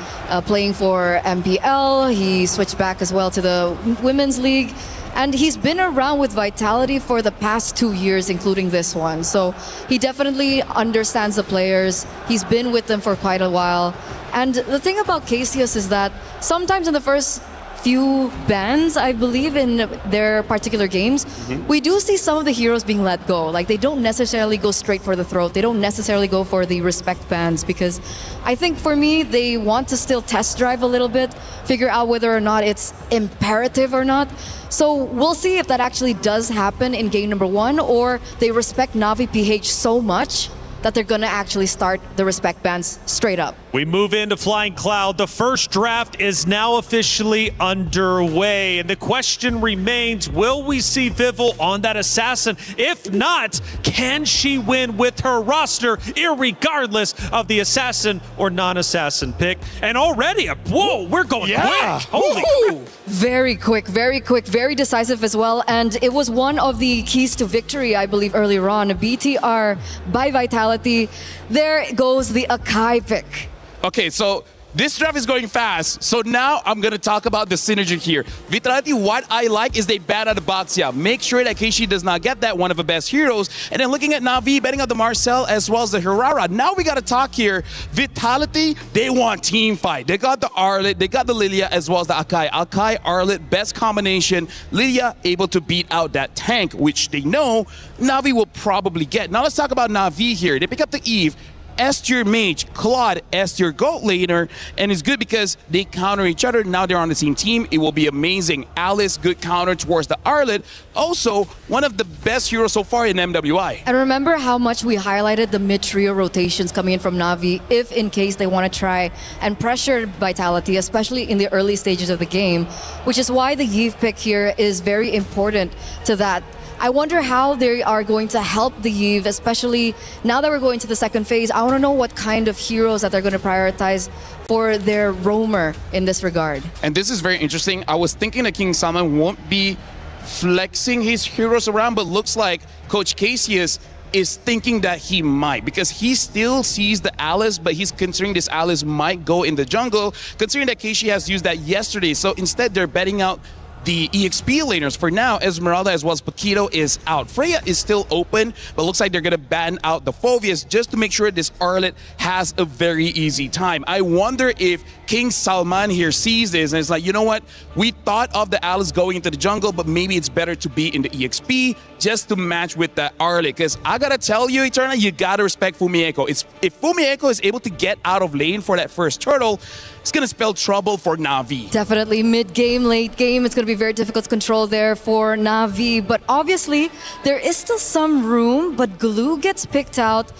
playing for MPL. He switched back as well to the Women's League. And he's been around with Vitality for the past 2 years, including this one. So he definitely understands the players. He's been with them for quite a while. And the thing about Cassius is that sometimes in the first few bans, I believe, in their particular games, we do see some of the heroes being let go. Like, they don't necessarily go straight for the throat. They don't necessarily go for the respect bans, because I think for me, they want to still test drive a little bit, figure out whether or not it's imperative or not. So we'll see if that actually does happen in game number 1, or they respect Na'Vi PH so much that they're gonna actually start the respect bans straight up. We move into Flying Cloud. The first draft is now officially underway. And the question remains, will we see Vival on that assassin? If not, can she win with her roster, irregardless of the assassin or non-assassin pick? And already, whoa, we're going quick. Holy Very quick, very decisive as well. And it was one of the keys to victory, I believe, earlier on. BTR by Vitality. There goes the Akai pick. Okay, so this draft is going fast. So now I'm going to talk about the synergy here. Vitality, what I like is they bat out of Baxia. Make sure that Keishi does not get that, one of the best heroes. And then looking at Na'Vi, betting out the Marcel as well as the Hirara. Now we got to talk here. Vitality, they want team fight. They got the Arlet, they got the Lilia as well as the Akai. Akai, Arlet, best combination. Lilia able to beat out that tank, which they know Na'Vi will probably get. Now let's talk about Na'Vi here. They pick up the Eve. S tier mage, Claude, S tier goat laner, and it's good because they counter each other. Now they're on the same team. It will be amazing. Alice, good counter towards the Arlet. Also, one of the best heroes so far in MWI. And remember how much we highlighted the mid-trio rotations coming in from Na'Vi, if in case they want to try and pressure Vitality, especially in the early stages of the game, which is why the Yve pick here is very important to that. I wonder how they are going to help the Yve, especially now that we're going to the second phase. I want to know what kind of heroes that they're going to prioritize for their roamer in this regard. And this is very interesting. I was thinking that King Salman won't be flexing his heroes around, but looks like Coach Cassius is thinking that he might, because he still sees the Alice, but he's considering this Alice might go in the jungle, considering that Keishi has used that yesterday. So instead, they're betting out the EXP laners. For now, Esmeralda as well as Paquito is out. Freya is still open, but looks like they're going to ban out the Phoveus just to make sure this Arlet has a very easy time. I wonder if King Salman here sees this and it's like, you know what? We thought of the Alice going into the jungle, but maybe it's better to be in the EXP just to match with the Arlet. Because I got to tell you, Eterna, you got to respect Fumieko. If Fumieko is able to get out of lane for that first turtle, it's going to spell trouble for Na'Vi. Definitely mid-game, late game, it's going to be very difficult to control there for Na'Vi. But obviously, there is still some room, but Glue gets picked out.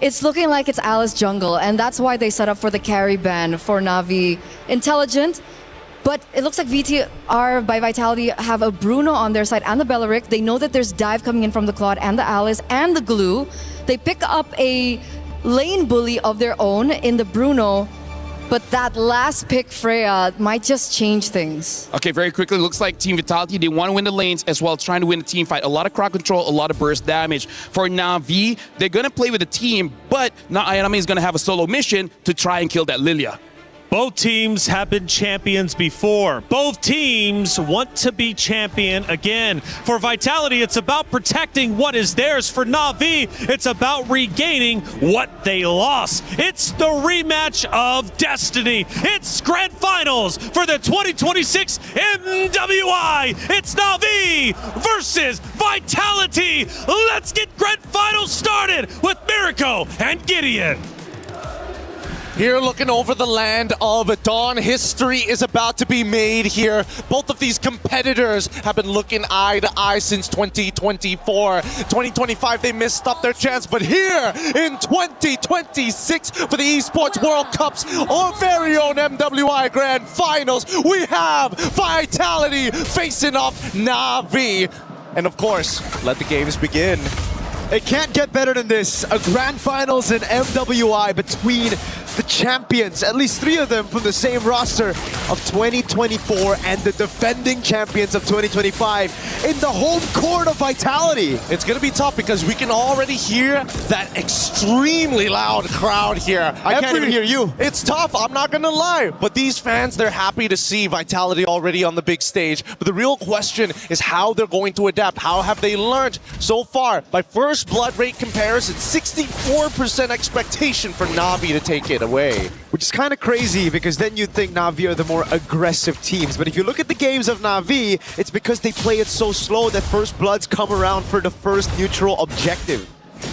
It's looking like it's Alice jungle, and that's why they set up for the carry ban for Na'Vi. Intelligent, but it looks like VTR by Vitality have a Bruno on their side and the Bellaric. They know that there's dive coming in from the Claude and the Alice and the Glue. They pick up a lane bully of their own in the Bruno. But that last pick, Freya, might just change things. Okay, very quickly, looks like Team Vitality, they want to win the lanes as well as trying to win the team fight. A lot of crowd control, a lot of burst damage. For Na'Vi, they're going to play with the team, but now Ayanami is going to have a solo mission to try and kill that Lilia. Both teams have been champions before. Both teams want to be champion again. For Vitality, it's about protecting what is theirs. For Na'Vi, it's about regaining what they lost. It's the rematch of destiny. It's Grand Finals for the 2026 MWI. It's Na'Vi versus Vitality. Let's get Grand Finals started with Mirko and Gideon. Here looking over the land of Dawn, history is about to be made here. Both of these competitors have been looking eye to eye since 2024. 2025, they missed up their chance, but here in 2026 for the Esports World Cups, our very own MWI Grand Finals, we have Vitality facing off Na'Vi. And of course, let the games begin. It can't get better than this. A Grand Finals in MWI between the champions, at least 3 of them from the same roster of 2024 and the defending champions of 2025 in the home court of Vitality. It's going to be tough because we can already hear that extremely loud crowd here. I can't even hear you. It's tough, I'm not going to lie. But these fans, they're happy to see Vitality already on the big stage. But the real question is how they're going to adapt. How have they learned so far? By first blood rate comparison, 64% expectation for Na'Vi to take it. it away. Which is kind of crazy because then you'd think Na'Vi are the more aggressive teams. But if you look at the games of Na'Vi, it's because they play it so slow that First Bloods come around for the first neutral objective.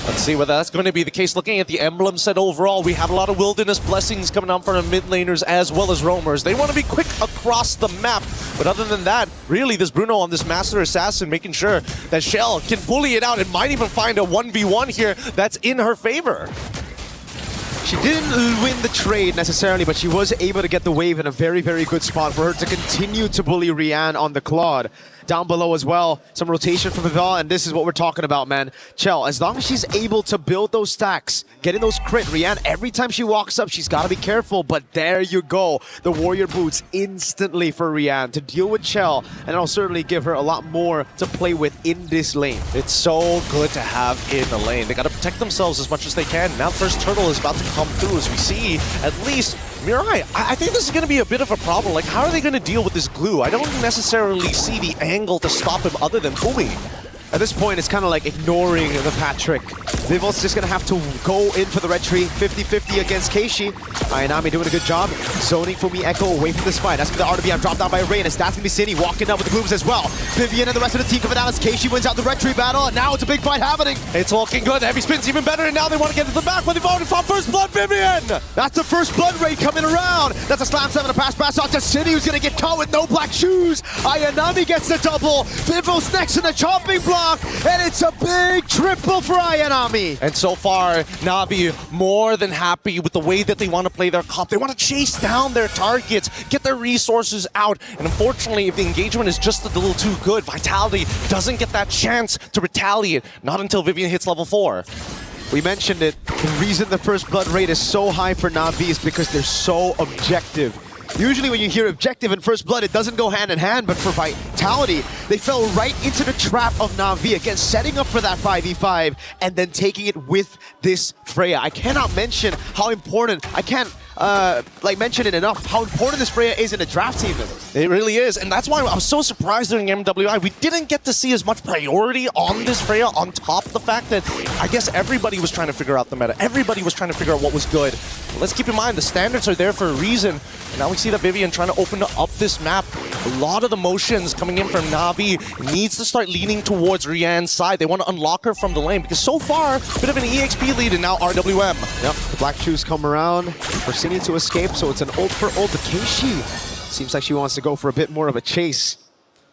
Let's see whether that's going to be the case. Looking at the emblem set overall, we have a lot of Wilderness Blessings coming out from the mid laners as well as roamers. They want to be quick across the map. But other than that, really, this Bruno on this Master Assassin making sure that Shell can bully it out and might even find a 1v1 here that's in her favor. She didn't win the trade necessarily, but she was able to get the wave in a very, very good spot for her to continue to bully Rian on the Claude. Down below as well, some rotation from Vival, and this is what we're talking about, man. Chell, as long as she's able to build those stacks, getting those crit, Rian, every time she walks up, she's got to be careful, but there you go. The Warrior Boots instantly for Rian to deal with Chell, and it'll certainly give her a lot more to play with in this lane. It's so good to have in the lane. They got to protect themselves as much as they can. Now first turtle is about to come through as we see at least Mirai. I think this is going to be a bit of a problem. Like, how are they going to deal with this glue? I don't necessarily see the angle to stop him other than Fumi. At this point, it's kind of like ignoring the Patrick. Vival's just going to have to go in for the red tree. 50-50 against Keishi. Ayanami doing a good job. Zoning Fumi Echo away from this fight. That's going to be RWM dropped down by Reynas. That's going to be City walking up with the glooms as well. Vivian and the rest of the team coming out as Keishi wins out the red tree battle. And now it's a big fight happening. It's looking good. Heavy Spin's even better. And now they want to get into the back when they've already fought First Blood. Vivian! That's the First Blood raid coming around. That's a slam 7 to pass out to City, who's going to get caught with no black shoes. Ayanami gets the double. Vival's next in the chopping block. And it's a big triple for Ayanami. And so far, Na'Vi more than happy with the way that they want to play their comp. They want to chase down their targets, get their resources out. And unfortunately, if the engagement is just a little too good, Vitality doesn't get that chance to retaliate. Not until Vivian hits level 4. We mentioned it. The reason the First Blood rate is so high for Na'Vi is because they're so objective. Usually when you hear objective and First Blood, it doesn't go hand in hand, but for Vitality, they fell right into the trap of Na'Vi, again, setting up for that 5v5 and then taking it with this Freya. I cannot mention how important, I can't mention it enough, how important this Freya is in a draft team. It really is, and that's why I was so surprised during MWI. We didn't get to see as much priority on this Freya, on top of the fact that I guess everybody was trying to figure out the meta. Everybody was trying to figure out what was good. But let's keep in mind, the standards are there for a reason. And now we see that Vivian trying to open up this map. A lot of the motions coming in from Na'Vi needs to start leaning towards Rian's side. They want to unlock her from the lane, because so far, a bit of an EXP lead and now RWM. Yep, the black shoes come around for City to escape, so it's an ult for ult to Keishi. Seems like she wants to go for a bit more of a chase.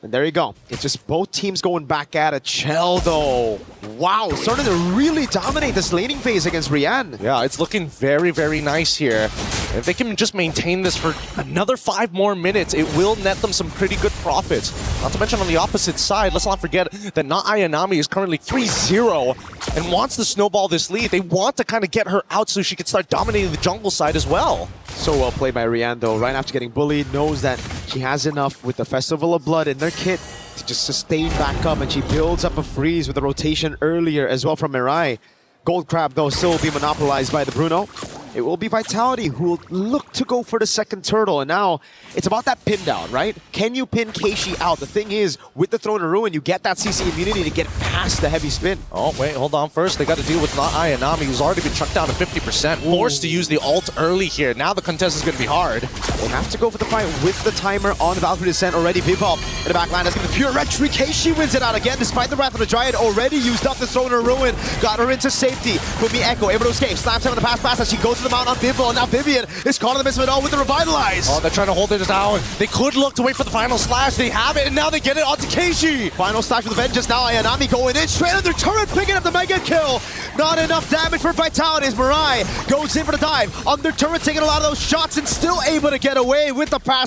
And there you go. It's just both teams going back at it. Chell, though. Wow, starting to really dominate this laning phase against Rian. Yeah, it's looking very, very nice here. If they can just maintain this for another 5 more minutes, it will net them some pretty good profits. Not to mention on the opposite side, let's not forget that Ayanami is currently 3-0 and wants to snowball this lead. They want to kind of get her out so she can start dominating the jungle side as well. So well played by Rian, though. Right after getting bullied, knows that she has enough with the Festival of Blood in their kit to just sustain back up, and she builds up a freeze with a rotation earlier as well from Mirai. Gold Crab, though, still will be monopolized by the Bruno. It will be Vitality who will look to go for the second turtle. And now it's about that pin down, right? Can you pin Keishi out? The thing is, with the Throne of Ruin, you get that CC immunity to get past the heavy spin. Oh, wait, hold on. First, they got to deal with Ayanami, who's already been chucked down to 50%. Forced to use the ult early here. Now the contest is going to be hard. They have to go for the fight with the timer on Valkyrie Descent already. Vival in the back line. That's going to be pure red tree. Keishi wins it out again, despite the Wrath of the Dryad already used up the Throne of Ruin. Got her into safety. Fumi Echo able to escape. Slams him in the pass as she goes to the mount on Vival. And now Vivian is caught in the midst of it all with the Revitalize. Oh, they're trying to hold it down. They could look to wait for the final slash. They have it, and now they get it onto Keishi. Final slash with Vengeance. Now Ayanami going in straight under turret, picking up the mega kill. Not enough damage for Vitality as Mirai goes in for the dive. Under turret, taking a lot of those shots and still able to get away with the pass.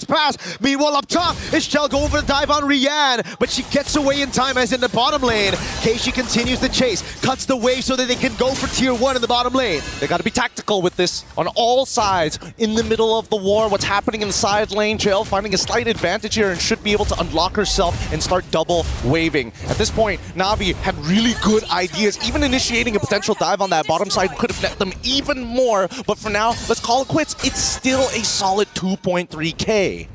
Meanwhile, up top is Shell going for the dive on Rian, but she gets away in time as in the bottom lane. Keishi continues the chase, cuts the wave so that they can go for tier 1 in the bottom lane. They got to be tactical with this on all sides. In the middle of the war, what's happening in the side lane, Jael finding a slight advantage here and should be able to unlock herself and start double waving. At this point, Na'Vi had really good ideas. Even initiating a potential dive on that bottom side could have net them even more. But for now, let's call it quits. It's still a solid 2.3k.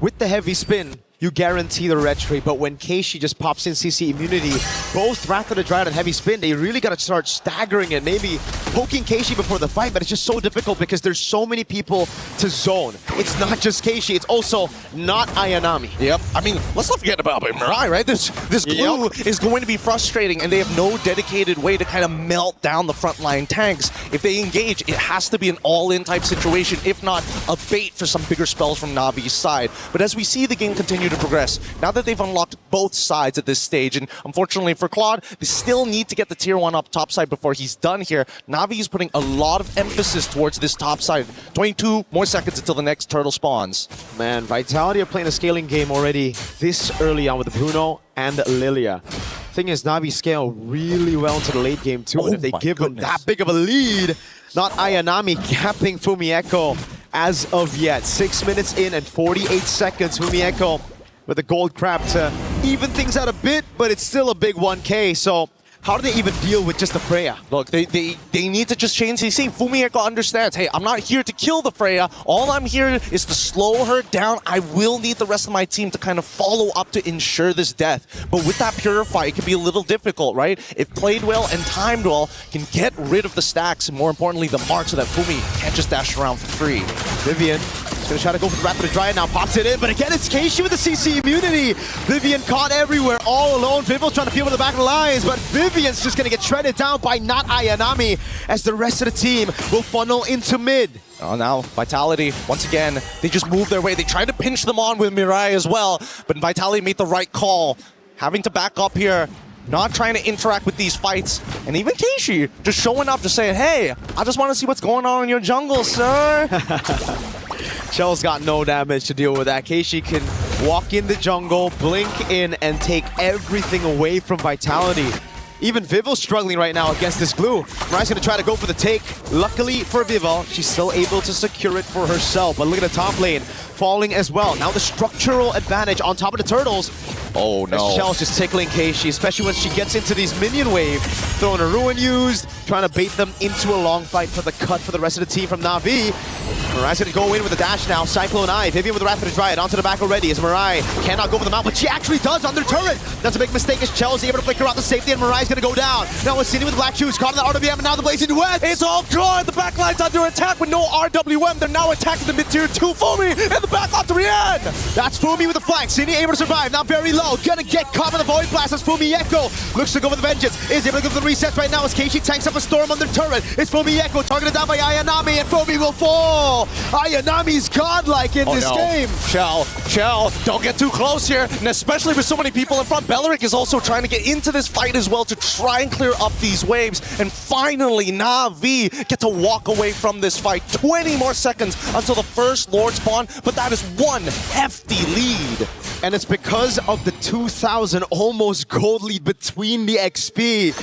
With the heavy spin, you guarantee the red trade. But when Keishi just pops in CC immunity, both Wrath of the Dryad and Heavy Spin, they really got to start staggering it, maybe poking Keishi before the fight, but it's just so difficult because there's so many people to zone. It's not just Keishi, it's also not Ayanami. Yep. I mean, let's not forget about Mirai, right? This glue is going to be frustrating, and they have no dedicated way to kind of melt down the frontline tanks. If they engage, it has to be an all-in type situation, if not a bait for some bigger spells from Navi's side. But as we see the game continue to progress, now that they've unlocked both sides at this stage, and unfortunately for Claude, they still need to get the tier 1 up top side before he's done here. Navi is putting a lot of emphasis towards this top side. 22 more seconds until the next turtle spawns. Man, Vitality are playing a scaling game already this early on with Bruno and Lilia. Thing is, Navi scale really well into the late game too, and if they give them that big of a lead, not Ayanami capping Fumieko as of yet. 6 minutes in and 48 seconds, Fumieko with a gold crab to even things out a bit, but it's still a big 1K, so how do they even deal with just the Freya? Look, they need to just change CC. Fumieko understands, hey, I'm not here to kill the Freya. All I'm here is to slow her down. I will need the rest of my team to kind of follow up to ensure this death. But with that Purify, it can be a little difficult, right? If played well and timed well, can get rid of the stacks and more importantly, the mark so that Fumi can't just dash around for free. Vivian is going to try to go for the Wrath of the Dryad now, pops it in, but again, it's Keishi with the CC immunity. Vivian caught everywhere, all alone. Vivil's trying to peel to the back of the lines, but Vivian's just going to get shredded down by not Ayanami as the rest of the team will funnel into mid. Oh, now Vitality, once again, they just move their way. They tried to pinch them on with Mirai as well, but Vitality made the right call. Having to back up here, not trying to interact with these fights. And even Keishi just showing up to say, hey, I just want to see what's going on in your jungle, sir. Shell's got no damage to deal with that. Keishi can walk in the jungle, blink in, and take everything away from Vitality. Even Vivil's struggling right now against this glue. Mirai's gonna try to go for the take. Luckily for Vival, she's still able to secure it for herself. But look at the top lane, falling as well. Now the structural advantage on top of the turtles. Oh no. As Shell's just tickling Keishi, especially when she gets into these minion wave. Throwing a Ruin used, trying to bait them into a long fight for the cut for the rest of the team from Na'Vi. Mirai's gonna go in with a dash now. Cyclone Eye, Vivian with the Wrath of the Dryad onto the back already as Mirai cannot go for the mount, but she actually does on their turret. That's a big mistake as Chell's able to flicker out the safety and Mirai's gonna go down. Now we're City with Black Shoes, caught in the RWM and now the Blazing Duet. It's all good. The backline's under attack with no RWM. They're now attacking the mid-tier 2 Fumi and the back off to Rian. That's Fumi with the flank. City able to survive, now very low. Gonna get caught in the Void Blast as Fumieko looks to go for the Vengeance. Is able to go for the resets right now as Keishi tanks up a storm on their turret. It's Fumieko targeted down by Ayanami and Fumi will fall. Ayanami's godlike in this game. Shell, don't get too close here. And especially with so many people in front, Belleric is also trying to get into this fight as well to try and clear up these waves. And finally, Na'Vi get to walk away from this fight. 20 more seconds until the first Lord spawn, but that is one hefty lead. And it's because of the 2,000 almost gold lead between the XP.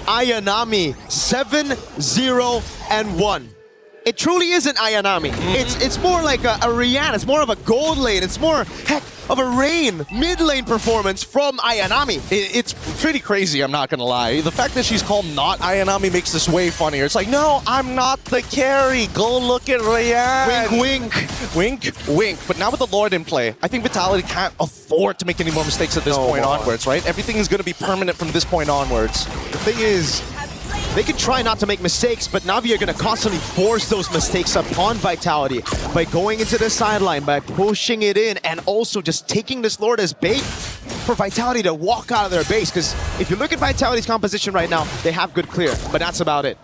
Ayanami 7-0-1. It truly isn't Ayanami. It's more like a Rihanna. It's more of a gold lane. It's more, heck, of a Rain mid lane performance from Ayanami. It's pretty crazy, I'm not gonna lie. The fact that she's called not Ayanami makes this way funnier. It's like, no, I'm not the carry. Go look at Rihanna. Wink, wink. Wink, wink. But now with the Lord in play, I think Vitality can't afford to make any more mistakes at this point onwards, right? Everything is gonna be permanent from this point onwards. The thing is, they can try not to make mistakes, but Na'Vi are going to constantly force those mistakes upon Vitality by going into the sideline, by pushing it in, and also just taking this Lord as bait for Vitality to walk out of their base. Because if you look at Vitality's composition right now, they have good clear, but that's about it.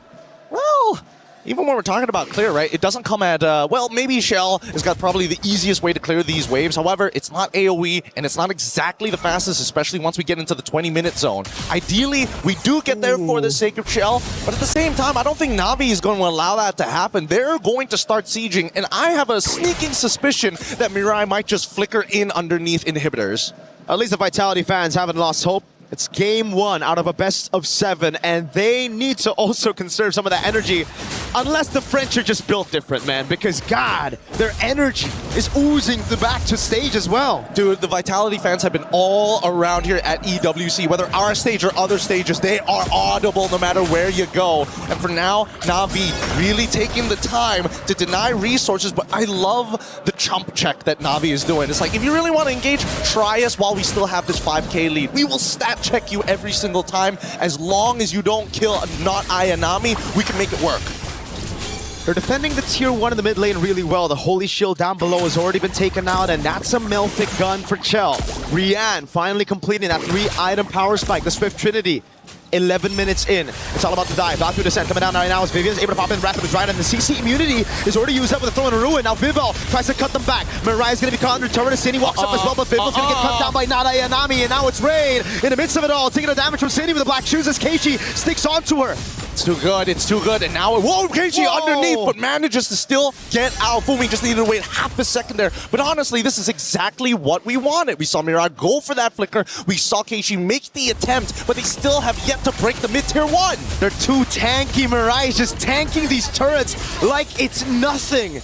Well, even when we're talking about clear, right, it doesn't come at, well, maybe Shell has got probably the easiest way to clear these waves. However, it's not AoE, and it's not exactly the fastest, especially once we get into the 20-minute zone. Ideally, we do get there for the sake of Shell, but at the same time, I don't think Na'Vi is going to allow that to happen. They're going to start sieging, and I have a sneaking suspicion that Mirai might just flicker in underneath inhibitors. At least the Vitality fans haven't lost hope. It's game 1 out of a best of 7, and they need to also conserve some of that energy Unless the French are just built different, man, because God, their energy is oozing the back to stage as well. Dude, the Vitality fans have been all around here at EWC, whether our stage or other stages, they are audible no matter where you go. And for now, Na'Vi really taking the time to deny resources, but I love the chump check that Na'Vi is doing. It's like, if you really want to engage, try us while we still have this 5k lead. We will stat check you every single time. As long as you don't kill not Ayanami, we can make it work. They're defending the tier 1 in the mid lane really well. The Holy Shield down below has already been taken out, and that's a Melphic gun for Chell. Rian finally completing that 3-item power spike, the Swift Trinity. 11 minutes in. It's all about the dive. Valkyrie descent coming down right now as Vivian's able to pop in Wrath of the Dragon, and the CC immunity is already used up with a throw in a ruin. Now Vival tries to cut them back. Mariah's going to be caught under turret. Cindy walks up as well, but Vival's going to get cut down by Nada Ayanami, and now it's Rain in the midst of it all, taking the damage from Cindy with the black shoes as Keiichi sticks onto her. It's too good, it's too good, and now, whoa, Keiichi underneath, but manages to still get out. Fumi just needed to wait half a second there, but honestly, this is exactly what we wanted. We saw Mirai go for that flicker, we saw Keiichi make the attempt, but they still have yet to break the mid-tier 1. They're too tanky. Mirai is just tanking these turrets like it's nothing.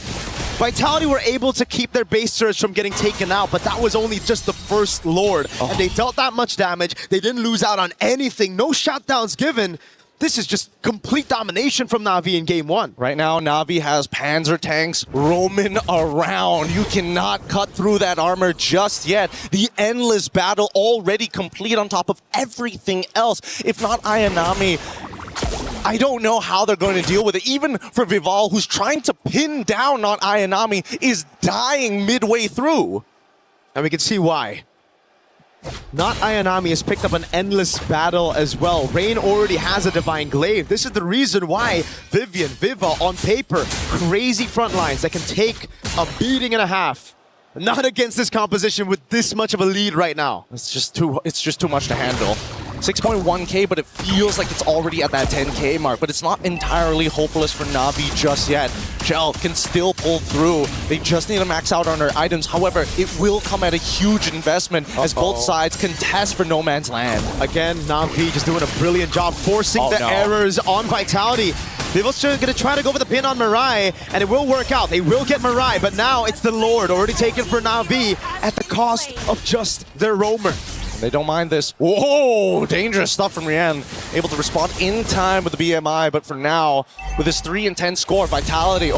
Vitality were able to keep their base turrets from getting taken out, but that was only just the first Lord, and they dealt that much damage. They didn't lose out on anything, no shutdowns given. This is just complete domination from Na'Vi in game 1. Right now, Na'Vi has Panzer tanks roaming around. You cannot cut through that armor just yet. The endless battle already complete on top of everything else. If not Ayanami, I don't know how they're going to deal with it. Even for Vival, who's trying to pin down not Ayanami, is dying midway through. And we can see why. Not Ayanami has picked up an endless battle as well. Rain already has a Divine Glaive. This is the reason why Viva on paper, crazy front lines that can take a beating and a half. Not against this composition with this much of a lead right now. It's just too much to handle. 6.1k, but it feels like it's already at that 10k mark, but it's not entirely hopeless for Na'Vi just yet. Chell can still pull through. They just need to max out on their items. However, it will come at a huge investment as both sides contest for no man's land. Again, Na'Vi just doing a brilliant job forcing the errors on Vitality. Vival's going to try to go for the pin on Mirai, and it will work out. They will get Mirai, but now it's the Lord already taken for Na'Vi at the cost of just their roamer. They don't mind this. Whoa, dangerous stuff from Rian. Able to respond in time with the BMI, but for now, with his 3 and 10 score, Vitality,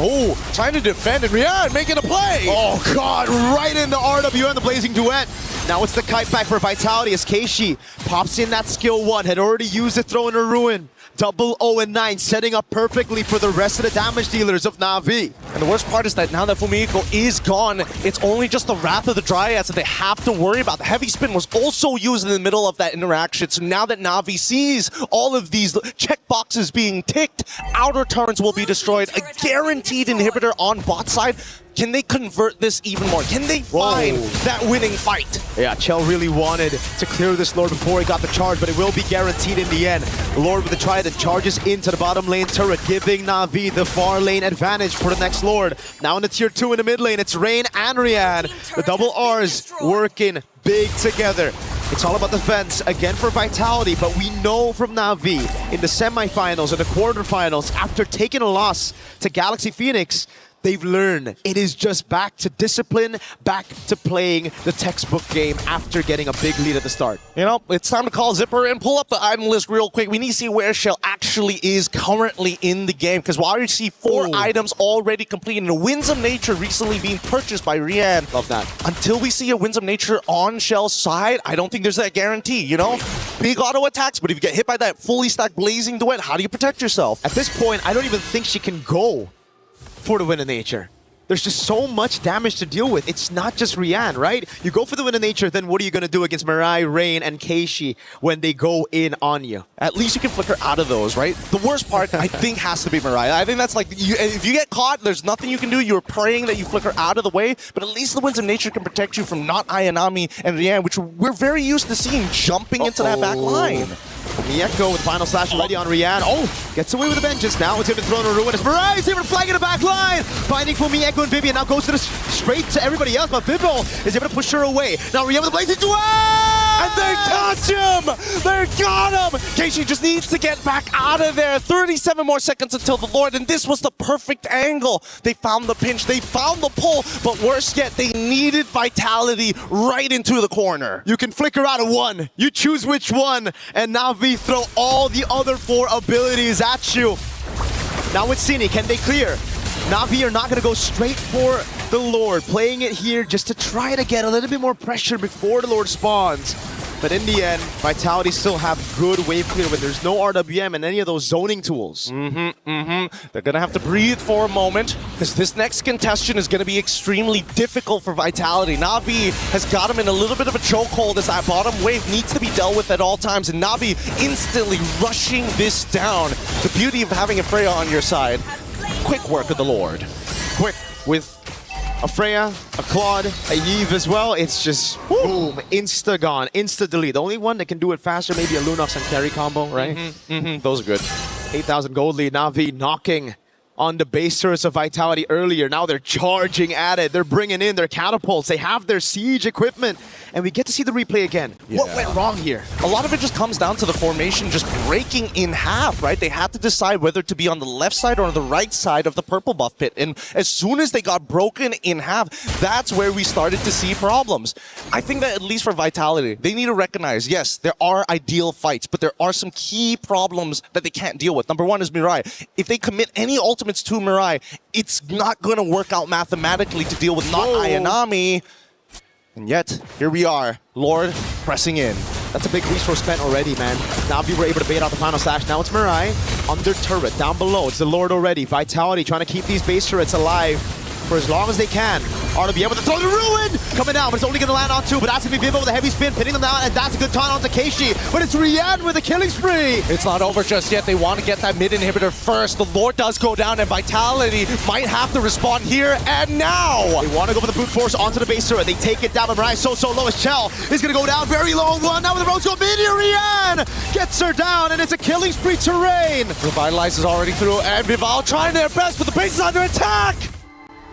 trying to defend, and Rian making a play. Oh God, right in the RWN, the Blazing Duet. Now it's the kite back for Vitality as Keiichi pops in that skill 1, had already used the throw in a ruin. Double 0 and 9, setting up perfectly for the rest of the damage dealers of Na'Vi. And the worst part is that now that Fumihiko is gone, it's only just the Wrath of the Dryads that they have to worry about. The Heavy Spin was also used in the middle of that interaction, so now that Na'Vi sees all of these checkboxes being ticked, outer turrets will be destroyed, a guaranteed inhibitor on bot side. Can they convert this even more? Can they find that winning fight? Yeah, Chell really wanted to clear this Lord before he got the charge, but it will be guaranteed in the end. Lord with the Trident charges into the bottom lane turret, giving Na'Vi the far lane advantage for the next Lord. Now in the tier 2 in the mid lane, it's Rain and Rian. The double R's working big together. It's all about defense again for Vitality, but we know from Na'Vi in the semifinals and the quarterfinals, after taking a loss to Galaxy Phoenix, they've learned it is just back to discipline, back to playing the textbook game after getting a big lead at the start. You know, it's time to call Zipper and pull up the item list real quick. We need to see where Chell actually is currently in the game, because while you see 4 items already completed and a Winds of Nature recently being purchased by Rian. Love that. Until we see a Winds of Nature on Chell's side, I don't think there's that guarantee, you know? Big auto attacks, but if you get hit by that fully stacked Blazing Duet, how do you protect yourself? At this point, I don't even think she can go for the Wind of Nature. There's just so much damage to deal with. It's not just Rian, right? You go for the Wind of Nature, then what are you going to do against Mirai, Rain, and Keiichi when they go in on you? At least you can flicker out of those, right? The worst part, I think, has to be Mirai. I think that's like, if you get caught, there's nothing you can do. You're praying that you flicker out of the way, but at least the Winds of Nature can protect you from not Ayanami and Rian, which we're very used to seeing jumping into that back line. Mieko with final slash ready on Rian. Gets away with a vengeance. Now it's going to throw in a ruin. It's Mirai's able to flag in the back line. Finding for Mieko and Vivian. Now goes to the straight to everybody else, but Vivo is able to push her away. Now Rian with the Blazing Duel! And they got him! They got him! Keishi just needs to get back out of there. 37 more seconds until the Lord, and this was the perfect angle. They found the pinch, they found the pull, but worse yet, they needed Vitality right into the corner. You can flicker out of one. You choose which one, and Na'Vi throw all the other 4 abilities at you. Now with Cine, can they clear? Na'Vi are not going to go straight for the Lord, playing it here just to try to get a little bit more pressure before the Lord spawns. But in the end, Vitality still have good wave clear when there's no RWM and any of those zoning tools. They're going to have to breathe for a moment because this next contestant is going to be extremely difficult for Vitality. Na'Vi has got him in a little bit of a chokehold as that bottom wave needs to be dealt with at all times, and Na'Vi instantly rushing this down. The beauty of having a Freya on your side. Quick work of the Lord. Quick with a Freya, a Claude, a Yves as well. It's just boom, insta gone, insta delete. The only one that can do it faster, maybe a Lunox and carry combo, right? Those are good. 8,000 gold lead. Na'Vi knocking on the base turrets of Vitality earlier. Now they're charging at it. They're bringing in their catapults. They have their siege equipment. And we get to see the replay again. Yeah. What went wrong here? A lot of it just comes down to the formation just breaking in half, right? They had to decide whether to be on the left side or on the right side of the purple buff pit. And as soon as they got broken in half, that's where we started to see problems. I think that at least for Vitality, they need to recognize, yes, there are ideal fights, but there are some key problems that they can't deal with. Number one is Mirai. If they commit any ultimates to Mirai, it's not going to work out mathematically to deal with not Ayanami. And yet, here we are, Lord pressing in. That's a big resource spent already, man. Na'Vi were able to bait out the final slash. Now it's Mirai under turret, down below. It's the Lord already. Vitality trying to keep these base turrets alive for as long as they can. RWM with the throw to Ruin! Coming down, but it's only going to land on 2. But that's going to be Vivo with a heavy spin, pinning them down, and that's a good taunt onto Keishi. But it's Rian with a killing spree! It's not over just yet. They want to get that mid inhibitor first. The Lord does go down, and Vitality might have to respond here and now. They want to go for the brute force onto the base turret. They take it down, but Mirai so low as Chell is going to go down. Very low one. Now with the Rose go mid here, Rian gets her down, and it's a killing spree terrain. Revitalize is already through, and Vival trying their best, but the base is under attack.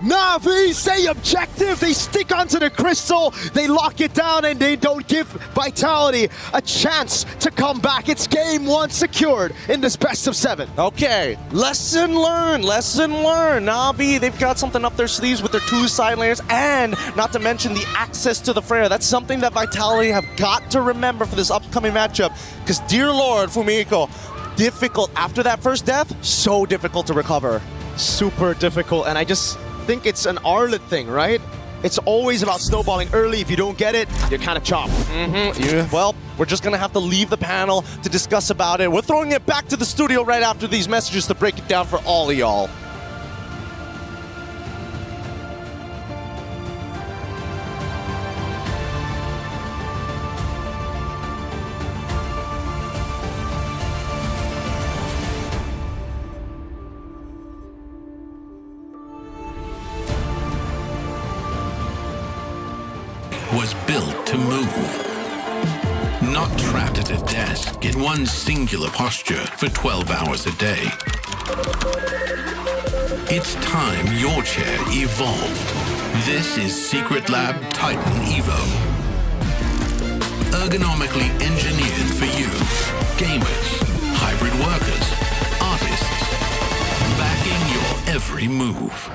Na'Vi stay objective. They stick onto the crystal. They lock it down, and they don't give Vitality a chance to come back. It's game 1 secured in this best of 7. Okay, lesson learned, lesson learned. Na'Vi, they've got something up their sleeves with their 2 side layers, and not to mention the access to the Freya. That's something that Vitality have got to remember for this upcoming matchup, because dear Lord, Fumiko, difficult. After that first death, so difficult to recover. Super difficult, and I just think it's an Arlet thing, right? It's always about snowballing early. If you don't get it, you're kind of chopped. Yeah. Well, we're just going to have to leave the panel to discuss about it. We're throwing it back to the studio right after these messages to break it down for all of y'all. Was built to move. Not trapped at a desk in one singular posture for 12 hours a day. It's time your chair evolved. This is Secret Lab Titan Evo. Ergonomically engineered for you, gamers, hybrid workers, artists, backing your every move.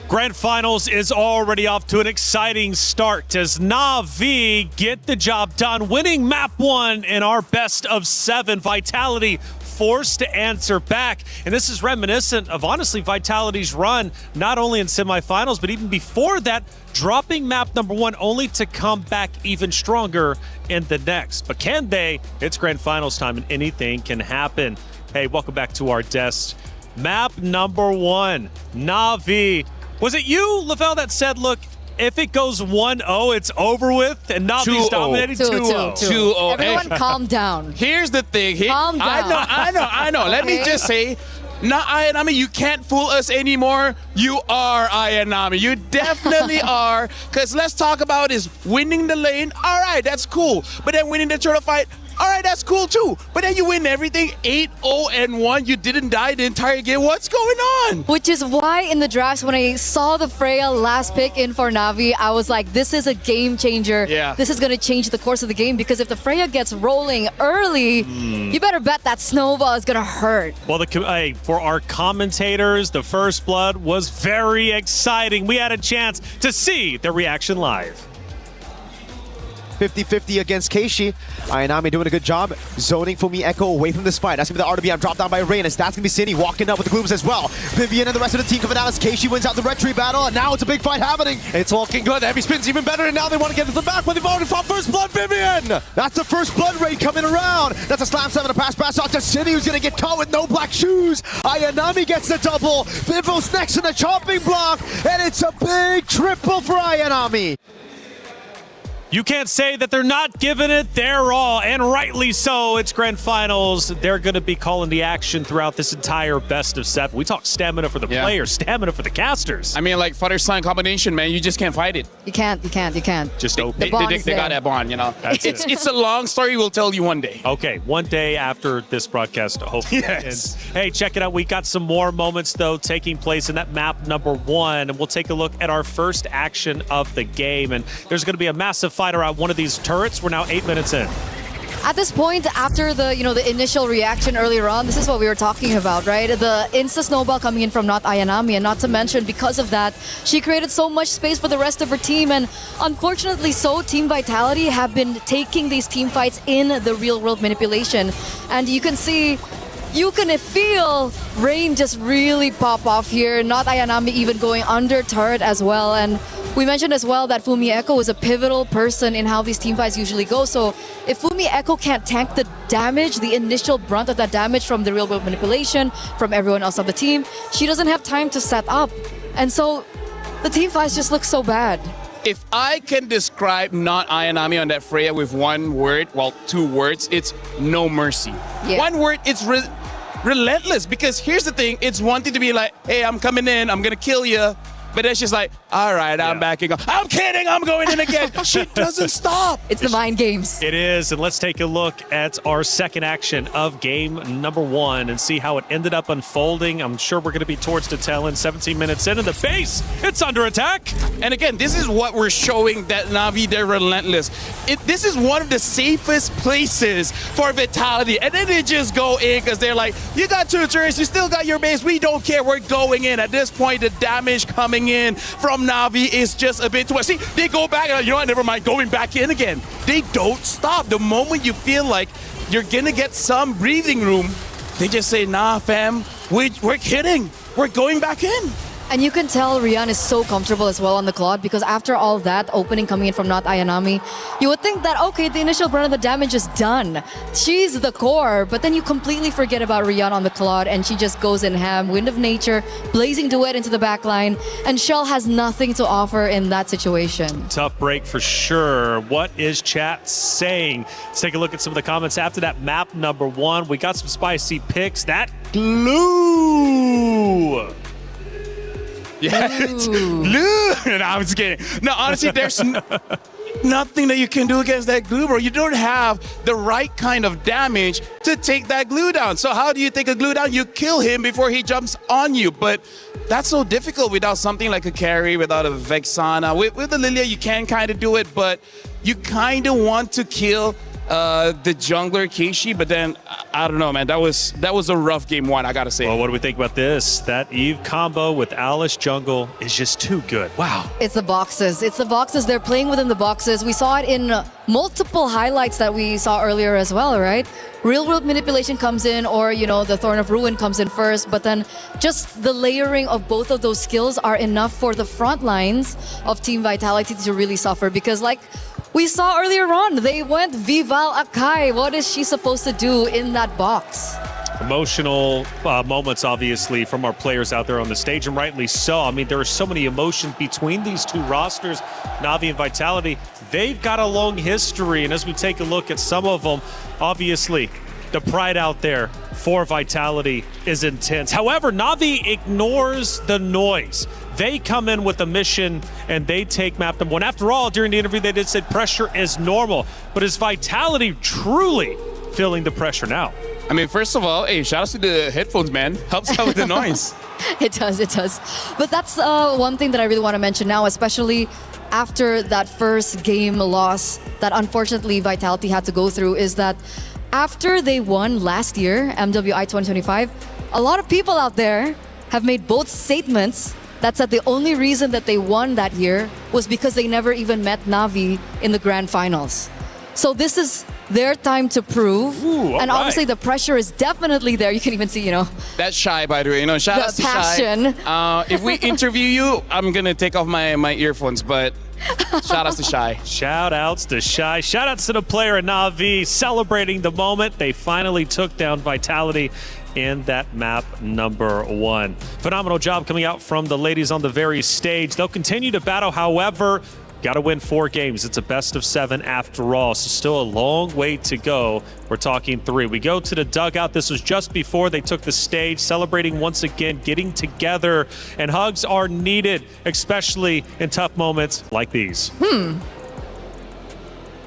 Grand Finals is already off to an exciting start as Na'Vi get the job done, winning map 1 in our best of 7. Vitality forced to answer back. And this is reminiscent of, honestly, Vitality's run, not only in semifinals, but even before that, dropping map number 1 only to come back even stronger in the next. But can they? It's Grand Finals time and anything can happen. Hey, welcome back to our desk. Map number 1, Na'Vi. Was it you, Lavelle, that said, look, if it goes 1-0, it's over with, and Na'Vi's dominating 2-0? 2-0. Everyone calm down. Here's the thing. Calm down. I know. Let me just say, not Ayanami, you can't fool us anymore. You are Ayanami. You definitely are. Because let's talk about is winning the lane. All right, that's cool. But then winning the turtle fight, all right, that's cool too. But then you win everything 8-0-1. You didn't die the entire game. What's going on? Which is why in the drafts, when I saw the Freya last pick in for Na'Vi, I was like, this is a game changer. Yeah. This is going to change the course of the game, because if the Freya gets rolling early, you better bet that snowball is going to hurt. Well, for our commentators, the first blood was very exciting. We had a chance to see the reaction live. 50-50 against Keishi. Ayanami doing a good job zoning Fumi Echo away from this fight. That's going to be the RWM dropped down by Reynas. That's going to be Cine walking up with the glooms as well. Vivian and the rest of the team coming out as Keishi wins out the red tree battle, and now it's a big fight happening. It's looking good. The heavy spin's even better, and now they want to get to the back, but they've already fought first blood. Vivian! That's the first blood raid coming around. That's a slam 7 to pass out to Cine, who's going to get caught with no black shoes. Ayanami gets the double. Vivo's next in the chopping block, and it's a big triple for Ayanami. You can't say that they're not giving it their all, and rightly so. It's grand finals. They're going to be calling the action throughout this entire best of 7. We talk stamina for the players, stamina for the casters. I mean, like father-son combination, man. You just can't fight it. You can't. Just open. They got that bond, you know. It's a long story. We'll tell you one day. Okay, one day after this broadcast, hopefully. Yes. And, hey, check it out. We got some more moments, though, taking place in that map number 1. And we'll take a look at our first action of the game. And there's going to be a massive fight around one of these turrets. We're now 8 minutes in. At this point, after the initial reaction earlier on, this is what we were talking about, right? The insta snowball coming in from not Ayanami, and not to mention, because of that, she created so much space for the rest of her team, and unfortunately so, Team Vitality have been taking these team fights in the real world manipulation, and you can feel Rain just really pop off here, not Ayanami even going under turret as well, and we mentioned as well that Fumi Echo is a pivotal person in how these team fights usually go. So if Fumi Echo can't tank the damage, the initial brunt of that damage from the real world manipulation, from everyone else on the team, she doesn't have time to set up. And so the team fights just look so bad. If I can describe not Ayanami on that Freya with one word, well, 2 words, it's no mercy. Yeah. One word, it's relentless. Because here's the thing, it's one thing to be like, hey, I'm coming in, I'm going to kill you. But then she's like, all right, I'm backing up. I'm kidding, I'm going in again. She doesn't stop. It's the mind games. It is, and let's take a look at our second action of game number 1 and see how it ended up unfolding. I'm sure we're going to be towards the tail end, 17 minutes in, and the base, it's under attack. And again, this is what we're showing that Na'Vi, they're relentless. This is one of the safest places for Vitality. And then they just go in because they're like, you got 2 turrets, you still got your base, we don't care, we're going in. At this point, the damage coming in from Na'Vi is just a bit too much. See, they go back and you know what, never mind, going back in again. They don't stop. The moment you feel like you're gonna get some breathing room, they just say, nah, fam, we're kidding. We're going back in. And you can tell Rian is so comfortable as well on the Claude, because after all that opening coming in from not Ayanami, you would think that, okay, the initial brunt of the damage is done. She's the core, but then you completely forget about Rian on the Claude, and she just goes in ham. Wind of Nature, blazing duet into the back line, and Shell has nothing to offer in that situation. Tough break for sure. What is chat saying? Let's take a look at some of the comments after that map number 1. We got some spicy picks. That glue. Yeah, it's glue. No, I'm just kidding. No, honestly, there's nothing that you can do against that glue, bro. You don't have the right kind of damage to take that glue down. So how do you take a glue down? You kill him before he jumps on you. But that's so difficult without something like a carry, without a Vexana. With the Lilia, you can kind of do it, but you kind of want to kill the jungler Keishi, but then I don't know, man. That was a rough game 1, I gotta say. Well, what do we think about this? That Eve combo with Alice jungle is just too good. Wow. It's the boxes. It's the boxes. They're playing within the boxes. We saw it in multiple highlights that we saw earlier as well, right? Real world manipulation comes in, or the Thorn of Ruin comes in first, but then just the layering of both of those skills are enough for the front lines of Team Vitality to really suffer, because like we saw earlier on, they went Vival Akai. What is she supposed to do in that box? Emotional moments, obviously, from our players out there on the stage, and rightly so. I mean, there are so many emotions between these 2 rosters, Na'Vi and Vitality. They've got a long history, and as we take a look at some of them, obviously, the pride out there for Vitality is intense. However, Na'Vi ignores the noise. They come in with a mission and they take map number 1. After all, during the interview, they did say pressure is normal. But is Vitality truly feeling the pressure now? I mean, first of all, hey, shout out to the headphones, man. Helps out with the noise. It does. But that's one thing that I really want to mention now, especially after that first game loss that unfortunately Vitality had to go through, is that after they won last year, MWI 2025, a lot of people out there have made both statements that said the only reason that they won that year was because they never even met Na'Vi in the grand finals. So this is their time to prove. And obviously the pressure is definitely there. You can even see, That's Shy, by the way. Shout out to passion. Shy. If we interview you, I'm going to take off my earphones, but shout outs to Shy. Shout outs to Shy. Shout outs to the player in Na'Vi celebrating the moment they finally took down Vitality in that map number 1. Phenomenal job coming out from the ladies on the very stage. They'll continue to battle, however, got to win 4 games. It's a best of 7 after all, so still a long way to go. We're talking 3. We go to the dugout. This was just before they took the stage, celebrating once again, getting together, and hugs are needed, especially in tough moments like these.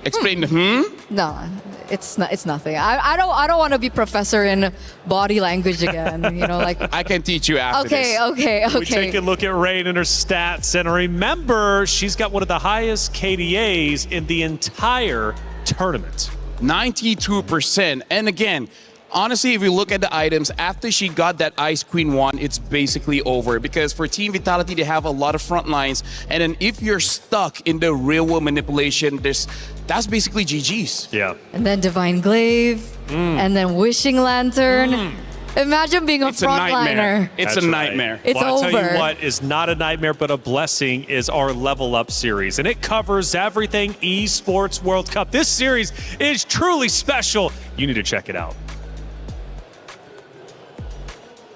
Explain the No, it's nothing. I don't want to be professor in body language again. I can teach you after this. Okay. We take a look at Rain and her stats, and remember, she's got one of the highest KDAs in the entire tournament. 92%. And again, honestly, if you look at the items, after she got that Ice Queen 1, it's basically over. Because for Team Vitality, they have a lot of front lines. And then if you're stuck in the real world manipulation, that's basically GG's. Yeah. And then Divine Glaive, and then Wishing Lantern. Imagine being a frontliner. It's a nightmare. It's I'll over. tell you what is not a nightmare, but a blessing is our Level Up series. And it covers everything Esports World Cup. This series is truly special. You need to check it out.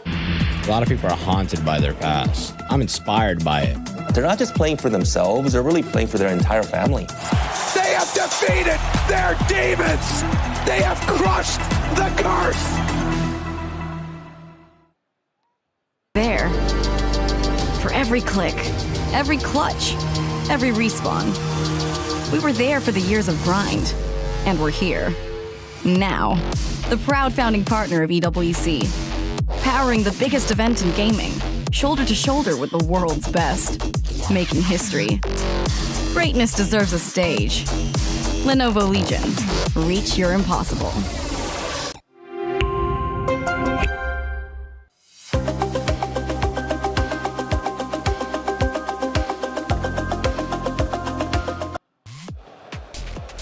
A lot of people are haunted by their past. I'm inspired by it. They're not just playing for themselves, they're really playing for their entire family. They have defeated their demons. They have crushed the curse. There. For every click, every clutch, every respawn. We were there for the years of grind. And we're here. Now. The proud founding partner of EWC. Powering the biggest event in gaming. Shoulder to shoulder with the world's best. Making history. Greatness deserves a stage. Lenovo Legion. Reach your impossible.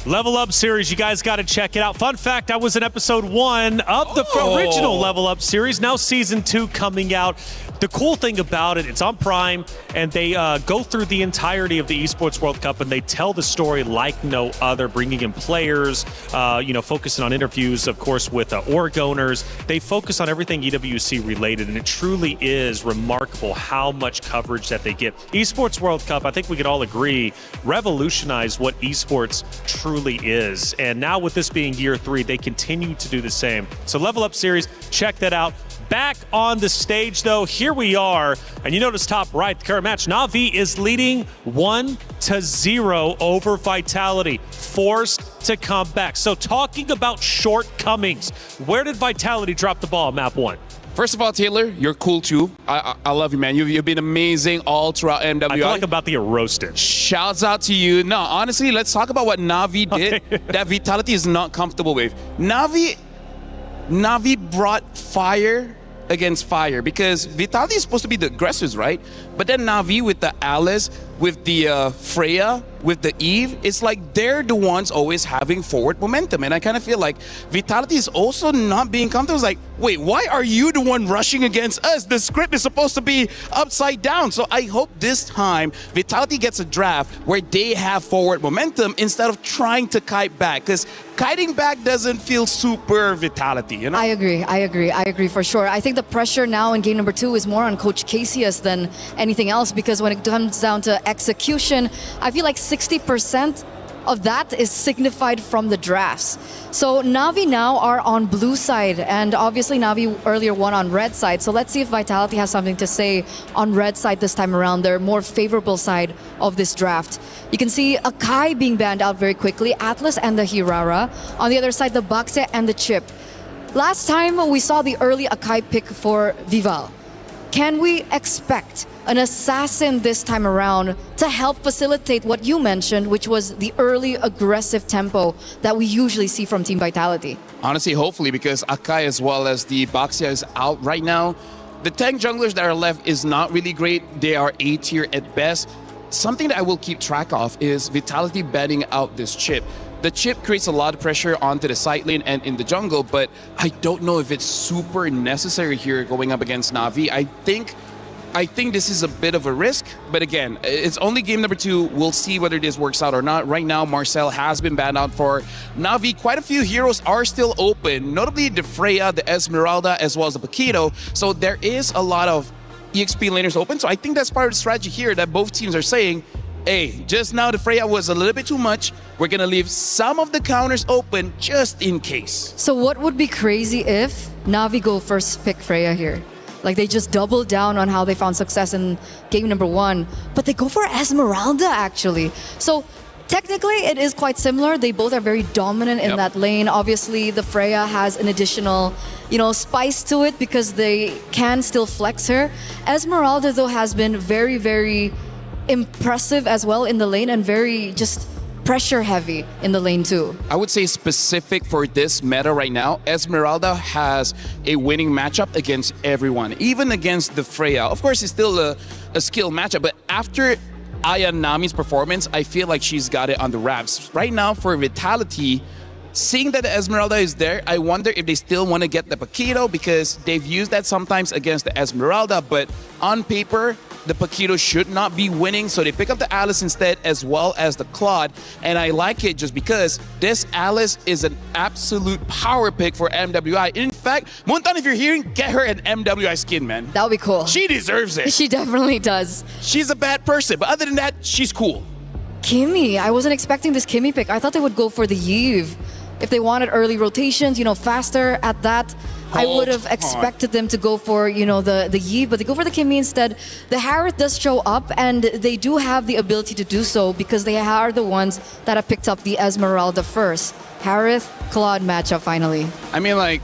Level Up series, you guys got to check it out. Fun fact, I was in episode 1 of the original Level Up series. Now season 2 coming out. The cool thing about it, it's on Prime, and they go through the entirety of the Esports World Cup, and they tell the story like no other, bringing in players, focusing on interviews, of course, with org owners. They focus on everything EWC related, and it truly is remarkable how much coverage that they get. Esports World Cup, I think we could all agree, revolutionized what esports truly is. And now with this being year 3, they continue to do the same. So Level Up series, check that out. Back on the stage, though, here we are. And you notice top right, the current match, Na'Vi is leading 1-0 over Vitality, forced to come back. So talking about shortcomings, where did Vitality drop the ball, map 1? First of all, Taylor, you're cool too. I love you, man. You've been amazing all throughout MWI. I feel like I'm about to get roasted. Shouts out to you. No, honestly, let's talk about what Na'Vi did that Vitality is not comfortable with. Na'Vi brought fire against fire because Vitality is supposed to be the aggressors, right? But then Na'Vi with the Alice, with the Freya, with the Eve, it's like they're the ones always having forward momentum. And I kind of feel like Vitality is also not being comfortable. It's like, wait, why are you the one rushing against us? The script is supposed to be upside down. So I hope this time Vitality gets a draft where they have forward momentum instead of trying to kite back. Because kiting back doesn't feel super Vitality, you know? I agree for sure. I think the pressure now in game number 2 is more on Coach Casius than anything else, because when it comes down to execution, I feel like 60% of that is signified from the drafts. So Na'Vi now are on blue side, and obviously Na'Vi earlier won on red side. So let's see if Vitality has something to say on red side this time around, their more favorable side of this draft. You can see Akai being banned out very quickly, Atlas and the Hirara. On the other side, the Bakse and the Chip. Last time we saw the early Akai pick for Vival. Can we expect an assassin this time around to help facilitate what you mentioned, which was the early aggressive tempo that we usually see from Team Vitality? Honestly, hopefully, because Akai as well as the Baxia is out right now. The tank junglers that are left is not really great. They are A tier at best. Something that I will keep track of is Vitality banning out this Chip. The Chip creates a lot of pressure onto the side lane and in the jungle, but I don't know if it's super necessary here going up against Na'Vi. I think this is a bit of a risk, but again, it's only game number 2. We'll see whether this works out or not. Right now, Marcel has been banned out for Na'Vi. Quite a few heroes are still open, notably the Freya, the Esmeralda, as well as the Paquito. So there is a lot of EXP laners open. So I think that's part of the strategy here that both teams are saying, hey, just now the Freya was a little bit too much. We're going to leave some of the counters open just in case. So what would be crazy if Na'Vi go first pick Freya here? Like they just double down on how they found success in game number 1, but they go for Esmeralda actually. So technically it is quite similar. They both are very dominant in that lane. Obviously the Freya has an additional, spice to it because they can still flex her. Esmeralda though has been very, very impressive as well in the lane and very just pressure heavy in the lane too. I would say specific for this meta right now, Esmeralda has a winning matchup against everyone, even against the Freya. Of course, it's still a skill matchup, but after Aya Nami's performance, I feel like she's got it on the wraps. Right now for Vitality, seeing that the Esmeralda is there, I wonder if they still want to get the Paquito because they've used that sometimes against the Esmeralda, but on paper, the Paquito should not be winning, so they pick up the Alice instead as well as the Claude, and I like it just because this Alice is an absolute power pick for MWI. In fact, Muntan, if you're hearing, get her an MWI skin, man. That would be cool. She deserves it. She definitely does. She's a bad person, but other than that, she's cool. Kimmy, I wasn't expecting this Kimmy pick. I thought they would go for the Yve. If they wanted early rotations, faster at that, I would have expected them to go for, the Yve, but they go for the Kimmy instead. The Harith does show up, and they do have the ability to do so because they are the ones that have picked up the Esmeralda first. Harith, Claude matchup finally. I mean,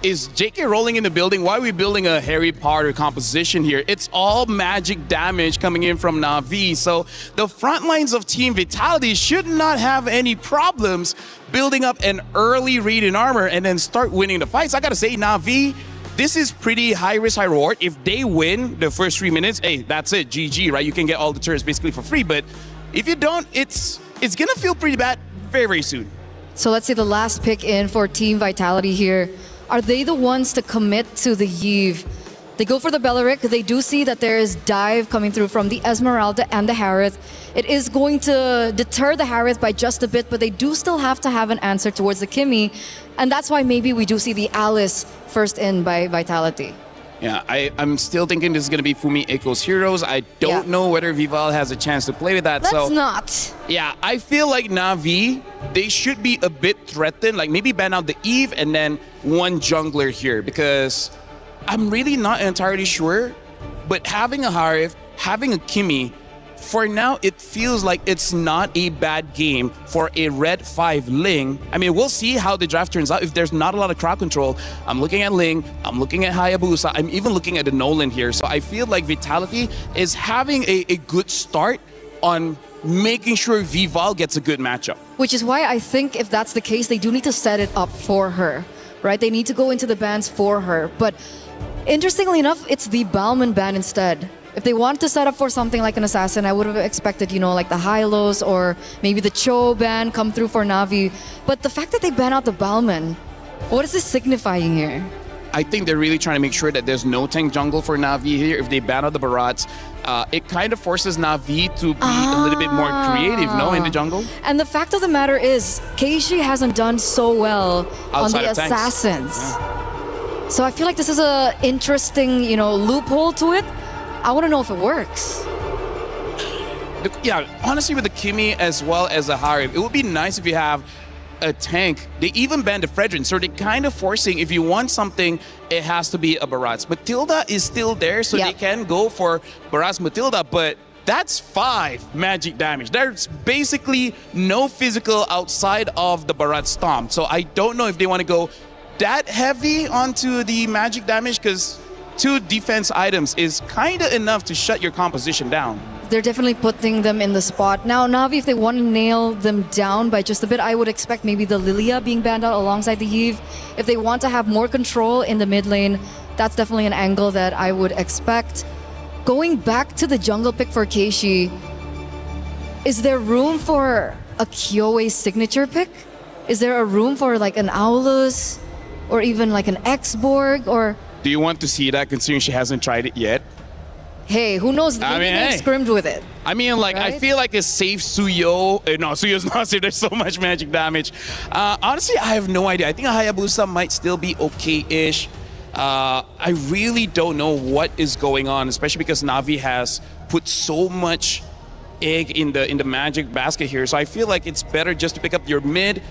is JK rolling in the building? Why are we building a Harry Potter composition here? It's all magic damage coming in from Na'Vi. So the front lines of Team Vitality should not have any problems building up an early read in armor and then start winning the fights. I gotta say, Na'Vi, this is pretty high risk, high reward. If they win the first 3 minutes, hey, that's it, GG, right? You can get all the turrets basically for free. But if you don't, it's gonna feel pretty bad very, very soon. So let's see the last pick in for Team Vitality here. Are they the ones to commit to the Yve? They go for the Belleric. They do see that there is dive coming through from the Esmeralda and the Harith. It is going to deter the Harith by just a bit, but they do still have to have an answer towards the Kimmy. And that's why maybe we do see the Alice first in by Vitality. Yeah, I'm still thinking this is going to be Fumi Eiko's Heroes. I don't know whether Vival has a chance to play with that. Let's not. Yeah, I feel like Na'Vi, they should be a bit threatened. Like maybe ban out the Yve and then one jungler here because I'm really not entirely sure. But having a Harith, having a Kimmy, for now, it feels like it's not a bad game for a Red 5 Ling. I mean, we'll see how the draft turns out. If there's not a lot of crowd control, I'm looking at Ling, I'm looking at Hayabusa, I'm even looking at the Nolan here. So I feel like Vitality is having a good start on making sure Vival gets a good matchup. Which is why I think if that's the case, they do need to set it up for her, right? They need to go into the bans for her. But interestingly enough, it's the Balman ban instead. If they want to set up for something like an assassin, I would have expected, like the Hylos or maybe the Cho ban come through for Na'Vi. But the fact that they ban out the Balman, what is this signifying here? I think they're really trying to make sure that there's no tank jungle for Na'Vi here. If they ban out the Barats, it kind of forces Na'Vi to be a little bit more creative, in the jungle. And the fact of the matter is, Keishi hasn't done so well outside on the assassins. Yeah. So I feel like this is a interesting, loophole to it. I want to know if it works. Yeah, honestly, with the Kimi as well as the Harib, it would be nice if you have a tank. They even banned the Fredrin, so they're kind of forcing, if you want something, it has to be a Barats. Matilda is still there, so they can go for Barats Matilda, but that's 5 magic damage. There's basically no physical outside of the Barat Stomp. So I don't know if they want to go that heavy onto the magic damage, because 2 defense items is kind of enough to shut your composition down. They're definitely putting them in the spot. Now, Na'Vi, if they want to nail them down by just a bit, I would expect maybe the Lilia being banned out alongside the Eve. If they want to have more control in the mid lane, that's definitely an angle that I would expect. Going back to the jungle pick for Keishi, is there room for a Kyoe signature pick? Is there a room for like an Aulus or even like an X-Borg? Or Do you want to see that, considering she hasn't tried it yet? hey, who knows? Maybe they've scrimmed with it. I mean, like, I Right? feel like a safe Suyo. No, Suyo's not safe. There's so much magic damage. Honestly, I have no idea. I think a Hayabusa might still be okay-ish. I really don't know what is going on, especially because Na'Vi has put so much egg in the magic basket here. So I feel like it's better just to pick up your mid.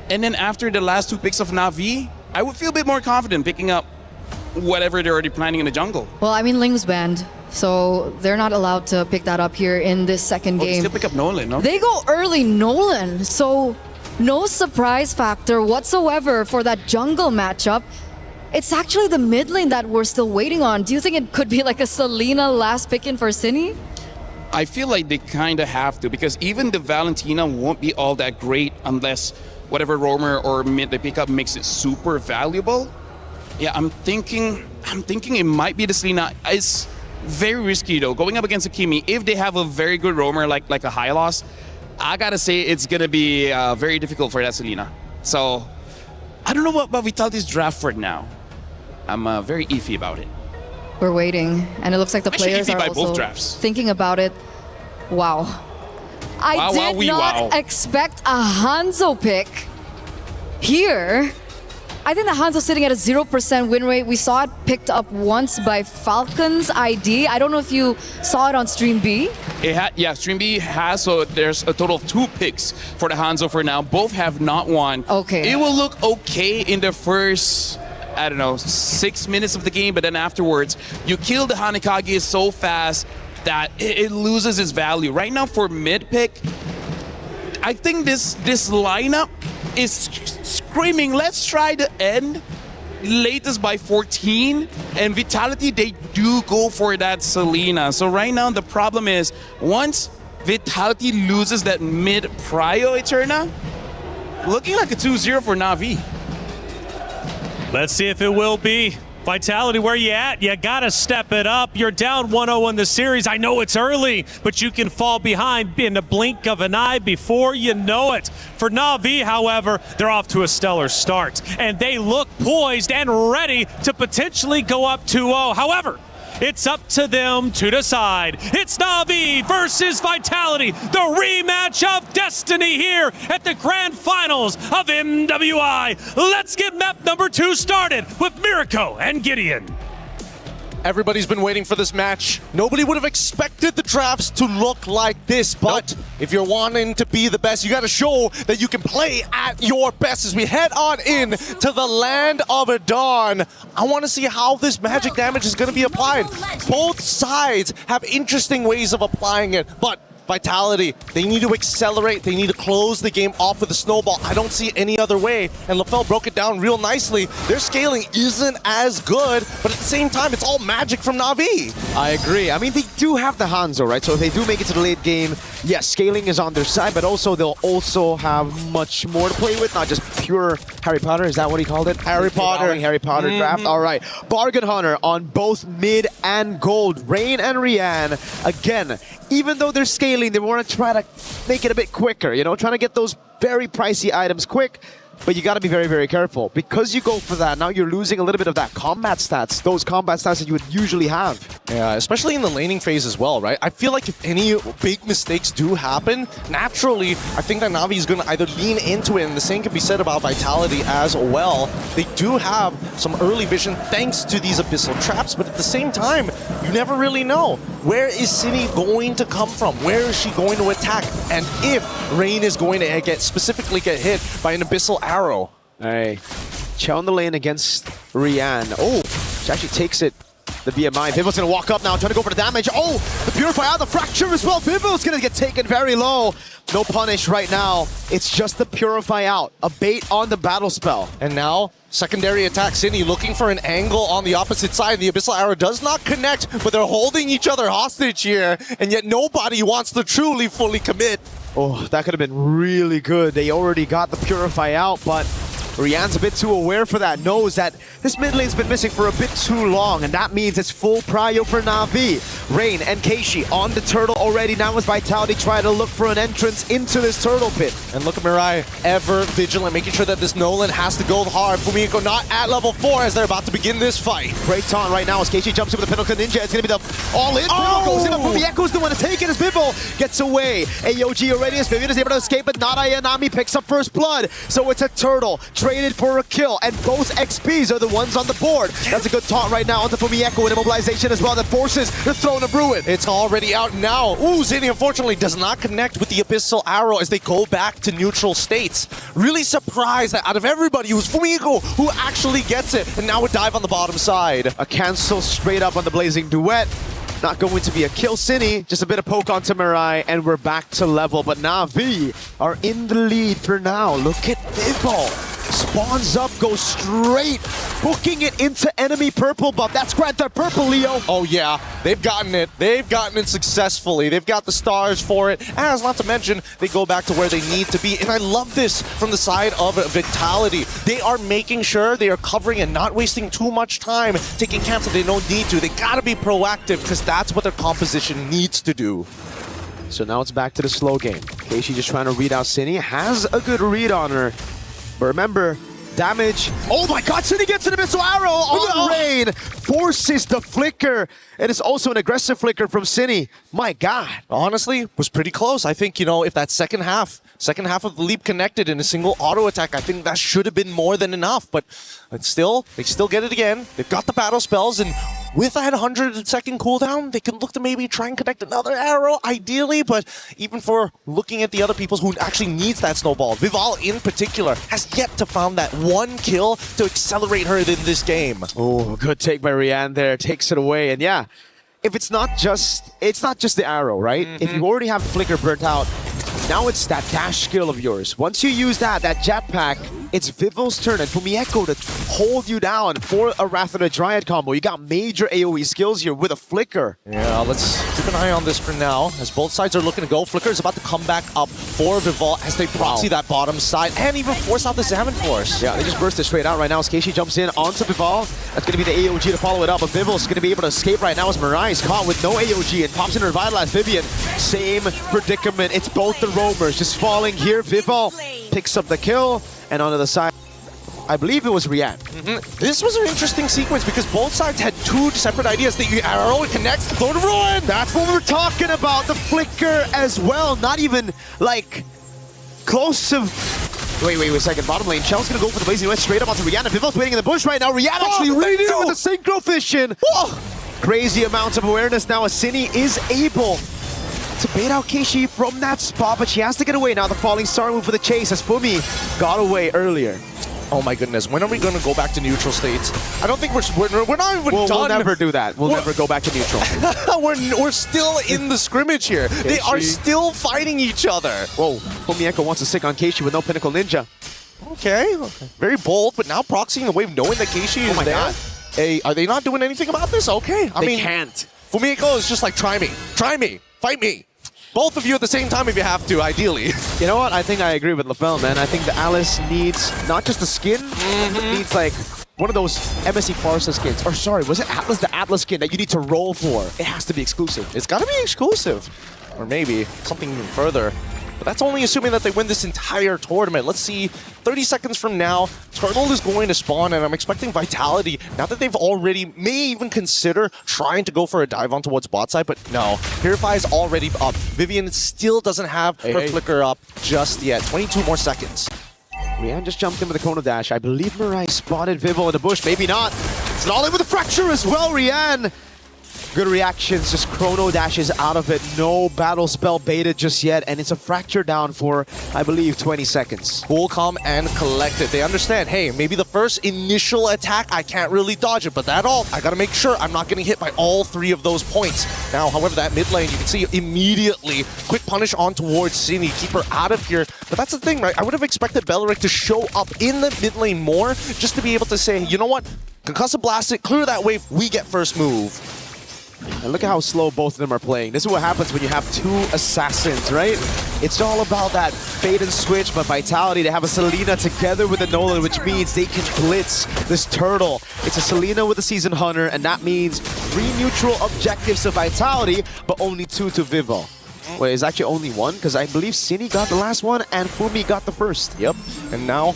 And then after the last 2 picks of Na'Vi, I would feel a bit more confident picking up whatever they're already planning in the jungle. Well, I mean, Ling's banned, so they're not allowed to pick that up here in this second They game. still pick up Nolan, no? They go early Nolan, so no surprise factor whatsoever for that jungle matchup. It's actually the mid lane that we're still waiting on. Do you think it could be like a Selena last pick in for Cine? I feel like they kind of have to, because even the Valentina won't be all that great unless whatever roamer or mid they pick up makes it super valuable. Yeah, I'm thinking it might be the Selena. It's very risky though. Going up against a Kimi, if they have a very good roamer like a Hylos, I gotta say it's gonna be very difficult for that Selena. So I don't know what about Vitality's draft for now. I'm very iffy about it. We're waiting, and it looks like the Actually, players iffy are by also both drafts. thinking about it. Wow. I did not expect a Hanzo pick here. I think the Hanzo's sitting at a 0% win rate. We saw it picked up once by Falcons ID. I don't know if you saw it on Stream B. Stream B has, so there's a total of 2 picks for the Hanzo for now. Both have not won. Okay. It will look okay in the first, I don't know, 6 minutes of the game, but then afterwards, you kill the Hanekage so fast that it loses its value. Right now for mid pick, I think this lineup is screaming, let's try to end latest by 14. And Vitality, they do go for that Selena. So right now the problem is, once Vitality loses that mid prio Eterna, looking like a 2-0 for Na'Vi. Let's see if it will be. Vitality, where you at? You gotta step it up. You're down 1-0 in the series. I know it's early, but you can fall behind in the blink of an eye before you know it. For Na'Vi, however, they're off to a stellar start, and they look poised and ready to potentially go up 2-0. However, it's up to them to decide. It's Na'Vi versus Vitality, the rematch of destiny here at the grand finals of MWI. Let's get map number 2 started with Mirko and Gideon. Everybody's been waiting for this match. Nobody would have expected the drafts to look like this, but if you're wanting to be the best, you gotta show that you can play at your best as we head on in to the land of Dawn. I want to see how this magic damage is going to be applied. Both sides have interesting ways of applying it, but Vitality, they need to accelerate. They need to close the game off with a snowball. I don't see any other way. And LaFell broke it down real nicely. Their scaling isn't as good, but at the same time, it's all magic from Na'Vi. I agree. I mean, they do have the Hanzo, right? So if they do make it to the late game, yes, scaling is on their side, but also they'll also have much more to play with, not just pure Harry Potter. Is that what he called it? Harry Potter draft. All right. Bargain Hunter on both mid and gold. Rain and Rian. Again, even though they're scaling, they want to try to make it a bit quicker, you know, trying to get those very pricey items quick. But you got to be very, very careful. Because you go for that, now you're losing a little bit of that combat stats, those combat stats that you would usually have. Yeah, especially in the laning phase as well, right? I feel like if any big mistakes do happen, naturally, I think that Na'Vi is going to either lean into it, and the same can be said about Vitality as well. They do have some early vision thanks to these Abyssal Traps, but at the same time, you never really know. Where is Cine going to come from? Where is she going to attack? And if Rain is going to specifically get hit by an Abyssal Arrow? Hey, Chell in the lane against Rian. Oh, she actually takes it. The BMI. Vivo's gonna walk up now, trying to go for the damage. Oh, the Purify out, the Fracture as well. Vivo's gonna get taken very low. No punish right now. It's just the Purify out. A bait on the battle spell. And now, secondary attack Cine looking for an angle on the opposite side. The Abyssal Arrow does not connect, but they're holding each other hostage here. And yet nobody wants to truly fully commit. Oh, that could have been really good. They already got the Purify out, but Rian's a bit too aware for that, knows that this mid lane's been missing for a bit too long, and that means it's full prio for Na'Vi. Rain and Keishi on the turtle already, now with Vitality trying to look for an entrance into this turtle pit. And look at Mirai, ever vigilant, making sure that this Nolan has to go hard. Fumiko not at level 4 as they're about to begin this fight. Great taunt right now as Keishi jumps in with the Pinnacle Ninja. It's going to be the all-in. Oh! Goes in, but Fumieko's the one to take it as Vivo gets away. AOG already as Vivian is able to escape, but not Ayanami picks up first blood. So it's a turtle traded for a kill, and both XPs are the ones on the board. That's a good taunt right now onto Fumieko and immobilization as well that forces the Throne of Ruin. It's already out now. Ooh, Zini unfortunately does not connect with the Abyssal Arrow as they go back to neutral states. Really surprised that out of everybody, it was Fumieko who actually gets it, and now a dive on the bottom side. A cancel straight up on the Blazing Duet. Not going to be a kill, Cine. Just a bit of poke onto Mirai, and we're back to level. But Na'Vi are in the lead for now. Look at Vivo. Spawns up, goes straight, booking it into enemy purple buff. That's Grand Theft Purple, Leo. Oh yeah, they've gotten it. They've gotten it successfully. They've got the stars for it. As not to mention, they go back to where they need to be. And I love this from the side of Vitality. They are making sure they are covering and not wasting too much time taking camps that they don't need to. They gotta be proactive because that's what their composition needs to do. So now it's back to the slow game. Keishi just trying to read out Cine. Has a good read on her. But remember, damage. Oh my god, Cine gets an Abyssal Arrow on Rain. Forces the flicker. And it's also an aggressive flicker from Cine. My god. Honestly, was pretty close. I think, you know, if that second half of the leap connected in a single auto attack, I think that should have been more than enough. But still, they still get it again. They've got the battle spells, and with that 100-second cooldown, they can look to maybe try and connect another arrow, ideally. But even for looking at the other people who actually needs that snowball, Vival in particular has yet to find that one kill to accelerate her in this game. Oh, good take by Rian there. Takes it away. And yeah, if it's not just the arrow, right? If you already have Flicker burnt out, now it's that dash skill of yours. Once you use that jetpack, it's Vivo's turn and Fumieko to hold you down for a Wrath of the Dryad combo. You got major AoE skills here with a Flicker. Yeah, let's keep an eye on this for now, as both sides are looking to go. Flicker is about to come back up for Vival as they proxy that bottom side and even force out the Salmon Force. Yeah, they just burst it straight out right now as Keishi jumps in onto Vival. That's going to be the AOG to follow it up, but Vival's going to be able to escape right now as Mirai is caught with no AOG and pops in her Revitalize Vivian. Same predicament. It's both the roamers just falling here. Vival picks up the kill, and on the other side, I believe it was Rian. This was an interesting sequence because both sides had two separate ideas. The arrow connects to Throne of Ruin. That's what we were talking about. The flicker as well. Not even like close to. Wait a second. Bottom lane. Chell's gonna go for the Blazing West straight up onto Rihanna. Vival's waiting in the bush right now. Rihanna actually reads it with the Synchro Fission. Crazy amounts of awareness now as Cine is able to bait out Keishi from that spot, but she has to get away now. The Falling Star move for the chase as Fumi got away earlier. Oh my goodness, when are we going to go back to neutral states? I don't think we're not even done. We'll never do that. We'll never go back to neutral. we're still in the scrimmage here. Keishi. They are still fighting each other. Whoa, Fumieko wants to stick on Keishi with no Pinnacle Ninja. Okay, very bold, but now proxying the wave knowing that Keishi is there. God. Hey, are they not doing anything about this? Okay, I mean, can't. Fumieko is just like, try me, fight me. Both of you at the same time if you have to, ideally. You know what? I think I agree with LaFell, man. I think the Alice needs not just the skin, but needs like one of those MSC Farsa skins. Or sorry, was it Atlas, the Atlas skin that you need to roll for? It has to be exclusive. It's got to be exclusive. Or maybe something even further. But that's only assuming that they win this entire tournament. Let's see, 30 seconds from now, Turtle is going to spawn, and I'm expecting Vitality, now that they've already, may even consider trying to go for a dive on towards bot side, but no. Purify is already up. Vivian still doesn't have her flicker up just yet. 22 more seconds. Rian just jumped in with a Chrono Dash. I believe Mirai spotted Vivo in the bush. Maybe not. It's an all-in with a Fracture as well, Rian. Good reactions, just chrono dashes out of it. No battle spell baited just yet, and it's a fracture down for, I believe, 20 seconds. Cool, calm, and collected. They understand, hey, maybe the first initial attack, I can't really dodge it, but that ult, I gotta make sure I'm not getting hit by all 3 of those points. Now, however, that mid lane, you can see immediately, quick punish on towards Cine, keep her out of here. But that's the thing, right? I would have expected Belleric to show up in the mid lane more, just to be able to say, you know what? Concussive Blast it, clear that wave, we get first move. And look at how slow both of them are playing. This is what happens when you have 2 assassins, right? It's all about that fade and switch, but Vitality, they have a Selena together with a Nolan, which means they can blitz this turtle. It's a Selena with a Seasoned Hunter, and that means 3 neutral objectives to Vitality, but only 2 to Vivo. Wait, it's actually only 1, because I believe Cine got the last one, and Fumi got the first. Yep, and now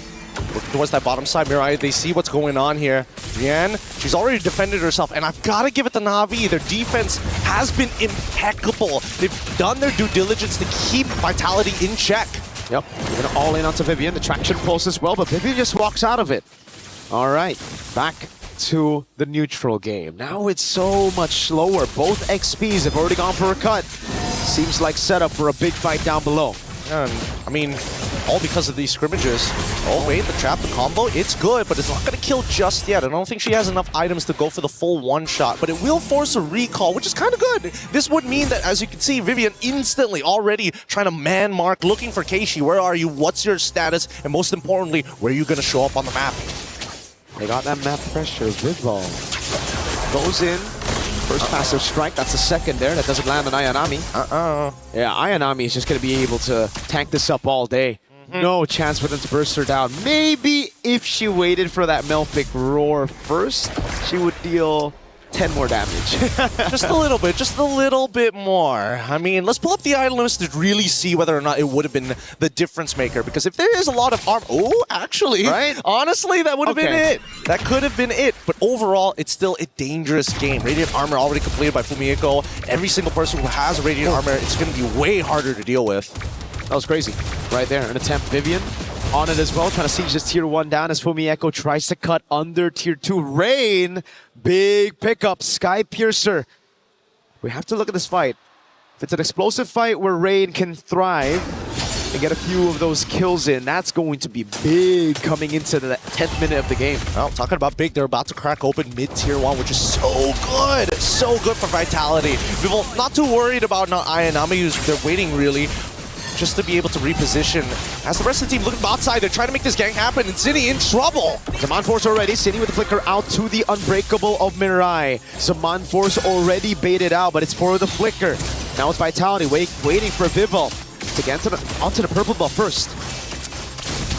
working towards that bottom side, Mirai, they see what's going on here. Rian, she's already defended herself, and I've got to give it to Na'Vi. Their defense has been impeccable. They've done their due diligence to keep Vitality in check. Yep, we're gonna all in onto Vivian. The traction pulse as well, but Vivian just walks out of it. All right, back to the neutral game. Now it's so much slower. Both XPs have already gone for a cut. Seems like setup for a big fight down below. And, I mean, all because of these scrimmages. Oh wait, the trap, the combo, it's good, but it's not going to kill just yet. I don't think she has enough items to go for the full one-shot, but it will force a recall, which is kind of good. This would mean that, as you can see, Vivian instantly already trying to man mark, looking for Keishi. Where are you? What's your status? And most importantly, where are you going to show up on the map? They got that map pressure. Vidval goes in. First passive strike, that's the second there. That doesn't land on Ayanami. Yeah, Ayanami is just going to be able to tank this up all day. No chance for them to burst her down. Maybe if she waited for that Melfic roar first, she would deal 10 more damage. Just a little bit more. I mean, let's pull up the item list to really see whether or not it would have been the difference maker. Because if there is a lot of armor, oh, actually, right? Honestly, that would have been it. That could have been it. But overall, it's still a dangerous game. Radiant armor already completed by Fumieko. Every single person who has Radiant armor, it's going to be way harder to deal with. That was crazy. Right there, an attempt. Vivian on it as well, trying to siege this tier 1 down as Fumieko tries to cut under tier 2. Rain, big pickup, Sky Piercer. We have to look at this fight. If it's an explosive fight where Rain can thrive and get a few of those kills in, that's going to be big coming into the 10th minute of the game. Well, talking about big, they're about to crack open mid-tier 1, which is so good. So good for Vitality. People not too worried about not Ayanami, they're waiting really just to be able to reposition. As the rest of the team looking bot side, they're trying to make this gang happen, and Cine in trouble. Zaman Force already, Cine with the flicker out to the Unbreakable of Mirai. Zaman Force already baited out, but it's for the flicker. Now it's Vitality waiting for Vival to get onto the purple buff first.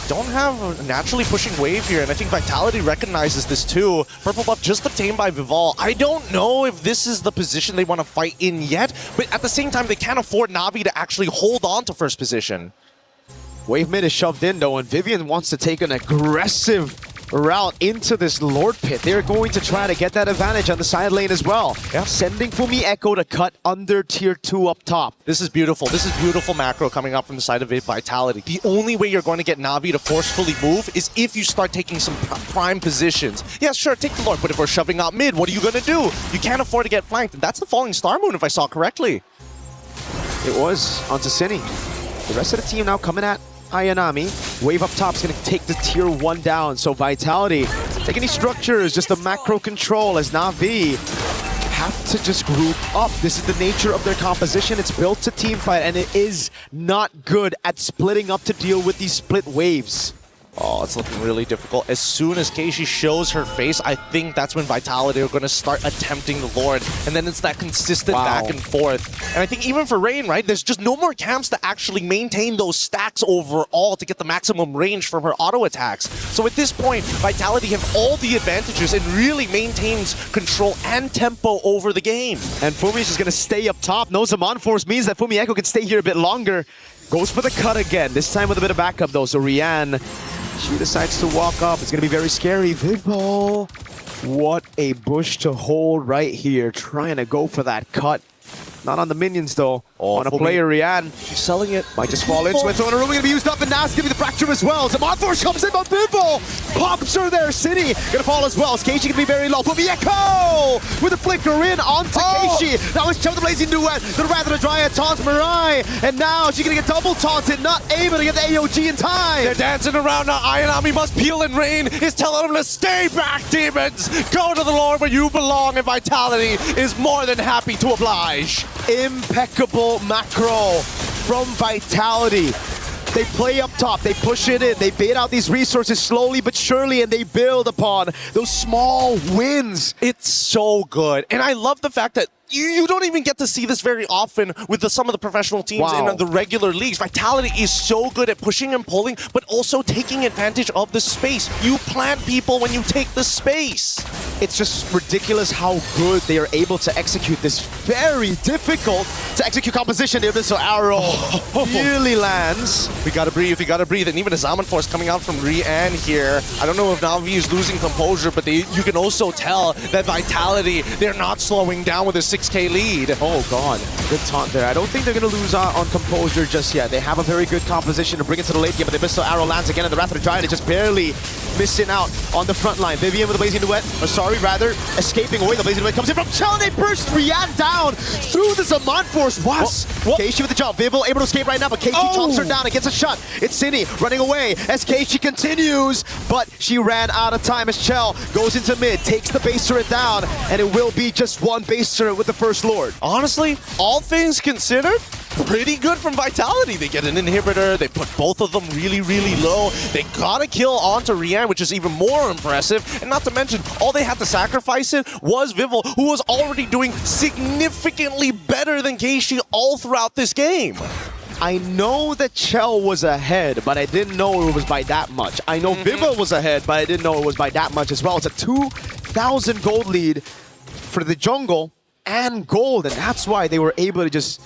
Don't have a naturally pushing wave here, and I think Vitality recognizes this too. Purple buff just obtained by Vival. I don't know if this is the position they want to fight in yet, but at the same time, they can't afford Na'Vi to actually hold on to first position. Wave mid is shoved in though, and Vivian wants to take an aggressive route into this Lord Pit. They're going to try to get that advantage on the side lane as well. Yeah. Sending Fumieko to cut under tier 2 up top. This is beautiful. This is beautiful macro coming up from the side of Vitality. The only way you're going to get Na'Vi to forcefully move is if you start taking some prime positions. Yeah, sure, take the Lord, but if we're shoving out mid, what are you going to do? You can't afford to get flanked. And that's the Falling Star Moon, if I saw correctly. It was onto Cine. The rest of the team now coming at Ayanami. Wave up top is going to take the tier 1 down. So Vitality, take any structures, just the macro control as Na'Vi have to just group up. This is the nature of their composition. It's built to team fight, and it is not good at splitting up to deal with these split waves. Oh, it's looking really difficult. As soon as Keishi shows her face, I think that's when Vitality are going to start attempting the Lord. And then it's that consistent back and forth. And I think even for Rain, right, there's just no more camps to actually maintain those stacks overall to get the maximum range from her auto attacks. So at this point, Vitality have all the advantages and really maintains control and tempo over the game. And Fumi's just going to stay up top. No Zaman Force means that Fumieko can stay here a bit longer. Goes for the cut again, this time with a bit of backup though. So Rian, she decides to walk up. It's going to be very scary. Vidval, what a bush to hold right here. Trying to go for that cut. Not on the minions, though. On a Fumi. player, Rian. She's selling it. Might just fall into it. Throwing a room going to be used up, and now it's going to be the fracture as well. Zaman Force comes in, but Bimble pops her there. City going to fall as well. Keishi going to be very low. Echo with a flicker in onto Keishi. Now it's Chell the Blazing Duet. The Rather Dryad taunts Mirai, and now she's going to get double taunted, not able to get the AOG in time. They're dancing around now. Ayanami must peel and rain. Is telling them to stay back, demons. Go to the Lord where you belong, and Vitality is more than happy to oblige. Impeccable macro from Vitality. They play up top, they push it in, they bait out these resources slowly but surely, and they build upon those small wins. It's so good. And I love the fact that you don't even get to see this very often with some of the professional teams in the regular leagues. Vitality is so good at pushing and pulling, but also taking advantage of the space. You plant people when you take the space. It's just ridiculous how good they are able to execute this very difficult to execute composition. The Abyssal Arrow really lands. We gotta breathe, we gotta breathe. And even a Zaman Force coming out from Rian here. I don't know if Na'Vi is losing composure, but you can also tell that Vitality, they're not slowing down with a 6K lead. Oh god, good taunt there. I don't think they're gonna lose on composure just yet. They have a very good composition to bring it to the late game, but the Abyssal Arrow lands again, and the Wrath of the Dryad is just barely missing out on the front line. Vivian with the Blazing Duet, or sorry, rather, escaping away. The Blazing Duet comes in from Chell, and they burst Rian down through the Zaman Force. Was Keishi with the jump. Vivian able to escape right now, but Keishi chomps her down and gets a shot. It's Cindy running away as Keishi continues, but she ran out of time as Chell goes into mid, takes the base turret down, and it will be just one base turret with the First Lord. Honestly, all things considered, pretty good from Vitality. They get an inhibitor, they put both of them really, really low. They got a kill onto Rian, which is even more impressive. And not to mention, all they had to sacrifice it was Vival, who was already doing significantly better than Keishi all throughout this game. I know that Chell was ahead, but I didn't know it was by that much. I know Viva was ahead, but I didn't know it was by that much as well. It's a 2,000 gold lead for the jungle and gold, and that's why they were able to just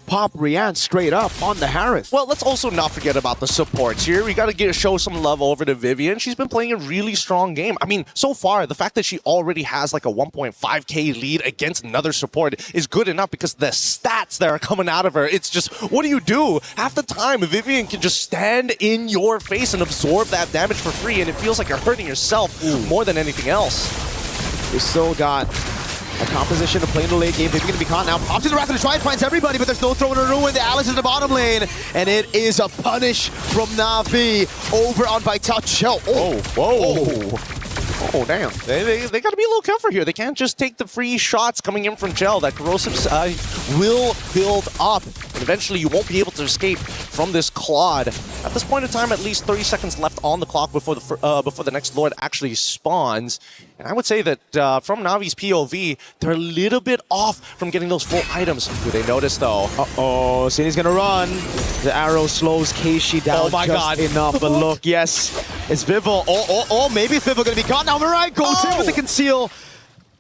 pop Rian straight up on the Harith. Well, let's also not forget about the supports here. We got to show some love over to Vivian. She's been playing a really strong game. I mean, so far, the fact that she already has like a 1.5k lead against another support is good enough because the stats that are coming out of her, it's just, what do you do? Half the time, Vivian can just stand in your face and absorb that damage for free, and it feels like you're hurting yourself more than anything else. We still got a composition to play in the late game. Maybe going to be caught now. Off to the Wrath of the Dryad finds everybody, but there's no throw in a ruin. The Alice is in the bottom lane, and it is a punish from Na'Vi over on Vital Chell. Oh, damn. They got to be a little careful here. They can't just take the free shots coming in from Chell. That corrosive side will build up, and eventually you won't be able to escape from this Claude. At this point in time, at least 30 seconds left on the clock before the next Lord actually spawns. And I would say that from Navi's POV, they're a little bit off from getting those full items. Do they notice, though? Uh-oh, Cindy's gonna run. The arrow slows Keishi down enough, but look, yes, it's Vival. Maybe it's Vival gonna be caught. Now Mirai goes in with the conceal.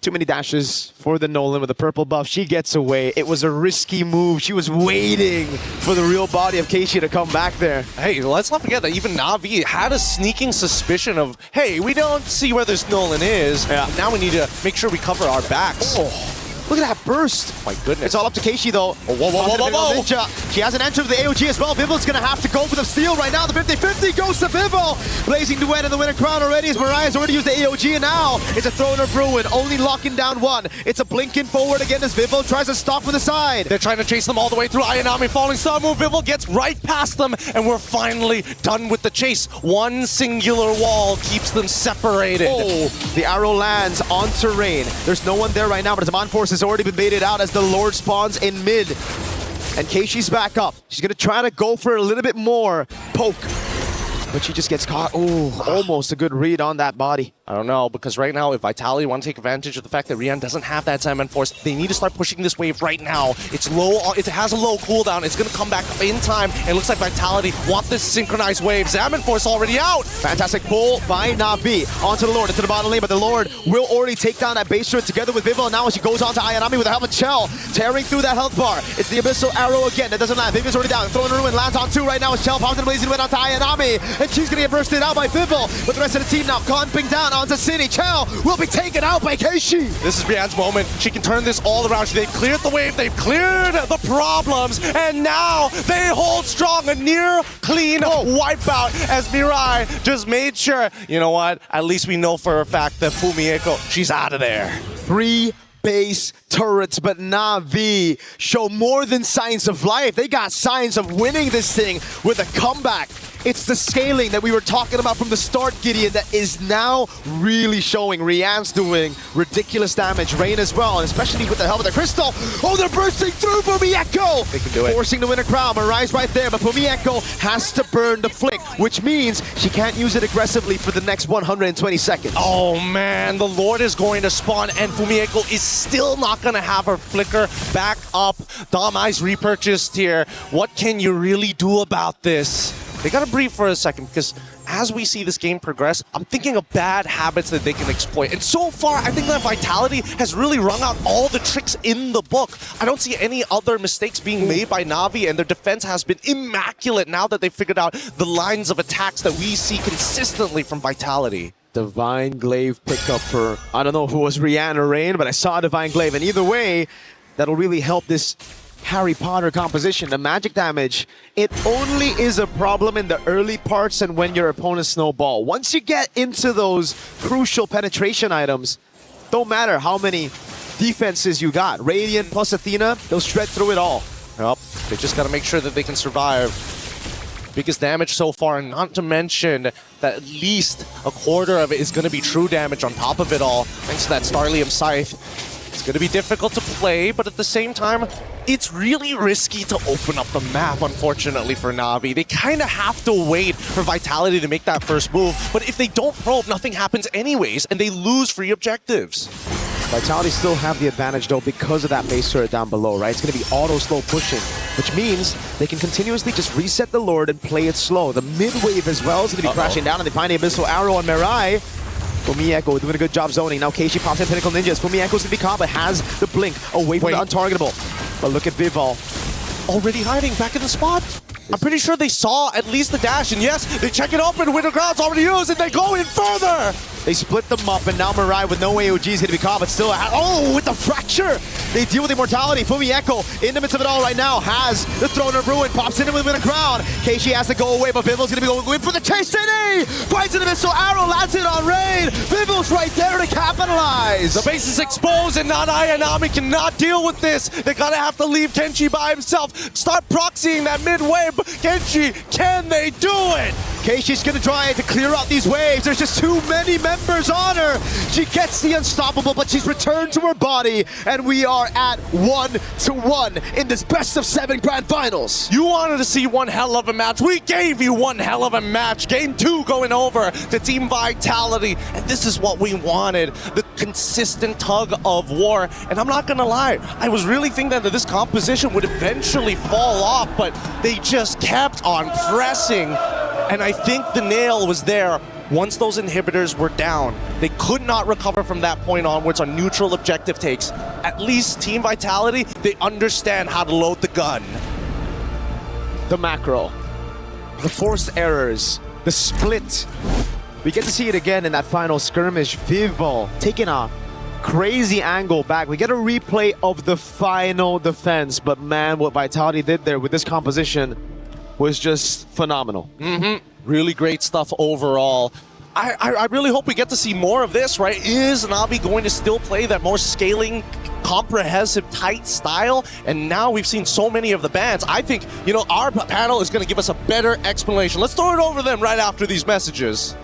Too many dashes for the Nolan with the purple buff. She gets away. It was a risky move. She was waiting for the real body of Keishi to come back there. Hey, let's not forget that even Na'Vi had a sneaking suspicion of, hey, we don't see where this Nolan is. Yeah. Now we need to make sure we cover our backs. Oh. Look at that burst. My goodness. It's all up to Keishi, though. Whoa. She hasn't entered the AOG as well. Vival's going to have to go for the steal right now. The 50-50 goes to Vival. Blazing Duet in the winner crown already as Mariah's already used the AOG, and now it's a throw in of Ruin, only locking down one. It's a blinking forward again as Vival tries to stop with the side. They're trying to chase them all the way through. Ayanami falling star move. Vival gets right past them, and we're finally done with the chase. One singular wall keeps them separated. Oh, the arrow lands on terrain. There's no one there right now, but Zaman Force has already been baited out as the Lord spawns in mid. And Keishi's back up. She's going to try to go for a little bit more poke. But she just gets caught. Oh, almost a good read on that body. I don't know, because right now, if Vitality want to take advantage of the fact that Rian doesn't have that Zaman Force, they need to start pushing this wave right now. It's low. It has a low cooldown. It's going to come back in time. It looks like Vitality want this synchronized wave. Zaman Force already out. Fantastic pull by Na'Vi onto the Lord, into the bottom lane, but the Lord will already take down that base turret together with Vival. Now she goes on to Ayanami with the help of Chell, tearing through that health bar. It's the Abyssal Arrow again. That doesn't land. Vival's already down. Throwing a ruin. Lands on two right now as Chell pops in the Blazing Wind onto Ayanami, and she's going to get bursted out by Vival. But the rest of the team now camping down onto City. Chell will be taken out by Keishi. This is Brienne's moment. She can turn this all around. They've cleared the wave. They've cleared the problems. And now they hold strong. A near clean wipeout as Mirai just made sure, you know what? At least we know for a fact that Fumieko, she's out of there. 3 base turrets, but Na'Vi show more than signs of life. They got signs of winning this thing with a comeback. It's the scaling that we were talking about from the start, Gideon, that is now really showing. Rianne's doing ridiculous damage. Rain as well, and especially with the help of the Crystal. Oh, they're bursting through Fumieko! They can do it. Forcing the winner crown. Mirai's right there, but Fumieko has to burn the flick, which means she can't use it aggressively for the next 120 seconds. Oh man, the Lord is going to spawn, and Fumieko is still not going to have her flicker back up. Damai's repurchased here. What can you really do about this? They gotta breathe for a second, because as we see this game progress, I'm thinking of bad habits that they can exploit. And so far, I think that Vitality has really wrung out all the tricks in the book. I don't see any other mistakes being made by Na'Vi, and their defense has been immaculate now that they've figured out the lines of attacks that we see consistently from Vitality. Divine Glaive pickup for, I don't know if it was Rianne or Rain, but I saw Divine Glaive, and either way, that'll really help this Harry Potter composition. The magic damage, it only is a problem in the early parts and when your opponents snowball. Once you get into those crucial penetration items, don't matter how many defenses you got. Radiant plus Athena, they'll shred through it all. Yep, they just gotta make sure that they can survive. Biggest damage so far, and not to mention that at least a quarter of it is gonna be true damage on top of it all, thanks to that Starlium Scythe. It's going to be difficult to play, but at the same time, it's really risky to open up the map, unfortunately, for Na'Vi. They kind of have to wait for Vitality to make that first move, but if they don't probe, nothing happens anyways, and they lose free objectives. Vitality still have the advantage, though, because of that base turret down below, right? It's going to be auto-slow pushing, which means they can continuously just reset the Lord and play it slow. The mid-wave as well is going to be crashing down, and they find the Abyssal Arrow on Mirai. Fumieko doing a good job zoning. Now Keishi pops in Pinnacle Ninjas. Fumieko's going to be caught, but has the blink away from the untargetable. But look at Vival. Already hiding back in the spot. I'm pretty sure they saw at least the dash, and yes, they check it open. Winter Ground's already used, and they go in further. They split them up, and now Mirai with no AOG is going to be caught, but still, oh, with the fracture! They deal with immortality. Fumieko, in the midst of it all right now, has the Throne of Ruin, pops in with a crown. Keishi has to go away, but Vival's going to be going in for the chase. City! Finds an Abyssal Arrow, lands it on Rain. Vival's right there to capitalize. The base is exposed, and Nanai and Nami cannot deal with this. They're going to have to leave Kenshi by himself. Start proxying that mid-wave. Kenshi, can they do it? Keishi's going to try to clear out these waves. There's just too many members on her. She gets the unstoppable, but she's returned to her body, and we are at 1-1 in this best-of-7 grand finals. You wanted to see one hell of a match. We gave you one hell of a match. Game 2 going over to Team Vitality, and this is what we wanted. The consistent tug of war, and I'm not going to lie. I was really thinking that this composition would eventually fall off, but they just kept on pressing, and I think the nail was there. Once those inhibitors were down, they could not recover from that point onwards on neutral objective takes. At least Team Vitality, they understand how to load the gun. The macro, the forced errors, the split. We get to see it again in that final skirmish. Vival taking a crazy angle back. We get a replay of the final defense, but man, what Vitality did there with this composition was just phenomenal. Really great stuff overall. I really hope we get to see more of this, right? Is Na'Vi going to still play that more scaling, comprehensive, tight style? And now we've seen so many of the bans. I think, you know, our panel is going to give us a better explanation. Let's throw it over them right after these messages.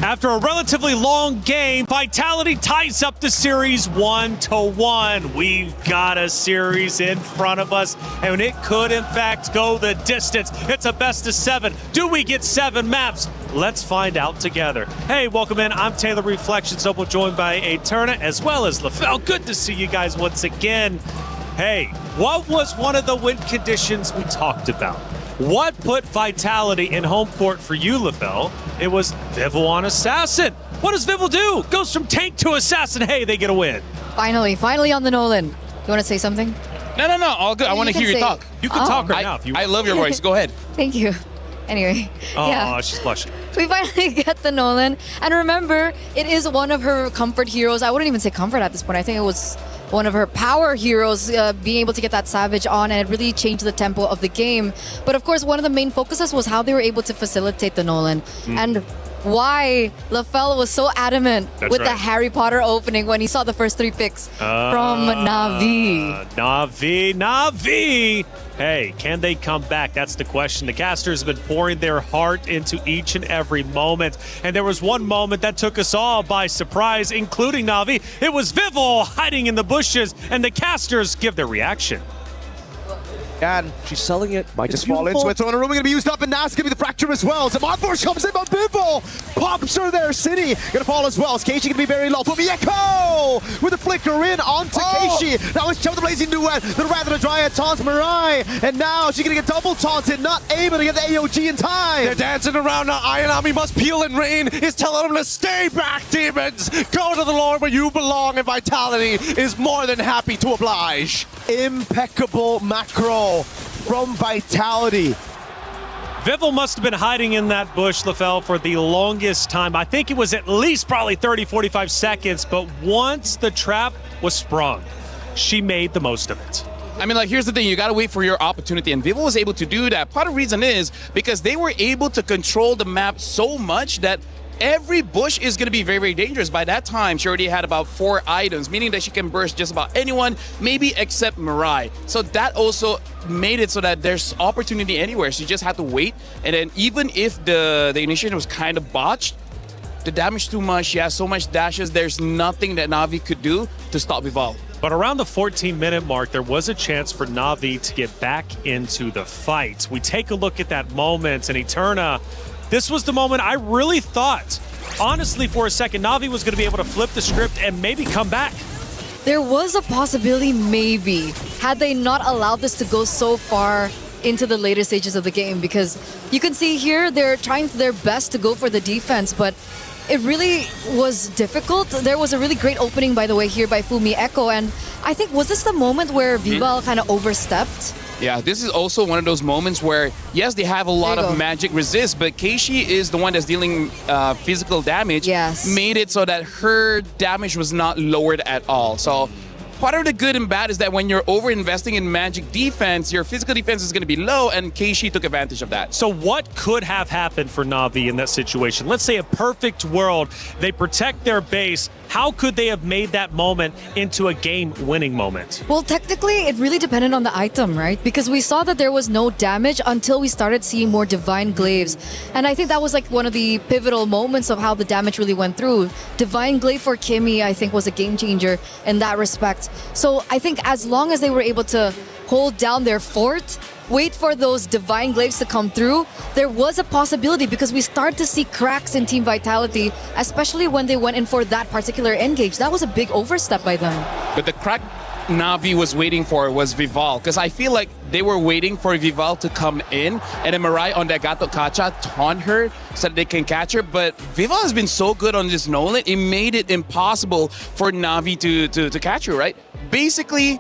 After a relatively long game, Vitality ties up the series 1-1. We've got a series in front of us, and it could, in fact, go the distance. It's a best-of-7. Do we get 7 maps? Let's find out together. Hey, welcome in. I'm Taylor Reflections Opal, joined by Eterna as well as LaFell. Good to see you guys once again. Hey, what was one of the win conditions we talked about? What put Vitality in home court for you, LaFell? It was Vival on Assassin. What does Vival do? Goes from tank to assassin. Hey, they get a win. Finally on the Nolan. You want to say something? No, all good. I want to hear you talk. You can talk right now if you want. I love your voice. Go ahead. Thank you. Anyway, Oh, yeah. she's blushing. We finally get the Nolan. And remember, it is one of her comfort heroes. I wouldn't even say comfort at this point. I think it was one of her power heroes being able to get that Savage on, and it really changed the tempo of the game. But of course, one of the main focuses was how they were able to facilitate the Nolan. And why LaFell was so adamant with the Harry Potter opening when he saw the first 3 picks from Na'Vi. Na'Vi. Hey, can they come back? That's the question. The casters have been pouring their heart into each and every moment. And there was one moment that took us all by surprise, including Na'Vi. It was Vival hiding in the bushes, and the casters give their reaction. And she's selling it. Might just fall into it. So in a room going to be used up, and now it's going to be the fracture as well. Zamon Force comes in, but Vival pops her there. City going to fall as well. Keishi going to be very low. Fumieko with a flicker in onto Keishi. Now it's Chum the Blazing Duet. The rather to Dryad taunts Mirai. And now she's going to get double taunted. Not able to get the AOG in time. They're dancing around now. Ayanami must peel and rain. Is telling them to stay back, demons. Go to the Lord where you belong. And Vitality is more than happy to oblige. Impeccable macro from Vitality. Vival must have been hiding in that bush, LaFell, for the longest time. I think it was at least probably 30, 45 seconds, but once the trap was sprung, she made the most of it. I mean, like, here's the thing. You got to wait for your opportunity, and Vival was able to do that. Part of the reason is because they were able to control the map so much that every bush is going to be very, very dangerous. By that time, she already had about 4 items, meaning that she can burst just about anyone, maybe except Mirai. So that also made it so that there's opportunity anywhere. She just had to wait. And then even if the initiation was kind of botched, the damage too much, she has so much dashes, there's nothing that Na'Vi could do to stop Vival. But around the 14-minute mark, there was a chance for Na'Vi to get back into the fight. We take a look at that moment, and Eterna, this was the moment I really thought, honestly, for a second, Na'Vi was going to be able to flip the script and maybe come back. There was a possibility, maybe, had they not allowed this to go so far into the later stages of the game, because you can see here they're trying their best to go for the defense, but it really was difficult. There was a really great opening, by the way, here by Fumieko, and I think, was this the moment where Vival kind of overstepped? Yeah, this is also one of those moments where, yes, they have a lot of magic resist, but Keishi is the one that's dealing physical damage. Yes. Made it so that her damage was not lowered at all. So part of the good and bad is that when you're over-investing in magic defense, your physical defense is going to be low, and Keishi took advantage of that. So what could have happened for Na'Vi in that situation? Let's say a perfect world, they protect their base. How could they have made that moment into a game-winning moment? Well, technically, it really depended on the item, right? Because we saw that there was no damage until we started seeing more Divine Glaives. And I think that was like one of the pivotal moments of how the damage really went through. Divine Glaive for Kimmy, I think, was a game changer in that respect. So I think as long as they were able to hold down their fort, wait for those Divine Glaives to come through, there was a possibility, because we start to see cracks in Team Vitality, especially when they went in for that particular engage. That was a big overstep by them. But the crack Na'Vi was waiting for was Vival, because I feel like they were waiting for Vival to come in, and then Mirai on that Gato Kacha taunt her so that they can catch her. But Vival has been so good on this Nolan, it made it impossible for Na'Vi to catch her, right? Basically,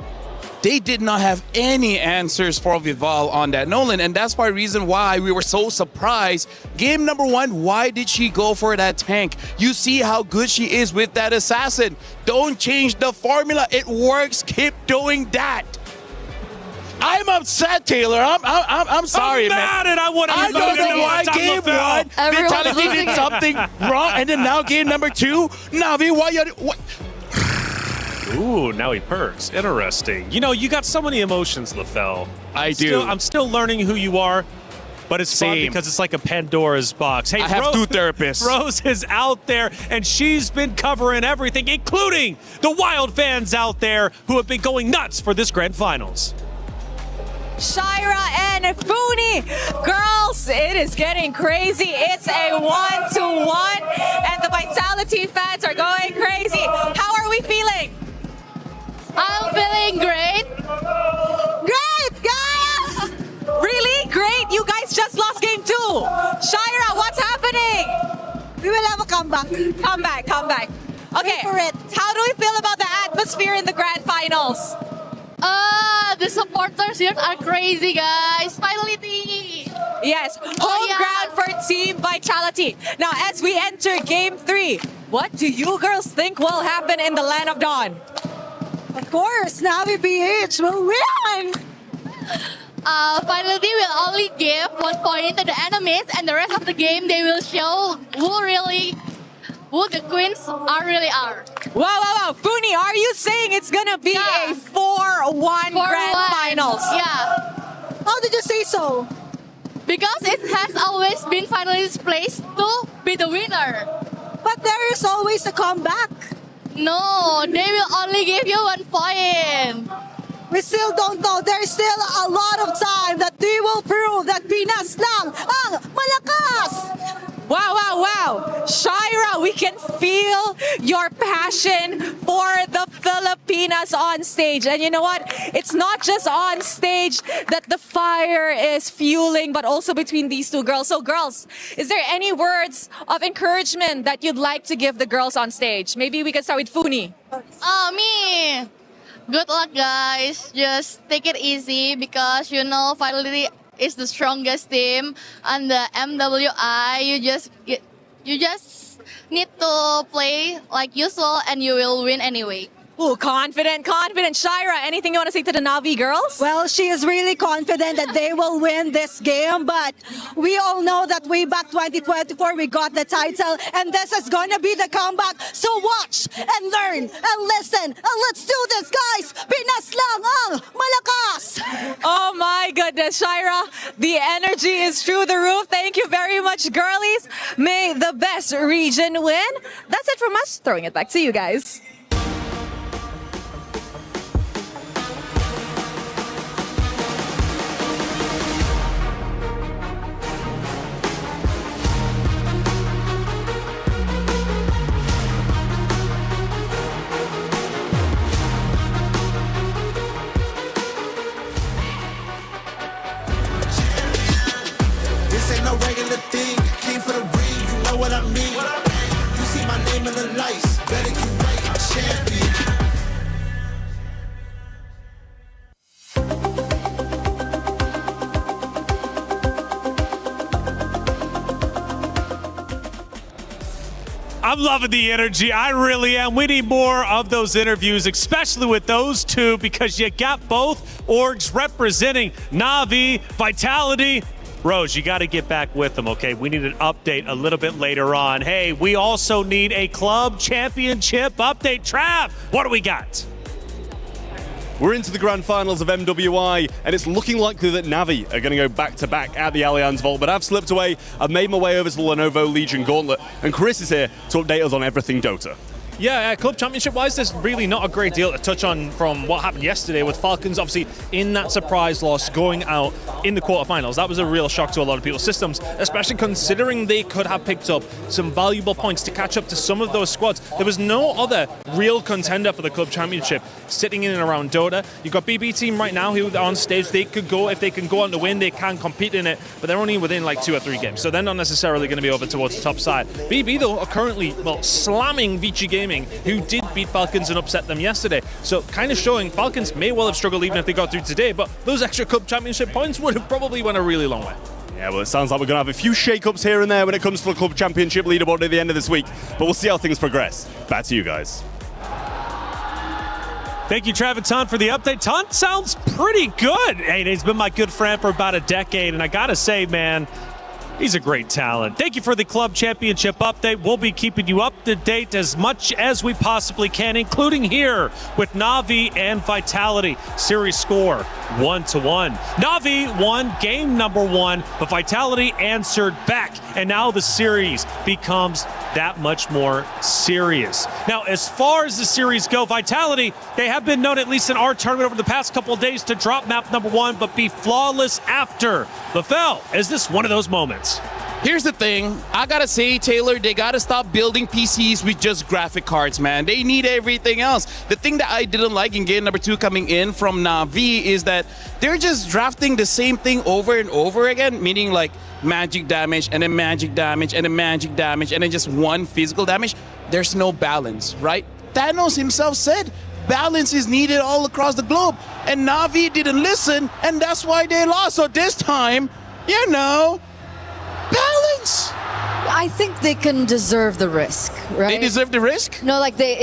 they did not have any answers for Vival on that Nolan, and that's part of the reason why we were so surprised. Game number 1, why did she go for that tank? You see how good she is with that assassin. Don't change the formula. It works. Keep doing that. I'm upset, Taylor. I'm sorry, man. I'm mad, and I want to I don't know why game 1 Vitality did something wrong, and then now game number 2, Na'Vi, why you... What? Ooh, now he perks. Interesting. You know, you got so many emotions, LaFell. I do. I'm still learning who you are, but it's fun because it's like a Pandora's box. Hey, I have 2 therapists. Rose is out there, and she's been covering everything, including the Wild fans out there who have been going nuts for this Grand Finals. Shira and Funi. Girls, it is getting crazy. It's a 1-1 and the Vitality fans are going crazy. How are we feeling? I'm feeling great. Great, guys! Really? Great. You guys just lost game 2. Shira, what's happening? We will have a comeback. Comeback. Okay. For it. How do we feel about the atmosphere in the grand finals? The supporters here are crazy, guys. Finally. Yes, home ground for Team Vitality. Now, as we enter game 3, what do you girls think will happen in the Land of Dawn? Of course, Navi PH will win. Finally, will only give 1 point to the enemies, and the rest of the game they will show who the queens really are. Wow. Funi, are you saying it's gonna be a 4-1 grand finals? Yeah. How did you say so? Because it has always been finalists' place to be the winner. But there is always a comeback. No, they will only give you 1 point. We still don't know. There's still a lot of time that they will prove that Pinas lang ang malakas. Wow. Shira, we can feel your passion for the Filipinas on stage. And you know what? It's not just on stage that the fire is fueling, but also between these two girls. So girls, is there any words of encouragement that you'd like to give the girls on stage? Maybe we can start with Funi. Me. Good luck, guys. Just take it easy because finally is the strongest team on the MWI. You just need to play like usual and you will win anyway. Ooh, confident. Shira, anything you want to say to the Navi girls? Well, she is really confident that they will win this game, but we all know that way back 2024, we got the title, and this is going to be the comeback. So watch and learn and listen, and let's do this, guys! Pinas lang ang malakas! Oh my goodness, Shira, the energy is through the roof. Thank you very much, girlies. May the best region win. That's it from us. Throwing it back to you guys. I'm loving the energy. I really am. We need more of those interviews, especially with those two, because you got both orgs representing Navi, Vitality. Rose, you got to get back with them, okay? We need an update a little bit later on. Hey, we also need a club championship update. Trav, what do we got? We're into the grand finals of MWI, and it's looking likely that Navi are going to go back-to-back at the Allianz Vault, but I've slipped away. I've made my way over to the Lenovo Legion Gauntlet, and Chris is here to update us on everything Dota. Yeah, club championship-wise, there's really not a great deal to touch on from what happened yesterday with Falcons, obviously, in that surprise loss going out in the quarterfinals. That was a real shock to a lot of people's systems, especially considering they could have picked up some valuable points to catch up to some of those squads. There was no other real contender for the club championship sitting in and around Dota. You've got BB team right now who are on stage. They could go, if they can go on to win, they can compete in it, but they're only within like 2 or 3 games, so they're not necessarily going to be over towards the top side. BB, though, are currently, slamming Vici Gaming, who did beat Falcons and upset them yesterday. So kind of showing Falcons may well have struggled even if they got through today, but those extra club championship points would have probably went a really long way. Yeah, well, it sounds like we're going to have a few shake-ups here and there when it comes to the club championship leaderboard at the end of this week, but we'll see how things progress. Back to you guys. Thank you, Trav and Taunt, for the update. Taunt sounds pretty good. Hey, he's been my good friend for about a decade, and I gotta say, man, he's a great talent. Thank you for the club championship update. We'll be keeping you up to date as much as we possibly can, including here with Navi and Vitality. Series score 1-1. Navi won game number 1, but Vitality answered back, and now the series becomes that much more serious. Now, as far as the series go, Vitality, they have been known, at least in our tournament over the past couple of days, to drop map number 1, but be flawless after. LaFell, is this one of those moments? Here's the thing. I gotta say, Taylor, they gotta stop building PCs with just graphic cards, man. They need everything else. The thing that I didn't like in game number 2 coming in from Na'Vi is that they're just drafting the same thing over and over again, meaning like magic damage and then magic damage and then magic damage and then just one physical damage. There's no balance, right? Thanos himself said balance is needed all across the globe, and Na'Vi didn't listen, and that's why they lost. So this time, you know, balance. I think they can deserve the risk, right? They deserve the risk? No, like they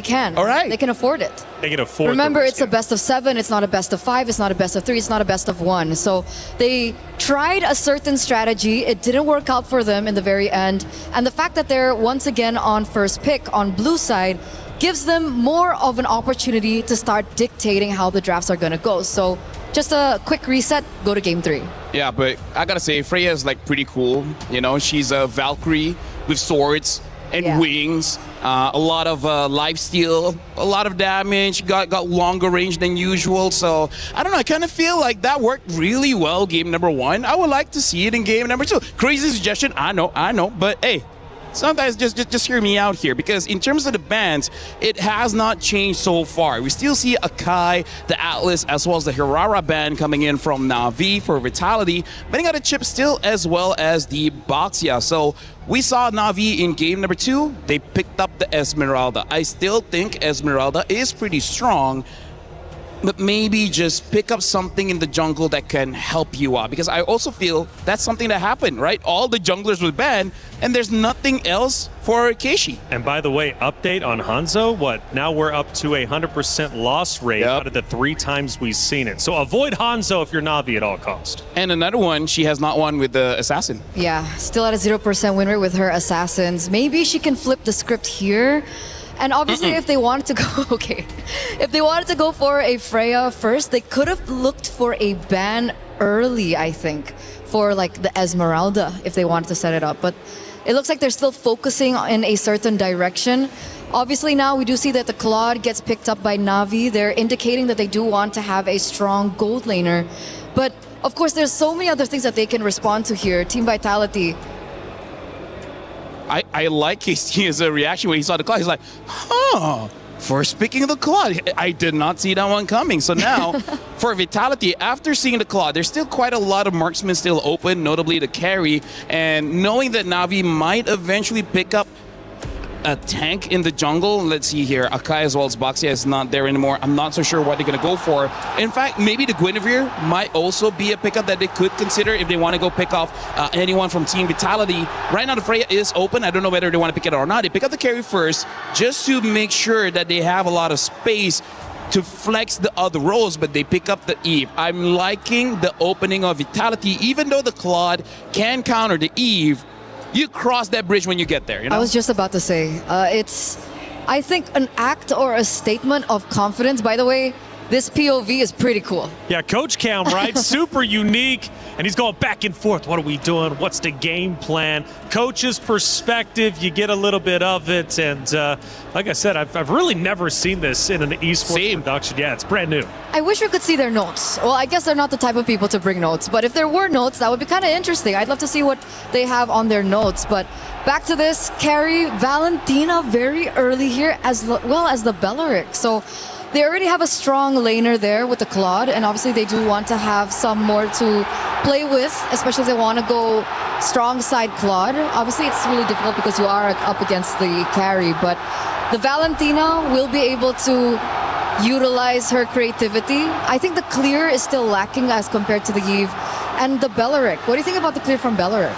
can. All right. They can afford it. They can afford Remember, the it's a best of 7, it's not a best of 5, it's not a best of 3, it's not a best of 1. So they tried a certain strategy, it didn't work out for them in the very end. And the fact that they're once again on first pick on blue side gives them more of an opportunity to start dictating how the drafts are going to go. So just a quick reset, go to game 3. Yeah, but I gotta say, Freya is like pretty cool. You know, she's a Valkyrie with swords and wings, a lot of lifesteal, a lot of damage, got longer range than usual. So I don't know, I kind of feel like that worked really well game number 1. I would like to see it in game number 2. Crazy suggestion, I know, but hey, sometimes just hear me out here, because in terms of the bans, it has not changed so far. We still see Akai, the Atlas, as well as the Hirara ban coming in from Na'Vi for Vitality, banning out a chip still, as well as the Boxia. So we saw Na'Vi in game number 2. They picked up the Esmeralda. I still think Esmeralda is pretty strong, but maybe just pick up something in the jungle that can help you out, because I also feel that's something that happened, right? All the junglers were banned, and there's nothing else for Keishi. And by the way, update on Hanzo, now we're up to a 100% loss rate out of the 3 times we've seen it. So avoid Hanzo if you're Na'Vi at all cost. And another one, she has not won with the Assassin. Yeah, still at a 0% win rate with her Assassins. Maybe she can flip the script here. And obviously, if they wanted to go, if they wanted to go for a Freya first, they could have looked for a ban early, I think, for like the Esmeralda, if they wanted to set it up. But it looks like they're still focusing in a certain direction. Obviously, now we do see that the Claude gets picked up by Na'Vi. They're indicating that they do want to have a strong gold laner. But of course, there's so many other things that they can respond to here. Team Vitality. I like his reaction when he saw the Claude. He's like, first picking the Claude. I did not see that one coming. So now, for Vitality, after seeing the Claude, there's still quite a lot of marksmen still open, notably the carry. And knowing that Na'Vi might eventually pick up a tank in the jungle. Let's see here. Akai as well as Boxia is not there anymore. I'm not so sure what they're going to go for. In fact, maybe the Guinevere might also be a pickup that they could consider if they want to go pick off anyone from Team Vitality. Right now, the Freya is open. I don't know whether they want to pick it or not. They pick up the carry first just to make sure that they have a lot of space to flex the other roles, but they pick up the Eve. I'm liking the opening of Vitality, even though the Claude can counter the Eve. You cross that bridge when you get there, you know? I was just about to say, it's, I think, an act or a statement of confidence. By the way, this POV is pretty cool. Yeah, Coach Cam, right? Super unique. And he's going back and forth. What are we doing? What's the game plan? Coach's perspective, you get a little bit of it. And like I said, I've really never seen this in an esports production. Yeah, it's brand new. I wish we could see their notes. Well, I guess they're not the type of people to bring notes. But if there were notes, that would be kind of interesting. I'd love to see what they have on their notes. But back to this, carry Valentina very early here, as well as the Bellaric. So they already have a strong laner there with the Claude, and obviously they do want to have some more to play with, especially if they want to go strong side Claude. Obviously it's really difficult because you are up against the carry, but the Valentina will be able to utilize her creativity. I think the clear is still lacking as compared to the Eve. And the Bellaric, what do you think about the clear from Bellaric?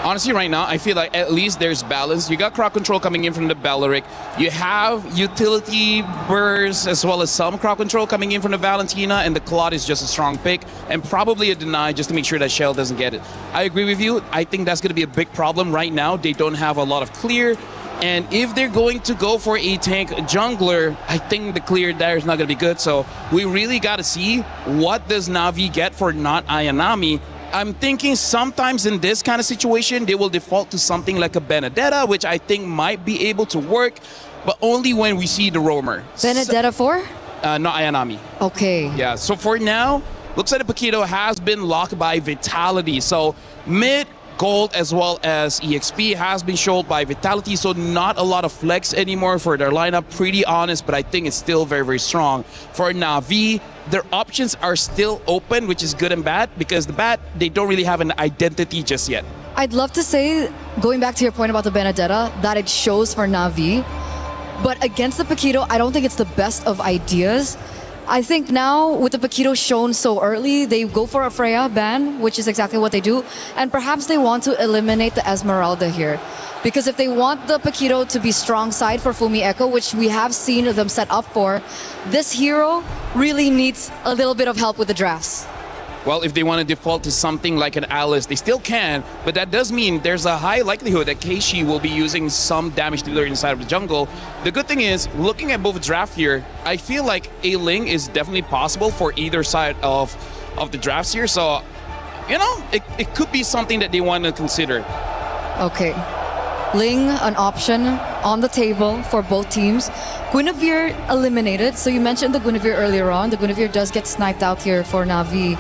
Honestly, right now, I feel like at least there's balance. You got crowd control coming in from the Bellaric. You have utility bursts as well as some crowd control coming in from the Valentina, and the Claude is just a strong pick and probably a deny just to make sure that Shell doesn't get it. I agree with you. I think that's going to be a big problem right now. They don't have a lot of clear. And if they're going to go for a tank jungler, I think the clear there is not going to be good. So we really got to see what does Na'Vi get for not Ayanami. I'm thinking sometimes in this kind of situation, they will default to something like a Benedetta, which I think might be able to work, but only when we see the roamer. Benedetta for? Not Ayanami. Okay. Yeah, so for now, looks like the Paquito has been locked by Vitality. So mid, gold, as well as EXP has been showed by Vitality. So not a lot of flex anymore for their lineup. Pretty honest, but I think it's still very, very strong. For Na'Vi, their options are still open, which is good and bad, because the bad, they don't really have an identity just yet. I'd love to say, going back to your point about the Benedetta, that it shows for Na'Vi. But against the Paquito, I don't think it's the best of ideas. I think now, with the Paquito shown so early, they go for a Freya ban, which is exactly what they do. And perhaps they want to eliminate the Esmeralda here. Because if they want the Paquito to be strong side for Fumi Echo, which we have seen them set up for, this hero really needs a little bit of help with the drafts. Well, if they want to default to something like an Alice, they still can, but that does mean there's a high likelihood that Keishi will be using some damage dealer inside of the jungle. The good thing is, looking at both draft here, I feel like a Ling is definitely possible for either side of the drafts here, so, you know, it could be something that they want to consider. Okay. Ling, an option on the table for both teams. Guinevere eliminated, so you mentioned the Guinevere earlier on. The Guinevere does get sniped out here for Na'Vi.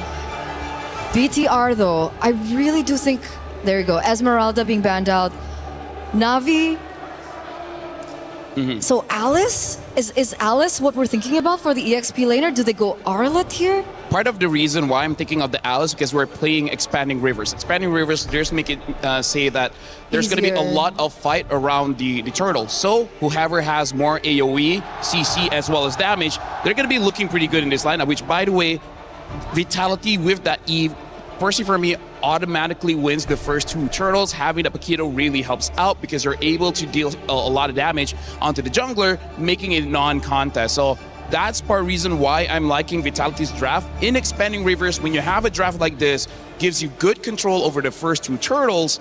BTR though, I really do think, there you go, Esmeralda being banned out. Na'Vi, so Alice? Is Alice what we're thinking about for the EXP laner? Do they go Arlott here? Part of the reason why I'm thinking of the Alice because we're playing Expanding Rivers. Expanding Rivers, just make it say that there's going to be a lot of fight around the turtle. So whoever has more AoE, CC, as well as damage, they're going to be looking pretty good in this lineup, which, by the way, Vitality with that Eve, Percy for me, automatically wins the first two turtles. Having the Paquito really helps out because you're able to deal a lot of damage onto the jungler, making it non-contest. So that's part of the reason why I'm liking Vitality's draft. In Expanding Rivers, when you have a draft like this, gives you good control over the first two turtles,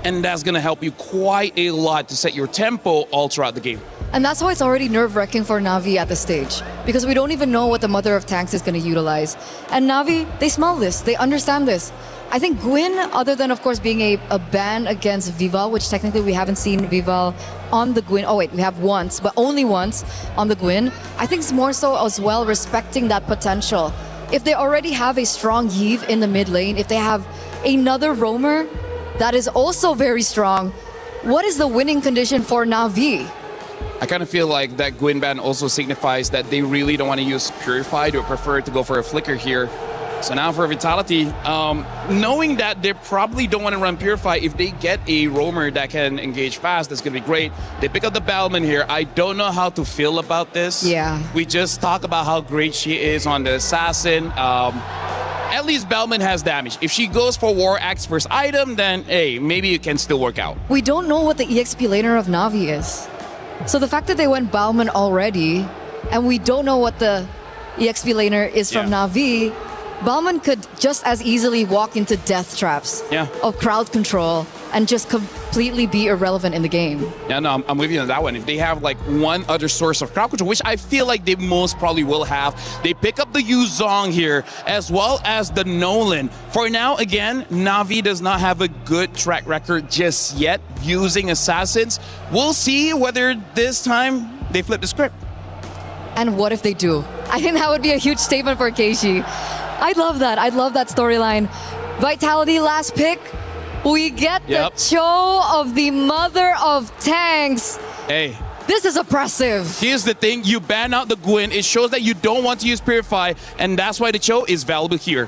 and that's going to help you quite a lot to set your tempo all throughout the game. And that's why it's already nerve-wracking for Na'Vi at this stage. Because we don't even know what the Mother of Tanks is going to utilize. And Na'Vi, they smell this. They understand this. I think Gwyn, other than, of course, being a ban against Vival, which technically we haven't seen Vival on the Gwyn. Oh, wait, we have once, but only once on the Gwyn. I think it's more so as well respecting that potential. If they already have a strong Yve in the mid lane, if they have another roamer that is also very strong, what is the winning condition for Na'Vi? I kind of feel like that Gwyn ban also signifies that they really don't want to use Purify. They prefer to go for a Flicker here. So now for Vitality, knowing that they probably don't want to run Purify, if they get a roamer that can engage fast, that's going to be great. They pick up the Bellman here. I don't know how to feel about this. Yeah. We just talk about how great she is on the Assassin. At least Bellman has damage. If she goes for War Axe first item, then hey, maybe it can still work out. We don't know what the EXP laner of Na'Vi is. So the fact that they went Bauman already, and we don't know what the EXP laner is from Na'Vi, Bauman could just as easily walk into death traps of crowd control and just completely be irrelevant in the game. Yeah, no, I'm with you on that one. If they have like one other source of crowd control, which I feel like they most probably will have, they pick up the Yu Zhong here as well as the Nolan. For now, again, Na'Vi does not have a good track record just yet using assassins. We'll see whether this time they flip the script. And what if they do? I think that would be a huge statement for Keishi. I love that. I love that storyline. Vitality last pick. We get the Cho of the Mother of Tanks. Hey. This is oppressive. Here's the thing. You ban out the Gwyn. It shows that you don't want to use Purify, and that's why the Cho is valuable here.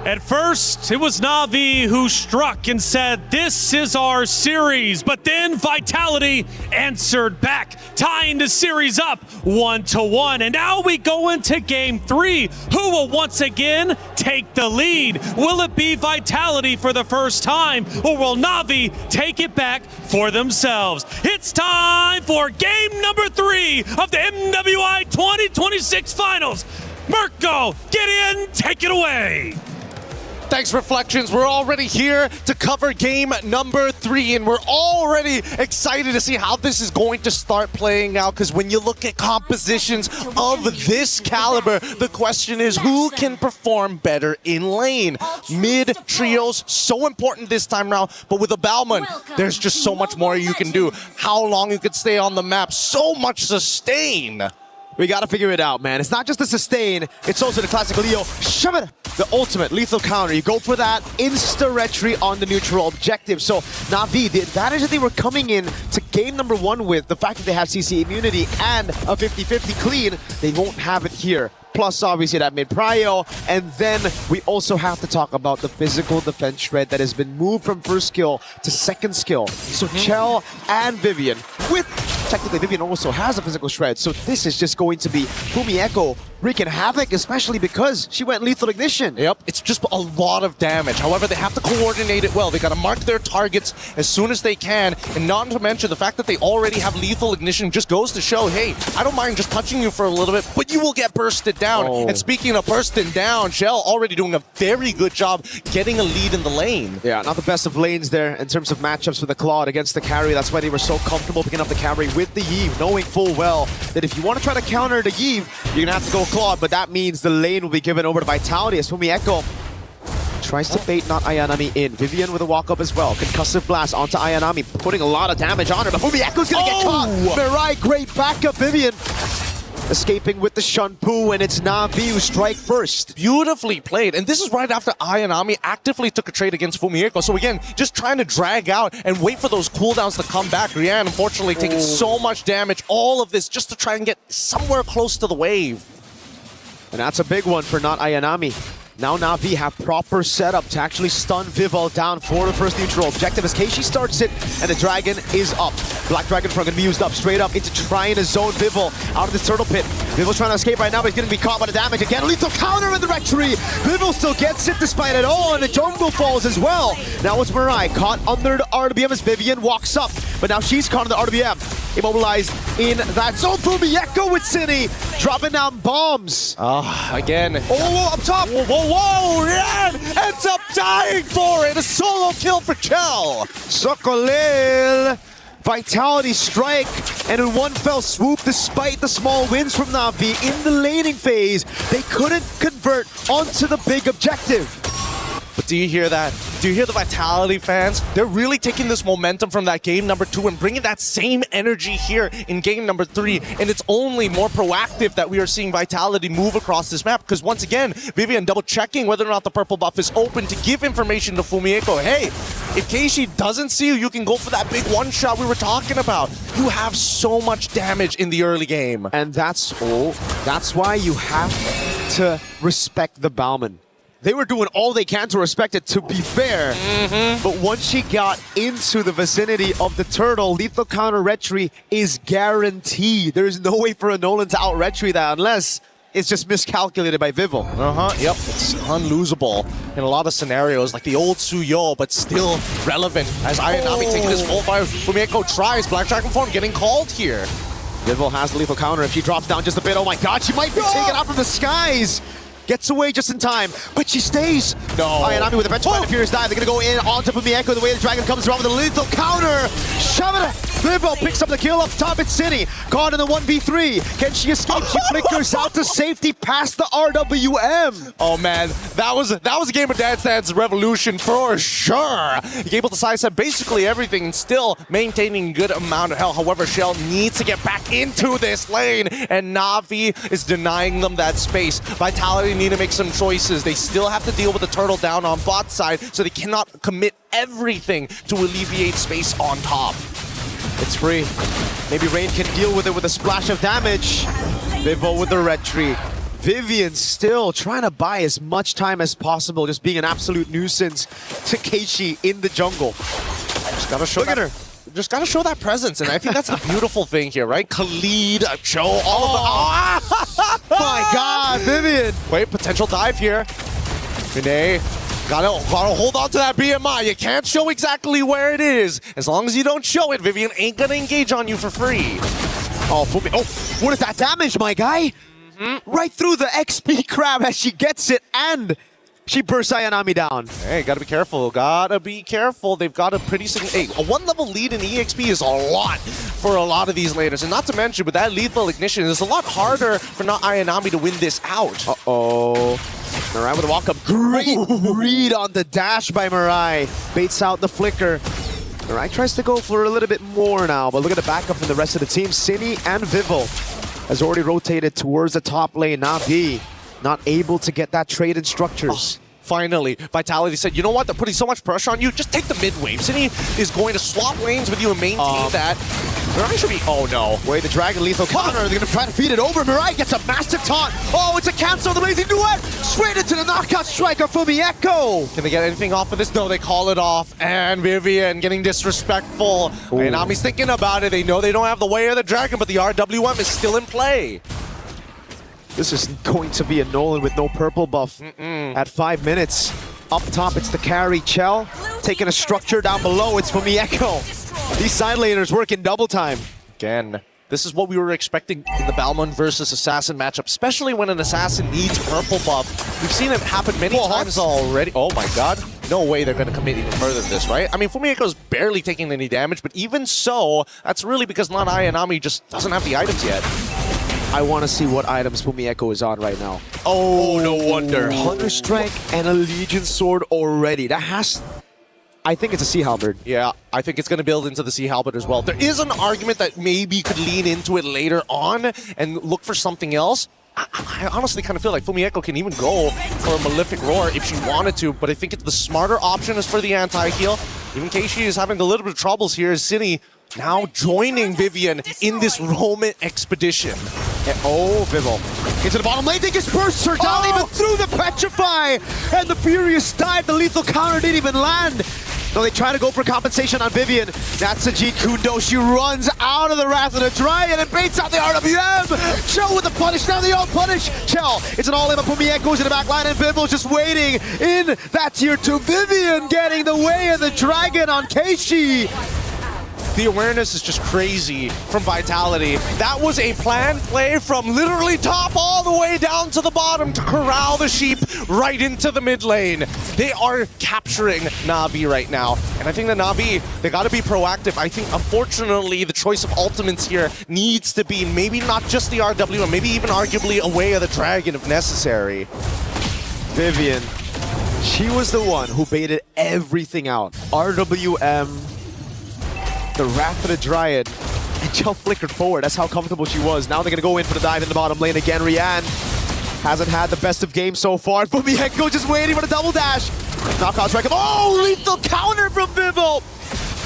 At first, it was Na'Vi who struck and said, "This is our series." But then Vitality answered back, tying the series up 1-1. And now we go into Game 3. Who will once again take the lead? Will it be Vitality for the first time, or will Na'Vi take it back for themselves? It's time for Game number 3 of the MWI 2026 Finals. Mirko, get in, take it away. Thanks, Reflections. We're already here to cover game number 3, and we're already excited to see how this is going to start playing out, because when you look at compositions of this caliber, the question is who can perform better in lane? Mid trios, so important this time around, but with a Balmond, there's just so much more you can do. How long you could stay on the map, so much sustain. We gotta figure it out, man. It's not just the sustain, it's also the classic Leo. Shove it! The ultimate lethal counter. You go for that insta-retry on the neutral objective. So Na'Vi, the advantage that they were coming in to game number 1 with, the fact that they have CC immunity and a 50-50 clean, they won't have it here. Plus, obviously, that mid-prio. And then we also have to talk about the physical defense shred that has been moved from first skill to second skill. So Chell and Vivian, with technically Vivian also has a physical shred. So this is just going to be Fumi Echo wreaking havoc, especially because she went lethal ignition. Yep, it's just a lot of damage. However, they have to coordinate it well. They got to mark their targets as soon as they can. And not to mention the fact that they already have lethal ignition just goes to show, hey, I don't mind just touching you for a little bit, but you will get bursted down. And speaking of bursting down, Shell already doing a very good job getting a lead in the lane. Yeah, not the best of lanes there in terms of matchups with the Claude against the carry. That's why they were so comfortable picking up the carry with the Yve, knowing full well that if you want to try to counter the Yve, you're going to have to go Claude, but that means the lane will be given over to Vitality as Fumi Echo tries to bait not Ayanami in. Vivian with a walk-up as well. Concussive Blast onto Ayanami, putting a lot of damage on her, but Fumi Echo's going to get caught. Mirai, great backup, Vivian. Escaping with the Shunpu, and it's Na'Vi who strike first. Beautifully played, and this is right after Ayanami actively took a trade against Fumi Echo. So again, just trying to drag out and wait for those cooldowns to come back. Rian, unfortunately, taking so much damage. All of this just to try and get somewhere close to the wave. And that's a big one for not Ayanami. Now Na'Vi have proper setup to actually stun Vival down for the first neutral objective as Keishi starts it, and the Dragon is up. Black Dragon Front gonna be used up straight up into trying to zone Vival out of this turtle pit. Vival's trying to escape right now, but he's gonna be caught by the damage again. Lethal counter in the rectory. Vival still gets it despite it all, and the jungle falls as well. Now it's Mirai caught under the RWM as Vivian walks up, but now she's caught in the RWM. Immobilized in that zone. Fumi Echo with Cine, dropping down bombs. Again. Oh, up top. Whoa, Rian ends up dying for it. A solo kill for Chell. Sokolil. Vitality strike, and in one fell swoop, despite the small wins from Na'Vi in the laning phase, they couldn't convert onto the big objective. But do you hear that? Do you hear the Vitality fans? They're really taking this momentum from that game number 2 and bringing that same energy here in game number 3. And it's only more proactive that we are seeing Vitality move across this map. Because once again, Vivian double checking whether or not the purple buff is open to give information to Fumi Echo. Hey, if Keishi doesn't see you, you can go for that big one-shot we were talking about. You have so much damage in the early game. And that's why you have to respect the Balmond. They were doing all they can to respect it, to be fair. But once she got into the vicinity of the turtle, lethal counter retry is guaranteed. There is no way for a Nolan to out retry that unless it's just miscalculated by Vival. Yep, it's unlosable in a lot of scenarios, like the old Suyo, but still relevant as Ayanami taking this full fire. Fumi Echo tries, Black Dragon form getting called here. Vival has the lethal counter. If she drops down just a bit, oh my god, she might be taken out from the skies. Gets away just in time, but she stays. No. Ayanami with a Petrified Furious Dive. They're gonna go in on top of Echo. The way the Dragon comes around with a lethal counter. Shove it. Vival picks up the kill up top. It's Cine. Caught in the 1v3. Can she escape? She flickers out to safety past the RWM. Oh man, that was a game of Dance Dance Revolution for sure. Able to sidestep basically everything and still maintaining a good amount of health. However, Shell needs to get back into this lane, and Na'Vi is denying them that space. Vitality need to make some choices. They still have to deal with the turtle down on bot side, so they cannot commit everything to alleviate space on top. It's free. Maybe Rain can deal with it with a splash of damage. Vival with the retry. Vivian still trying to buy as much time as possible, just being an absolute nuisance to Keishi in the jungle. Just gotta show that. Just gotta show that presence, and I think that's a beautiful thing here, right? Khalid, show all of the... My god, Vivian! Wait, potential dive here. Renee, gotta hold on to that BMI. You can't show exactly where it is. As long as you don't show it, Vivian ain't gonna engage on you for free. Oh, Fumi. Oh, what is that damage, my guy? Right through the XP crab as she gets it, and She bursts Ayanami down. Hey, gotta be careful. Gotta be careful. They've got a pretty Hey, a 1-level lead in EXP is a lot for a lot of these laners. And not to mention, with that lethal ignition, it's a lot harder for not Ayanami to win this out. Uh-oh. Mirai with a walk-up. Great read on the dash by Mirai. Baits out the flicker. Mirai tries to go for a little bit more now, but look at the backup from the rest of the team. Cine and Vival has already rotated towards the top lane. Na'Vi not able to get that trade in structures. Finally, Vitality said, you know what, they're putting so much pressure on you, just take the mid wave. Cine is going to swap lanes with you and maintain that. Mirai should be, oh no. Wait, the Dragon lethal counter, they're gonna try to feed it over. Mirai gets a massive taunt. Oh, it's a cancel, the Blazing Duet! Straight into the knockout striker from Echo. Can they get anything off of this? No, they call it off. And Vivian getting disrespectful. Ayanami's thinking about it. They know they don't have the way of the Dragon, but the RWM is still in play. This is going to be a Nolan with no purple buff at 5 minutes. Up top, it's the carry, Chell. Taking a structure down below, it's from Echo. These side laners work in double time. Again, this is what we were expecting in the Balmond versus Assassin matchup, especially when an Assassin needs purple buff. We've seen it happen many times already. Oh my god. No way they're going to commit even further than this, right? I mean, Fumieko's barely taking any damage, but even so, that's really because Not Ayanami just doesn't have the items yet. I want to see what items Fumieco is on right now. Oh, no wonder. Hunter Strike and a Legion Sword already. That has... I think it's a Sea Halberd. Yeah, I think it's going to build into the Sea Halberd as well. There is an argument that maybe could lean into it later on and look for something else. I honestly kind of feel like Fumieco can even go for a Malefic Roar if she wanted to, but I think it's the smarter option is for the anti-heal. Even Keishi is having a little bit of troubles here as Cine now joining Vivian in this Roman expedition. And, oh, Vival. Into the bottom lane, they just burst her down even through the Petrify! And the Furious dive, the lethal counter didn't even land. No, they try to go for compensation on Vivian. That's a Jeet Kune Do. She runs out of the Wrath of the Dryad and baits out the RWM. Chell with the punish. Now they all punish. Chell, it's an all-in, but Pumi goes in the back line, and Vival's just waiting in that tier 2. Vivian getting the way of the dragon on Keishi. The awareness is just crazy from Vitality. That was a planned play from literally top all the way down to the bottom to corral the sheep right into the mid lane. They are capturing Na'Vi right now. And I think that Na'Vi, they gotta be proactive. I think, unfortunately, the choice of ultimates here needs to be maybe not just the RW, and maybe even arguably a way of the dragon if necessary. Vivian, she was the one who baited everything out. RWM, the Wrath of the Dryad, and Chell flickered forward. That's how comfortable she was. Now they're going to go in for the dive in the bottom lane again. Rian hasn't had the best of games so far. Fumieco just waiting for the double dash. Knockout strike. Oh, lethal counter from Vival.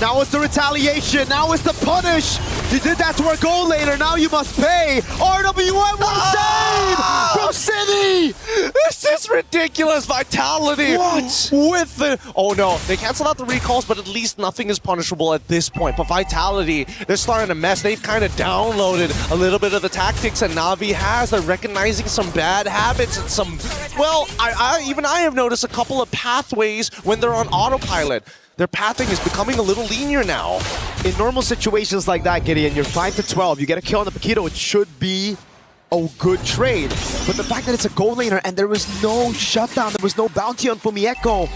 Now it's the retaliation. Now it's the punish. You did that to our goal laner. Now you must pay. RWM, what a save from Cine. This is ridiculous. Vitality. What? With the... Oh no, they cancel out the recalls, but at least nothing is punishable at this point. But Vitality, they're starting to mess. They've kind of downloaded a little bit of the tactics that Na'Vi has. They're recognizing some bad habits and some... Well, even I have noticed a couple of pathways when they're on autopilot. Their pathing is becoming a little linear now. In normal situations like that, Gideon, you're 5 to 12. You get a kill on the Paquito, it should be a good trade. But the fact that it's a gold laner and there was no shutdown, there was no bounty on Fumieco,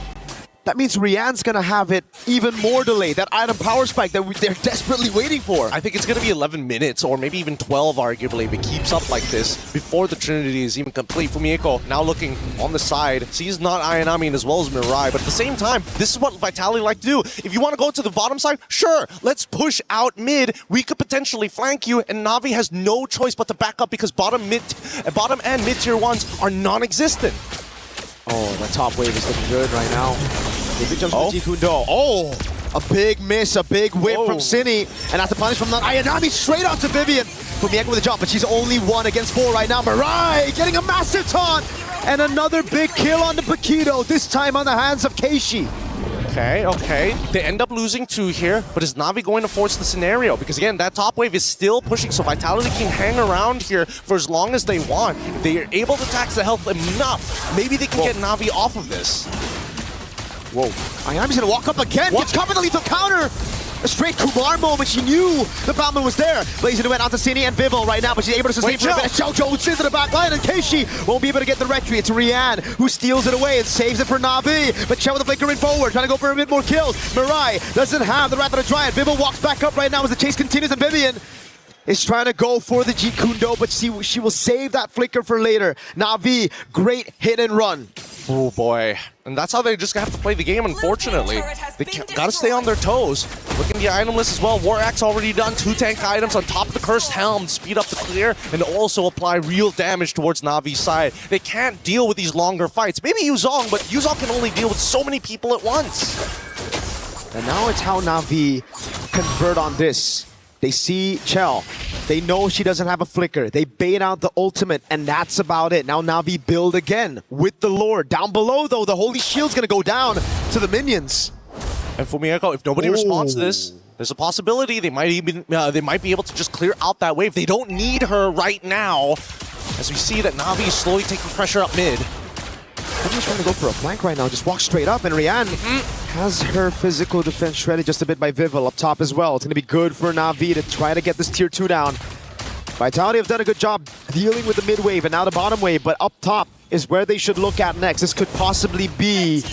that means Rian's gonna have it even more delayed. That item power spike that they're desperately waiting for. I think it's gonna be 11 minutes or maybe even 12 arguably if it keeps up like this before the Trinity is even complete. Fumieco now looking on the side, sees not Ayanami as well as Mirai, but at the same time, this is what Vitality like to do. If you want to go to the bottom side, sure, let's push out mid. We could potentially flank you, and Na'Vi has no choice but to back up because bottom and mid tier 1s are non-existent. Oh, the top wave is looking good right now. If it jumps with Jeet Kune Do. Oh, a big miss, a big whip from Cine. And that's the punish from Ayanami straight onto Vivian. Fumieco with a jump, but she's only 1 against 4 right now. Mirai getting a massive taunt. And another big kill on the Paquito, this time on the hands of Keishi. Okay. They end up losing 2 here, but is Na'Vi going to force the scenario? Because again, that top wave is still pushing, so Vitality can hang around here for as long as they want. If they are able to tax the health enough, maybe they can get Na'Vi off of this. Whoa. Ayanami's gonna walk up again, gets covered the lethal counter. A straight Kumar moment. She knew the Batman was there. Blazing went onto Cini and Vival right now, but she's able to sustain for a bit. Xiao goes into the back line, and Keishi won't be able to get the retry. It's Rian who steals it away and saves it for Na'Vi. But Xiao with the flicker in forward, trying to go for a bit more kills. Mirai doesn't have the Wrath of the Dryad. Vival walks back up right now as the chase continues, and Vivian is trying to go for the Jeet Kune Do, but she will save that flicker for later. Na'Vi, great hit and run. Oh boy. And that's how they just have to play the game, unfortunately. They gotta stay on their toes. Look at the item list as well. War Axe already done 2 tank items on top of the Cursed Helm, speed up the clear, and also apply real damage towards Navi's side. They can't deal with these longer fights. Maybe Yuzong, but Yuzong can only deal with so many people at once. And now it's how Na'Vi convert on this. They see Chell. They know she doesn't have a flicker. They bait out the ultimate, and that's about it. Now Na'Vi build again with the Lord. Down below, though, the Holy Shield's gonna go down to the minions. And Fumieko, if nobody responds to this, there's a possibility they might be able to just clear out that wave. They don't need her right now, as we see that Na'Vi is slowly taking pressure up mid. Navi's trying to go for a flank right now. Just walk straight up, and Rian has her physical defense shredded just a bit by Vival up top as well. It's gonna be good for Na'Vi to try to get this tier 2 down. Vitality have done a good job dealing with the mid wave and now the bottom wave, but up top is where they should look at next. This could possibly be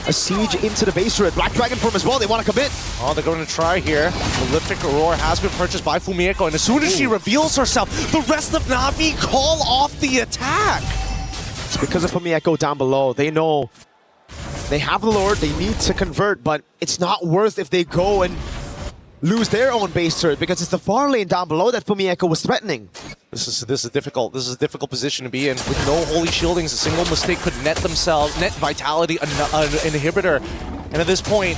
a siege into the base turret. Black Dragon form as well, they want to commit. Oh, they're going to try here. Malefic Aurora has been purchased by Fumieko, and as soon as she reveals herself, the rest of Na'Vi call off the attack. It's because of Fumieko down below. They know they have the Lord, they need to convert, but it's not worth if they go and lose their own base turret, because it's the far lane down below that Fumieko was threatening. This is difficult. This is a difficult position to be in. With no holy shieldings, a single mistake could net Vitality an inhibitor. And at this point,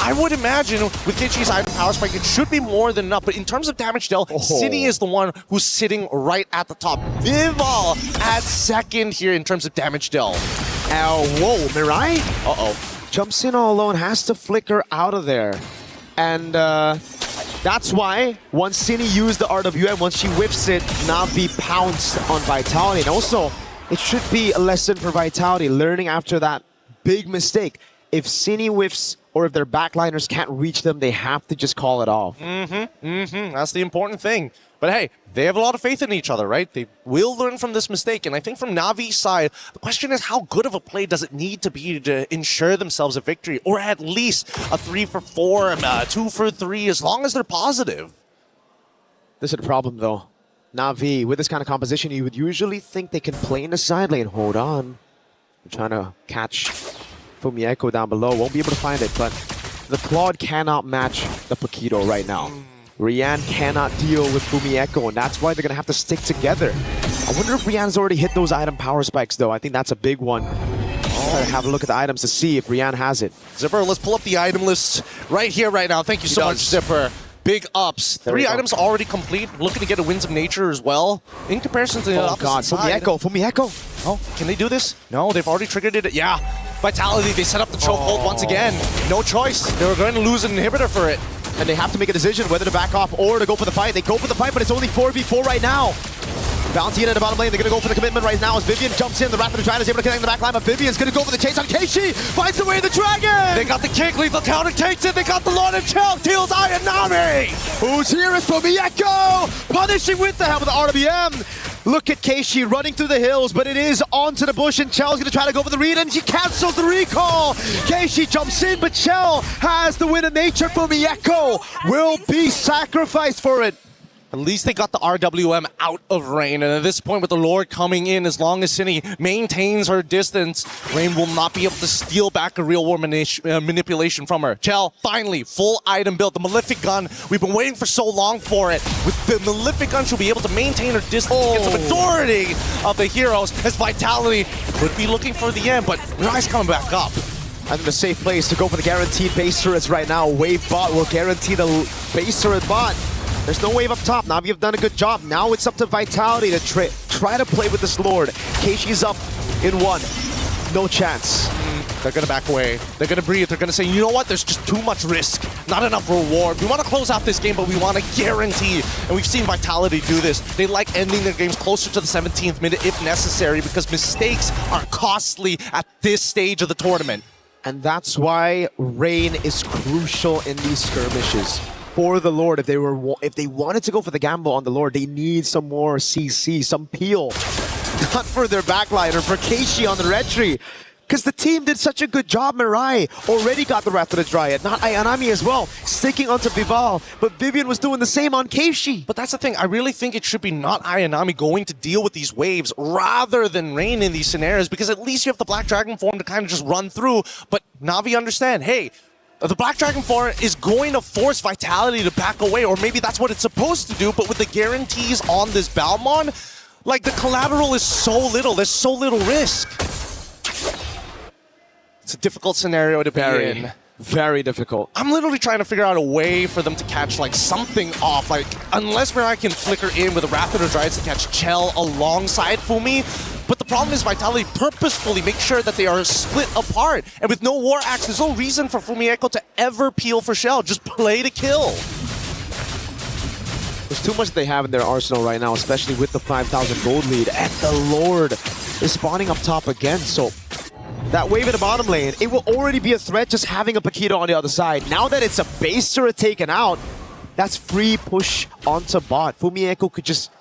I would imagine with Keishi's item power spike, it should be more than enough. But in terms of damage dealt, Cini is the one who's sitting right at the top. Vival at second here in terms of damage dealt. Whoa, Mirai? Jumps in all alone, has to flicker out of there. And that's why once Cini used the RWM, once she whips it, Na'Vi pounced on Vitality. And also, it should be a lesson for Vitality, learning after that big mistake. If Cini whiffs or if their backliners can't reach them, they have to just call it off. That's the important thing. But hey, they have a lot of faith in each other, right? They will learn from this mistake. And I think from Navi's side, the question is how good of a play does it need to be to ensure themselves a victory? Or at least a 3 for 4, 2 for 3, as long as they're positive. This is the problem, though. Na'Vi, with this kind of composition, you would usually think they can play in the side lane. Hold on. They're trying to catch Fumieko down below. Won't be able to find it, but the Claude cannot match the Paquito right now. Rian cannot deal with Fumieko, and that's why they're going to have to stick together. I wonder if Rian's already hit those item power spikes, though. I think that's a big one. Try to have a look at the items to see if Rian has it. Zipper, let's pull up the item list right here, right now. Thank you so much, Zipper. Big ups. 3 items already complete. Looking to get a Winds of Nature as well. In comparison to the opposite side. Fumieko. Oh, can they do this? No, they've already triggered it. Yeah. Vitality, they set up the chokehold once again. No choice. They were going to lose an inhibitor for it. And they have to make a decision whether to back off or to go for the fight. They go for the fight, but it's only 4v4 right now. Bounty in at the bottom lane. They're going to go for the commitment right now as Vivian jumps in. The Wrath of the Dryad is able to connect the back line, but Vivian's going to go for the chase on Keishi. Finds the way of the dragon. They got the kick. Lethal counter takes it. They got the Lord of Chell. Deals Ayanami. Who's here is Fumieko. Punishing with the help of the RWM. Look at Keishi running through the hills, but it is onto the bush, and Chell's going to try to go for the read, and she cancels the recall. Keishi jumps in, but Chell has the win of nature. Fumieko will be sacrificed for it. At least they got the RWM out of Rain, and at this point with the Lord coming in, as long as Cini maintains her distance, Rain will not be able to steal back a real war manipulation from her. Chell, finally, full item build. The Malefic Gun, we've been waiting for so long for it. With the Malefic Gun, she'll be able to maintain her distance against the majority of the heroes, as Vitality could be looking for the end, but Mirai's coming back up. I think the safe place to go for the guaranteed base turrets right now. Wave bot will guarantee the base turret bot. There's no wave up top. Na'Vi have done a good job. Now it's up to Vitality to try to play with this Lord. Keishi's up in 1. No chance. They're going to back away. They're going to breathe. They're going to say, you know what? There's just too much risk. Not enough reward. We want to close out this game, but we want to guarantee. And we've seen Vitality do this. They like ending their games closer to the 17th minute if necessary, because mistakes are costly at this stage of the tournament. And that's why Rain is crucial in these skirmishes. For the Lord, if they wanted to go for the gamble on the Lord, they need some more CC, some peel. Not for their backliner, for Keishi on the red tree. Because the team did such a good job. Mirai already got the Wrath of the Dryad, not Ayanami as well, sticking onto Vival, but Vivian was doing the same on Keishi. But that's the thing, I really think it should be not Ayanami going to deal with these waves rather than Rain in these scenarios, because at least you have the Black Dragon form to kind of just run through. But Na'Vi understand, hey, the Black Dragon form is going to force Vitality to back away, or maybe that's what it's supposed to do, but with the guarantees on this Balmon, like the collateral is so little, there's so little risk. It's a difficult scenario to be in. Very difficult. I'm literally trying to figure out a way for them to catch like something off. Like, unless Mirai can flicker in with a Rapid or Dryades to catch Chell alongside Fumi. But the problem is Vitality purposefully make sure that they are split apart. And with no War Axe, there's no reason for Fumieko to ever peel for Shell. Just play to kill. There's too much they have in their arsenal right now, especially with the 5,000 gold lead. And the Lord is spawning up top again, so that wave in the bottom lane, it will already be a threat just having a Paquito on the other side. Now that it's a base turret taken out, that's free push onto bot. Fumieko could just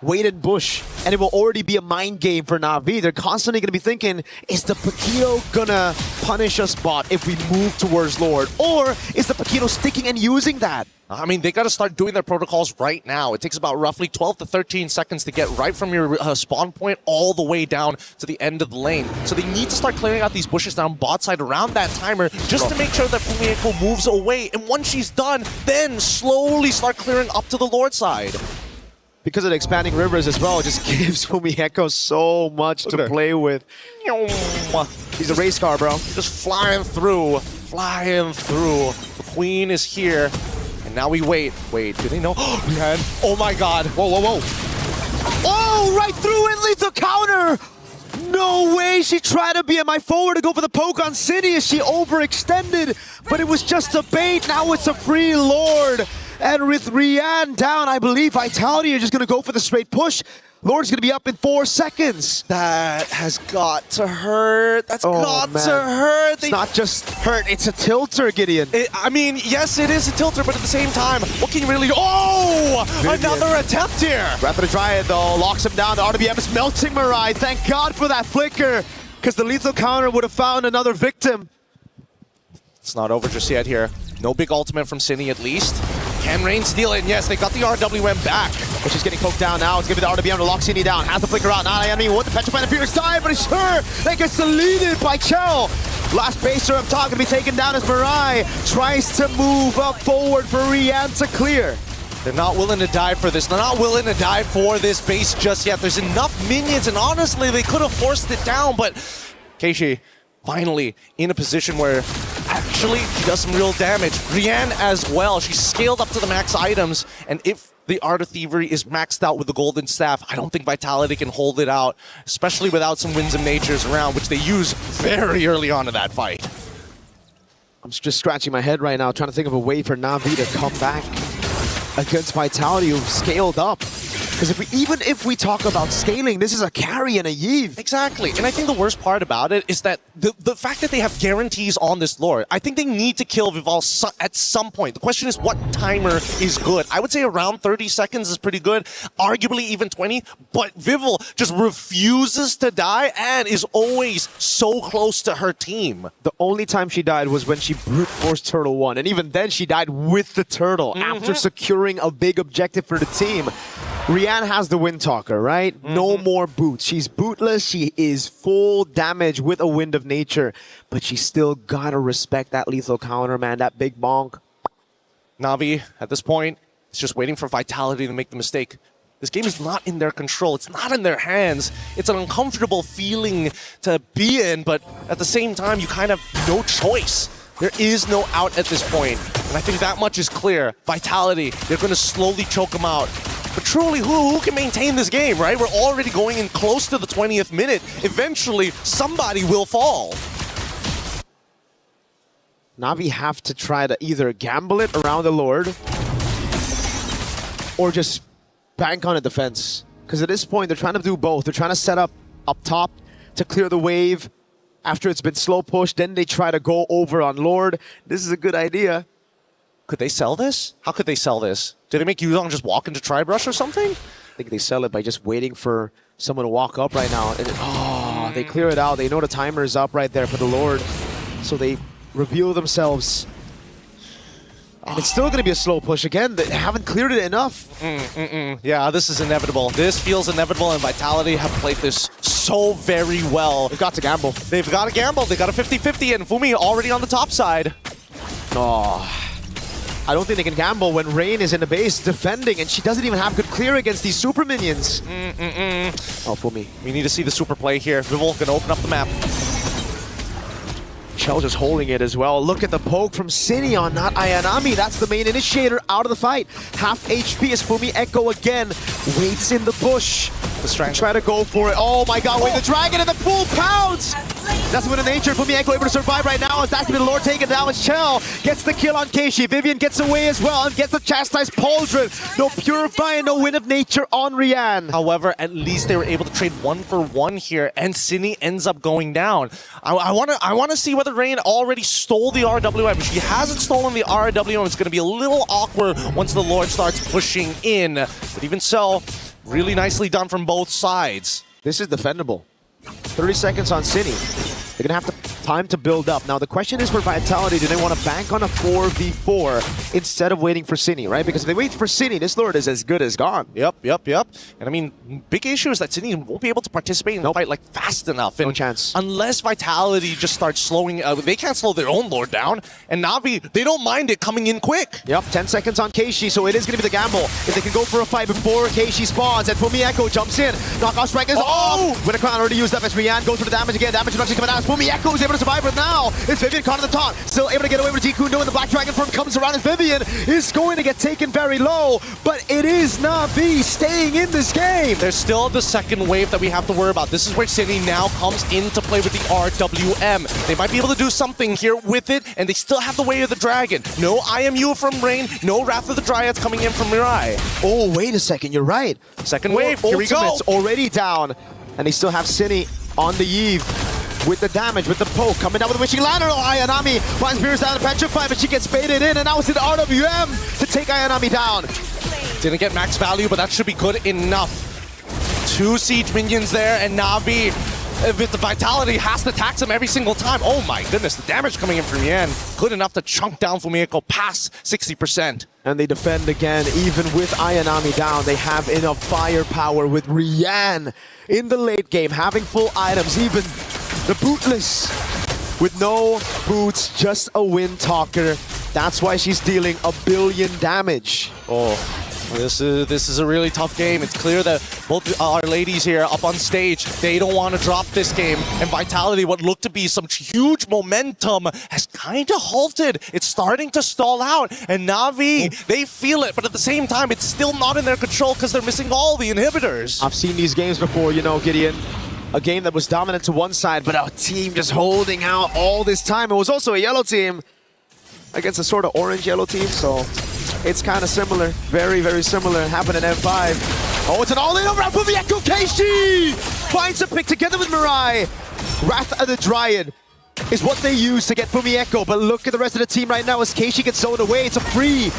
wait in bush, and it will already be a mind game for Na'Vi. They're constantly going to be thinking, is the Paquito gonna punish us bot if we move towards Lord? Or is the Paquito sticking and using that? I mean, they got to start doing their protocols right now. It takes about roughly 12 to 13 seconds to get right from your spawn point all the way down to the end of the lane. So they need to start clearing out these bushes down bot side around that timer just to make sure that Fumieko moves away. And once she's done, then slowly start clearing up to the Lord side. Because of the expanding rivers as well, it just gives Fumieko so much to play with. He's a race car, bro. Just flying through, flying through. The queen is here. And now we wait. Wait, do they know? Oh my god. Whoa, whoa, whoa. Oh, right through it, lethal counter! No way, she tried to be at my forward to go for the poke on City as she overextended, but it was just a bait. Now it's a free Lord. And with Rian down, I believe Vitality are just gonna go for the straight push. Lord's gonna be up in 4 seconds. That has got to hurt. That's got to hurt. It's not just hurt, it's a tilter, Gideon. I mean, yes, it is a tilter, but at the same time, what can you really do? Oh! Vivian. Another attempt here. Rapid Dryad, though, locks him down. The RWM is melting Mirai. Thank God for that flicker, because the lethal counter would have found another victim. It's not over just yet here. No big ultimate from Cine at least. Can Rain steal it? And yes, they got the RWM back. But she's getting poked down now. It's giving the RWM to lock Cine down. Has the flicker out. Not Ayanami with the Petrify Fierce side, but it's her that gets deleted by Chell. Last baser up top gonna be taken down as Mirai tries to move up forward for Rian to clear. They're not willing to die for this. They're not willing to die for this base just yet. There's enough minions, and honestly, they could have forced it down, but Keishi finally in a position where actually she does some real damage. Rian as well. She's scaled up to the max items, and if the Art of Thievery is maxed out with the Golden Staff, I don't think Vitality can hold it out, especially without some Winds of Natures around, which they use very early on in that fight. I'm just scratching my head right now, trying to think of a way for Na'Vi to come back against Vitality, who've scaled up. Because even if we talk about scaling, this is a carry and a Yve. Exactly. And I think the worst part about it is that the fact that they have guarantees on this Lord, I think they need to kill Vival at some point. The question is what timer is good. I would say around 30 seconds is pretty good, arguably even 20, but Vival just refuses to die and is always so close to her team. The only time she died was when she brute forced Turtle 1, and even then she died with the Turtle after securing a big objective for the team. Rian has the Wind Talker, right? No more boots. She's bootless. She is full damage with a Wind of Nature, but she still gotta respect that lethal counter, man. That big bonk. Na'Vi, at this point, is just waiting for Vitality to make the mistake. This game is not in their control. It's not in their hands. It's an uncomfortable feeling to be in, but at the same time, you kind of have no choice. There is no out at this point, and I think that much is clear. Vitality, they're going to slowly choke them out. But truly, who can maintain this game, right? We're already going in close to the 20th minute. Eventually, somebody will fall. Na'Vi have to try to either gamble it around the Lord or just bank on a defense. Because at this point, they're trying to do both. They're trying to set up top to clear the wave, After it's been slow pushed, then they try to go over on Lord. This is a good idea. Could they sell this? How could they sell this? Did they make Yuzong just walk into Tribe Rush or something? I think they sell it by just waiting for someone to walk up right now. And they clear it out. They know the timer is up right there for the Lord. So they reveal themselves. And it's still going to be a slow push again. They haven't cleared it enough. Yeah, this is inevitable. This feels inevitable, and Vitality have played this so very well. They've got to gamble. They've got to gamble. They got a 50-50, and Fumi already on the top side. Oh, I don't think they can gamble when Rain is in the base defending, and she doesn't even have good clear against these super minions. Oh, Fumi. We need to see the super play here. Vivol can open up the map. Chell just holding it as well. Look at the poke from Sinion, not Ayanami. That's the main initiator out of the fight. Half HP as Fumi Echo again waits in the bush. Try to go for it. Oh my god, wait, the dragon and the full pounds! That's when the nature Fumi Echo able to survive right now as that's been the Lord taken down as Chell gets the kill on Keishi. Vivian gets away as well and gets the chastised Pauldron. No Purify and no Wind of Nature on Rian. However, at least they were able to trade 1-for-1 here, and Cine ends up going down. I want to see whether Rain already stole the RWM. If she hasn't stolen the RWM, it's going to be a little awkward once the Lord starts pushing in. But even so, really nicely done from both sides. This is defendable. 30 seconds on Cine. They're going to have time to build up. Now, the question is for Vitality, do they want to bank on a 4v4 instead of waiting for Cine, right? Because if they wait for Cine, this Lord is as good as gone. Yep. And I mean, big issue is that Cine won't be able to participate in the fight like fast enough. And no chance. Unless Vitality just starts slowing, they can't slow their own Lord down. And Na'Vi, they don't mind it coming in quick. Yep, 10 seconds on Keishi, so it is going to be the gamble. If they can go for a fight before Keishi spawns, and Fumi Echo jumps in. Knockout strike is off. When a crown already used up as Rian goes for the damage again. Damage reduction coming out. Fumi Echo is able to survive, but now it's Vivian caught on the top. Still able to get away with Jikundo, and the Black Dragon form comes around as Vivian is going to get taken very low. But it is Na'Vi staying in this game. There's still the second wave that we have to worry about. This is where Cine now comes into play with the RWM. They might be able to do something here with it, and they still have the Way of the Dragon. No IMU from Rain, no Wrath of the Dryads coming in from Mirai. Oh, wait a second, you're right. Second wave, here we go. Ultimate's already down, and they still have Cine on the eve. With the damage, with the poke, coming down with the Wishing Lantern. Oh, Ayanami finds Beerus down to Petrify, but she gets baited in, and now it's an RWM to take Ayanami down. Didn't get max value, but that should be good enough. 2 siege minions there, and Na'Vi, with the Vitality, has to tax him every single time. Oh my goodness, the damage coming in from Yan. Good enough to chunk down Fumiko past 60%. And they defend again, even with Ayanami down. They have enough firepower with Rian in the late game, having full items, even the bootless with no boots, just a wind talker. That's why she's dealing 1 billion damage. Oh, this is a really tough game. It's clear that both our ladies here up on stage, they don't want to drop this game. And Vitality, what looked to be some huge momentum, has kind of halted. It's starting to stall out. And Na'Vi, they feel it, but at the same time, it's still not in their control because they're missing all the inhibitors. I've seen these games before, you know, Gideon. A game that was dominant to one side, but our team just holding out all this time. It was also a yellow team against a sort of orange-yellow team, so it's kind of similar. Very, very similar. Happened in M5. Oh, it's an all-in over on Fumi Echo. Keishi finds a pick together with Mirai. Wrath of the Dryad is what they use to get Fumi Echo, but look at the rest of the team right now as Keishi gets zoned away. It's a free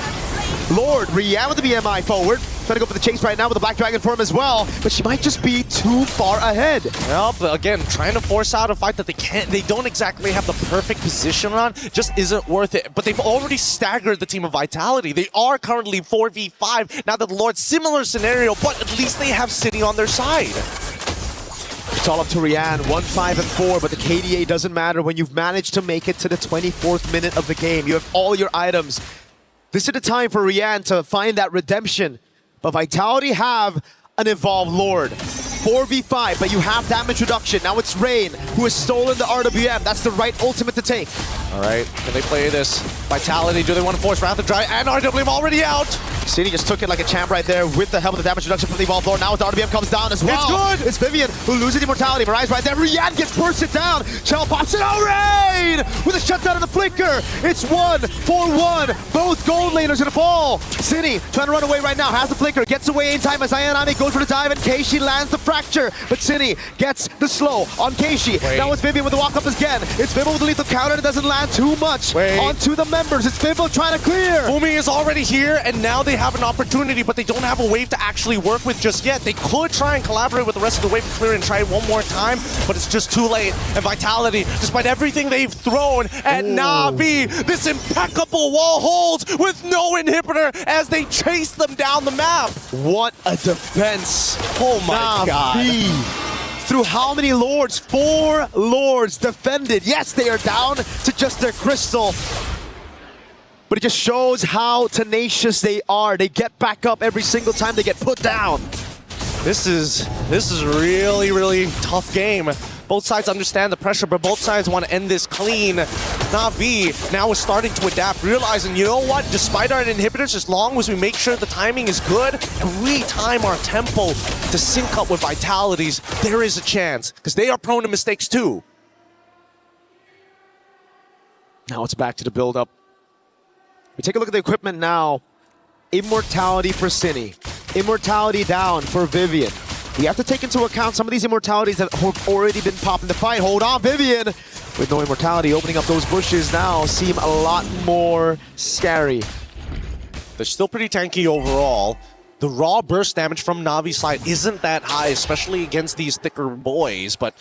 Lord. Rian with the BMI forward. Trying to go for the chase right now with the Black Dragon form as well, but she might just be too far ahead. Well, but again, trying to force out a fight that they don't exactly have the perfect position on just isn't worth it. But they've already staggered the team of Vitality. They are currently 4v5. Now that the Lord, similar scenario, but at least they have City on their side. It's all up to Rian, 1-5 and 4, but the KDA doesn't matter when you've managed to make it to the 24th minute of the game. You have all your items. This is the time for Rian to find that redemption. But Vitality have an Evolved Lord. 4v5, but you have damage reduction. Now it's Rain, who has stolen the RWM. That's the right ultimate to take. All right, can they play this? Vitality, do they want to force Wrath of Dry? And RWM already out! City just took it like a champ right there with the help of the damage reduction from the Evolved Lord. Now as the RBM comes down as well. It's good! It's Vivian who loses immortality. Mirai's right there. Rian gets bursted down. Chell pops it. Oh, Rain! With a shutdown and the flicker. It's 1-4-1. Both gold laners gonna fall. City trying to run away right now. Has the flicker. Gets away in time as Ayanami goes for the dive and Keishi lands the fracture. But City gets the slow on Keishi. Now it's Vivian with the walk up again. It's Vivo with the lethal counter and it doesn't land too much. Onto the members. It's Vivo trying to clear. Fumi is already here, and now they have an opportunity, but they don't have a wave to actually work with just yet. They could try and collaborate with the rest of the wave to clear and try it one more time, but it's just too late. And Vitality, despite everything they've thrown at Na'Vi, this impeccable wall holds with no inhibitor as they chase them down the map. What a defense. Oh my god. Through how many lords? 4 lords defended. Yes, they are down to just their crystal. But it just shows how tenacious they are. They get back up every single time they get put down. This is really, really tough game. Both sides understand the pressure, but both sides want to end this clean. Na'Vi now is starting to adapt, realizing, you know what, despite our inhibitors, as long as we make sure the timing is good and we time our tempo to sync up with Vitality's, there is a chance, because they are prone to mistakes too. Now it's back to the build-up. We take a look at the equipment now. Immortality for Cine. Immortality down for Vivian. We have to take into account some of these immortalities that have already been popped in the fight. Hold on, Vivian! With no immortality, opening up those bushes now seem a lot more scary. They're still pretty tanky overall. The raw burst damage from Navi's side isn't that high, especially against these thicker boys, but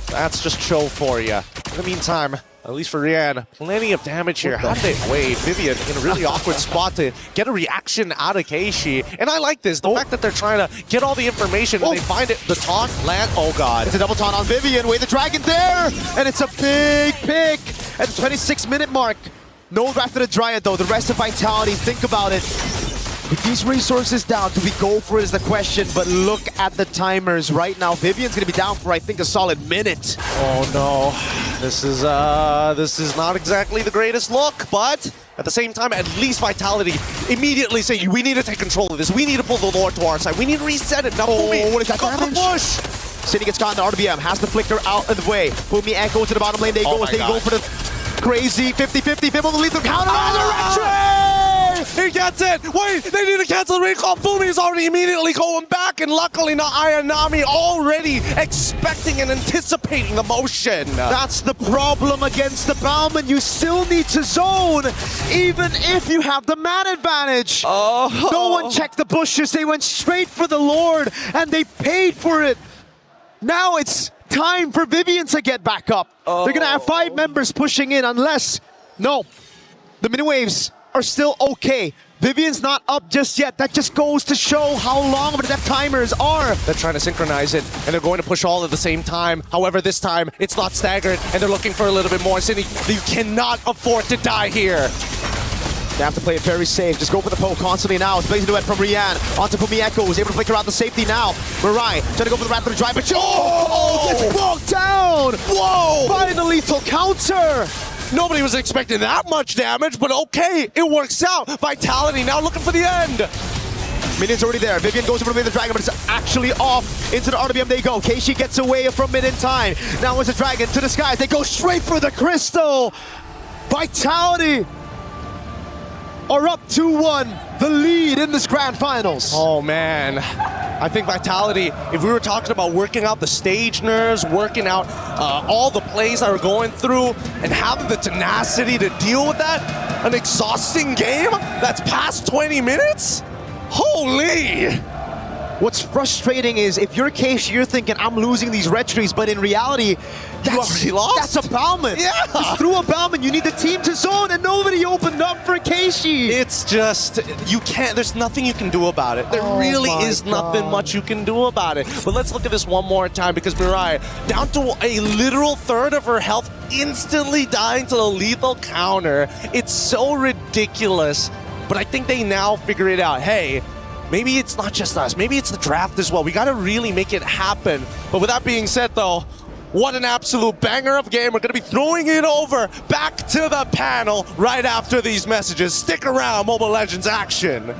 that's just show for you. In the meantime, at least for Rian, plenty of damage here. How did they wait? Vivian in a really awkward spot to get a reaction out of Keishi. And I like this, the fact that they're trying to get all the information and they find it. The taunt land, oh god. It's a double taunt on Vivian, with the dragon there! And it's a big pick at the 26-minute mark. No Wrath of the Dryad though, the rest of Vitality, think about it. With these resources down, do we go for it is the question, but look at the timers right now. Vivian's gonna be down for, I think, a solid minute. Oh no, this is not exactly the greatest look, but at the same time, at least Vitality immediately say, we need to take control of this. We need to pull the Lord to our side. We need to reset it. Now, Fumi, what is that damage? Push. City gets caught in the RBM, has the flicker out of the way. Fumi echo to the bottom lane, they go for the crazy 50-50, Vivo the lethal counter on the retreat! He gets it! Wait, they need to cancel the recall. Fumi is already immediately going back, and luckily not Ayanami already expecting and anticipating the motion. That's the problem against the Bauman. You still need to zone, even if you have the man advantage. No one checked the bushes. They went straight for the Lord, and they paid for it. Now it's time for Vivian to get back up. They're gonna have 5 members pushing in unless, no, the mini waves are still okay. Vivian's not up just yet. That just goes to show how long of a death timers are. They're trying to synchronize it, and they're going to push all at the same time. However, this time, it's not staggered, and they're looking for a little bit more. City, you cannot afford to die here. They have to play it very safe. Just go for the poke constantly now. It's blazing duet from Rian. Onto Fumi Echo, who's able to flicker out the safety now. Mirai trying to go for the Wrath of the Dryad, but gets walked down! Whoa! By the lethal counter! Nobody was expecting that much damage, but okay, it works out. Vitality now looking for the end. Minion's already there. Vivian goes over to the dragon, but it's actually off. Into the RWM they go. Keishi gets away from mid in time. Now it's a dragon to the skies. They go straight for the crystal. Vitality are up 2-1. The lead in this grand finals. Oh man. I think Vitality, if we were talking about working out the stage nerves, working out all the plays that we're going through, and having the tenacity to deal with that, an exhausting game that's past 20 minutes? Holy! What's frustrating is if you're Keishi, you're thinking, I'm losing these red trees, but in reality, that's a Bauman. Yeah. Just through a Bauman, you need the team to zone, and nobody opened up for Keishi. It's just, you can't, there's nothing you can do about it. There really is nothing much you can do about it. But let's look at this one more time, because Mirai, down to a literal third of her health, instantly dying to the lethal counter. It's so ridiculous, but I think they now figure it out. Hey, maybe it's not just us. Maybe it's the draft as well. We got to really make it happen. But with that being said, though, what an absolute banger of a game. We're going to be throwing it over back to the panel right after these messages. Stick around, Mobile Legends action.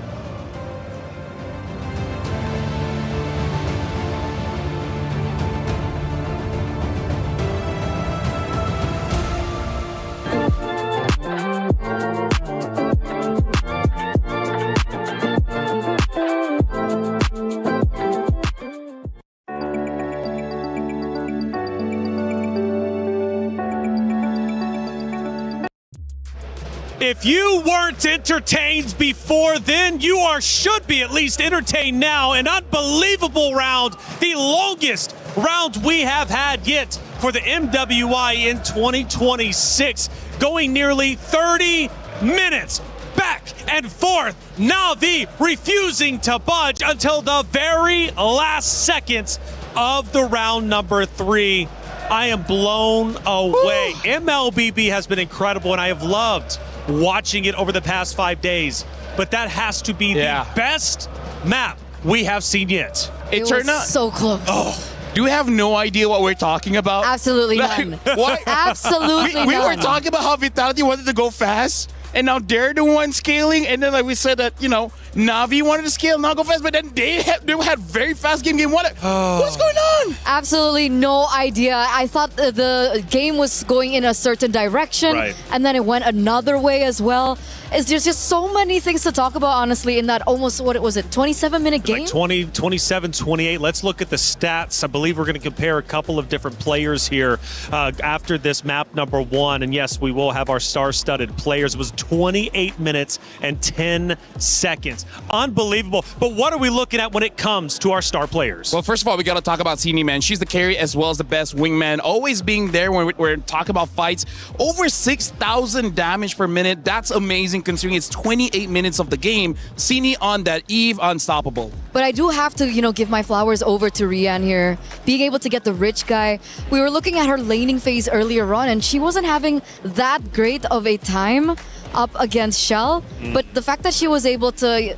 If you weren't entertained before then, you should be at least entertained now. An unbelievable round, the longest round we have had yet for the MWI in 2026, going nearly 30 minutes. Back and forth, Na'Vi refusing to budge until the very last seconds of the round number 3. I am blown away. MLBB has been incredible, and I have loved watching it over the past 5 days. But that has to be the best map we have seen yet. It turned out so close. Do we have no idea what we're talking about? Absolutely none. What? Absolutely we were none. talking about how Vitality wanted to go fast, and now they're the one scaling. And then, like we said, that Na'Vi wanted to scale, not go fast, but then they had very fast game one. What's going on? Absolutely no idea. I thought the game was going in a certain direction, and then it went another way as well. There's just so many things to talk about, honestly, in that almost, 27-minute game? Like 20, 27, 28. Let's look at the stats. I believe we're going to compare a couple of different players here after this map number 1. And yes, we will have our star-studded players. It was 28 minutes and 10 seconds. Unbelievable. But what are we looking at when it comes to our star players? Well, first of all, we got to talk about Sini, man. She's the carry as well as the best wingman, always being there when we're talking about fights. Over 6,000 damage per minute. That's amazing considering it's 28 minutes of the game. Sini on that eve, unstoppable. But I do have to, give my flowers over to Rian here. Being able to get the rich guy. We were looking at her laning phase earlier on, and she wasn't having that great of a time up against Shell. But the fact that she was able to,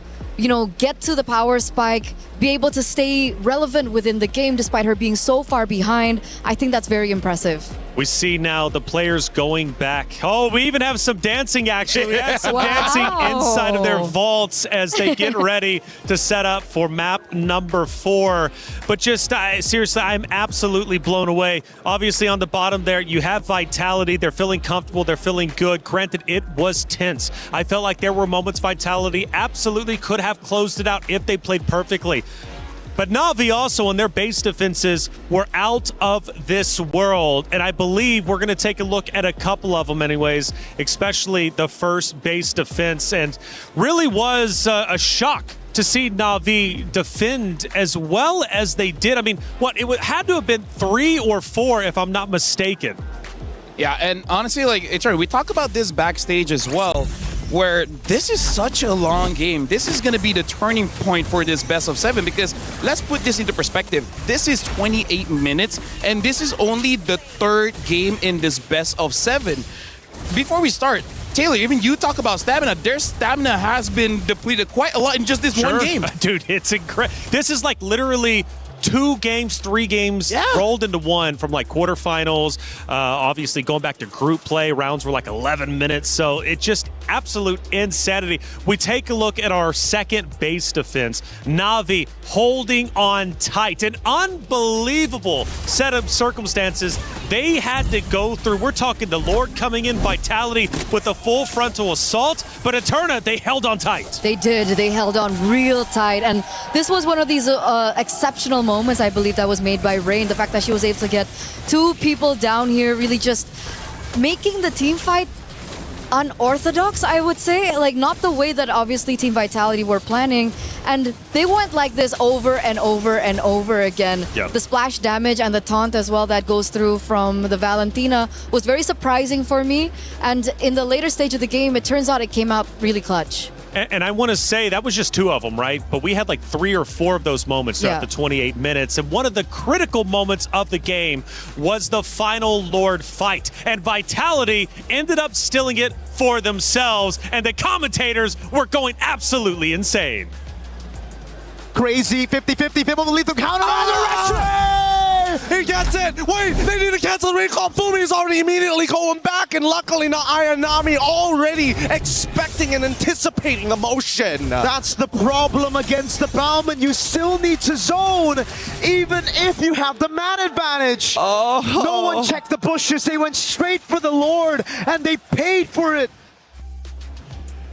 get to the power spike, be able to stay relevant within the game despite her being so far behind, I think that's very impressive. We see now the players going back. Oh, we even have some dancing action. We have some dancing inside of their vaults as they get ready to set up for map number 4. But just seriously, I'm absolutely blown away. Obviously on the bottom there, you have Vitality. They're feeling comfortable. They're feeling good. Granted, it was tense. I felt like there were moments Vitality absolutely could have closed it out if they played perfectly. But Na'Vi also on their base defenses were out of this world. And I believe we're going to take a look at a couple of them anyways, especially the first base defense. And really was a shock to see Na'Vi defend as well as they did. I mean, it had to have been 3 or 4 if I'm not mistaken. Yeah, and honestly, we talk about this backstage as well, where this is such a long game. This is going to be the turning point for this best of 7 because let's put this into perspective. This is 28 minutes, and this is only the 3rd game in this best of 7. Before we start, Taylor, even you talk about stamina. Their stamina has been depleted quite a lot in just this one game. Dude, it's incredible. This is like literally 2 games, 3 games rolled into one from quarterfinals. Obviously going back to group play, rounds were 11 minutes. So it's just absolute insanity. We take a look at our second base defense. Na'Vi holding on tight. An unbelievable set of circumstances they had to go through. We're talking the Lord coming in, Vitality with a full frontal assault, but Eterna, they held on tight. They did. They held on real tight. And this was one of these exceptional moments, I believe, that was made by Rain. The fact that she was able to get 2 people down here, really just making the team fight unorthodox, I would say. Not the way that obviously Team Vitality were planning. And they went like this over and over and over again. Yep. The splash damage and the taunt as well that goes through from the Valentina was very surprising for me. And in the later stage of the game, it turns out it came out really clutch. And I want to say that was just 2 of them, right? But we had 3 or 4 of those moments throughout the 28 minutes. And one of the critical moments of the game was the final Lord fight. And Vitality ended up stealing it for themselves. And the commentators were going absolutely insane. Crazy 50-50. Fimble the lethal counter resurrection! He gets it! Wait, they need to cancel the recall. Fumi is already immediately going back, and luckily not Ayanami already expecting and anticipating the motion. That's the problem against the Bauman. You still need to zone, even if you have the man advantage. No one checked the bushes. They went straight for the Lord, and they paid for it.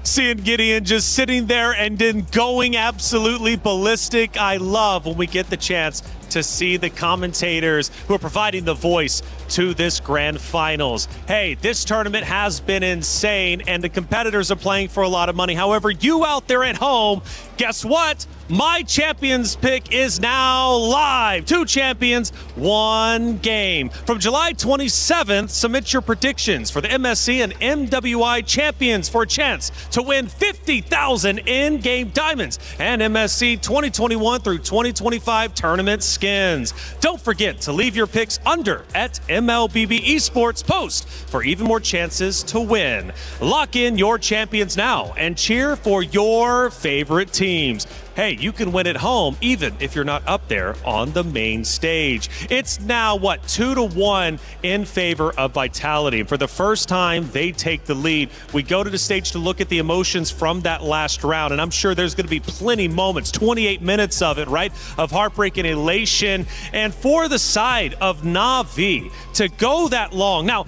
Seeing Gideon just sitting there and then going absolutely ballistic. I love when we get the chance to see the commentators who are providing the voice to this grand finals. Hey, this tournament has been insane, and the competitors are playing for a lot of money. However, you out there at home, guess what? My champions pick is now live. 2 champions, 1 game. From July 27th, submit your predictions for the MSC and MWI champions for a chance to win 50,000 in-game diamonds and MSC 2021 through 2025 tournament skins. Don't forget to leave your picks under at MLBB Esports post for even more chances to win. Lock in your champions now and cheer for your favorite teams. Hey, you can win at home even if you're not up there on the main stage. It's now, 2-1 in favor of Vitality. And for the first time, they take the lead. We go to the stage to look at the emotions from that last round, and I'm sure there's going to be plenty moments, 28 minutes of it, right, of heartbreak and elation. And for the side of Na'Vi to go that long. Now,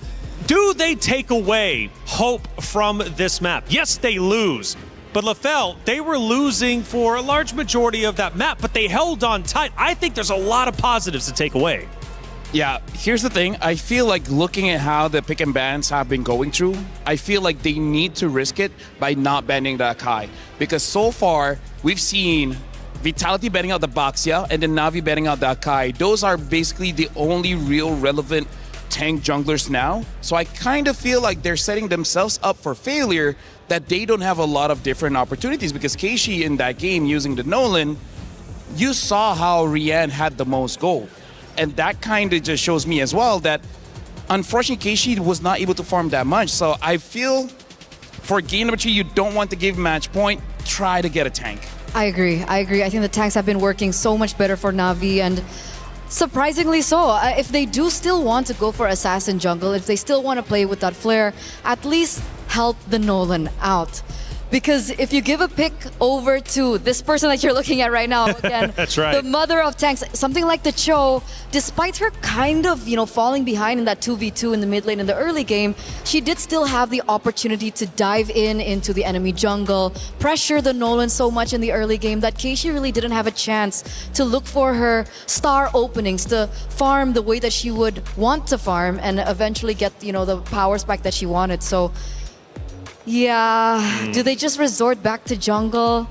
do they take away hope from this map? Yes, they lose. But LaFell, they were losing for a large majority of that map, but they held on tight. I think there's a lot of positives to take away. Yeah, here's the thing. I feel like looking at how the pick and bans have been going through, I feel like they need to risk it by not banning the Akai. Because so far, we've seen Vitality banning out the Baxia and then Na'Vi banning out the Akai. Those are basically the only real relevant tank junglers now. So I kind of feel like they're setting themselves up for failure, that they don't have a lot of different opportunities, because Keishi in that game using the Nolan, you saw how Rian had the most gold. And that kind of just shows me as well that unfortunately Keishi was not able to farm that much. So I feel for game number 3, you don't want to give match point, try to get a tank. I agree. I think the tanks have been working so much better for Na'Vi, and surprisingly so. If they do still want to go for Assassin jungle, if they still want to play with that flare, at least help the Nolan out. Because if you give a pick over to this person that you're looking at right now, again, that's right, the mother of tanks, something like the Cho, despite her kind of, falling behind in that 2v2 in the mid lane in the early game, she did still have the opportunity to dive into the enemy jungle, pressure the Nolan so much in the early game that Keishi really didn't have a chance to look for her star openings, to farm the way that she would want to farm and eventually get, the power spike that she wanted. So yeah, do they just resort back to jungle?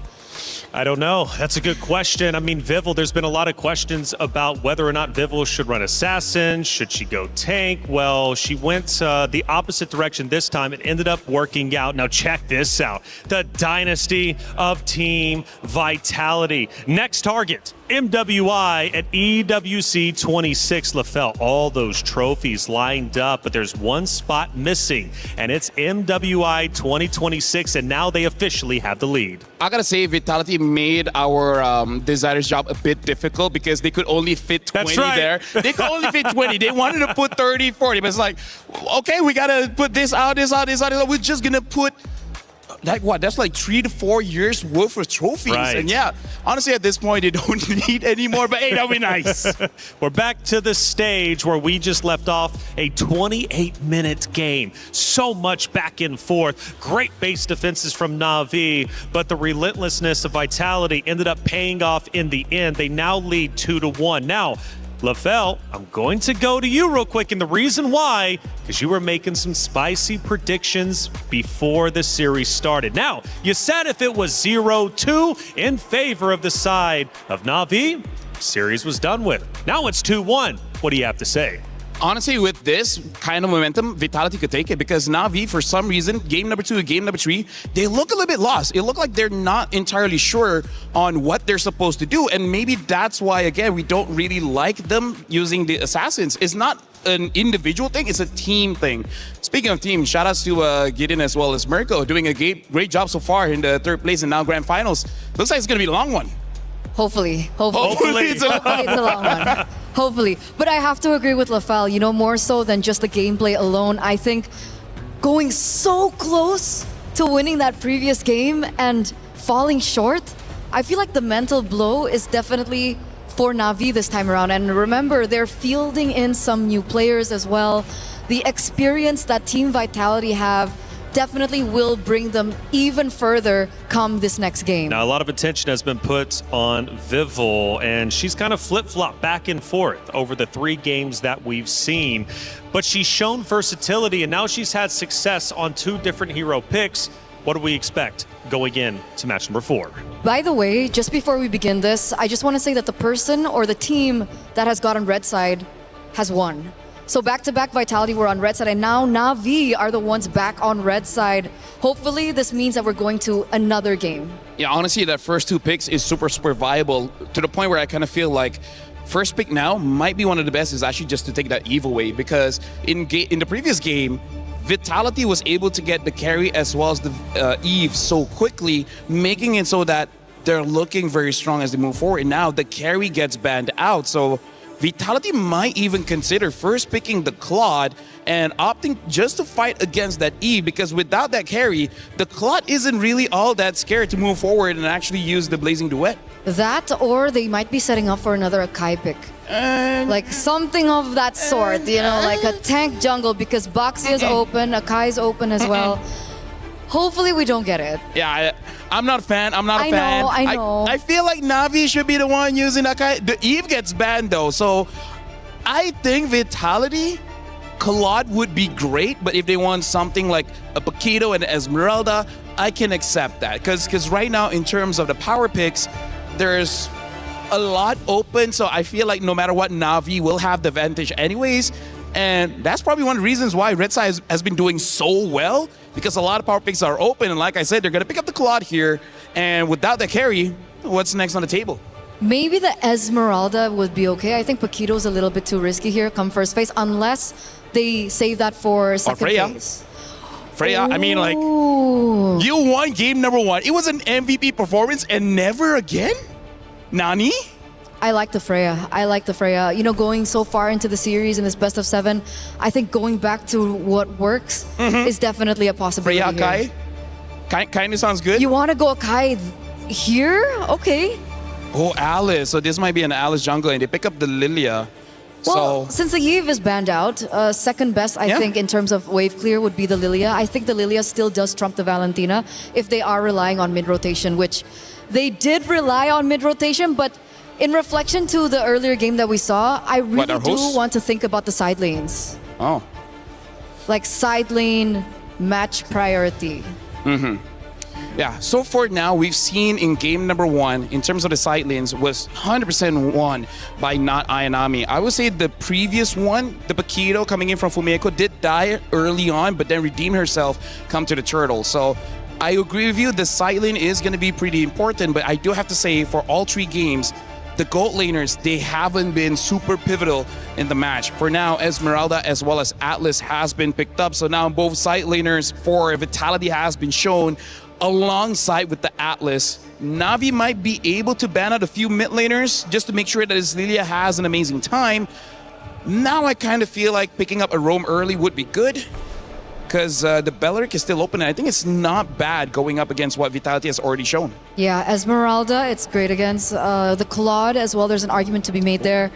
I don't know. That's a good question. I mean, Vival, there's been a lot of questions about whether or not Vival should run Assassin. Should she go tank? Well, she went the opposite direction this time. It ended up working out. Now check this out. The dynasty of Team Vitality. Next target, MWI at EWC 26. LaFell, all those trophies lined up, but there's one spot missing, and it's MWI 2026, and now they officially have the lead. I gotta say, Vitality made our designer's job a bit difficult because they could only fit 20 there. They could only fit 20. They wanted to put 30, 40, but it's like, okay, we gotta put this out. We're just gonna put that's like 3 to 4 years worth of trophies. Right. And yeah, honestly, at this point, they don't need any more, but hey, that'll be nice. We're back to the stage where we just left off, a 28-minute game. So much back and forth. Great base defenses from Na'Vi, but the relentlessness of Vitality ended up paying off in the end. They now lead 2-1. Now, LaFell, I'm going to go to you real quick, and the reason why, because you were making some spicy predictions before the series started. Now, you said if it was 0-2 in favor of the side of Na'Vi, series was done with. Now it's 2-1. What do you have to say? Honestly, with this kind of momentum, Vitality could take it, because Na'Vi, for some reason, game number 2, game number 3, they look a little bit lost. It looked like they're not entirely sure on what they're supposed to do, and maybe that's why, again, we don't really like them using the Assassins. It's not an individual thing, it's a team thing. Speaking of team, shout outs to Gideon as well as Mirko, doing a great job so far in the 3rd place and now grand finals. Looks like it's going to be a long one. Hopefully it's a long one. Hopefully. But I have to agree with LaFell, more so than just the gameplay alone. I think going so close to winning that previous game and falling short, I feel like the mental blow is definitely for Na'Vi this time around. And remember, they're fielding in some new players as well. The experience that Team Vitality have definitely will bring them even further come this next game. Now, a lot of attention has been put on Vivol, and she's kind of flip-flopped back and forth over the 3 games that we've seen. But she's shown versatility, and now she's had success on 2 different hero picks. What do we expect going in to match number 4? By the way, just before we begin this, I just want to say that the person or the team that has gotten red side has won. So back-to-back Vitality were on red side, and now Na'Vi are the ones back on red side. Hopefully, this means that we're going to another game. Yeah, honestly, that first 2 picks is super viable to the point where I kind of feel like first pick now might be one of the best is actually just to take that Eve away, because in the previous game, Vitality was able to get the carry as well as the Eve so quickly, making it so that they're looking very strong as they move forward. And now the carry gets banned out, so Vitality might even consider first picking the Claude and opting just to fight against that Eve, because without that carry, the Claude isn't really all that scared to move forward and actually use the Blazing Duet. That, or they might be setting up for another Akai pick. Like something of that sort, you know, like a tank jungle, because Baxia is open, Akai is open as well. Hopefully we don't get it. Yeah, I'm not a fan. I'm not a I fan. know, I know. I feel like Na'Vi should be the one using Akai. The Eve gets banned though, so I think Vitality, Claude would be great, but if they want something like a Paquito and Esmeralda, I can accept that. Because right now, in terms of the power picks, there's a lot open, so I feel like no matter what, Na'Vi will have the advantage anyways. And that's probably one of the reasons why Red Side has been doing so well, because a lot of power picks are open, and like I said, they're going to pick up the Claude here, and without the carry, what's next on the table? Maybe the Esmeralda would be okay. I think Paquito's a little bit too risky here, come first phase, unless they save that for second Freya. phase. Freya, I mean, like, you won game number 1. It was an MVP performance, and never again? Nani? I like the Freya. I like the Freya. You know, going so far into the series in this best of 7, I think going back to what works is definitely a possibility. Freya Akai? Kind of sounds good. You want to go Akai here? Okay. Oh, Alice. So this might be an Alice jungle, and they pick up the Lilia. Well, So since the Eve is banned out, second best, I think, in terms of wave clear would be the Lilia. I think the Lilia still does trump the Valentina if they are relying on mid-rotation, which they did rely on mid-rotation, but in reflection to the earlier game that we saw, I really do want to think about the side lanes. Oh. Like side lane match priority. Yeah, so for now, we've seen in game number 1, in terms of the side lanes, was 100% won by not Ayanami. I would say the previous one, the Paquito coming in from Fumeko, did die early on, but then redeemed herself, come to the Turtle. So I agree with you, the side lane is going to be pretty important, but I do have to say, for all 3 games, the gold laners, they haven't been super pivotal in the match. For now, Esmeralda as well as Atlas has been picked up. So now both side laners for Vitality has been shown alongside with the Atlas. Na'Vi might be able to ban out a few mid laners just to make sure that his Lilia has an amazing time. Now I kind of feel like picking up a roam early would be good, because the Belleric is still open, and I think it's not bad going up against what Vitality has already shown. Yeah, Esmeralda, it's great against the Claude as well. There's an argument to be made there.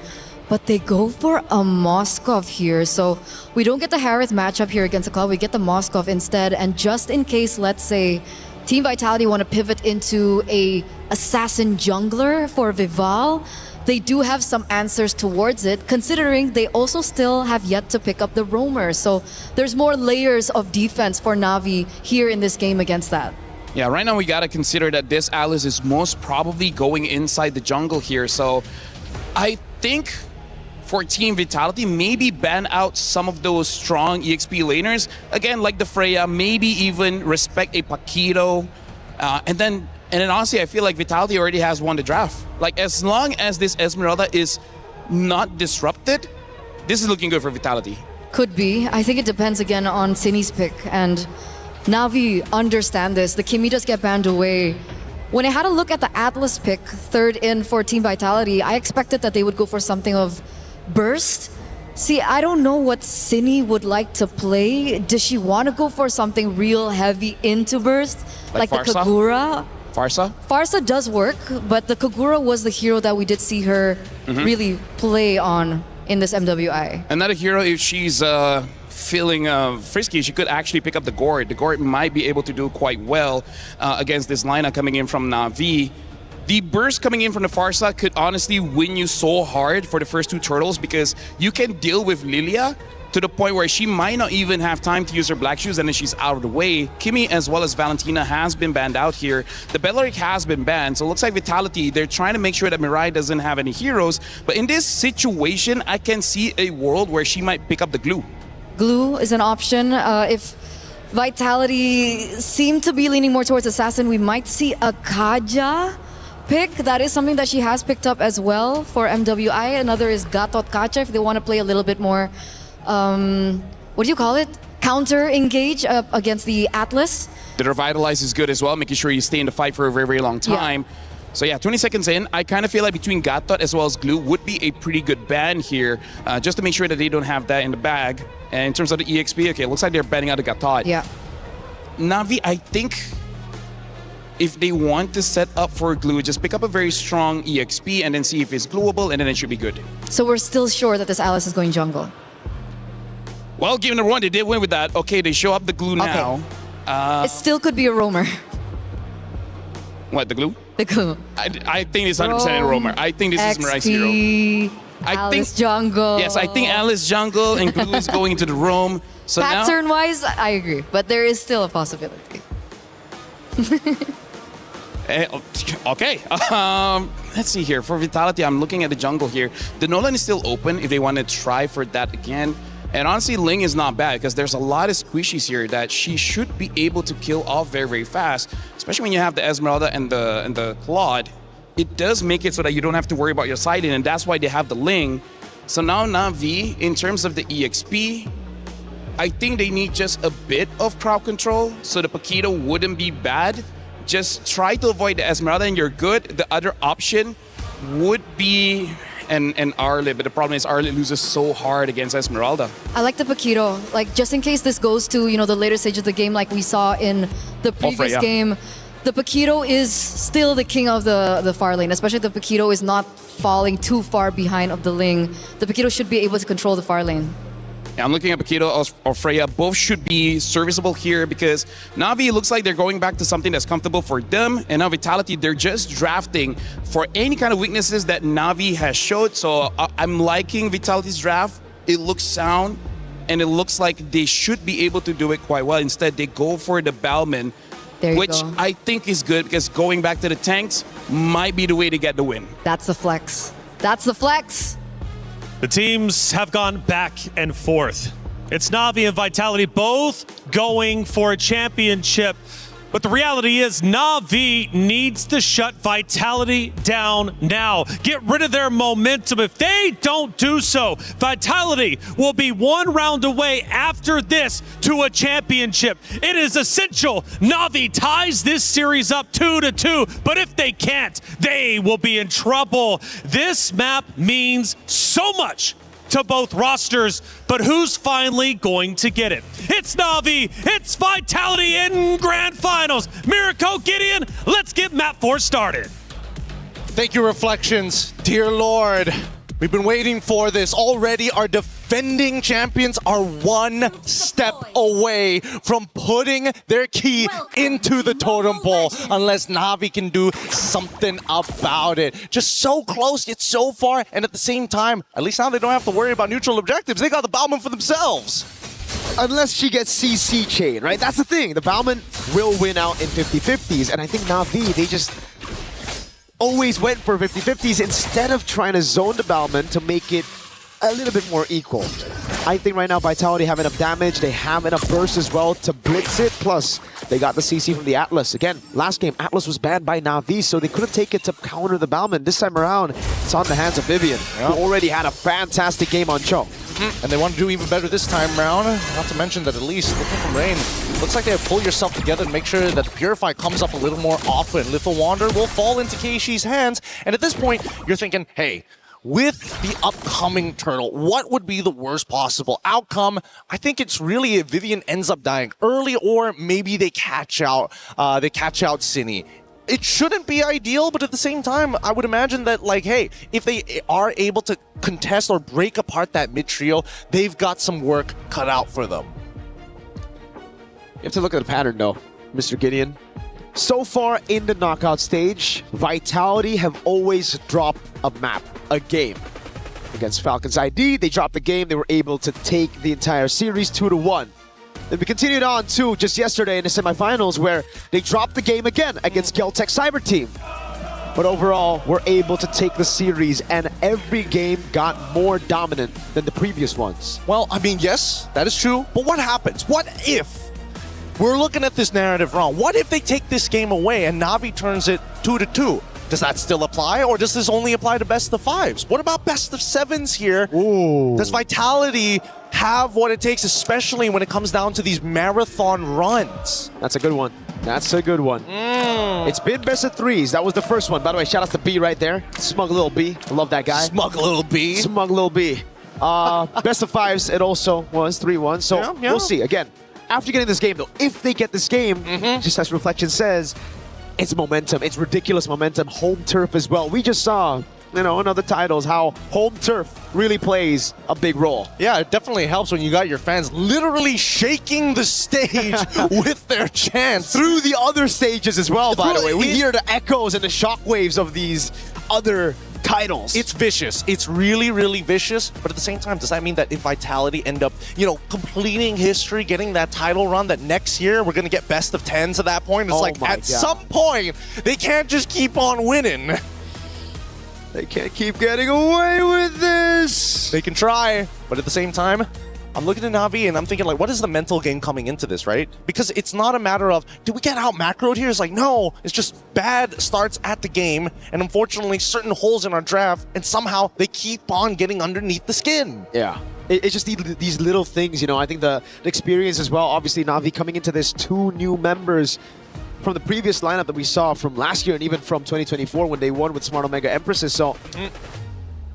But they go for a Moskov here. So we don't get the Harith matchup here against the Claude. We get the Moskov instead. And just in case, let's say, Team Vitality want to pivot into a assassin jungler for Vival, they do have some answers towards it, considering they also still have yet to pick up the roamer. So there's more layers of defense for Na'Vi here in this game against that. Yeah, right now we got to consider that this Alice is most probably going inside the jungle here. So I think for Team Vitality, maybe ban out some of those strong EXP laners. Again, like the Freya, maybe even respect a Paquito. And then honestly, I feel like Vitality already has won the draft. Like, as long as this Esmeralda is not disrupted, this is looking good for Vitality. Could be. I think it depends again on Cini's pick. And Na'Vi understand this. The Kimitas get banned away. When I had a look at the Atlas pick, third in for Team Vitality, I expected that they would go for something of Burst. See, I don't know what Cini would like to play. Does she want to go for something real heavy into Burst? Like the Kagura? Pharsa does work, but the Kagura was the hero that we did see her really play on in this MWI. Another hero, if she's feeling frisky, she could actually pick up the Gord. The Gord might be able to do quite well against this lineup coming in from Na'Vi. The burst coming in from the Pharsa could honestly win you so hard for the first 2 turtles because you can deal with Lilia to the point where she might not even have time to use her black shoes and then she's out of the way. Kimmy as well as Valentina has been banned out here. The Bellaric has been banned, so it looks like Vitality, they're trying to make sure that Mirai doesn't have any heroes. But in this situation, I can see a world where she might pick up the glue. Glue is an option. If Vitality seem to be leaning more towards Assassin, we might see a Kaja pick. That is something that she has picked up as well for MWI. Another is Gatot Kacha if they want to play a little bit more what do you call it? Counter engage against the Atlas. The Revitalize is good as well, making sure you stay in the fight for a very, very long time. Yeah. So yeah, 20 seconds in, I kind of feel like between Gatot as well as Glue would be a pretty good ban here, just to make sure that they don't have that in the bag. And in terms of the EXP, okay, it looks like they're banning out the Gatot. Yeah. Na'Vi, I think if they want to set up for Glue, just pick up a very strong EXP and then see if it's glueable, and then it should be good. So we're still sure that this Alice is going jungle. Well, given the run, they did win with that. Okay, they show up the Glue now. It still could be a roamer. What, the Glue? The Glue. I think it's 100% a roamer. I think this is Mirai's hero. Alice jungle. Yes, I think Alice jungle and Glue is going into the roam. So Pattern-wise, I agree. But there is still a possibility. Okay. Let's see here. For Vitality, I'm looking at the jungle here. The Nolan is still open if they want to try for that again. And honestly, Ling is not bad because there's a lot of squishies here that she should be able to kill off very, very fast. Especially when you have the Esmeralda and the Claude. It does make it so that you don't have to worry about your siding, and that's why they have the Ling. So now Na'Vi, in terms of the EXP, I think they need just a bit of crowd control so the Paquito wouldn't be bad. Just try to avoid the Esmeralda and you're good. The other option would be an Arlit, but the problem is Arlit loses so hard against Esmeralda. I like the Paquito. Like, just in case this goes to, the later stage of the game like we saw in the previous game, the Paquito is still the king of the far lane, especially the Paquito is not falling too far behind of the Ling. The Paquito should be able to control the far lane. Yeah, I'm looking at Paquito or Freya. Both should be serviceable here because Na'Vi looks like they're going back to something that's comfortable for them. And now Vitality, they're just drafting for any kind of weaknesses that Na'Vi has showed. So I'm liking Vitality's draft. It looks sound and it looks like they should be able to do it quite well. Instead, they go for the Balman, which I think is good because going back to the tanks might be the way to get the win. That's the flex. That's the flex. The teams have gone back and forth. It's Na'Vi and Vitality both going for a championship. But the reality is Na'Vi needs to shut Vitality down now. Get rid of their momentum. If they don't do so, Vitality will be one round away after this to a championship. It is essential Na'Vi ties this series up 2-2, but if they can't, they will be in trouble. This map means so much to both rosters, but who's finally going to get it? It's Na'Vi, it's Vitality in Grand Finals. Mirko, Gideon, let's get Map 4 started. Thank you, Reflections. Dear Lord, we've been waiting for this. Already our defending champions are one step away from putting their key into the totem pole unless Na'Vi can do something about it. Just so close yet so far, and at the same time, at least now they don't have to worry about neutral objectives. They got the Bauman for themselves. Unless she gets CC chain, right? That's the thing. The Bauman will win out in 50-50s, and I think Na'Vi, they just always went for 50-50s instead of trying to zone the Bauman to make it a little bit more equal. I think right now Vitality have enough damage, they have enough burst as well to blitz it, plus they got the CC from the Atlas. Again, last game Atlas was banned by Na'Vi, so they couldn't take it to counter the Bauman. This time around, it's on the hands of Vivian, who already had a fantastic game on Cho. And they want to do even better this time around. Not to mention that at least looking from Rain, looks like they have to pull yourself together and make sure that the Purify comes up a little more often. Little Wander will fall into Keishi's hands. And at this point, you're thinking, hey, with the upcoming turtle, what would be the worst possible outcome? I think it's really if Vivian ends up dying early, or maybe they catch out Cine. it shouldn't be ideal, but at the same time, I would imagine that, like, hey, if they are able to contest or break apart that mid trio, they've got some work cut out for them. You have to look at the pattern, though, Mr. Gideon. So far in the knockout stage, Vitality have always dropped a map, a game. Against Falcons ID, they dropped the game. They were able to take the entire series 2-1. Then we continued on to just yesterday in the semifinals where they dropped the game again against Geltec Cyber Team. But overall, we're able to take the series and every game got more dominant than the previous ones. Well, I mean, yes, that is true. But what happens? What if we're looking at this narrative wrong? What if they take this game away and Na'Vi turns it 2-2? Does that still apply, or does this only apply to best of 5s? What about best of 7s here? Ooh. Does Vitality have what it takes, especially when it comes down to these marathon runs? That's a good one. That's a good one. It's been best of 3s. That was the first one. By the way, shout out to B right there. Smug Little B. I love that guy. Smug Little B. Smug Little B. Best of 5s, it also was 3-1. So we'll see. Again, after getting this game, though, if they get this game, just as Reflection says, it's momentum. It's ridiculous momentum. Home turf as well. We just saw, in other titles, how home turf really plays a big role. Yeah, it definitely helps when you got your fans literally shaking the stage with their chants. Through the other stages as well, by the way. We hear the echoes and the shockwaves of these other titles. It's vicious. It's really, really vicious. But at the same time, does that mean that if Vitality end up, completing history, getting that title run, that next year we're going to get best of 10s at that point? It's at some point, they can't just keep on winning. They can't keep getting away with this. They can try, but at the same time, I'm looking at Na'Vi and I'm thinking, like, what is the mental game coming into this, right? Because it's not a matter of, did we get out macroed here? It's like, no, it's just bad starts at the game, and unfortunately, certain holes in our draft, and somehow they keep on getting underneath the skin. Yeah. It's just these little things, I think the experience as well. Obviously, Na'Vi coming into this, 2 new members from the previous lineup that we saw from last year and even from 2024 when they won with Smart Omega Empresses. So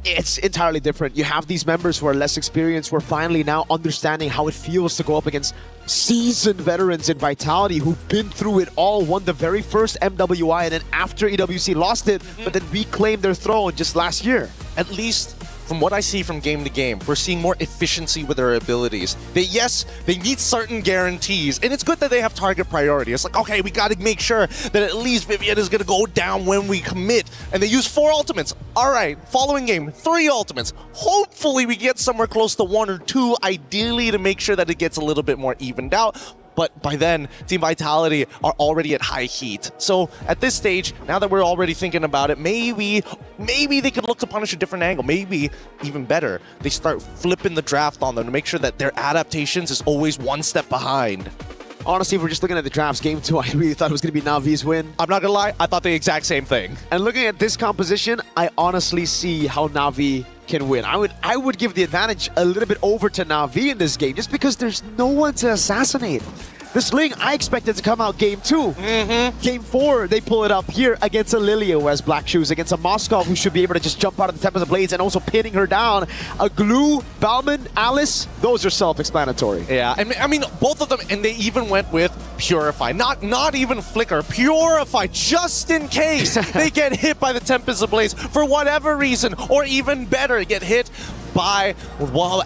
it's entirely different. You have these members who are less experienced, who are finally now understanding how it feels to go up against seasoned veterans in Vitality who've been through it all, won the very first MWI, and then after EWC lost it, but then reclaimed their throne just last year. At least from what I see from game to game, we're seeing more efficiency with their abilities. They need certain guarantees, and it's good that they have target priority. It's like, okay, we got to make sure that at least Vivian is going to go down when we commit, and they use 4 ultimates. All right, following game, 3 ultimates. Hopefully we get somewhere close to 1 or 2, ideally to make sure that it gets a little bit more evened out. But by then, Team Vitality are already at high heat. So at this stage, now that we're already thinking about it, maybe they could look to punish a different angle. Maybe, even better, they start flipping the draft on them to make sure that their adaptations is always 1 step behind. Honestly, if we're just looking at the drafts, Game 2, I really thought it was going to be Na'Vi's win. I'm not going to lie, I thought the exact same thing. And looking at this composition, I honestly see how Na'Vi can win. I would give the advantage a little bit over to Na'Vi in this game, just because there's no one to assassinate. This Ling, I expected to come out Game 2. Game 4, they pull it up here against a Lilia who has black shoes, against a Moskov who should be able to just jump out of the Tempest of Blades and also pinning her down. A Glue, Bauman, Alice, those are self-explanatory. Yeah, I mean, both of them, and they even went with Purify. Not even Flicker, Purify, just in case they get hit by the Tempest of Blades for whatever reason, or even better, get hit by,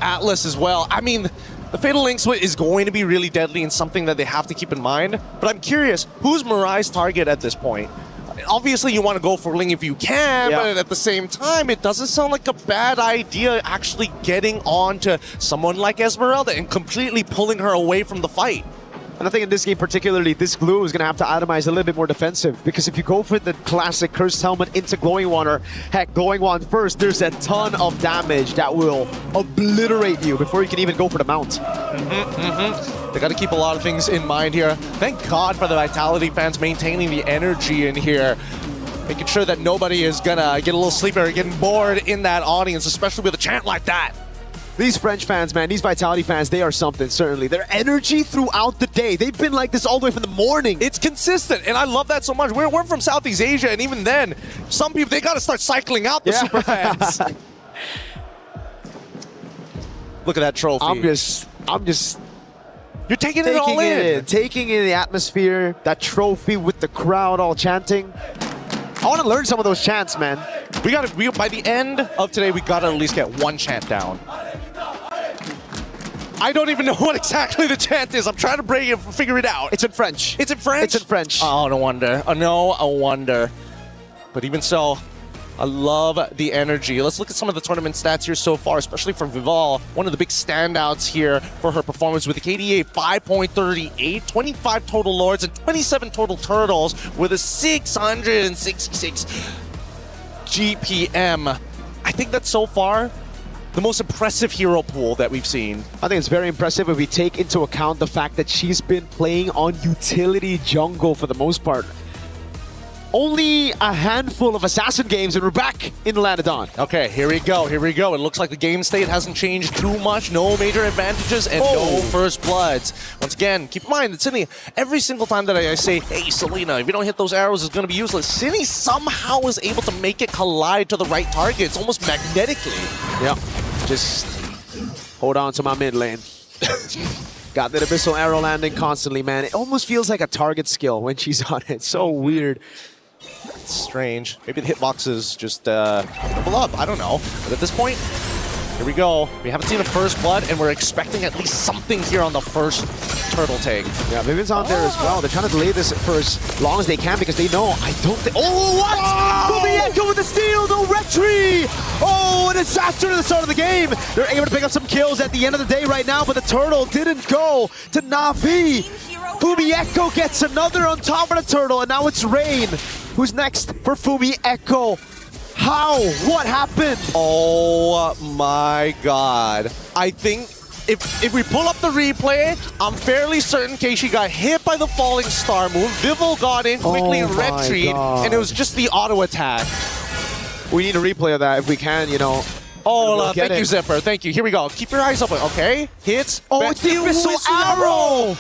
Atlas as well. I mean, the Fatal Link Switch is going to be really deadly and something that they have to keep in mind. But I'm curious, who's Mirai's target at this point? Obviously, you want to go for Ling if you can, but at the same time, it doesn't sound like a bad idea actually getting on to someone like Esmeralda and completely pulling her away from the fight. And I think in this game particularly, this Glue is going to have to itemize a little bit more defensive, because if you go for the classic Cursed Helmet into Glowing Wand, or heck, Glowing Wand first, there's a ton of damage that will obliterate you before you can even go for the mount. They got to keep a lot of things in mind here. Thank God for the Vitality fans maintaining the energy in here, making sure that nobody is going to get a little sleepy or getting bored in that audience, especially with a chant like that. These French fans, man, these Vitality fans, they are something, certainly. Their energy throughout the day, they've been like this all the way from the morning. It's consistent, and I love that so much. We're from Southeast Asia, and even then, some people, they got to start cycling out the super fans. Look at that trophy. I'm just You're taking it all in. Taking in the atmosphere, that trophy with the crowd all chanting. I want to learn some of those chants, man. By the end of today, we gotta at least get one chant down. I don't even know what exactly the chant is. I'm trying to figure it out. It's in French. It's in French? It's in French. Oh, no wonder. No wonder. But even so, I love the energy. Let's look at some of the tournament stats here so far, especially for Vival. One of the big standouts here for her performance with the KDA 5.38, 25 total Lords, and 27 total Turtles with a 666 GPM. I think that's so far the most impressive hero pool that we've seen. I think it's very impressive if we take into account the fact that she's been playing on utility jungle for the most part. Only a handful of Assassin games and we're back in Lanadon. Okay, here we go. It looks like the game state hasn't changed too much. No major advantages and no first bloods. Once again, keep in mind that Cindy, every single time that I say, hey, Selena, if you don't hit those arrows, it's going to be useless, Cindy somehow is able to make it collide to the right targets, almost magnetically. Yeah, just hold on to my mid lane. Got that Abyssal Arrow landing constantly, man. It almost feels like a target skill when she's on it. So weird. It's strange. Maybe the hitboxes just double up. I don't know. But at this point, here we go. We haven't seen a first blood, and we're expecting at least something here on the first turtle take. Yeah, Vivian's on there as well. They're trying to delay this for as long as they can because they know, I don't think... Oh, what? Fumieko with the steal, no retry! Oh, a disaster to the start of the game. They're able to pick up some kills at the end of the day right now, but the turtle didn't go to Na'Vi. Fumieko gets another on top of the turtle, and now it's Rain. Who's next for Fumieko? How? What happened? Oh my god. I think if we pull up the replay, I'm fairly certain Keishi got hit by the falling star move. Vival got in, quickly retreat, and it was just the auto attack. We need a replay of that if we can, you know. Oh, thank you, Zipper. Thank you. Here we go. Keep your eyes open, okay? Hits. Oh, it's the Abyssal Arrow!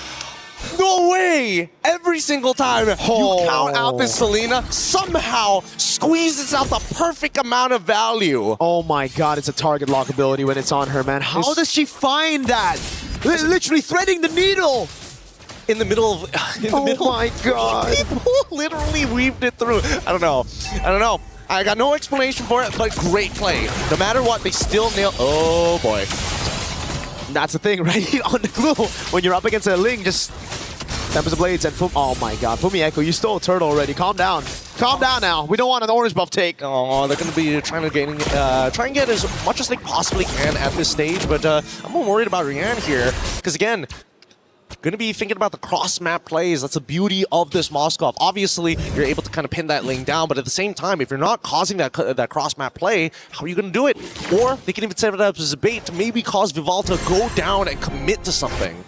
No way! Every single time you count out this Selena, somehow squeezes out the perfect amount of value. Oh my god, it's a target lock ability when it's on her, man. How does she find that? Literally threading the needle! In the middle of... Oh my god. People literally weaved it through. I don't know. I got no explanation for it, but great play. No matter what, they still nail... Oh boy. That's the thing, right? On the glue, when you're up against a Ling, just Tempest of Blades and oh my god, Fumieko, you stole a turtle already. Calm down. Calm down now. We don't want an orange buff take. Oh, they're going to be trying to try and get as much as they possibly can at this stage, but I'm more worried about Rian here, because again, going to be thinking about the cross-map plays. That's the beauty of this Moskov. Obviously, you're able to kind of pin that lane down, but at the same time, if you're not causing that cross-map play, how are you going to do it? Or they can even set it up as a bait to maybe cause Vival to go down and commit to something.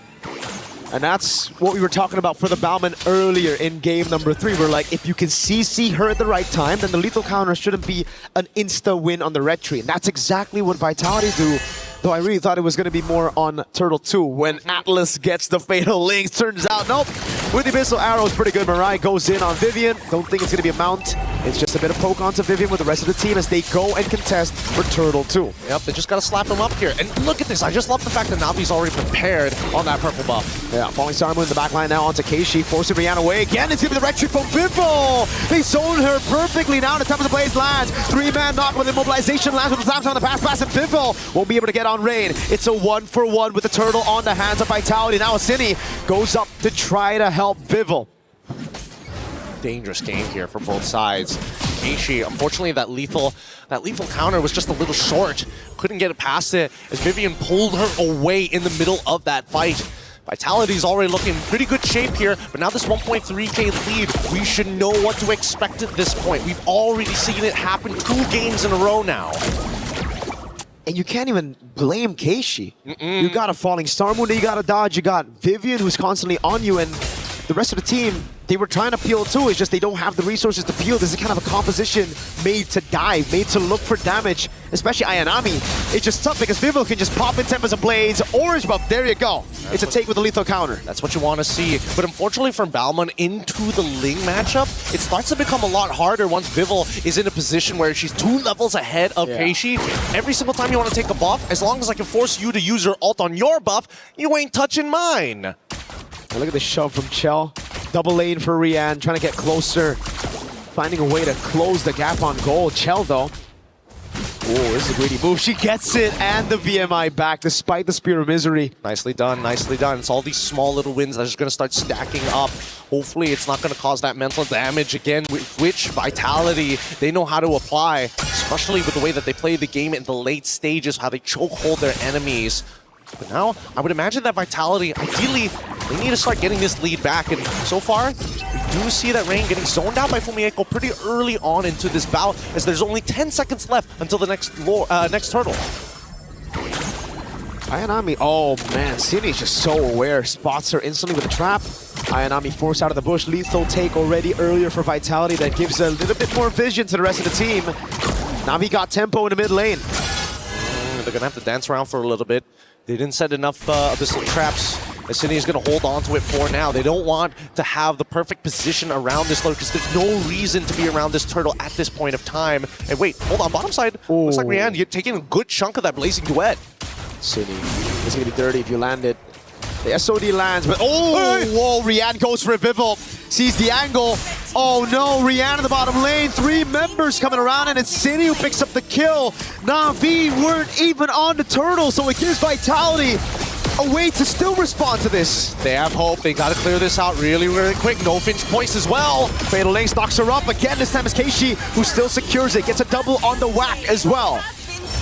And that's what we were talking about for the Bauman earlier in game number 3. We're like, if you can CC her at the right time, then the lethal counter shouldn't be an insta-win on the red tree. And that's exactly what Vitality do. Though I really thought it was going to be more on Turtle 2 when Atlas gets the Fatal Links. Turns out, nope. With the Abyssal Arrow, it's pretty good. Mirai goes in on Vivian. Don't think it's going to be a mount. It's just a bit of poke onto Vivian with the rest of the team as they go and contest for Turtle 2. Yep, they just got to slap him up here. And look at this. I just love the fact that Navi's already prepared on that purple buff. Yeah, Falling Star Moon in the back line now onto Keishi, forcing Rihanna away. Again, it's going to be the retreat from Vival. They zone her perfectly now. The top of the blaze lands. 3-man knock with immobilization lands with the slam on the pass, and Vival won't be able to get on Rain. It's a 1-for-1 with the turtle on the hands of Vitality. Now Asini goes up to try to help Vival. Dangerous game here for both sides. Keishi, unfortunately, that lethal counter was just a little short. Couldn't get it past it as Vivian pulled her away in the middle of that fight. Vitality's already looking in pretty good shape here, but now this 1.3k lead, we should know what to expect at this point. We've already seen it happen 2 games in a row now. And you can't even blame Keishi. You got a Falling Star Moon that you got to dodge. You got Vivian who's constantly on you, and the rest of the team, they were trying to peel too. It's just they don't have the resources to peel. This is kind of a composition made to dive, made to look for damage, especially Ayanami. It's just tough because Vival can just pop in Tempest of Blades, orange buff, there you go. It's a take with a lethal counter. That's what you want to see. But unfortunately for Bauman into the Ling matchup, it starts to become a lot harder once Vival is in a position where she's 2 levels ahead of Keishi. Every single time you want to take a buff, as long as I can force you to use your ult on your buff, you ain't touching mine. And look at the shove from Chell. Double lane for Rian, trying to get closer. Finding a way to close the gap on goal. Chell, though. Oh, this is a greedy move. She gets it and the VMI back despite the Spear of Misery. Nicely done, nicely done. It's all these small little wins that are just going to start stacking up. Hopefully it's not going to cause that mental damage again, which Vitality, they know how to apply, especially with the way that they play the game in the late stages, how they chokehold their enemies. But now, I would imagine that Vitality, ideally, they need to start getting this lead back. And so far, we do see that Rain getting zoned out by Fumieko pretty early on into this bout, as there's only 10 seconds left until the next turtle. Ayanami, oh man, Cindy's just so aware. Spots her instantly with a trap. Ayanami forced out of the bush. Lethal take already earlier for Vitality. That gives a little bit more vision to the rest of the team. Navi got tempo in the mid lane. They're going to have to dance around for a little bit. They didn't set enough of the traps. Cindy is going to hold on to it for now. They don't want to have the perfect position around this lord because there's no reason to be around this turtle at this point of time. And wait, hold on, bottom side. Ooh. Looks like Rian, you're taking a good chunk of that Blazing Duet. Cindy, it's going to be dirty if you land it. The SOD lands, but oh, whoa, Rian goes for a Vival. Sees the angle. Oh no, Rian in the bottom lane. 3 members coming around, and it's Cindy who picks up the kill. Na'Vi weren't even on the turtle, so it gives Vitality a way to still respond to this. They have hope. They got to clear this out really, really quick. No Finch points as well. Fatal Lane knocks her up again. This time it's Keishi who still secures it. Gets a double on the whack as well.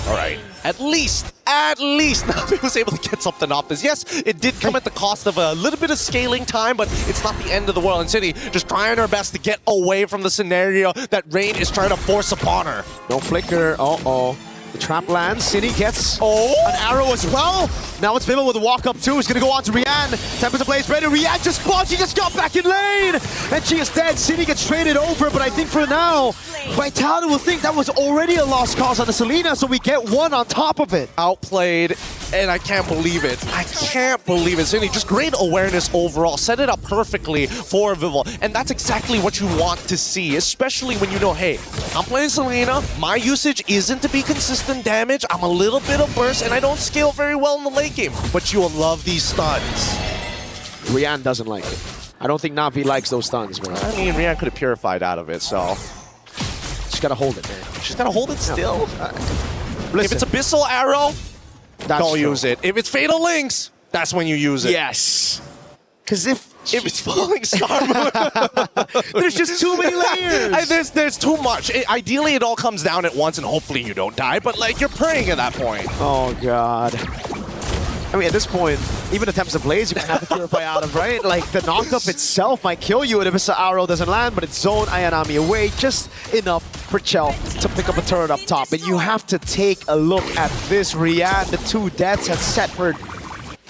All right. At least Na'Vi was able to get something off this. Yes, it did come at the cost of a little bit of scaling time, but it's not the end of the world. And Cindy just trying her best to get away from the scenario that Rain is trying to force upon her. No flicker. Uh-oh. The trap lands. Cindy gets an arrow as well. Now it's Vival with a walk up too. He's going to go on to Rian. Tempest Blaze ready. Rian just spawns. She just got back in lane. And she is dead. Cindy gets traded over, but I think for now, Vitality will think that was already a lost cause on the Selena, so we get one on top of it. Outplayed, and I can't believe it. I can't believe it. Cindy, just great awareness overall. Set it up perfectly for Vival, and that's exactly what you want to see, especially when you know, hey, I'm playing Selena. My usage isn't to be consistent damage. I'm a little bit of burst, and I don't scale very well in the late game, but you'll love these stuns. Rian doesn't like it. I don't think Na'Vi likes those stuns, man. I mean, Rian could have purified out of it, so... She's got to hold it, man. She's got to hold it still. If it's Abyssal Arrow, don't use it. If it's Fatal Links, that's when you use it. Yes. Because if it's Falling Star Moon, there's just too many layers. There's too much. Ideally, it all comes down at once, and hopefully you don't die, but like you're praying at that point. Oh, God. I mean, at this point, even attempts to blaze, you can have to purify out of, right? Like, the knockup itself might kill you if the arrow doesn't land, but it's zone Ayanami away, just enough for Chell to pick up a turret up top. And you have to take a look at this. Rian, the 2 deaths has set her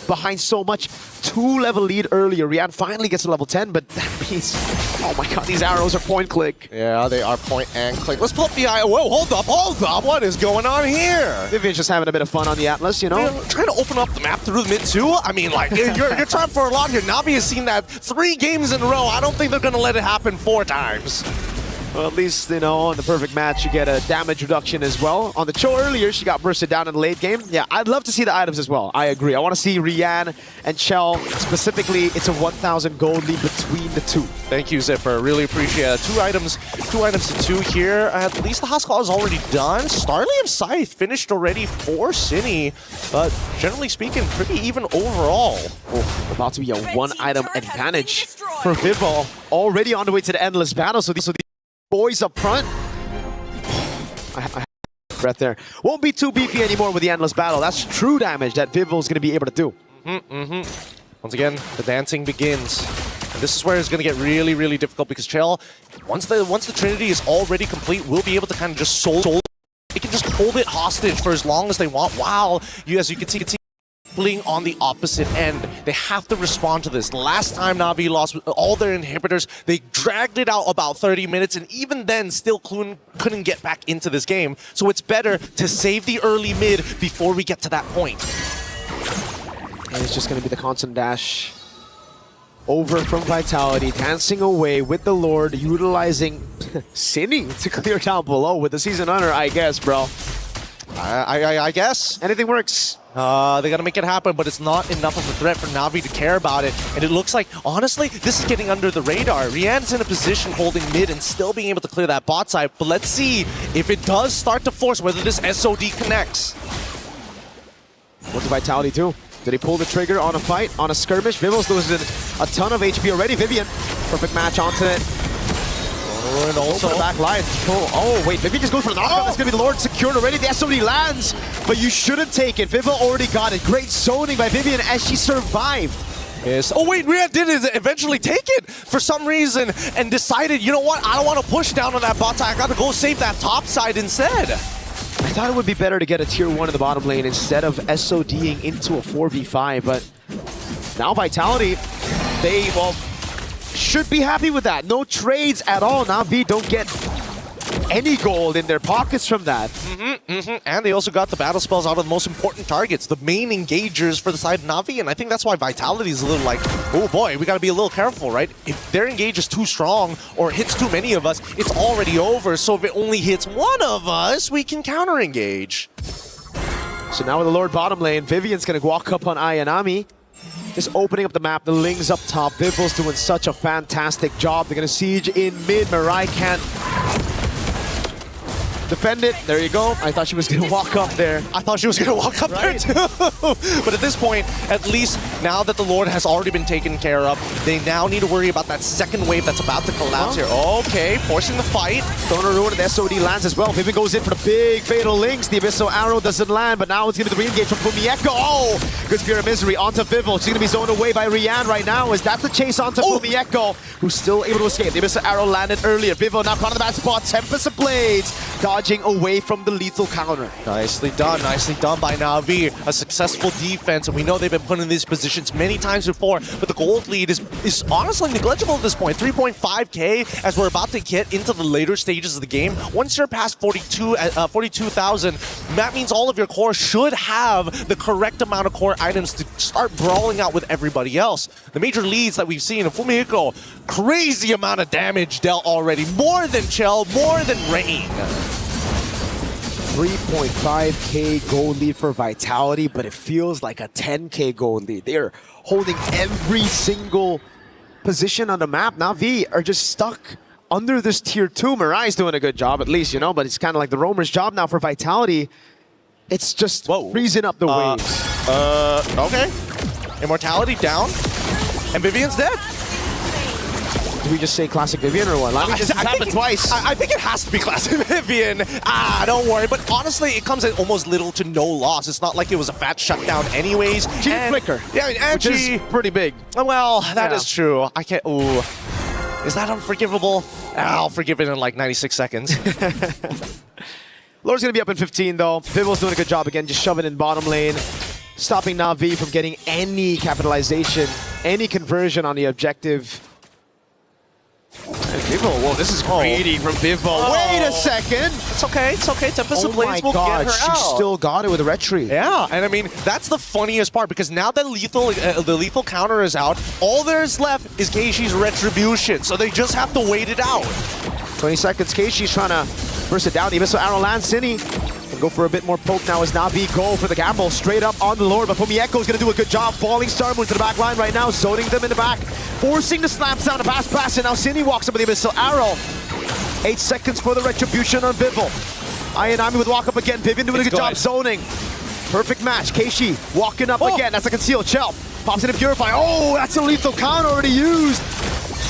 behind so much. 2-level lead earlier. Rian finally gets to level 10, but that means, oh my God, these arrows are point click. Yeah, they are point and click. Let's pull up the eye. Whoa, hold up. What is going on here? Vivian's just having a bit of fun on the Atlas, you know? You're trying to open up the map through the mid too? I mean, like, you're trying for a lot here. Na'Vi has seen that 3 games in a row. I don't think they're going to let it happen 4 times. Well, at least, you know, in the perfect match, you get a damage reduction as well. On the Cho earlier, she got bursted down in the late game. Yeah, I'd love to see the items as well. I agree. I want to see Rian and Chell. Specifically, it's a 1,000 gold lead between the 2. Thank you, Zipper. Really appreciate it. 2 items to 2 here. At least the Haskell is already done. Starlium Scythe finished already for Cine, but generally speaking, pretty even overall. Oh, about to be a 1-item advantage for Vival. Already on the way to the Endless Battle, so these boys up front. I have breath there. Won't be too beefy anymore with the Endless Battle. That's true damage that Vival is going to be able to do. Once again, the dancing begins. And this is where it's going to get really, really difficult because Chell, once the Trinity is already complete, will be able to kind of just soul. They can just hold it hostage for as long as they want. While as you can see, on the opposite end. They have to respond to this. Last time Na'Vi lost all their inhibitors, they dragged it out about 30 minutes, and even then still couldn't get back into this game. So it's better to save the early mid before we get to that point. And it's just going to be the constant dash over from Vitality, dancing away with the Lord, utilizing Cine to clear down below with the Season Hunter, I guess, bro. I guess. Anything works. They gotta make it happen, but it's not enough of a threat for Na'Vi to care about it. And it looks like, honestly, this is getting under the radar. Rian's in a position holding mid and still being able to clear that bot side. But let's see if it does start to force whether this SOD connects. What did Vitality do? Did he pull the trigger on a fight, on a skirmish? Vivil's losing a ton of HP already. Vivian, perfect match onto it. And also the back line. Oh, wait, Vivian just goes for the knockout. That's gonna be the Lord secured already. The SOD lands, but you shouldn't take it. Vivo already got it. Great zoning by Vivian as she survived. Yes. Oh wait, Rian did eventually take it for some reason and decided, you know what, I don't want to push down on that bot side. I gotta go save that top side instead. I thought it would be better to get a tier 1 in the bottom lane instead of SODing into a 4v5, but now Vitality, they, well, should be happy with that. No trades at all. Na'Vi don't get any gold in their pockets from that. And they also got the battle spells out of the most important targets, the main engagers for the side of Na'Vi, and I think that's why Vitality is a little like, oh boy, we gotta be a little careful, right? If their engage is too strong or hits too many of us, it's already over, so if it only hits one of us, we can counter-engage. So now with the Lord bottom lane, Vivian's gonna walk up on Ayanami. Just opening up the map, the Ling's up top. Vivil's doing such a fantastic job. They're gonna siege in mid. Mirai can't defend it. There you go. I thought she was gonna walk up there. I thought she was gonna walk up there too. But at this point, at least now that the Lord has already been taken care of, they now need to worry about that second wave that's about to collapse here. Okay, forcing the fight. Throwing a ruin, and the SOD lands as well. Vivian goes in for the big fatal links. The Abyssal Arrow doesn't land, but now it's gonna be the re-engage from Fumieko. Oh! Good Spear of Misery onto Vivil. She's gonna be zoned away by Rian right now, as that's the chase onto Fumieko, who's still able to escape. The Abyssal Arrow landed earlier. Vivil now caught in the bad spot. Tempest of Blades, dodging away from the lethal counter. Nicely done by Na'Vi. A successful defense, and we know they've been put in these positions many times before, but the gold lead is honestly negligible at this point. 3.5k as we're about to get into the later stages of the game. Once you're past 42,000, that means all of your core should have the correct amount of core items to start brawling out with everybody else. The major leads that we've seen, Fumieko, crazy amount of damage dealt already. More than Chell, more than Rain. 3.5k gold lead for Vitality, but it feels like a 10k gold lead. They're holding every single position on the map. Na'Vi are just stuck under this tier 2. Mirai's doing a good job, at least, you know, but it's kind of like the roamer's job now for Vitality. It's just freezing up the waves. Okay. Immortality down, and Vivian's dead. Do we just say classic Vivian or what? I mean, this has happened twice. I think it has to be classic Vivian. Don't worry. But honestly, it comes at almost little to no loss. It's not like it was a fat shutdown anyways. She did flicker. Yeah, and which is pretty big. Well, that is true. I can't... Ooh. Is that unforgivable? I'll forgive it in like 96 seconds. Lord's going to be up in 15, though. Vivil's doing a good job again, just shoving in bottom lane, stopping Na'Vi from getting any capitalization, any conversion on the objective. And Vivo, whoa, this is greedy from Vivo. Wait a second. It's okay. Tempest of Blades will get her she out. Still got it with a retry. Yeah, and I mean, that's the funniest part, because now that the lethal counter is out, all there's left is Keishi's Retribution, so they just have to wait it out. 20 seconds, Keishi's trying to burst it down. The Abyssal Arrow lands. Cine can go for a bit more poke now as Na'Vi go for the gamble straight up on the Lord, but Fumieko's going to do a good job. Falling Star Moon to the back line right now, zoning them in the back, forcing the slap down to pass, and now Cine walks up with the Abyssal Arrow. 8 seconds for the Retribution on Vivil. Ayanami with walk up again. Vivian doing a good job zoning. Perfect match. Keishi walking up again. That's a concealed Chell. Pops in a Purify. Oh, that's a lethal counter already used.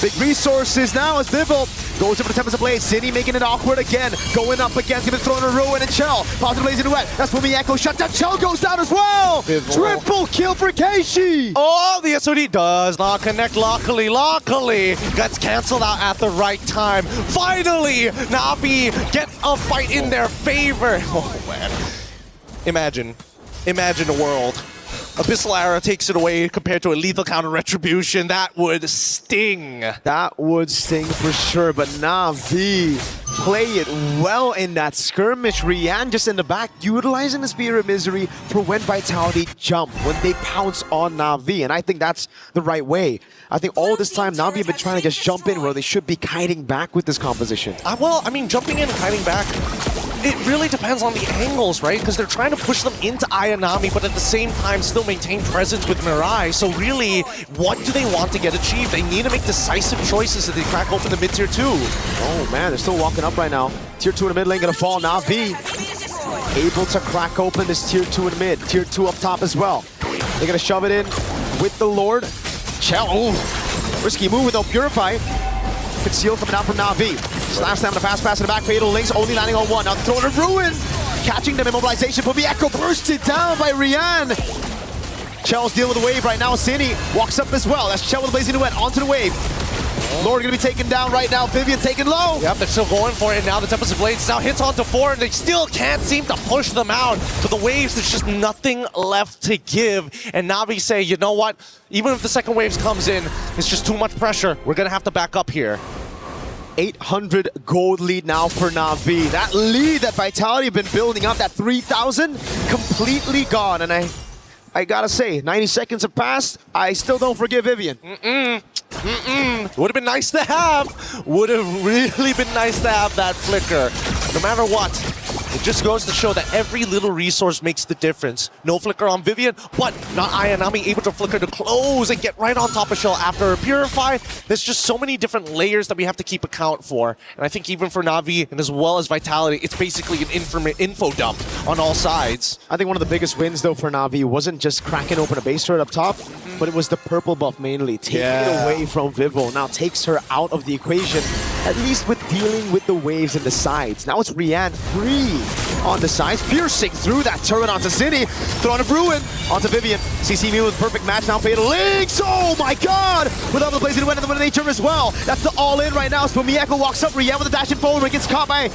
Big resources now as Vivil goes over the Tempest of Blades. Cine making it awkward again. Going up against him and throwing a ruin and Chell. Pops the Blaze into wet. That's Fumieko shut down. Chell goes down as well. Vivil. Triple kill for Keishi. Oh, the SOD does not connect. Luckily, gets canceled out at the right time. Finally, Na'Vi get a fight in their favor. Oh, man. Imagine a world. Abyssal Arrow takes it away compared to a lethal counter Retribution. That would sting. That would sting for sure, but Na'Vi play it well in that skirmish. Rian just in the back, utilizing the Spear of Misery for when Vitality jump, when they pounce on Na'Vi, and I think that's the right way. I think all this time Na'Vi have been trying to just jump in where they should be kiting back with this composition. Well, I mean, jumping in and kiting back, it really depends on the angles, right? Because they're trying to push them into Ayanami, but at the same time still maintain presence with Mirai. So really, what do they want to get achieved? They need to make decisive choices as they crack open the mid-tier 2. Oh man, they're still walking up right now. Tier 2 in the mid lane gonna fall. Na'Vi able to crack open this tier 2 in the mid. Tier 2 up top as well. They're gonna shove it in with the Lord. Chell, ooh, risky move without Purify. Conceal coming out from Na'Vi. Slash them in a fast pass in the back. Fatal Links only landing on one. Now Throne of Ruin. Catching them immobilization. But the Echo bursted down by Rian. Chell's dealing with the wave right now. Cine walks up as well. That's Chell with the Blazing Duet onto the wave. Lord gonna be taken down right now. Vivian taken low. Yep, they're still going for it. Now the Tempest of Blades now hits onto 4, and they still can't seem to push them out. But the waves, there's just nothing left to give. And Na'Vi say, you know what? Even if the second waves comes in, it's just too much pressure. We're gonna have to back up here. 800 gold lead now for Na'Vi. That lead that Vitality have been building up, that 3,000, completely gone. And I gotta say, 90 seconds have passed. I still don't forgive Vivian. Would have been nice to have. Would have really been nice to have that flicker. No matter what, it just goes to show that every little resource makes the difference. No flicker on Vivian, but not Ayanami able to flicker to close and get right on top of Shell after Purify. There's just so many different layers that we have to keep account for. And I think even for Na'Vi and as well as Vitality, it's basically an info dump on all sides. I think one of the biggest wins though for Na'Vi wasn't just cracking open a base turret up top, but it was the purple buff mainly, taking it away from Vivo. Now takes her out of the equation, at least with dealing with the waves and the sides. Now it's Rian free on the sides, piercing through that turret onto Cine. Throne of Ruin onto Vivian. CC me with perfect match now. Fatal Links. Oh my god! Without the Blazing Duet and the Wind of Nature as well. That's the all-in right now. So Mieko walks up. Rian with the dash and forward, but gets caught by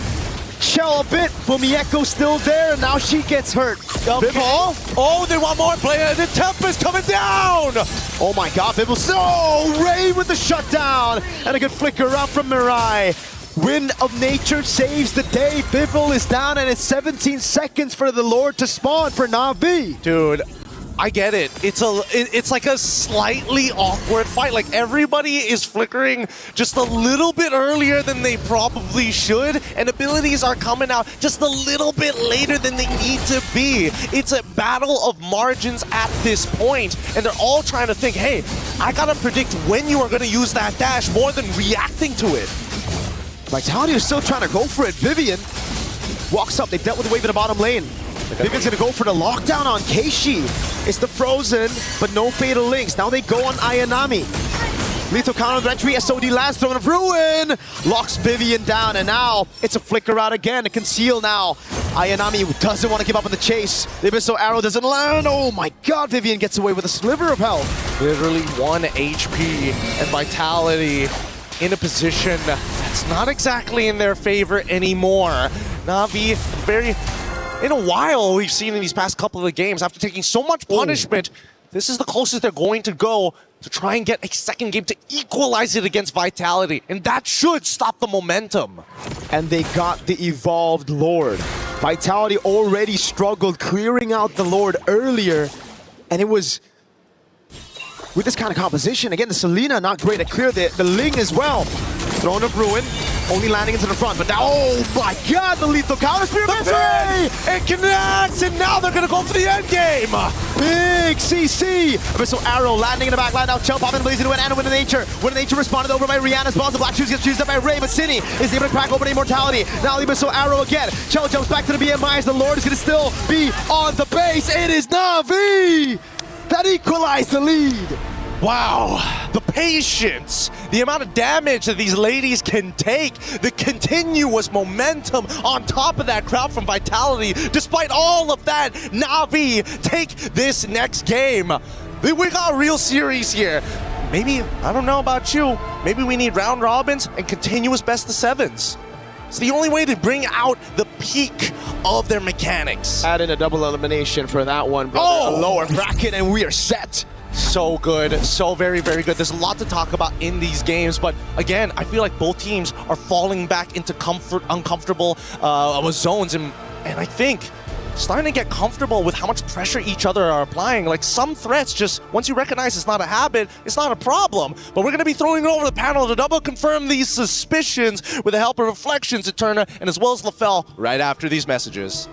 Shell a bit, but Mieko still there, and now she gets hurt. Okay. Vivo. Oh, they want more player. The Tempest coming down. Oh my god, Vivo. So Ray with the shutdown, and a good flicker up from Mirai. Wind of Nature saves the day. Vivo is down, and it's 17 seconds for the Lord to spawn for Na'Vi. Dude, I get it. It's like a slightly awkward fight. Like everybody is flickering just a little bit earlier than they probably should, and abilities are coming out just a little bit later than they need to be. It's a battle of margins at this point, and they're all trying to think, hey, I gotta predict when you are gonna use that dash more than reacting to it. Vitality is still trying to go for it. Vivian walks up. They dealt with the wave in the bottom lane. Vivian's gonna go for the lockdown on Keishi. It's the Frozen, but no Fatal Links. Now they go on Ayanami. Lethal counter with entry, SOD lands, Throne of Ruin. Locks Vivian down, and now it's a flicker out again. A conceal now. Ayanami doesn't want to give up on the chase. The Abyssal Arrow doesn't land. Oh my god, Vivian gets away with a sliver of health. Literally 1 HP, and Vitality in a position that's not exactly in their favor anymore. Na'Vi, in a while we've seen in these past couple of games, after taking so much punishment, this is the closest they're going to go to try and get a second game to equalize it against Vitality, and that should stop the momentum. And they got the Evolved Lord. Vitality already struggled clearing out the Lord earlier, and it was with this kind of composition. Again, the Selena not great at clear, the Ling as well. Throne of Ruin, only landing into the front, but now, oh my god, the lethal counter spear victory! It connects, and now they're gonna go for the end game! Big CC! Abyssal Arrow landing in the back line, now Chell popping Blazing Duet and Wind of Nature. Wind of Nature responded over by Rihanna as well. The Black Shoes gets chosen up by Ray, but Cine is able to crack open Immortality. Now the Abyssal Arrow again. Chell jumps back to the BMI as the Lord is gonna still be on the base. It is Na'Vi that equalized the lead. Wow, the patience, the amount of damage that these ladies can take, the continuous momentum on top of that crowd from Vitality. Despite all of that, Na'Vi take this next game. We got a real series here. Maybe, I don't know about you, maybe we need round robins and continuous best of sevens. It's the only way to bring out the peak of their mechanics. Add in a double elimination for that one, brother. Oh! A lower bracket and we are set. So good, so very, very good. There's a lot to talk about in these games, but again, I feel like both teams are falling back into uncomfortable zones, and I think starting to get comfortable with how much pressure each other are applying. Like some threats, just once you recognize it's not a habit, it's not a problem. But we're going to be throwing it over the panel to double confirm these suspicions with the help of Reflections, Eterna, and as well as LaFell right after these messages.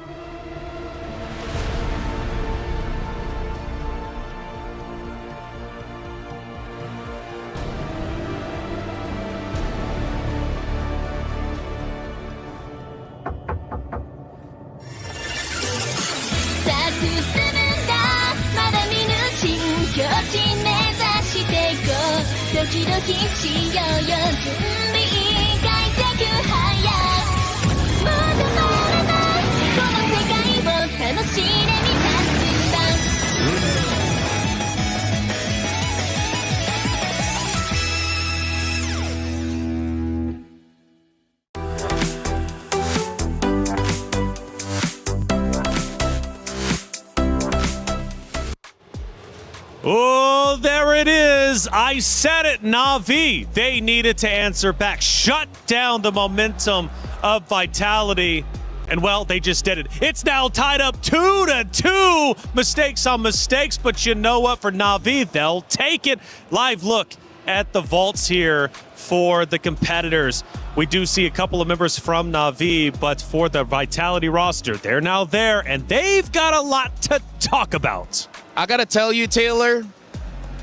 Oh, there it is. I said it, Na'Vi. They needed to answer back, shut down the momentum of Vitality. And well, they just did it. It's now tied up 2-2. Mistakes on mistakes, but you know what? For Na'Vi, they'll take it. Live look at the vaults here for the competitors. We do see a couple of members from Na'Vi, but for the Vitality roster, they're now there, and they've got a lot to talk about. I gotta tell you, Taylor,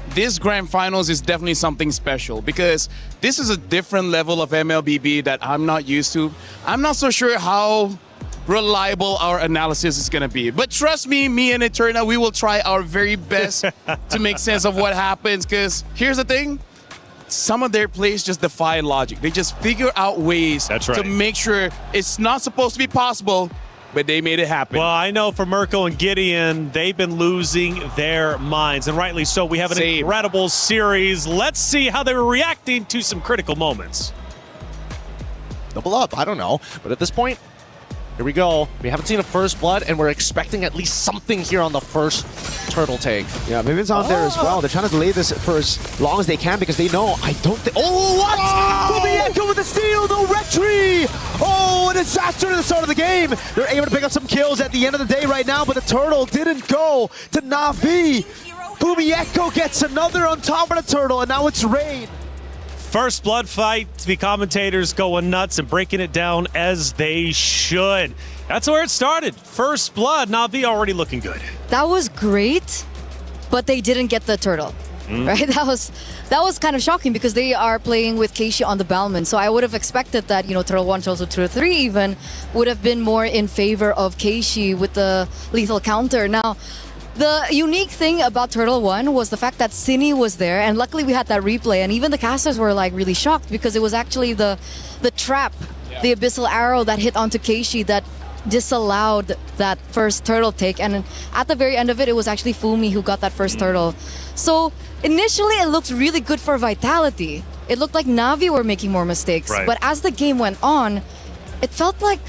this grand finals is definitely something special because this is a different level of MLBB that I'm not used to. I'm not so sure how reliable our analysis is gonna be. But trust me, me and Eterna, we will try our very best to make sense of what happens, because here's the thing. Some of their plays just defy logic. They just figure out ways to make sure it's not supposed to be possible, but they made it happen. Well, I know for Mirko and Gideon, they've been losing their minds, and rightly so. We have an incredible series. Let's see how they were reacting to some critical moments. Double up, I don't know. But at this point, here we go. We haven't seen a first blood, and we're expecting at least something here on the first turtle take. Yeah, Vivian's on there as well. They're trying to delay this for as long as they can because they know, I don't think... Oh, what? Fumieko with the steal, the retry! Oh, a disaster to the start of the game. They're able to pick up some kills at the end of the day right now, but the turtle didn't go to Na'Vi. Fumieko gets another on top of the turtle, and now it's Rain. First blood fight, the commentators going nuts and breaking it down as they should. That's where it started. First blood, Na'Vi already looking good. That was great, but they didn't get the turtle. Right? That was kind of shocking because they are playing with Keishi on the Balman. So I would have expected that, Turtle 1, Turtle 2, Turtle 3 even would have been more in favor of Keishi with the lethal counter. Now, the unique thing about Turtle 1 was the fact that Cine was there, and luckily we had that replay, and even the casters were like really shocked because it was actually the trap, the Abyssal Arrow that hit onto Keishi that disallowed that first turtle take, and at the very end of it, it was actually Fumi who got that first turtle. So initially it looked really good for Vitality. It looked like Na'Vi were making more mistakes, but as the game went on, it felt like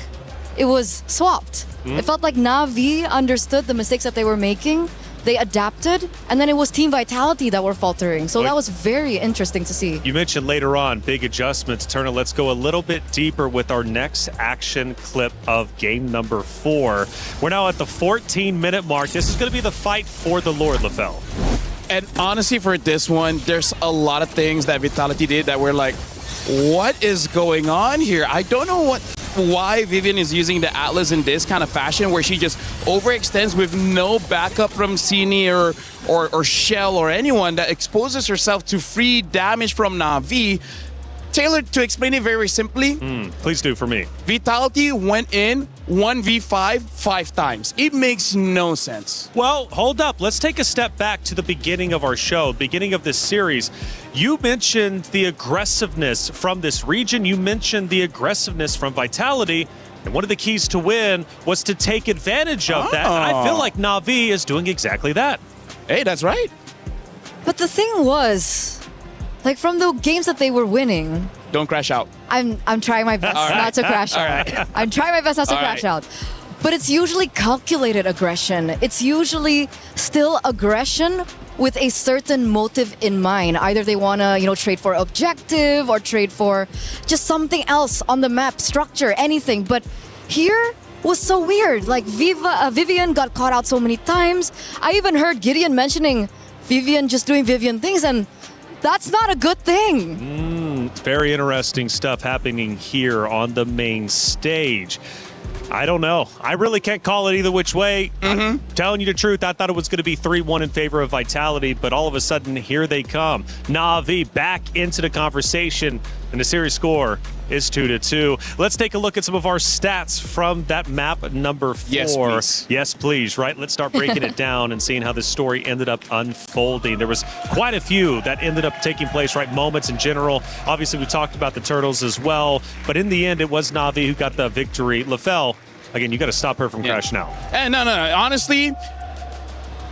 it was swapped. It felt like Na'Vi understood the mistakes that they were making, they adapted, and then it was Team Vitality that were faltering. So that was very interesting to see. You mentioned later on big adjustments. Turner, let's go a little bit deeper with our next action clip of game number 4. We're now at the 14-minute mark. This is going to be the fight for the Lord, LaFell. And honestly, for this one, there's a lot of things that Vitality did that were like, what is going on here? I don't know why Vivian is using the Atlas in this kind of fashion where she just overextends with no backup from Cine or Shell or anyone that exposes herself to free damage from Na'Vi. Taylor, to explain it very simply, please do for me. Vitality went in 1v5 5 times. It makes no sense. Well, hold up. Let's take a step back to the beginning of our show, beginning of this series. You mentioned the aggressiveness from this region. You mentioned the aggressiveness from Vitality. And one of the keys to win was to take advantage of that. And I feel like Na'Vi is doing exactly that. Hey, that's right. But the thing was, like from the games that they were winning, don't crash out. I'm trying my best not to crash out. I'm trying my best not to crash out. But it's usually calculated aggression. It's usually still aggression with a certain motive in mind. Either they want to, trade for objective or trade for just something else on the map, structure, anything. But here, was so weird. Like Vivian got caught out so many times. I even heard Gideon mentioning Vivian just doing Vivian things, and that's not a good thing. Very interesting stuff happening here on the main stage. I don't know. I really can't call it either which way. I'm telling you the truth, I thought it was going to be 3-1 in favor of Vitality, but all of a sudden, here they come. Na'Vi back into the conversation, and the series score is 2-2. Let's take a look at some of our stats from that map number 4. Yes, please. Yes, please. Right, let's start breaking it down and seeing how this story ended up unfolding. There was quite a few that ended up taking place, right? Moments in general. Obviously, we talked about the Turtles as well, but in the end, it was Na'Vi who got the victory. LaFell, again, you got to stop her from crashing out. And no. Honestly,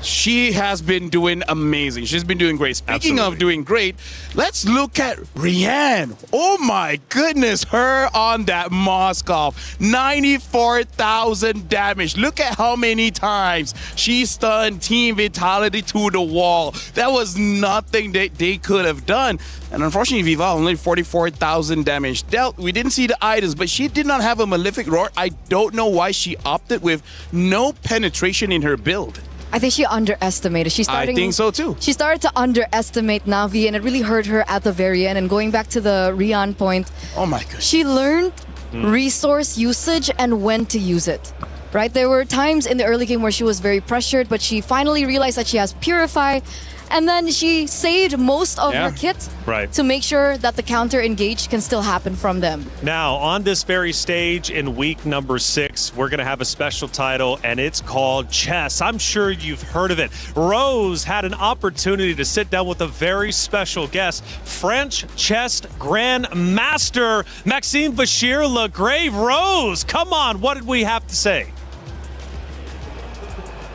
she has been doing amazing. She's been doing great. Speaking of doing great, let's look at Rian. Oh my goodness, her on that Moskov. 94,000 damage. Look at how many times she stunned Team Vitality to the wall. That was nothing that they could have done. And unfortunately, Viva only 44,000 damage dealt. We didn't see the items, but she did not have a Malefic Roar. I don't know why she opted with no penetration in her build. I think she underestimated. I think so too. She started to underestimate Na'Vi, and it really hurt her at the very end. And going back to the Rian point, oh my goodness, she learned resource usage and when to use it. Right? There were times in the early game where she was very pressured, but she finally realized that she has Purify, and then she saved most of her kit to make sure that the counter engage can still happen from them. Now, on this very stage in week number 6, we're going to have a special title, and it's called Chess. I'm sure you've heard of it. Rose had an opportunity to sit down with a very special guest, French chess Grand Master Maxime Bachir-Lagrave. Rose, come on, what did we have to say?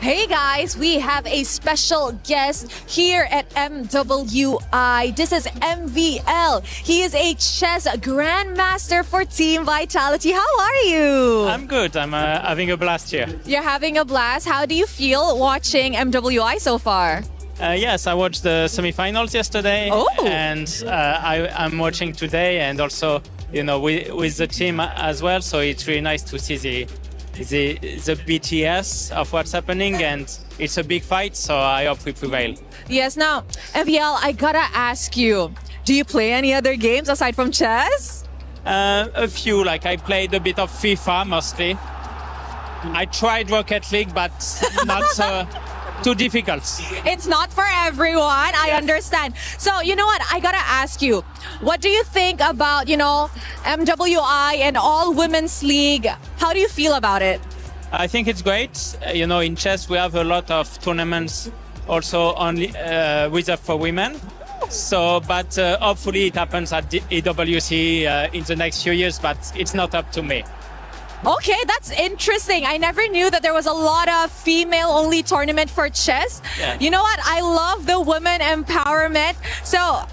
Hey guys, we have a special guest here at MWI. This is MVL. He is a chess grandmaster for Team Vitality. How are you? I'm good. I'm having a blast here. You're having a blast. How do you feel watching MWI so far? Yes, I watched the semifinals yesterday. Oh. And I'm watching today, and also, with the team as well. So it's really nice to see the BTS of what's happening, and it's a big fight, so I hope we prevail. Yes, now, MVL, I gotta ask you, do you play any other games aside from chess? A few, like I played a bit of FIFA mostly. I tried Rocket League, but not too difficult. It's not for everyone, I understand. So, you know what, I gotta ask you, what do you think about, MWI and all women's league? How do you feel about it? I think it's great. In chess we have a lot of tournaments also only reserved for women. So, but hopefully it happens at the EWC in the next few years, but it's not up to me. Okay, that's interesting. I never knew that there was a lot of female-only tournament for chess. Yeah. You know what? I love the women empowerment. So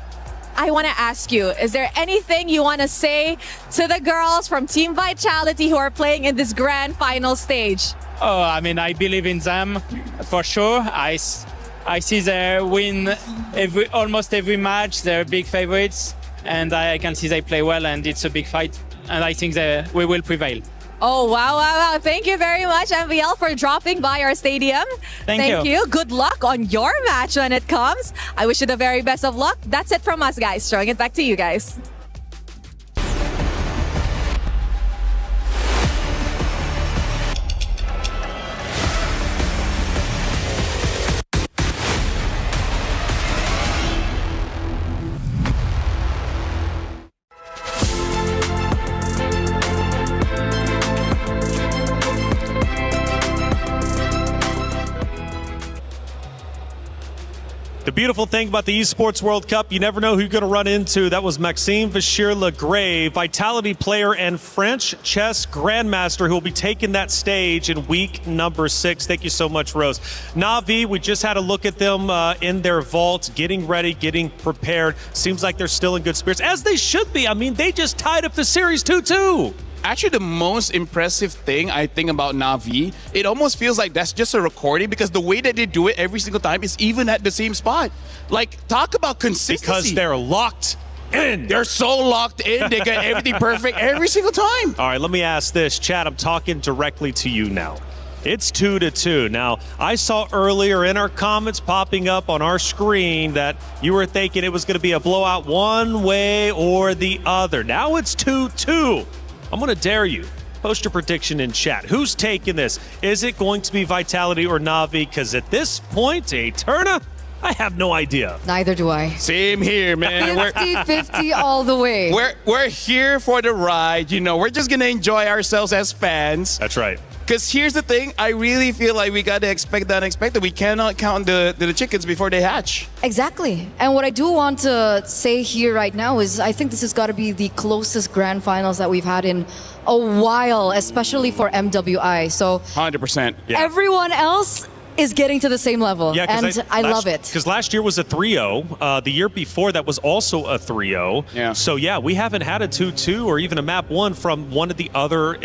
I want to ask you, is there anything you want to say to the girls from Team Vitality who are playing in this grand final stage? Oh, I mean, I believe in them for sure. I see they win almost every match. They're big favorites, and I can see they play well, and it's a big fight. And I think we will prevail. Oh, wow. Thank you very much, MVL, for dropping by our stadium. Thank you. Good luck on your match when it comes. I wish you the very best of luck. That's it from us, guys. Throwing it back to you guys. The beautiful thing about the Esports World Cup, you never know who you're going to run into. That was Maxime Bachir-Lagrave, Vitality player and French chess grandmaster, who will be taking that stage in week number 6. Thank you so much, Rose. Na'Vi, we just had a look at them in their vault, getting ready, getting prepared. Seems like they're still in good spirits, as they should be. I mean, they just tied up the series 2-2. Actually, the most impressive thing I think about Na'Vi, it almost feels like that's just a recording, because the way that they do it every single time is even at the same spot. Like, talk about consistency. Because they're locked in. They're so locked in. They get everything perfect every single time. All right, let me ask this. Chad, I'm talking directly to you now. It's 2-2. Now, I saw earlier in our comments popping up on our screen that you were thinking it was going to be a blowout one way or the other. Now it's 2-2. I'm going to dare you. Post your prediction in chat. Who's taking this? Is it going to be Vitality or Na'Vi? Because at this point, Eterna, I have no idea. Neither do I. Same here, man. 50-50 all the way. We're here for the ride. You know, we're just going to enjoy ourselves as fans. That's right. Because here's the thing, I really feel like we got to expect the unexpected. We cannot count the chickens before they hatch. Exactly. And what I do want to say here right now is I think this has got to be the closest grand finals that we've had in a while, especially for MWI. So 100%. everyone else is getting to the same level, and I love it. Because last year was a 3-0. The year before that was also a 3-0. Yeah. So yeah, we haven't had a 2-2 or even a map 1 from one of the other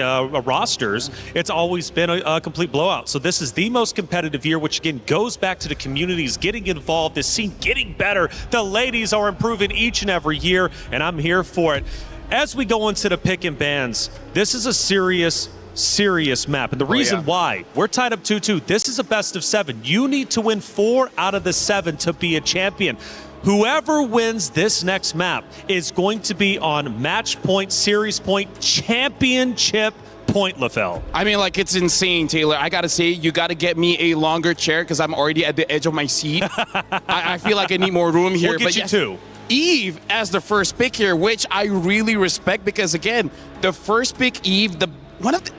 rosters. It's always been a complete blowout. So this is the most competitive year, which again goes back to the communities getting involved, this scene getting better. The ladies are improving each and every year, and I'm here for it. As we go into the pick and bans, this is a serious map. And the reason why, we're tied up 2-2. This is a best of 7. You need to win 4 out of the 7 to be a champion. Whoever wins this next map is going to be on match point, series point, championship point, LaFell. I mean, like, it's insane, Taylor. I got to say, you got to get me a longer chair because I'm already at the edge of my seat. I feel like I need more room here. We'll get you two. Eve as the first pick here, which I really respect because, again, the first pick, Eve, definitely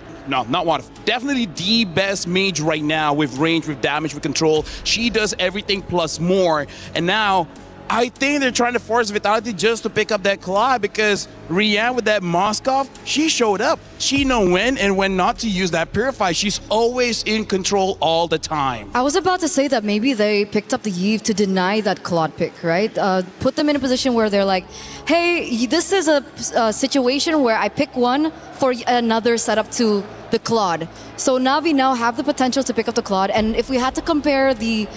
the best mage right now with range, with damage, with control. She does everything plus more. And now, I think they're trying to force Vitality just to pick up that Claw because Rian with that Moskov, she showed up. She know when and when not to use that Purify. She's always in control all the time. I was about to say that maybe they picked up the Eve to deny that Claude pick, right? Put them in a position where they're like, hey, this is a situation where I pick one for another setup to the Claude. So Na'Vi now have the potential to pick up the Claude, and if we had to compare the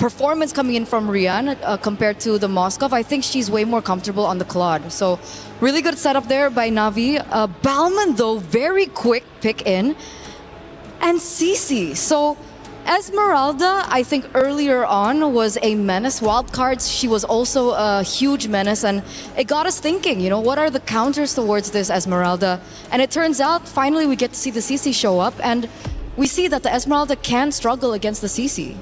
performance coming in from Rian compared to the Moskov, I think she's way more comfortable on the Claude. So really good setup there by Na'Vi. Balman, though, very quick pick in. And Cici. So Esmeralda, I think earlier on was a menace. Wildcards, she was also a huge menace. And it got us thinking, you know, what are the counters towards this Esmeralda? And it turns out, finally, we get to see the Cici show up. And we see that the Esmeralda can struggle against the Cici.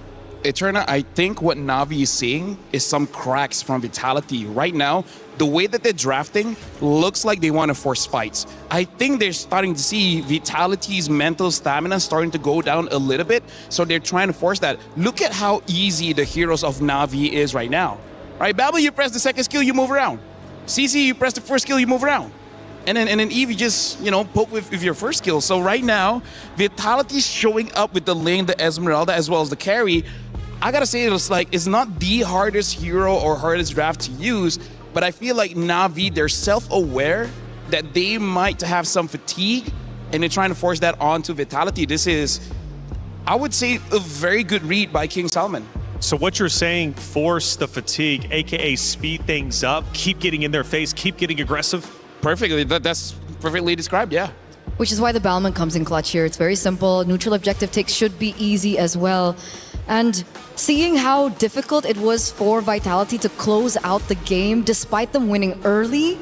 Eterna, I think what Na'Vi is seeing is some cracks from Vitality. Right now, the way that they're drafting looks like they want to force fights. I think they're starting to see Vitality's mental stamina starting to go down a little bit, so they're trying to force that. Look at how easy the heroes of Na'Vi is right now. Right, Babel, you press the second skill, you move around. Cici, you press the first skill, you move around. And then Eve, you just, you know, poke with your first skill. So right now, Vitality's showing up with the lane, the Esmeralda, as well as the carry. I gotta say, it's not the hardest hero or hardest draft to use, but I feel like Na'Vi, they're self-aware that they might have some fatigue, and they're trying to force that onto Vitality. This is, I would say, a very good read by King Salman. So what you're saying, force the fatigue, aka speed things up, keep getting in their face, keep getting aggressive? Perfectly, that's perfectly described, yeah. Which is why the Balman comes in clutch here. It's very simple. Neutral objective takes should be easy as well. And seeing how difficult it was for Vitality to close out the game despite them winning early,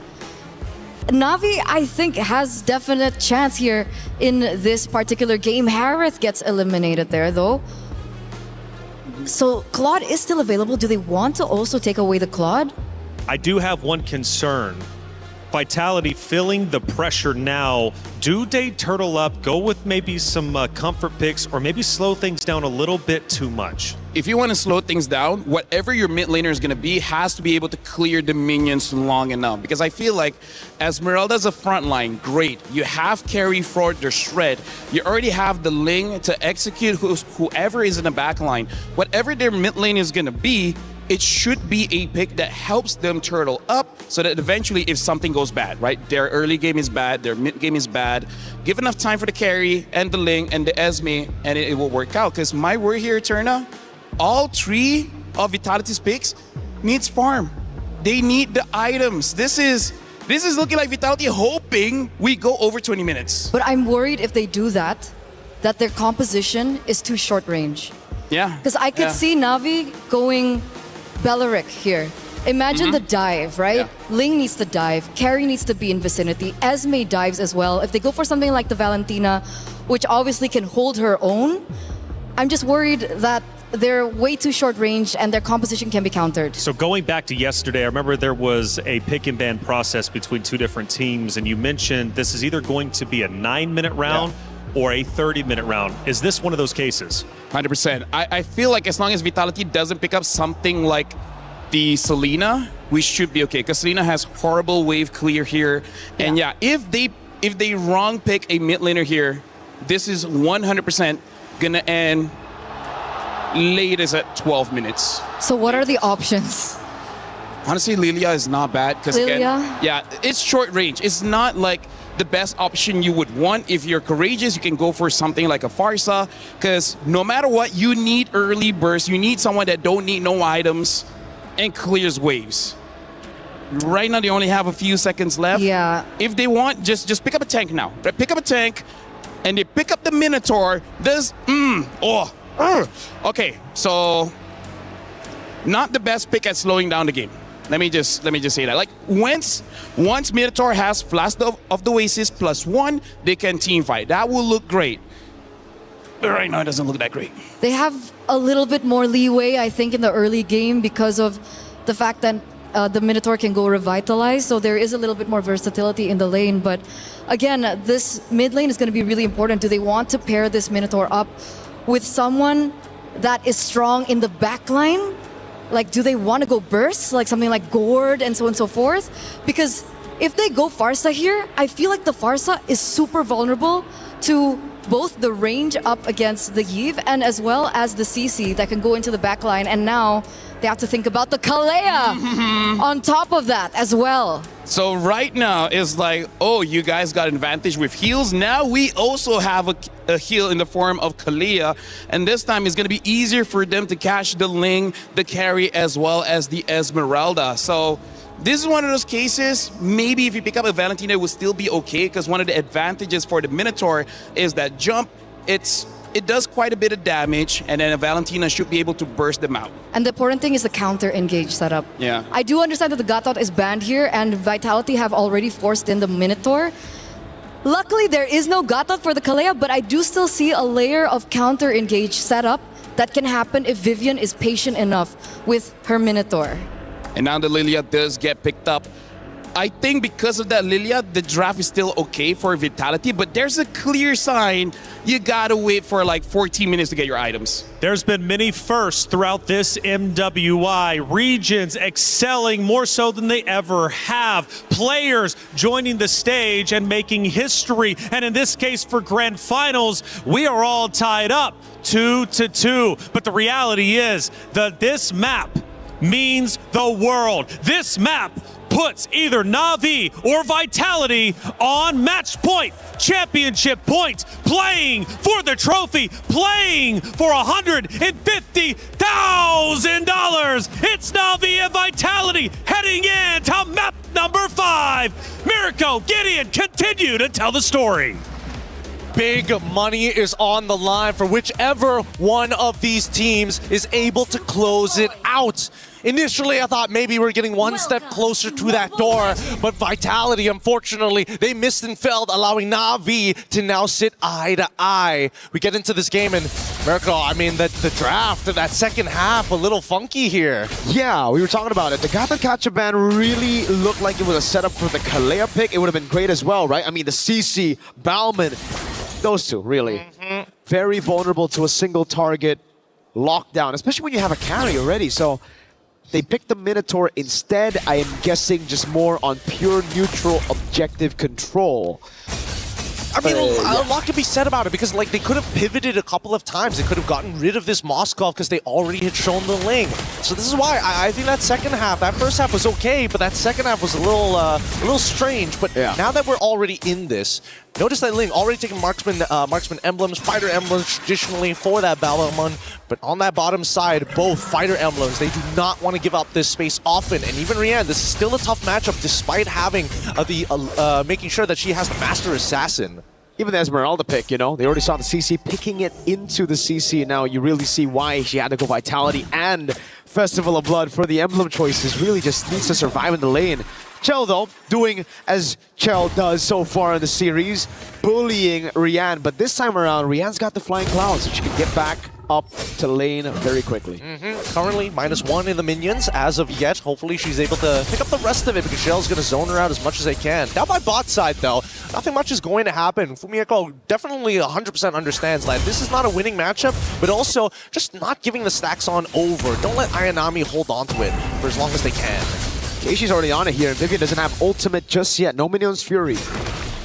Na'Vi, I think, has definite chance here in this particular game. Harith gets eliminated there, though. So Claude is still available. Do they want to also take away the Claude? I do have one concern. Vitality feeling the pressure now. Do they turtle up, go with maybe some comfort picks, or maybe slow things down a little bit too much? If you want to slow things down, whatever your mid laner is going to be has to be able to clear the minions long enough. Because I feel like Esmeralda's a front line, great. You have carry for their shred. You already have the Ling to execute whoever is in the back line. Whatever their mid lane is going to be, it should be a pick that helps them turtle up so that eventually if something goes bad, right? Their early game is bad, their mid game is bad. Give enough time for the carry and the Ling and the Esme and it will work out. Because my word here, Eterna, all 3 of Vitality's picks needs farm. They need the items. This is looking like Vitality hoping we go over 20 minutes. But I'm worried if they do that their composition is too short range. Yeah. Because I could see Na'Vi going Bellaric here. Imagine the dive, right? Ling needs to dive. Carry needs to be in vicinity. Esme dives as well. If they go for something like the Valentina, which obviously can hold her own, I'm just worried that they're way too short range and their composition can be countered. So going back to yesterday, I remember there was a pick and ban process between two different teams, and you mentioned this is either going to be a 9-minute round or a 30-minute round. Is this one of those cases? 100%. I feel like as long as Vitality doesn't pick up something like the Selena, we should be okay. Because Selena has horrible wave clear here. And yeah, if they wrong pick a mid laner here, this is 100% gonna end latest at 12 minutes. So what are the options? Honestly, Lilia is not bad. Because again, yeah, it's short range. It's not like the best option you would want. If you're courageous, you can go for something like a Pharsa. Because no matter what, you need early burst. You need someone that don't need no items and clears waves. Right now, they only have a few seconds left. Yeah. If they want, just pick up a tank now. Pick up a tank, and they pick up the Minotaur. This, okay, so not the best pick at slowing down the game. Let me just say that. Like once Minotaur has Flash of the Oasis +1, they can team fight. That will look great. But right now, it doesn't look that great. They have a little bit more leeway, I think, in the early game because of the fact that the Minotaur can go revitalize, so there is a little bit more versatility in the lane. But again, this mid lane is going to be really important. Do they want to pair this Minotaur up with someone that is strong in the back line? Like, do they want to go burst, like something like Gord and so on and so forth? Because if they go Pharsa here, I feel like the Pharsa is super vulnerable to both the range up against the Yve and as well as the CC that can go into the back line. And now they have to think about the Kalea on top of that as well. So right now it's like, oh, you guys got an advantage with heals. Now we also have a heal in the form of Kalea, and this time it's going to be easier for them to catch the Ling, the carry, as well as the Esmeralda. So this is one of those cases, maybe if you pick up a Valentina, it would still be okay, because one of the advantages for the Minotaur is that jump, it does quite a bit of damage, and then a Valentina should be able to burst them out. And the important thing is the counter engage setup. Yeah. I do understand that the Gatot is banned here, and Vitality have already forced in the Minotaur. Luckily, there is no Gatot for the Kalea, but I do still see a layer of counter engage setup that can happen if Vivian is patient enough with her Minotaur. And now the Lilia does get picked up. I think because of that Lilia, the draft is still okay for Vitality, but there's a clear sign you gotta wait for like 14 minutes to get your items. There's been many firsts throughout this MWI. Regions excelling more so than they ever have. Players joining the stage and making history. And in this case for Grand Finals, we are all tied up 2-2. But the reality is that this map means the world. This map puts either Na'Vi or Vitality on match point, championship point, playing for the trophy, playing for $150,000. It's Na'Vi and Vitality heading in to map number 5. Mirko, Gideon, continue to tell the story. Big money is on the line for whichever one of these teams is able to close it out. Initially, I thought maybe we're getting one step closer to that door, but Vitality, unfortunately, they missed and failed, allowing Na'Vi to now sit eye to eye. We get into this game, and Mirko, I mean, the draft, that second half, a little funky here. Yeah, we were talking about it. The Gatot Kachaban really looked like it was a setup for the Kalea pick. It would have been great as well, right? I mean, the CC, Bauman, those two, really. Very vulnerable to a single target lockdown, especially when you have a carry already. So they picked the Minotaur instead. I am guessing just more on pure neutral objective control. I mean, a lot can be said about it because, like, they could have pivoted a couple of times. They could have gotten rid of this Moskov because they already had shown the Ling. So this is why I think that second half, that first half was okay, but that second half was a little strange. But now that we're already in this, Notice that Ling already taking marksman emblems, fighter emblems traditionally for that Balmond, but on that bottom side, both fighter emblems, they do not want to give up this space often. And even Rian, this is still a tough matchup despite having making sure that she has the Master Assassin. Even the Esmeralda pick, you know, they already saw the CC picking it into the CC. Now you really see why she had to go Vitality and Festival of Blood for the emblem choices. Really just needs to survive in the lane. Chell, though, doing as Chell does so far in the series, bullying Rian. But this time around, Rian's got the Flying Clouds, so she can get back up to lane very quickly. Currently, -1 in the minions as of yet. Hopefully, she's able to pick up the rest of it because Shell's going to zone her out as much as they can. Down by bot side, though, nothing much is going to happen. Fumieko definitely 100% understands that this is not a winning matchup, but also just not giving the stacks on over. Don't let Ayanami hold on to it for as long as they can. Keishi's already on it here. Vivian doesn't have ultimate just yet. No Minions Fury.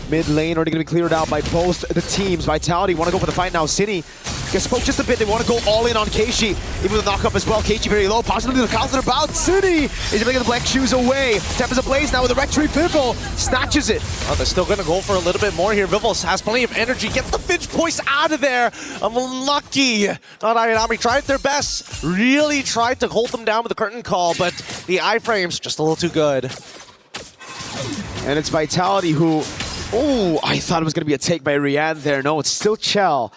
Mid lane already going to be cleared out by both the teams. Vitality want to go for the fight now. City gets spoke just a bit. They want to go all in on Keishi. Even with the knock-up as well. Keishi very low. Possibly the counter about. City is going to get the black shoes away. Tempest ablaze now with the Rectory. Vival snatches it. Oh, they're still going to go for a little bit more here. Vival has plenty of energy. Gets the Finch Voice out of there. I'm lucky. Not Ayanami tried their best. Really tried to hold them down with the curtain call, but the iframes just a little too good. And it's Vitality who... Oh, I thought it was going to be a take by Rian there. No, it's still Chell.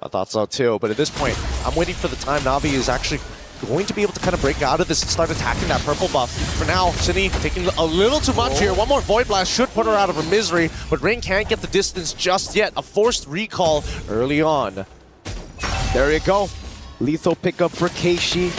I thought so too, but at this point, I'm waiting for the time Na'Vi is actually going to be able to kind of break out of this and start attacking that purple buff. For now, Cine taking a little too much here. One more Void Blast should put her out of her misery, but Rain can't get the distance just yet. A forced recall early on. There you go. Lethal pickup for Keishi.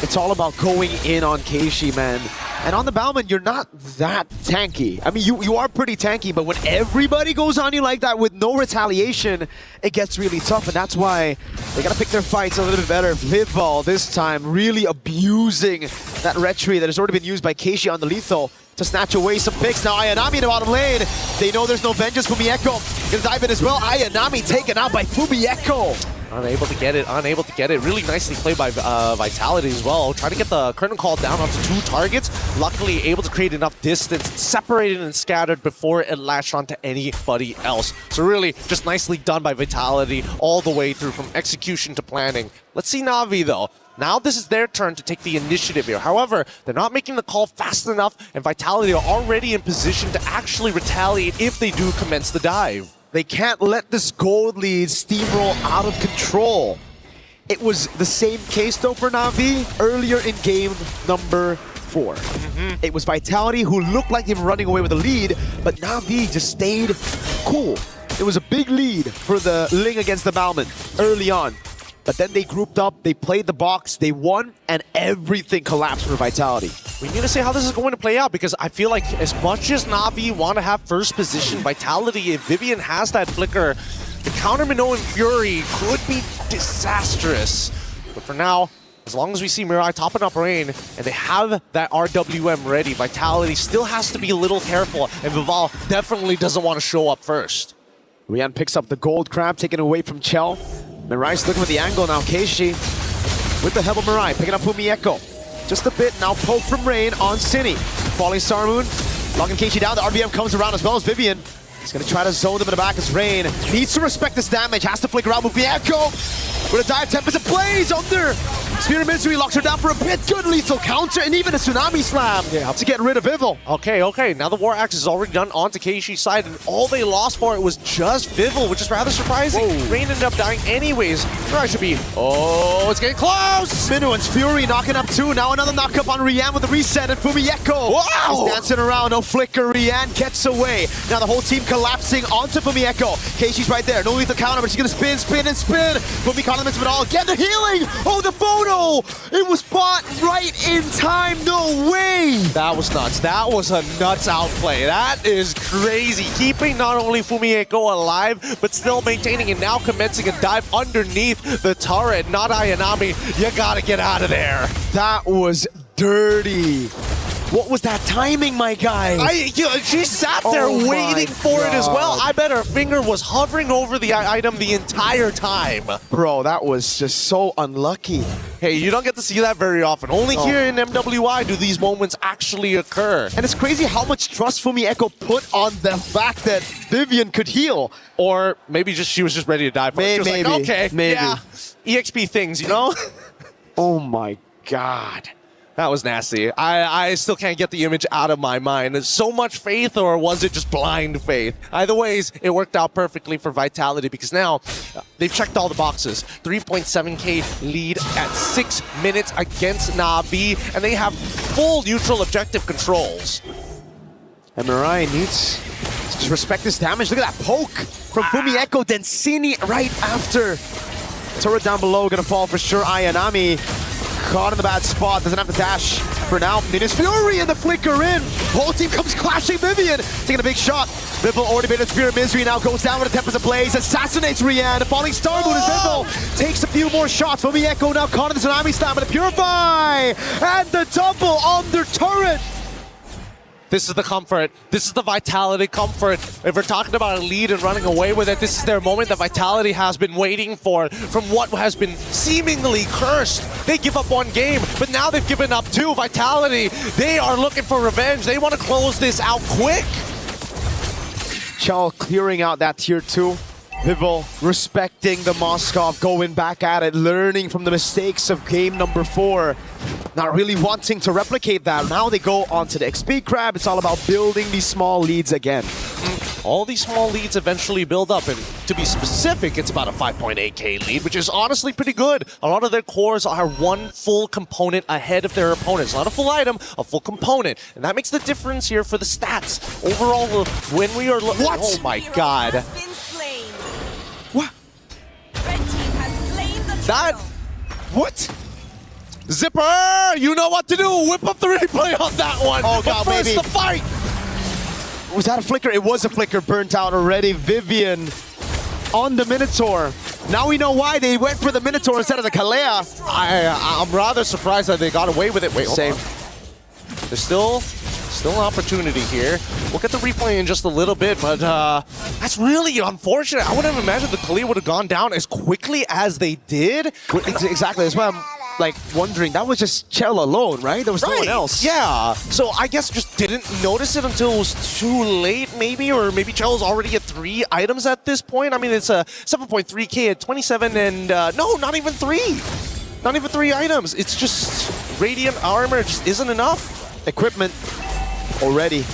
It's all about going in on Keishi, man. And on the Balmond, you're not that tanky. I mean, you are pretty tanky, but when everybody goes on you like that with no retaliation, it gets really tough, and that's why they gotta pick their fights a little bit better. Vival this time really abusing that retry that has already been used by Keishi on the lethal to snatch away some picks. Now Ayanami in the bottom lane. They know there's no vengeance. Fumieko gonna dive in as well. Ayanami taken out by Fumieko. Unable to get it. Really nicely played by Vitality as well. Trying to get the curtain call down onto 2 targets. Luckily able to create enough distance, separated and scattered before it latched onto anybody else. So really just nicely done by Vitality all the way through from execution to planning. Let's see Na'Vi though. Now this is their turn to take the initiative here. However, they're not making the call fast enough, and Vitality are already in position to actually retaliate if they do commence the dive. They can't let this gold lead steamroll out of control. It was the same case though for Na'Vi earlier in game number 4. It was Vitality who looked like they were running away with the lead, but Na'Vi just stayed cool. It was a big lead for the Ling against the Balmond early on. But then they grouped up, they played the box, they won, and everything collapsed for Vitality. We need to see how this is going to play out, because I feel like as much as Na'Vi want to have first position, Vitality, if Vivian has that flicker, the counter Minoan Fury could be disastrous. But for now, as long as we see Mirai topping up Rain, and they have that RWM ready, Vitality still has to be a little careful, and Vival definitely doesn't want to show up first. Rian picks up the gold crab, taken away from Chell. Mirai's looking for the angle now. Keishi with the help of Mirai, picking up Fumieko. Just a bit, now poke from Rain on Cine. Falling Star Moon, locking Keishi down. The RBM comes around as well as Vivian. He's gonna try to zone them in the back as Rain needs to respect this damage, has to flicker out. Fumieko with a dive, Tempest ablaze under. Spear of Misery locks her down for a bit. Good lethal counter and even a Tsunami Slam to get rid of Vival. Okay. Now the War Axe is already done onto Keishi's side, and all they lost for it was just Vival, which is rather surprising. Rain ended up dying anyways. Mirai should be... Oh, it's getting close! Minuan's Fury knocking up 2. Now another knockup on Rian with the reset, and Fumieko is dancing around. No flicker. Rian gets away. Now the whole team collapsing onto Fumieko. Keishi's right there. No lethal counter, but she's gonna spin. Fumi condiments of it all. Get the healing! Oh, the photo! It was bought right in time. No way! That was nuts. That was a nuts outplay. That is crazy. Keeping not only Fumieko alive, but still maintaining and now commencing a dive underneath the turret. Not Ayanami. You gotta get out of there. That was dirty. What was that timing, my guy? She sat there Oh waiting my for it as well. God. I bet her finger was hovering over the item the entire time. Bro, that was just so unlucky. Hey, you don't get to see that very often. Only here in MWI do these moments actually occur. And it's crazy how much trust Fumi Echo put on the fact that Vivian could heal. Or maybe just she was just ready to die for it. She was Maybe. like, okay, Maybe. yeah, EXP things, you know? Oh my God. That was nasty. I still can't get the image out of my mind. Is so much faith, or was it just blind faith? Either ways, it worked out perfectly for Vitality because now they've checked all the boxes. 3.7k lead at 6 minutes against Na'Vi, and they have full neutral objective controls. And Mirai needs to just respect this damage. Look at that poke from Fumi Echo. Densini right after. Turret down below, gonna fall for sure. Ayanami caught in the bad spot, doesn't have the dash for now. Ninja's Fury and the flicker in. Whole team comes clashing. Vivian taking a big shot. Vival already made a Spear of Misery, now goes down with a Tempest Ablaze, assassinates Rian. The falling Star Moon as Vival takes a few more shots. Fumi Echo now caught in the Tsunami Slam with a Purify. And the double on their turret. This is the comfort. This is the Vitality comfort. If we're talking about a lead and running away with it, this is their moment that Vitality has been waiting for from what has been seemingly cursed. They give up one game, but now they've given up two. Vitality, they are looking for revenge. They want to close this out quick. Chell clearing out that tier 2. Vival respecting the Moskov, going back at it, learning from the mistakes of game number 4. Not really wanting to replicate that. Now they go onto the XP grab. It's all about building these small leads again. All these small leads eventually build up, and to be specific, it's about a 5.8k lead, which is honestly pretty good. A lot of their cores are one full component ahead of their opponents. Not a full item, a full component. And that makes the difference here for the stats. Overall, when we are... What? Oh my God. What? That... What? Zipper, you know what to do. Whip up the replay on that one. Oh God, but first, baby. the fight. Was that a flicker? It was a flicker, burnt out already. Vivian on the Minotaur. Now we know why they went for the Minotaur instead of the Kalea. I'm rather surprised that they got away with it. Wait, hold Same. on. There's still an opportunity here. We'll get the replay in just a little bit, but that's really unfortunate. I wouldn't have imagined the Kalea would have gone down as quickly as they did. Exactly, that's why I'm like wondering, that was just Chell alone, right? There was no one else. Yeah. So I guess just didn't notice it until it was too late, maybe, or maybe Chell's already at 3 items at this point. I mean, it's a 7.3k at 27, and no, not even 3. Not even 3 items. It's just Radiant Armor just isn't enough. Equipment already.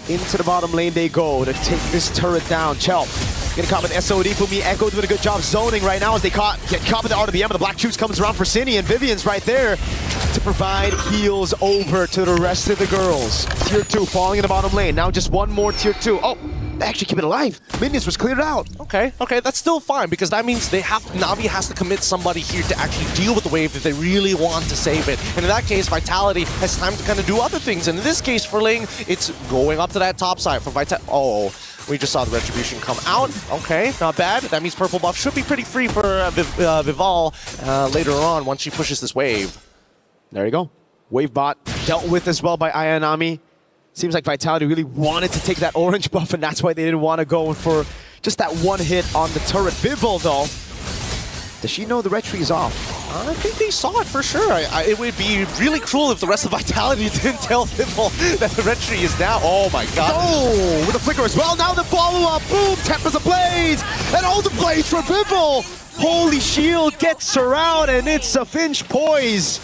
Into the bottom lane they go to take this turret down. Chell gonna cop an SOD. Fumi Echo doing a good job zoning right now as they get caught with the RWM, and the Black Juice comes around for Cine, and Vivian's right there to provide heals over to the rest of the girls. Tier 2 falling in the bottom lane. Now just one more tier 2. Oh, they actually keep it alive. Minions was cleared out. Okay, that's still fine, because that means Na'Vi has to commit somebody here to actually deal with the wave if they really want to save it. And in that case, Vitality has time to kind of do other things. And in this case, for Ling, it's going up to that top side for Vitality. Oh, we just saw the Retribution come out. Okay, not bad. That means purple buff should be pretty free for Vival later on once she pushes this wave. There you go. Wave bot dealt with as well by Ayanami. Seems like Vitality really wanted to take that orange buff, and that's why they didn't want to go for just that one hit on the turret. Vival, though, does she know the retry is off? I think they saw it for sure. It would be really cruel if the rest of Vitality didn't tell Vival that the retry is down. Oh my God. Oh, with a flicker as well. Now the follow-up. Boom, Tempest Ablaze. And all the blaze for Vival. Holy Shield gets around, and it's a Finch Poise.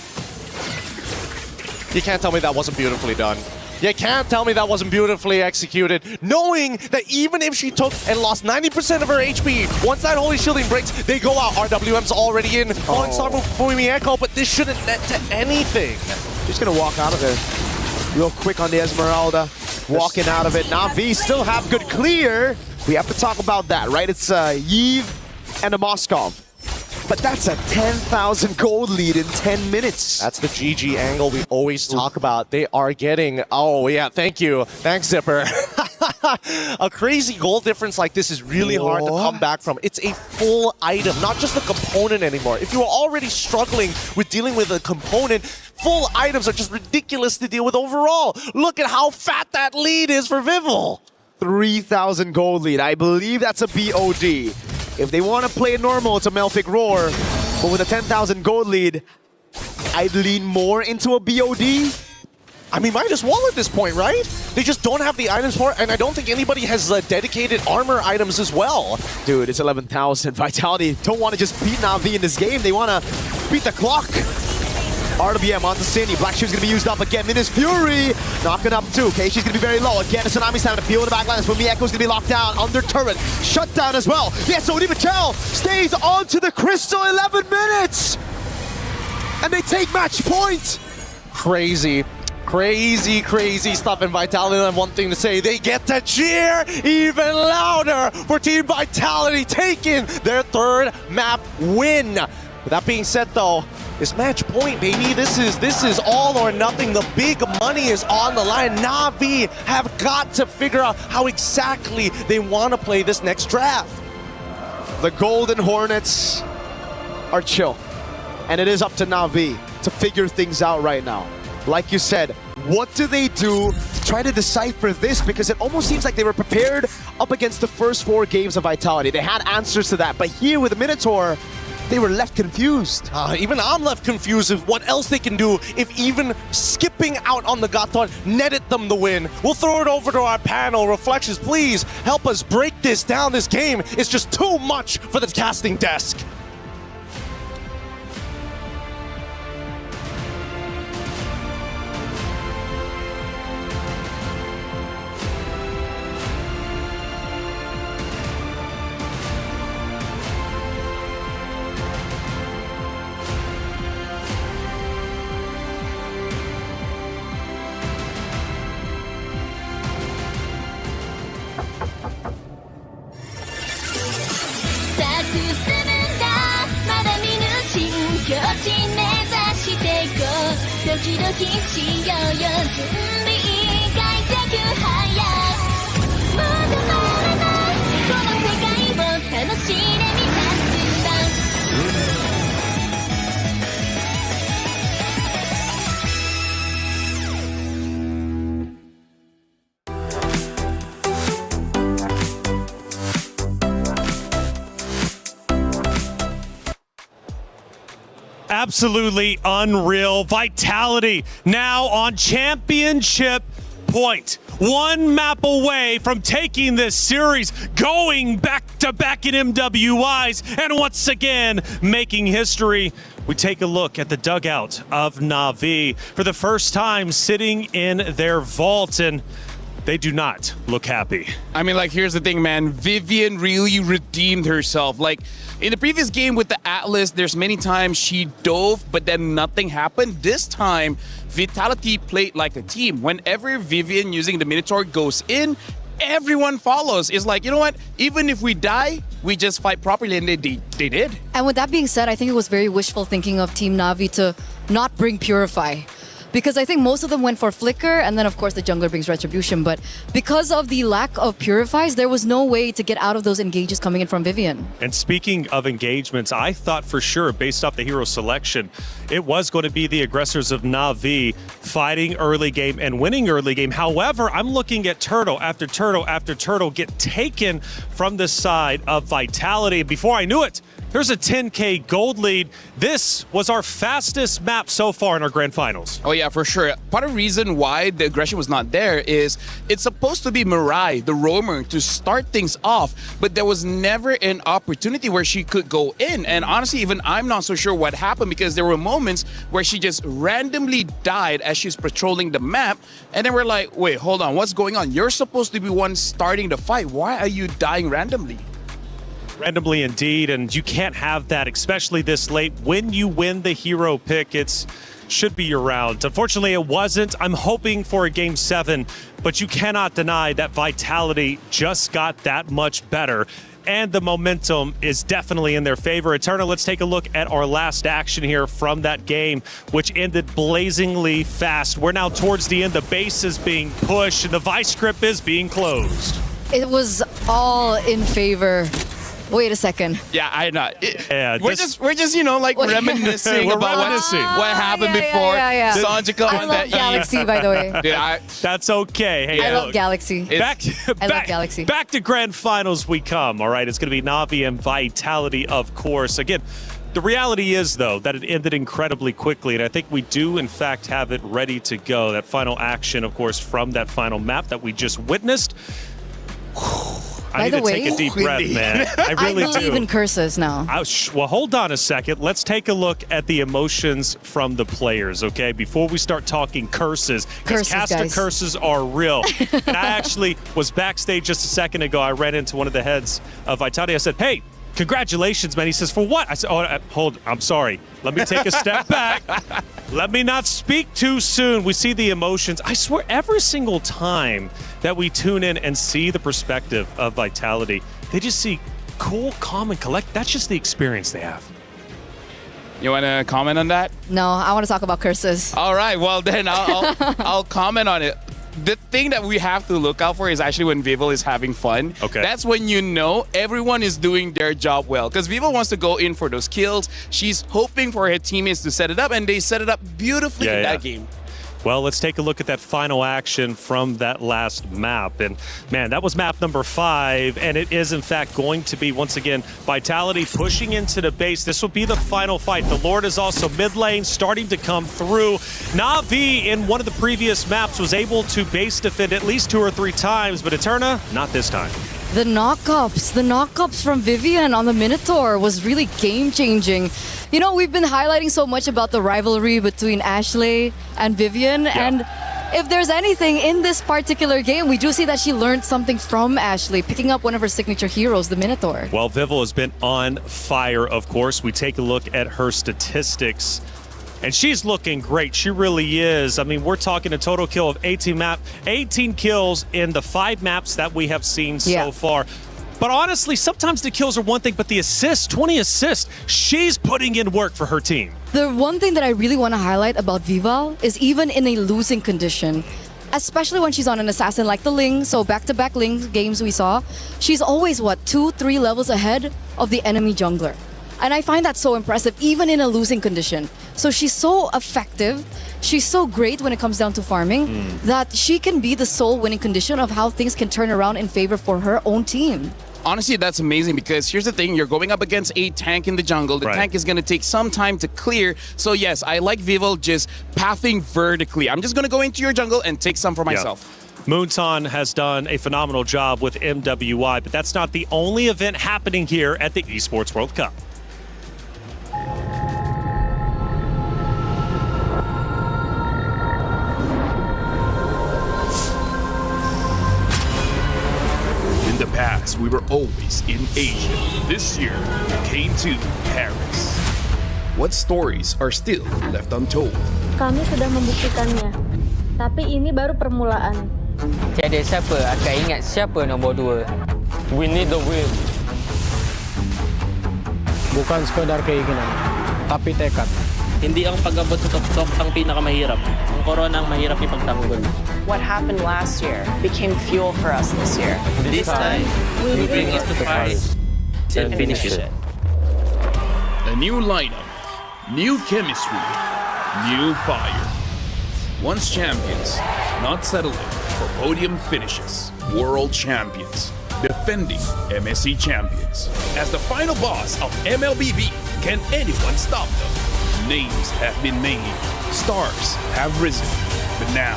You can't tell me that wasn't beautifully done. You can't tell me that wasn't beautifully executed, knowing that even if she took and lost 90% of her HP, once that Holy Shielding breaks, they go out. RWM's already in. Falling Star move for Fumi Echo, but this shouldn't net to anything. Just gonna walk out of it real quick on the Esmeralda. Walking out of it. Na'Vi still have good clear. We have to talk about that, right? It's Yves and a Moskov. But that's a 10,000 gold lead in 10 minutes. That's the GG angle we always talk about. They are getting... Oh, yeah, thank you. Thanks, Zipper. A crazy goal difference like this is really hard to come back from. It's a full item, not just a component anymore. If you were already struggling with dealing with a component, full items are just ridiculous to deal with overall. Look at how fat that lead is for Vival. 3,000 gold lead. I believe that's a BOD. If they want to play it normal, it's a Melfic Roar. But with a 10,000 gold lead, I'd lean more into a BOD. I mean, might as well at this point, right? They just don't have the items for it, and I don't think anybody has dedicated armor items as well. Dude, it's 11,000. Vitality don't want to just beat Na'Vi in this game. They want to beat the clock. RWM onto Cindy. Black Shield's going to be used up again. Minus Fury knocking up too. Okay, she's going to be very low. Again, Tsunami's having to peel in the backline. When Echo's going to be locked down under turret. Shut down as well. Yes, so Patel stays onto the Crystal 11 minutes. And they take match point. Crazy stuff in Vitality. And one thing to say, they get to cheer even louder for Team Vitality taking their third map win. With that being said though, it's match point, baby. This is all or nothing. The big money is on the line. Na'Vi have got to figure out how exactly they want to play this next draft. The Golden Hornets are chill. And it is up to Na'Vi to figure things out right now. Like you said, what do they do to try to decipher this? Because it almost seems like they were prepared up against the first 4 games of Vitality. They had answers to that. But here with the Minotaur, they were left confused. Even I'm left confused of what else they can do if even skipping out on the Gaton netted them the win. We'll throw it over to our panel. Reflections, please help us break this down. This game is just too much for the casting desk. Absolutely unreal. Vitality now on championship point. 1 map away from taking this series, going back-to-back in MWIs, and once again making history. We take a look at the dugout of Na'Vi for the first time sitting in their vault, and they do not look happy. I mean, like, here's the thing, man. Vivian really redeemed herself. Like, in the previous game with the Atlas, there's many times she dove, but then nothing happened. This time, Vitality played like a team. Whenever Vivian using the Minotaur goes in, everyone follows. It's like, you know what? Even if we die, we just fight properly, and they did. And with that being said, I think it was very wishful thinking of Team Na'Vi to not bring Purify. Because I think most of them went for Flicker, and then of course the jungler brings Retribution. But because of the lack of Purifies, there was no way to get out of those engages coming in from Vivian. And speaking of engagements, I thought for sure, based off the hero selection, it was going to be the aggressors of Na'Vi fighting early game and winning early game. However, I'm looking at turtle after turtle after turtle get taken from the side of Vitality. Before I knew it, there's a 10K gold lead. This was our fastest map so far in our grand finals. Oh yeah, for sure. Part of the reason why the aggression was not there is it's supposed to be Mirai, the roamer, to start things off, but there was never an opportunity where she could go in. And honestly, even I'm not so sure what happened, because there were moments where she just randomly died as she's patrolling the map. And then we're like, wait, hold on, what's going on? You're supposed to be one starting the fight. Why are you dying randomly? Randomly indeed, and you can't have that, especially this late. When you win the hero pick, it should be your round. Unfortunately, it wasn't. I'm hoping for a Game 7, but you cannot deny that Vitality just got that much better. and the momentum is definitely in their favor. Eterna, let's take a look at our last action here from that game, which ended blazingly fast. We're now towards the end. The base is being pushed, and the vice grip is being closed. It was all in favor. Wait a second. Yeah, I know. Yeah, we're just like reminiscing We're about reminiscing. what happened before. Sanjika I on love that Galaxy, by the way. Yeah, that's okay. Hey, I love look, Galaxy. I love Galaxy. Back to grand finals we come. All right, it's going to be Na'Vi and Vitality, of course. Again, the reality is, though, that it ended incredibly quickly, and I think we do, in fact, have it ready to go. That final action, of course, from that final map that we just witnessed. I need to take a deep breath, man. I really do. I believe in curses now. Well, hold on a second. Let's take a look at the emotions from the players, okay? Before we start talking curses, because caster curses are real. And I actually was backstage just a second ago. I ran into one of the heads of Vitality. I said, hey, congratulations, man. He says, for what? I said, I'm sorry. Let me take a step back. Let me not speak too soon. We see the emotions. I swear, every single time that we tune in and see the perspective of Vitality, they just see cool, calm, and collect. That's just the experience they have. You want to comment on that? No, I want to talk about curses. All right, well then I'll comment on it. The thing that we have to look out for is actually when Vival is having fun. Okay. That's when you know everyone is doing their job well. Because Vival wants to go in for those kills. She's hoping for her teammates to set it up, and they set it up beautifully in that game. Well, let's take a look at that final action from that last map. And man, that was map number 5. And it is, in fact, going to be, once again, Vitality pushing into the base. This will be the final fight. The Lord is also mid lane, starting to come through. Na'Vi, in one of the previous maps, was able to base defend at least 2 or 3 times. But Eterna, not this time. The knockups from Vivian on the Minotaur was really game-changing. You know, we've been highlighting so much about the rivalry between Ashley and Vivian, and if there's anything in this particular game, we do see that she learned something from Ashley, picking up one of her signature heroes, the Minotaur. Well, Vival has been on fire, of course. We take a look at her statistics. And she's looking great. She really is. I mean, we're talking a total kill of 18 kills in the 5 maps that we have seen so far. But honestly, sometimes the kills are one thing, but the assists, 20 assists, she's putting in work for her team. The one thing that I really want to highlight about Vival is even in a losing condition, especially when she's on an assassin like the Ling, so back-to-back Ling games we saw, she's always, 2-3 levels ahead of the enemy jungler. And I find that so impressive, even in a losing condition. So she's so effective, she's so great when it comes down to farming, that she can be the sole winning condition of how things can turn around in favor for her own team. Honestly, that's amazing because here's the thing. You're going up against a tank in the jungle. The tank is going to take some time to clear. So yes, I like Vival just pathing vertically. I'm just going to go into your jungle and take some for myself. Moonton has done a phenomenal job with MWI, but that's not the only event happening here at the Esports World Cup. In the past, we were always in Asia. This year, we came to Paris. What stories are still left untold? Kami sudah membuktikannya, tapi ini baru permulaan. Tiada siapa akan ingat siapa nombor 2. We need the win. Bukan sekadar keinginan, tapi tekad. Hindi ang pag-abot sa top ang pinakamahirap. Ang corona ang mahirap ipagtanggol. What happened last year became fuel for us this year. This time, we bring it to Paris and finish it. A new lineup, new chemistry, new fire. Once champions, not settling for podium finishes. World champions, defending MSC champions. As the final boss of MLBB, can anyone stop them? Names have been made, stars have risen, but now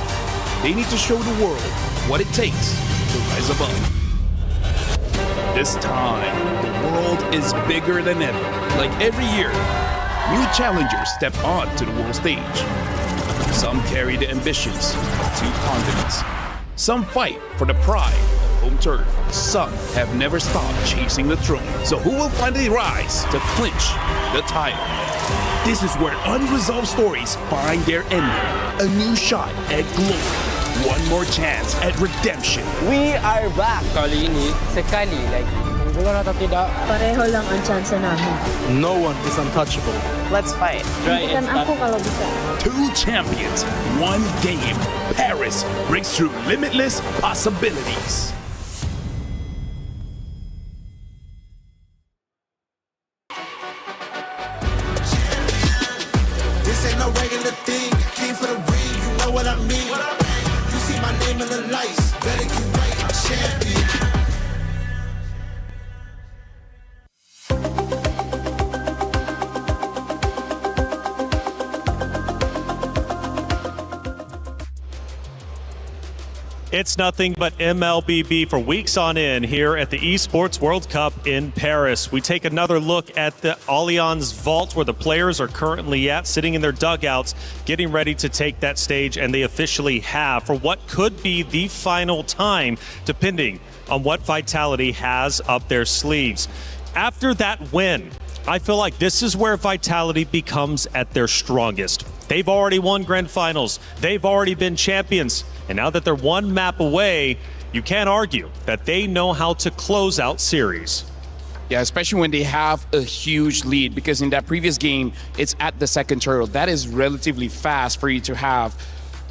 they need to show the world what it takes to rise above. This time, the world is bigger than ever. Like every year, new challengers step onto the world stage. Some carry the ambitions of 2 continents. Some fight for the pride of home turf. Some have never stopped chasing the throne. So who will finally rise to clinch the title? This is where unresolved stories find their ending. A new shot at glory. One more chance at redemption. We are back. Kali ini, sekali lagi, Magugulan at tidak. Pareho lang ang chance namin. No one is untouchable. Let's fight. Bukan ako kalau bisa. Two champions, one game. Paris breaks through limitless possibilities. This ain't no regular thing. I came for the ring, you know what I mean. You see my name in the lights, better get right, I'm champion. It's nothing but MLBB for weeks on end here at the Esports World Cup in Paris. We take another look at the Allianz Vault where the players are currently at, sitting in their dugouts, getting ready to take that stage, and they officially have for what could be the final time, depending on what Vitality has up their sleeves. After that win, I feel like this is where Vitality becomes at their strongest. They've already won grand finals. They've already been champions. And now that they're one map away, you can't argue that they know how to close out series. Yeah, especially when they have a huge lead, because in that previous game, it's at the second turtle. That is relatively fast for you to have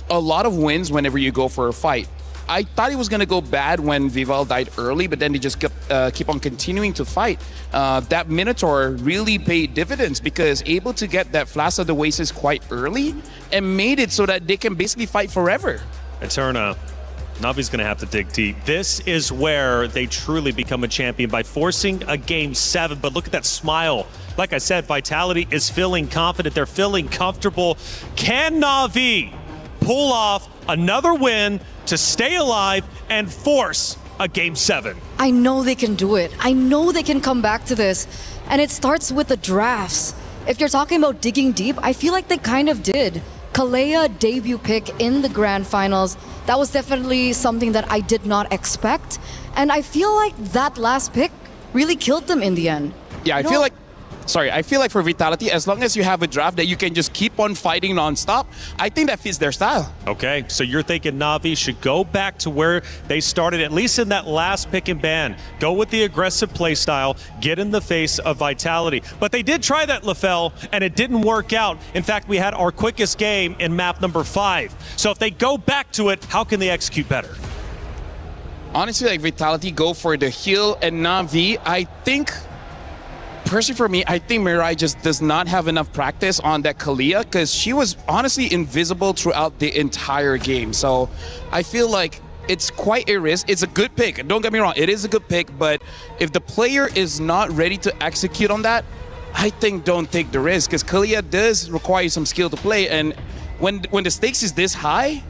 a lot of wins whenever you go for a fight. I thought it was going to go bad when Vival died early, but then they just keep on continuing to fight. That Minotaur really paid dividends because able to get that Flash of the Oasis quite early and made it so that they can basically fight forever. Eterna, Navi's going to have to dig deep. This is where they truly become a champion by forcing a Game 7. But look at that smile. Like I said, Vitality is feeling confident. They're feeling comfortable. Can Navi pull off another win to stay alive and force a Game 7? I know they can do it. I know they can come back to this. And it starts with the drafts. If you're talking about digging deep, I feel like they kind of did. Kalea debut pick in the grand finals. That was definitely something that I did not expect. And I feel like that last pick really killed them in the end. Yeah, I feel like for Vitality, as long as you have a draft that you can just keep on fighting nonstop, I think that fits their style. Okay, so you're thinking Navi should go back to where they started, at least in that last pick and ban. Go with the aggressive play style, get in the face of Vitality. But they did try that, LaFell, and it didn't work out. In fact, we had our quickest game in map number 5. So if they go back to it, how can they execute better? Honestly, like Vitality go for the heal, and Navi, I think... Personally, for me, I think Mirai just does not have enough practice on that Kalea because she was honestly invisible throughout the entire game. So I feel like it's quite a risk. It's a good pick. Don't get me wrong. It is a good pick. But if the player is not ready to execute on that, I think don't take the risk because Kalea does require some skill to play. And when the stakes is this high,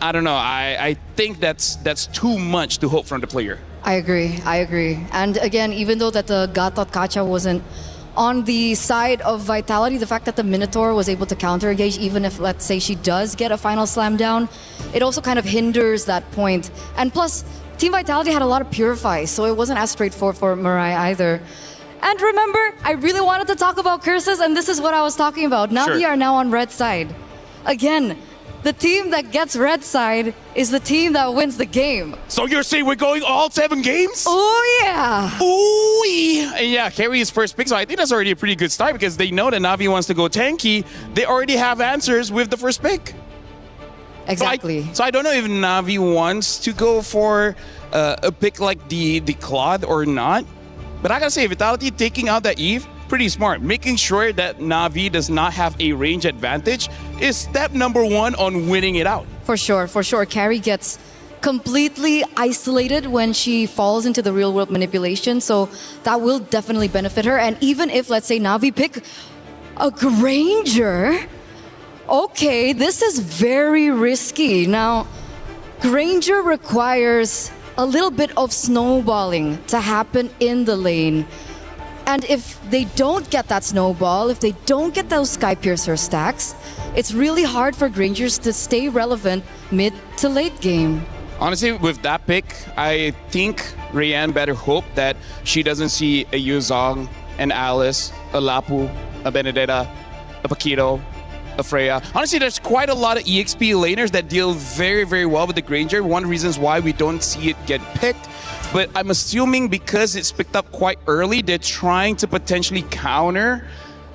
I don't know. I think that's too much to hope from the player. I agree. And again, even though that the Gatot Kacha wasn't on the side of Vitality, the fact that the Minotaur was able to counter engage, even if, let's say, she does get a final slam down, it also kind of hinders that point. And plus, Team Vitality had a lot of purifies, so it wasn't as straightforward for Mirai either. And remember, I really wanted to talk about curses, and this is what I was talking about. Navi are now on red side. Again, the team that gets red side is the team that wins the game. So you're saying we're going all 7 games? Oh, yeah. Ooh, yeah, carry his first pick. So I think that's already a pretty good start because they know that Navi wants to go tanky. They already have answers with the first pick. Exactly. So I don't know if Navi wants to go for a pick like the Claude or not. But I gotta say, Vitality taking out that Eve, pretty smart. Making sure that Navi does not have a range advantage is step number 1 on winning it out. For sure. Carrie gets completely isolated when she falls into the real world manipulation, so that will definitely benefit her. And even if, let's say, Navi pick a Granger, okay, this is very risky. Now, Granger requires a little bit of snowballing to happen in the lane. And if they don't get that snowball, if they don't get those Sky Piercer stacks, it's really hard for Grangers to stay relevant mid to late game. Honestly, with that pick, I think Rayanne better hope that she doesn't see a Yuzong, an Alice, a Lapu, a Benedetta, a Paquito, a Freya. Honestly, there's quite a lot of EXP laners that deal very, very well with the Granger. One of the reasons why we don't see it get picked. but I'm assuming because it's picked up quite early, they're trying to potentially counter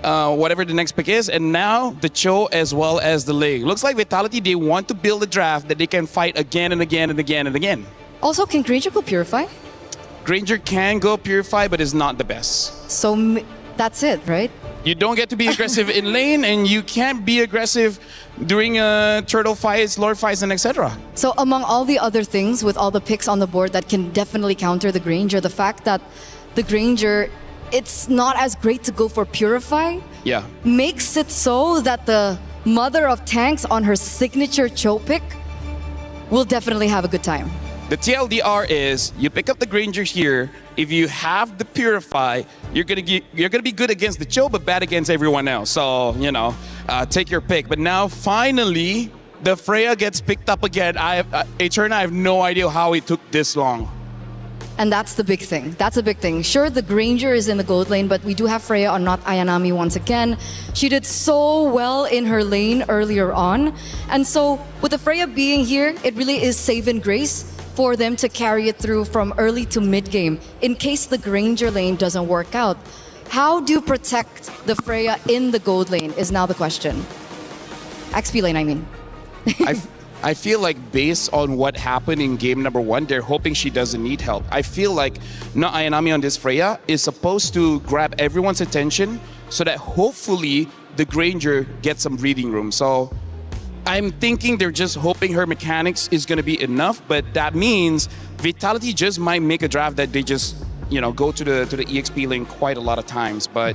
whatever the next pick is, and now the Cho as well as the Ling. Looks like Vitality, they want to build a draft that they can fight again and again and again and again. Also, can Granger go Purify? Granger can go Purify, but is not the best. So that's it, right? You don't get to be aggressive in lane, and you can't be aggressive during turtle fights, lord fights, and etc. So among all the other things, with all the picks on the board that can definitely counter the Granger, the fact that the Granger, it's not as great to go for Purify, yeah, makes it so that the mother of tanks on her signature Cho pick will definitely have a good time. The TLDR is you pick up the Granger here. If you have the Purify, you're gonna be good against the Cho, but bad against everyone else. So take your pick. But now finally, the Freya gets picked up again. Eterna, I have no idea how it took this long. And that's the big thing. That's a big thing. Sure, the Granger is in the gold lane, but we do have Freya on not Ayanami once again. She did so well in her lane earlier on. And so with the Freya being here, it really is save and grace for them to carry it through from early to mid game in case the Granger lane doesn't work out. How do you protect the Freya in the gold lane is now the question. XP lane, I mean. I feel like based on what happened in game number 1, they're hoping she doesn't need help. I feel like not Ayanami on this Freya is supposed to grab everyone's attention so that hopefully the Granger gets some breathing room. So I'm thinking they're just hoping her mechanics is going to be enough, but that means Vitality just might make a draft that they just, go to the EXP lane quite a lot of times. But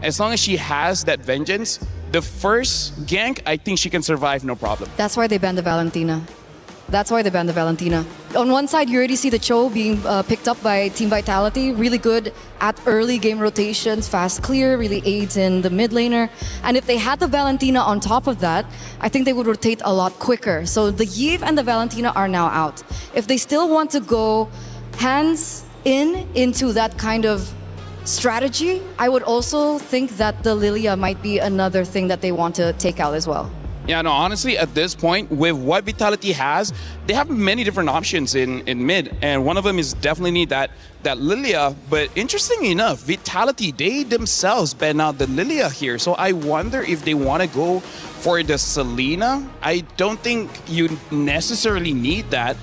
as long as she has that vengeance, the first gank, I think she can survive no problem. That's why they banned the Valentina. On one side, you already see the Cho being picked up by Team Vitality. Really good at early game rotations, fast clear, really aids in the mid laner. And if they had the Valentina on top of that, I think they would rotate a lot quicker. So the Yve and the Valentina are now out. If they still want to go hands into that kind of strategy, I would also think that the Lilia might be another thing that they want to take out as well. Yeah, no, honestly, at this point, with what Vitality has, they have many different options in mid, and one of them is definitely need that Lilia. But interestingly enough, Vitality, they themselves ban out the Lilia here, so I wonder if they want to go for the Selena. I don't think you necessarily need that.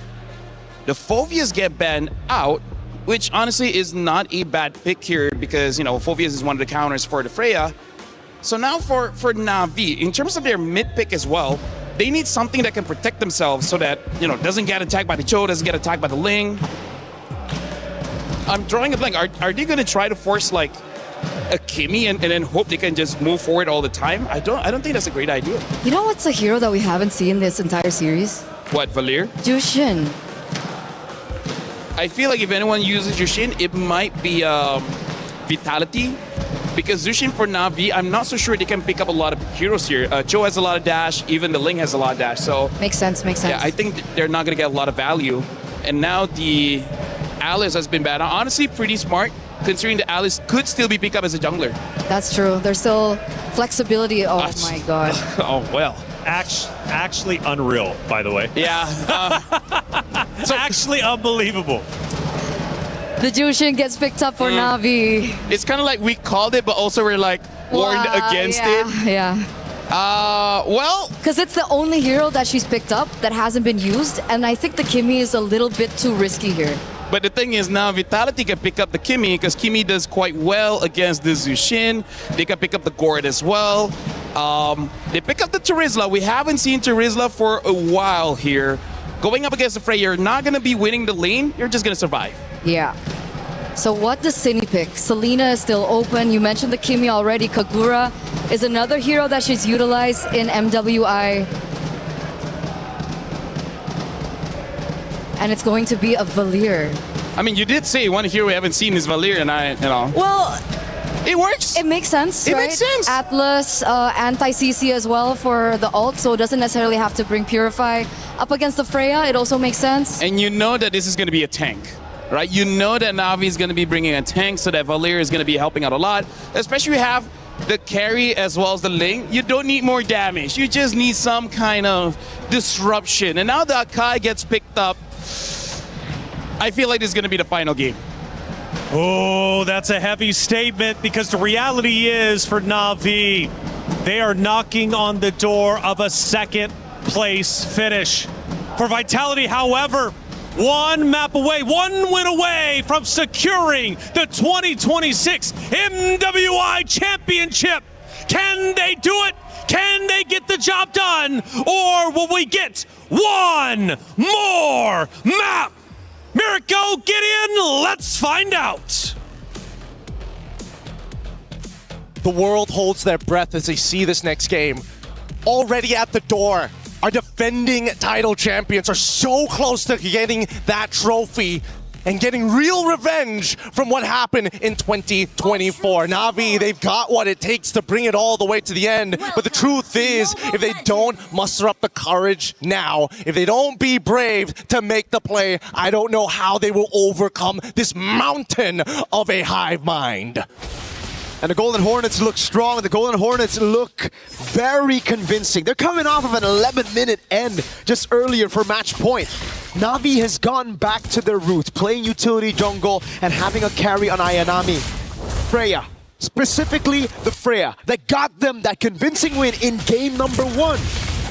The Phoveus get banned out, which honestly is not a bad pick here because, Phoveus is one of the counters for the Freya. So now for Na'Vi, in terms of their mid pick as well, they need something that can protect themselves so that, doesn't get attacked by the Cho, doesn't get attacked by the Ling. I'm drawing a blank. Are they going to try to force like a Kimmy and then hope they can just move forward all the time? I don't think that's a great idea. You know what's a hero that we haven't seen this entire series? What, Valir? Jushin. I feel like if anyone uses Jushin, it might be Vitality. Because Jushin for Na'Vi, I'm not so sure they can pick up a lot of heroes here. Cho has a lot of dash, even the Ling has a lot of dash. So makes sense. Yeah, I think they're not going to get a lot of value. And now the Alice has been banned. Honestly, pretty smart, considering the Alice could still be picked up as a jungler. That's true. There's still flexibility. Oh my god. Oh, well. Actually unreal, by the way. Yeah. So actually unbelievable. The Jushin gets picked up for Na'Vi. It's kind of like we called it, but also we're like warned against it. Yeah. Well, because it's the only hero that she's picked up that hasn't been used, and I think the Kimmy is a little bit too risky here. But the thing is now Vitality can pick up the Kimmy because Kimmy does quite well against the Zushin. They can pick up the Gord as well. They pick up the Terizla. We haven't seen Terizla for a while here. Going up against the Frey, you're not going to be winning the lane. You're just going to survive. Yeah. So what does Cine pick? Selena is still open. You mentioned the Kimmy already. Kagura is another hero that she's utilized in MWI. And it's going to be a Valir. I mean, you did say one hero we haven't seen is Valir, and Well, it works. It makes sense, It right? makes sense. Atlas, anti-CC as well for the ult, so it doesn't necessarily have to bring Purify. Up against the Freya, it also makes sense. And you know that this is going to be a tank, right? You know that Na'Vi is going to be bringing a tank, so that Valir is going to be helping out a lot. Especially have the carry as well as the Ling. You don't need more damage. You just need some kind of disruption. And now that Kai gets picked up, I feel like this is going to be the final game. Oh, that's a heavy statement because the reality is for Na'Vi, they are knocking on the door of a second place finish. For Vitality, however, one map away, one win away from securing the 2026 MWI Championship. Can they do it? Can they get the job done? Or will we get one more map? Mirko, get in, let's find out. The world holds their breath as they see this next game. Already at the door, our defending title champions are so close to getting that trophy and getting real revenge from what happened in 2024. Na'Vi, they've got what it takes to bring it all the way to the end. But the truth is, if they don't muster up the courage now, if they don't be brave to make the play, I don't know how they will overcome this mountain of a hive mind. And the Golden Hornets look strong. The Golden Hornets look very convincing. They're coming off of an 11-minute end just earlier for match point. Na'Vi has gone back to their roots, playing utility jungle and having a carry on Ayanami. Freya, specifically the Freya, that got them that convincing win in game number 1.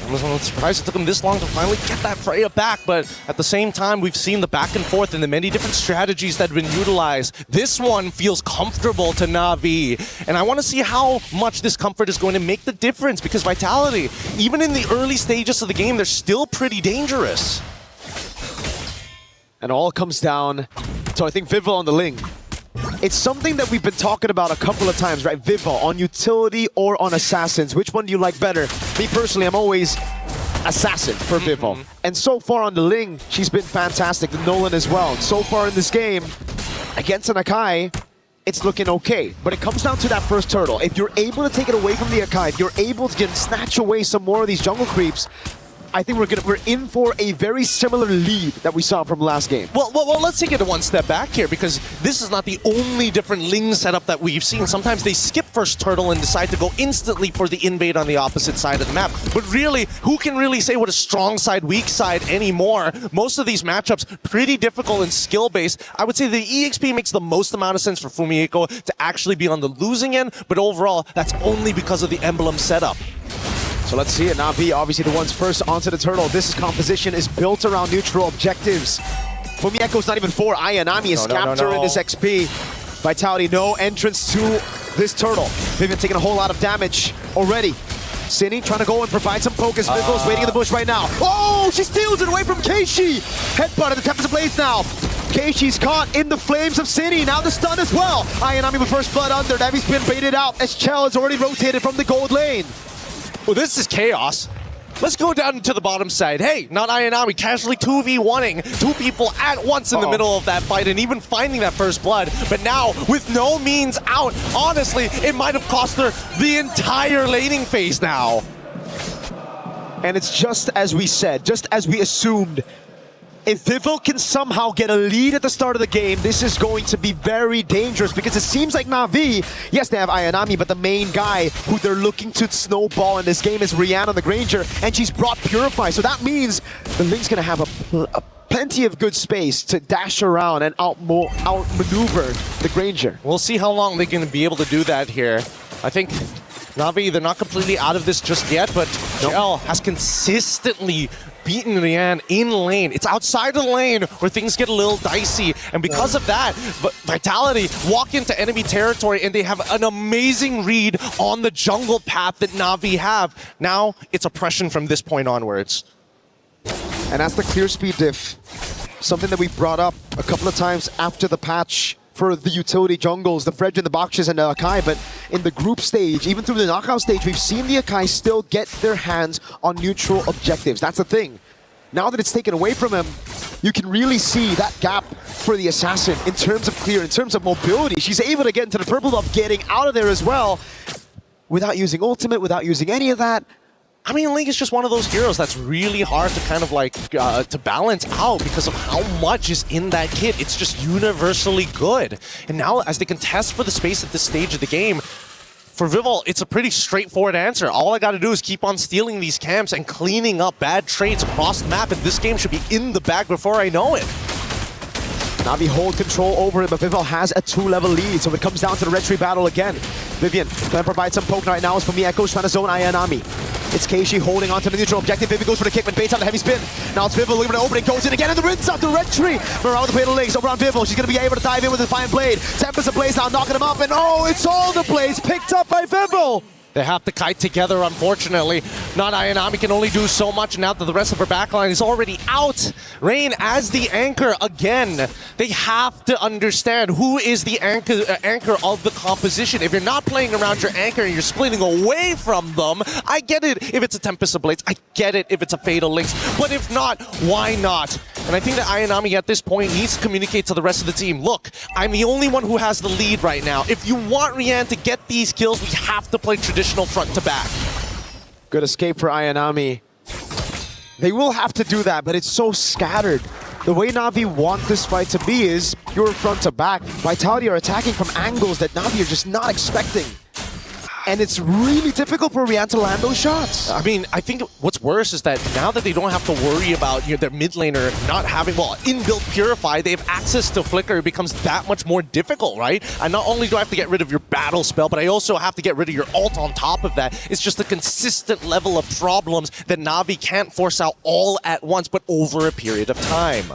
I'm surprised it took them this long to finally get that Freya back, but at the same time, we've seen the back and forth and the many different strategies that have been utilized. This one feels comfortable to Na'Vi, and I want to see how much this comfort is going to make the difference, because Vitality, even in the early stages of the game, they're still pretty dangerous. And all comes down to, I think, Vival on the Ling. It's something that we've been talking about a couple of times, right? Vival, on utility or on Assassins. Which one do you like better? Me personally, I'm always Assassin for Vival. And so far on the Ling, she's been fantastic. The Nolan as well. And so far in this game, against an Akai, it's looking okay. But it comes down to that first turtle. If you're able to take it away from the Akai, if you're able to snatch away some more of these jungle creeps, I think we're in for a very similar lead that we saw from last game. Well, let's take it one step back here, because this is not the only different Ling setup that we've seen. Sometimes they skip first turtle and decide to go instantly for the invade on the opposite side of the map. But really, who can really say what a strong side, weak side anymore? Most of these matchups pretty difficult and skill-based. I would say the EXP makes the most amount of sense for Fumieko to actually be on the losing end, but overall, that's only because of the emblem setup. So let's see it. Na'Vi, obviously the ones first onto the turtle. This composition is built around neutral objectives. Fumieko's not even for. Ayanami is capturing this XP. Vitality, no entrance to this turtle. Vivian taking a whole lot of damage already. Cine trying to go and provide some focus. Vival's waiting in the bush right now. Oh, she steals it away from Keishi. Headbutt at the Tempest of Blades now. Keishi's caught in the flames of Cine. Now the stun as well. Ayanami with first blood under. Navi's been baited out as Chell has already rotated from the gold lane. Well, this is chaos. Let's go down to the bottom side. Hey, not Ayanami, casually 2v1ing 2 people at once in the middle of that fight and even finding that first blood. But now, with no means out, honestly, it might have cost her the entire laning phase now. And it's just as we said, just as we assumed. If Vival can somehow get a lead at the start of the game, this is going to be very dangerous, because it seems like Na'Vi, yes, they have Ayanami, but the main guy who they're looking to snowball in this game is Rihanna the Granger, and she's brought Purify. So that means the Ling's going to have a plenty of good space to dash around and outmaneuver the Granger. We'll see how long they can be able to do that here. I think Na'Vi, they're not completely out of this just yet, but Chell has consistently beaten Rian in lane. It's outside of the lane where things get a little dicey, and because of that, Vitality walk into enemy territory and they have an amazing read on the jungle path that Na'Vi have. Now it's oppression from this point onwards. And that's the clear speed diff. Something that we brought up a couple of times after the patch for the utility jungles, the Fredgen, the Bakshas, and the Akai, but in the group stage, even through the knockout stage, we've seen the Akai still get their hands on neutral objectives. That's the thing. Now that it's taken away from him, you can really see that gap for the Assassin in terms of clear, in terms of mobility. She's able to get into the purple buff, getting out of there as well, without using ultimate, without using any of that. I mean, Ling is just one of those heroes that's really hard to kind of like, to balance out because of how much is in that kit. It's just universally good. And now, as they contest for the space at this stage of the game, for Vival, it's a pretty straightforward answer. All I gotta do is keep on stealing these camps and cleaning up bad trades across the map, and this game should be in the bag before I know it. Na'Vi hold control over it, but Vivel has a 2-level lead, so it comes down to the red tree battle again. Vivian gonna provide some poke right now as for Mieko trying to zone Ayanami. It's Keishi holding on to the neutral objective. Vivian goes for the kick, but baits out the heavy spin. Now it's Vivel looking for the opening, goes in again, and the rinse out the red tree. Morale with the plate of links over on Vivel. She's gonna be able to dive in with the Defiant Blade. Tempest Ablaze now knocking him up, and oh, it's all the Blaze picked up by Vivel. They have to kite together, unfortunately. Not Ayanami can only do so much now that the rest of her backline is already out. Rain as the anchor again. They have to understand who is the anchor of the composition. If you're not playing around your anchor and you're splitting away from them, I get it if it's a Tempest Ablaze. I get it if it's a Fatal Links. But if not, why not? And I think that Ayanami at this point needs to communicate to the rest of the team. Look, I'm the only one who has the lead right now. If you want Rian to get these kills, we have to play traditional front to back. Good escape for Ayanami. They will have to do that, but it's so scattered. The way Na'Vi want this fight to be is pure front to back. Vitality are attacking from angles that Na'Vi are just not expecting. And it's really difficult for Rian to land those shots. I mean, I think what's worse is that now that they don't have to worry about their mid laner not having, well, inbuilt Purify, they have access to Flicker. It becomes that much more difficult, right? And not only do I have to get rid of your battle spell, but I also have to get rid of your ult on top of that. It's just a consistent level of problems that Na'Vi can't force out all at once, but over a period of time.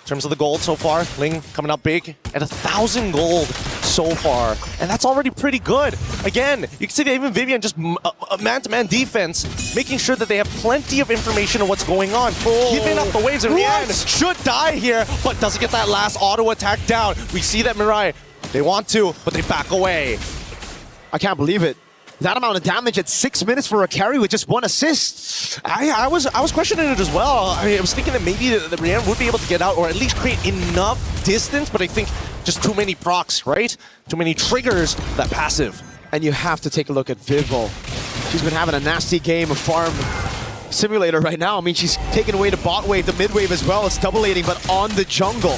In terms of the gold so far, Ling coming up big at 1,000 gold so far, and that's already pretty good. Again, you can see that even Vivian just man-to-man defense, making sure that they have plenty of information on what's going on. Giving up the waves, and Rian should die here, but doesn't get that last auto attack down. We see that Mirai, they want to, but they back away. I can't believe it. That amount of damage at 6 minutes for a carry with just 1 assist. I was questioning it as well. I mean, I was thinking that maybe the Rian would be able to get out or at least create enough distance, but I think just too many procs, right? Too many triggers, that passive. And you have to take a look at Vivel. She's been having a nasty game of Farm Simulator right now. I mean, she's taking away the bot wave, the mid wave as well. It's double-aiding, but on the jungle.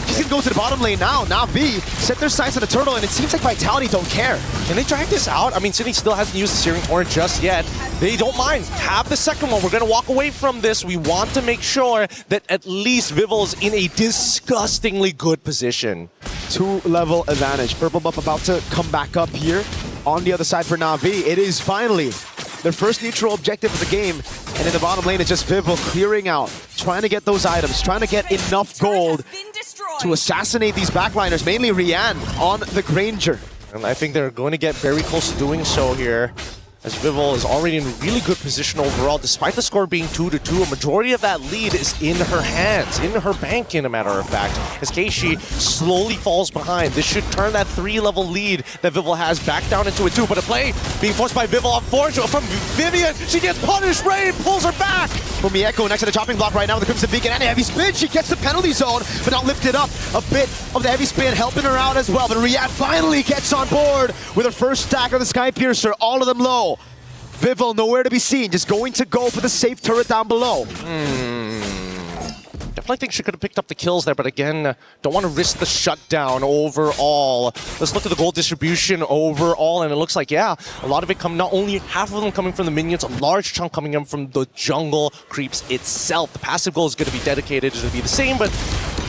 She's gonna go to the bottom lane now. Na'Vi set their sights on the turtle, and it seems like Vitality don't care. Can they drag this out? I mean, Sydney still hasn't used the Searing Horn just yet. They don't mind. Have the second one. We're gonna walk away from this. We want to make sure that at least Vivel's in a disgustingly good position. 2-level advantage. Purple buff about to come back up here. On the other side for Na'Vi, it is finally their first neutral objective of the game. And in the bottom lane, it's just Vivel clearing out, trying to get those items, trying to get enough gold to assassinate these backliners, mainly Rian on the Granger. And I think they're going to get very close to doing so here, as Vivel is already in a really good position overall. Despite the score being 2-2, a majority of that lead is in her hands, in her bank, in a matter of fact, as Keishi slowly falls behind. This should turn that 3-level lead that Vivel has back down into a 2, but a play being forced by Vivel on forward from Vivian. She gets punished. Rain pulls her back. For Mieko next to the chopping block right now with the Crimson Beacon and a heavy spin. She gets the penalty zone, but now lifted up. A bit of the heavy spin helping her out as well, but Rian finally gets on board with her first stack of the Sky Piercer, all of them low. Vivel nowhere to be seen, just going to go for the safe turret down below. Definitely think she could have picked up the kills there, but again, don't want to risk the shutdown overall. Let's look at the gold distribution overall, and it looks like, yeah, a lot of it not only half of them coming from the minions, a large chunk coming in from the jungle creeps itself. The passive goal is going to be dedicated to be the same, but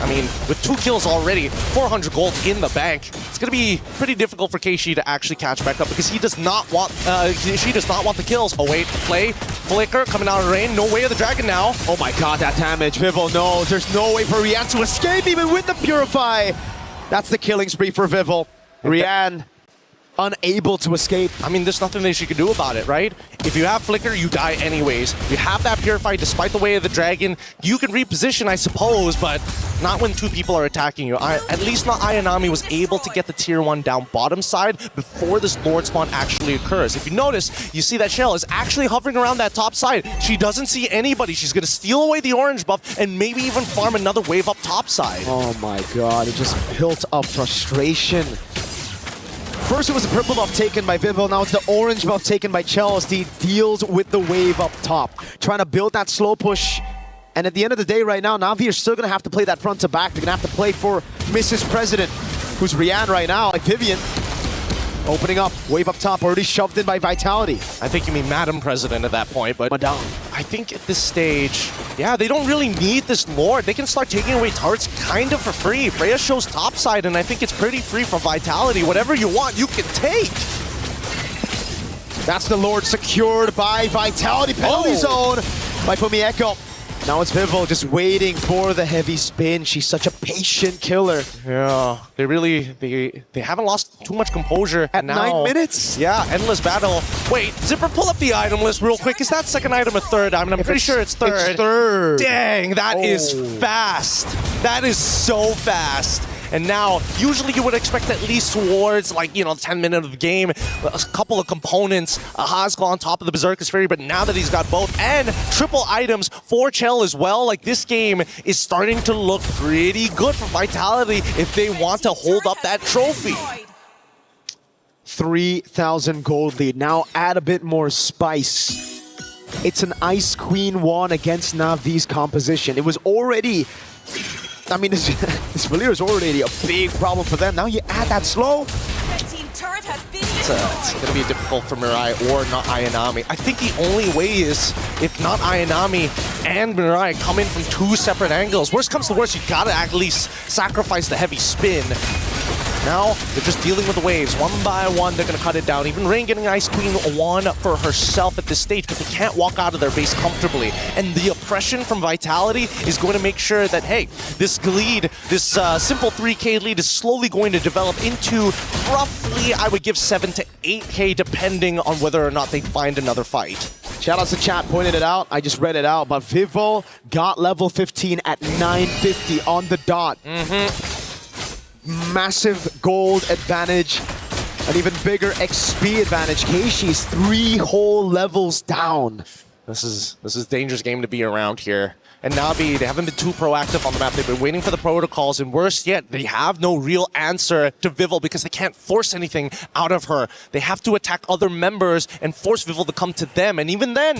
I mean, with 2 kills already, 400 gold in the bank, it's going to be pretty difficult for Keishi to actually catch back up because he does not want, she does not want the kills. Oh wait, play, Flicker coming out of rain, no way of the dragon now. Oh my god, that damage, Vivel knows. There's no way for Rian to escape even with the Purify. That's the killing spree for Vivel. Rian unable to escape. I mean, there's nothing that she can do about it, right? If you have Flicker, you die anyways. You have that Purify despite the way of the dragon. You can reposition, I suppose, but not when 2 people are attacking you. At least not Ayanami was able to get the tier 1 down bottom side before this Lord spawn actually occurs. If you notice, you see that Shell is actually hovering around that top side. She doesn't see anybody. She's going to steal away the orange buff and maybe even farm another wave up top side. Oh my god, it just built up frustration. First it was the purple buff taken by Vivel, now it's the orange buff taken by Chelsea. Deals with the wave up top, trying to build that slow push. And at the end of the day right now, Na'Vi are still going to have to play that front to back. They're going to have to play for Mrs. President, who's Rian right now, like Vivian. Opening up, wave up top, already shoved in by Vitality. I think you mean Madam President at that point, but Madame. I think at this stage, yeah, they don't really need this Lord. They can start taking away turrets kind of for free. Freya shows topside, and I think it's pretty free for Vitality. Whatever you want, you can take. That's the Lord secured by Vitality. Penalty zone by Fumieko. Now it's Vivo just waiting for the heavy spin. She's such a patient killer. Yeah, they haven't lost too much composure. At now, 9 minutes? Yeah, endless battle. Wait, Zipper, pull up the item list real quick. Is that second item or third? I mean, I'm pretty sure it's third. It's third. Dang, that is fast. That is so fast. And now, usually you would expect at least towards, like, you know, the 10 minute of the game, a couple of components, a Haskell on top of the Berserker's Fury, but now that he's got both, and triple items for Chell as well, like, this game is starting to look pretty good for Vitality if they want to hold up that trophy. 3,000 gold lead. Now add a bit more spice. It's an Ice Queen 1 against Navi's composition. It was already... I mean, this Valier is already a big problem for them. Now you add that slow. It's going to be difficult for Mirai or not Ayanami. I think the only way is if not Ayanami and Mirai come in from two separate angles. Worst comes to worst, you got to at least sacrifice the heavy spin. Now, they're just dealing with the waves. One by one, they're going to cut it down. Even Rain getting Ice Queen 1 for herself at this stage, but they can't walk out of their base comfortably. And the oppression from Vitality is going to make sure that, hey, this lead, this simple 3K lead is slowly going to develop into roughly, I would give 7 to 8K, depending on whether or not they find another fight. Shoutouts to chat, pointed it out. I just read it out, but Vivo got level 15 at 950 on the dot. Massive gold advantage, an even bigger XP advantage. Keishi's 3 whole levels down. This is a dangerous game to be around here. And Navi, they haven't been too proactive on the map. They've been waiting for the protocols, and worse yet, they have no real answer to Vival because they can't force anything out of her. They have to attack other members and force Vival to come to them, and even then,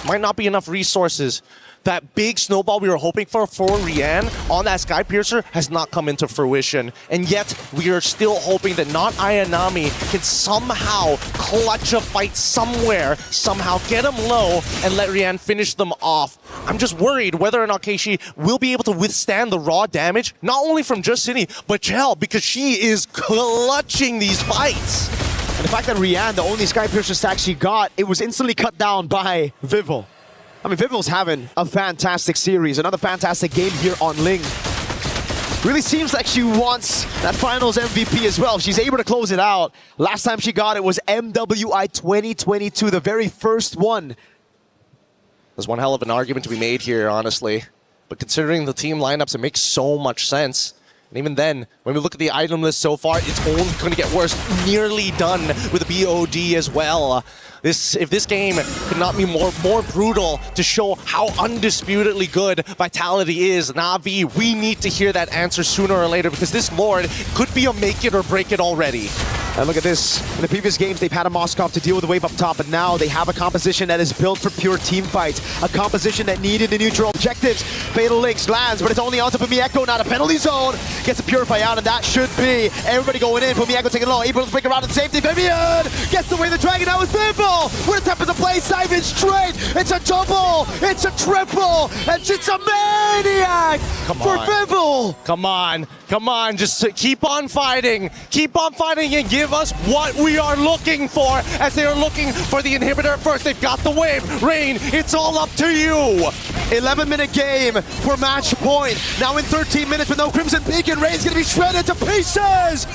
might not be enough resources. That big snowball we were hoping for Rian on that Sky Piercer has not come into fruition. And yet, we are still hoping that not Ayanami can somehow clutch a fight somewhere, somehow get him low, and let Rian finish them off. I'm just worried whether or not Keishi will be able to withstand the raw damage, not only from just Cine, but Chell, because she is clutching these fights. And the fact that Rian, the only Sky Piercer stack she got, it was instantly cut down by Vival. I mean, Vival's having a fantastic series. Another fantastic game here on Ling. Really seems like she wants that finals MVP as well. She's able to close it out. Last time she got it was MWI 2022, the very first one. There's one hell of an argument to be made here, honestly. But considering the team lineups, it makes so much sense. And even then, when we look at the item list so far, it's only going to get worse. Nearly done with the BOD as well. If this game could not be more brutal to show how undisputedly good Vitality is, Na'Vi, we need to hear that answer sooner or later because this Lord could be a make it or break it already. And look at this. In the previous games, they've had a Moskov to deal with the wave up top, but now they have a composition that is built for pure team fights. A composition that needed the neutral objectives. Fatal Links lands, but it's only onto Fumieko, not a penalty zone. Gets a Purify out, and that should be everybody going in. Fumieko taking it low, able to break around in safety. Fabian gets away the dragon. Now it's Vival with a tempest of play. Simon straight. It's a double. It's a triple. And it's a maniac for Vival. Come on. Come on. Just keep on fighting. Keep on fighting and give us what we are looking for as they are looking for the inhibitor first. They've got the wave. Rain, it's all up to you. 11-minute game for match point. Now in 13 minutes with no Crimson Beacon, Rain's gonna be shredded to pieces.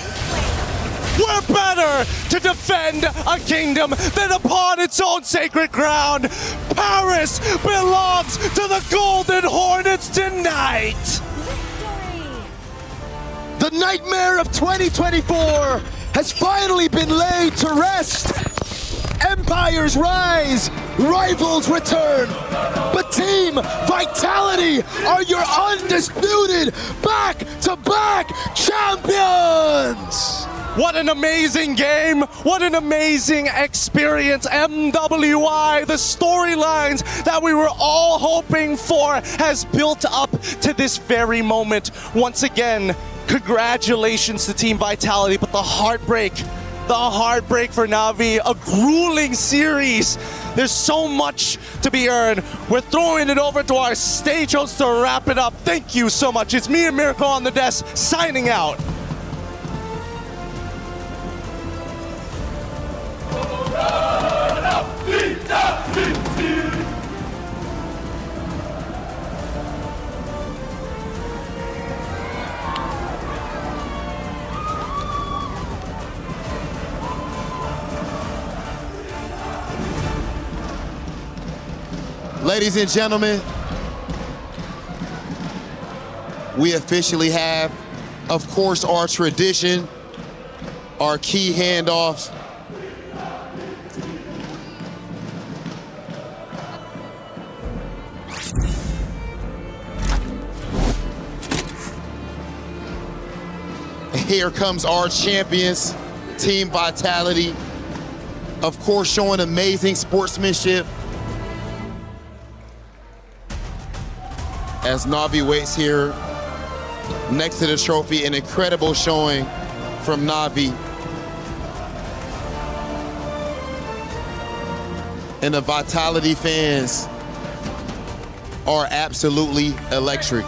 We're better to defend a kingdom than upon its own sacred ground. Paris belongs to the Golden Hornets tonight. The nightmare of 2024 has finally been laid to rest. Empires rise, rivals return, but Team Vitality are your undisputed back-to-back champions! What an amazing game! What an amazing experience! MWI, the storylines that we were all hoping for has built up to this very moment. Once again, congratulations to Team Vitality, but the heartbreak the heartbreak for Na'Vi, a grueling series. There's so much to be earned. We're throwing it over to our stage host to wrap it up. Thank you so much. It's me and Miracle on the desk signing out. Ladies and gentlemen, we officially have, of course, our tradition, our key handoff. Here comes our champions, Team Vitality. Of course, showing amazing sportsmanship. As Na'Vi waits here next to the trophy, an incredible showing from Na'Vi. And the Vitality fans are absolutely electric.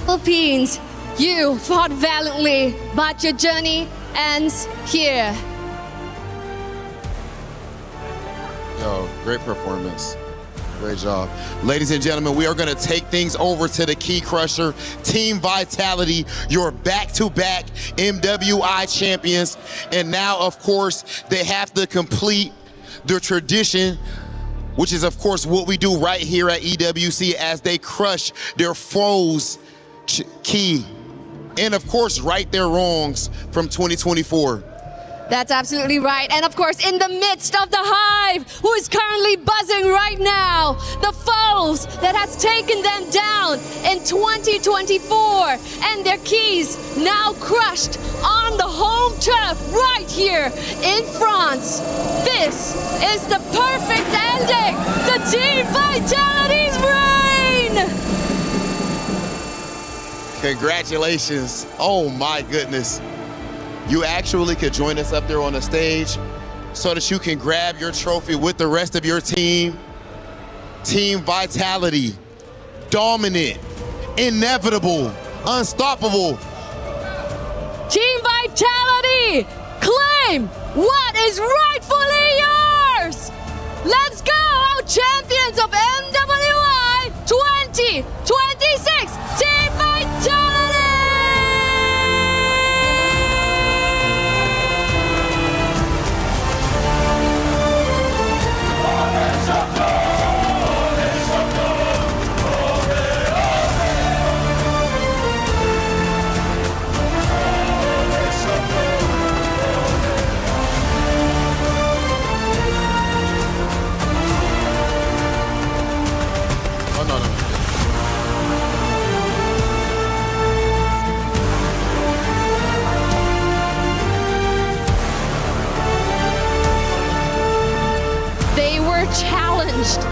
Philippines, you fought valiantly, but your journey ends here. Yo, great performance. Great job. Ladies and gentlemen, we are going to take things over to the Key Crusher. Team Vitality, your back-to-back MWI champions. And now, of course, they have to complete their tradition, which is, of course, what we do right here at EWC as they crush their foes, Key. And, of course, right their wrongs from 2024. That's absolutely right. And of course, in the midst of the Hive, who is currently buzzing right now, the foes that has taken them down in 2024, and their keys now crushed on the home turf right here in France. This is the perfect ending to Team Vitality's reign! Congratulations. Oh my goodness. You actually could join us up there on the stage so that you can grab your trophy with the rest of your team. Team Vitality, dominant, inevitable, unstoppable. Team Vitality, claim what is rightfully yours! Let's go, our champions of MWI 2026, Team Vitality! Challenged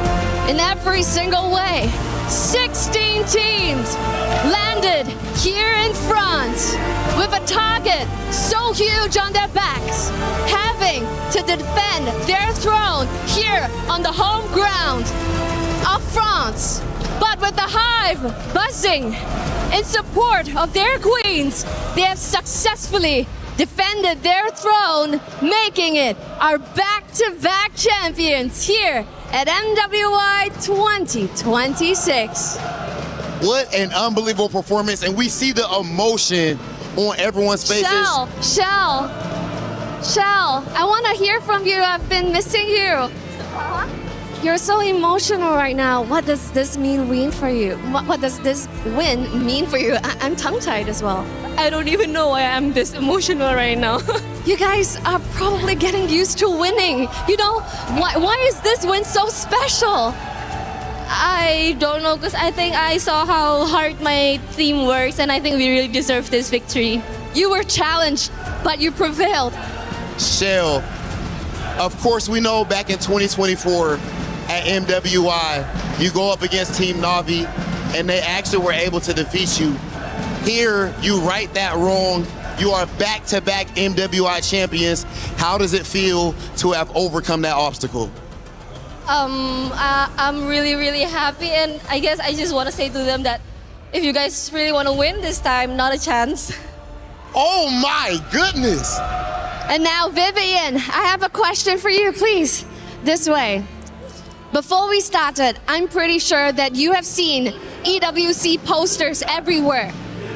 in every single way. 16 teams landed here in France with a target so huge on their backs, having to defend their throne here on the home ground of France. But with the Hive buzzing in support of their queens, they have successfully defended their throne, making it our back-to-back champions here at MWI 2026. What an unbelievable performance, and we see the emotion on everyone's faces. Shell, I want to hear from you. I've been missing you. You're so emotional right now. What does this mean for you? What does this win mean for you? I'm tongue-tied as well. I don't even know why I'm this emotional right now. You guys are probably getting used to winning. You know, why is this win so special? I don't know, because I think I saw how hard my team works, and I think we really deserve this victory. You were challenged, but you prevailed. Shell, Of course, we know back in 2024 at MWI, you go up against Team Na'Vi, and they actually were able to defeat you. Here, you right that wrong. You are back-to-back MWI champions. How does it feel to have overcome that obstacle? I'm really, really happy, and I guess I just want to say to them that if you guys really want to win this time, not a chance. Oh my goodness! And now, Vivian, I have a question for you, please. This way. Before we started, I'm pretty sure that you have seen EWC posters everywhere,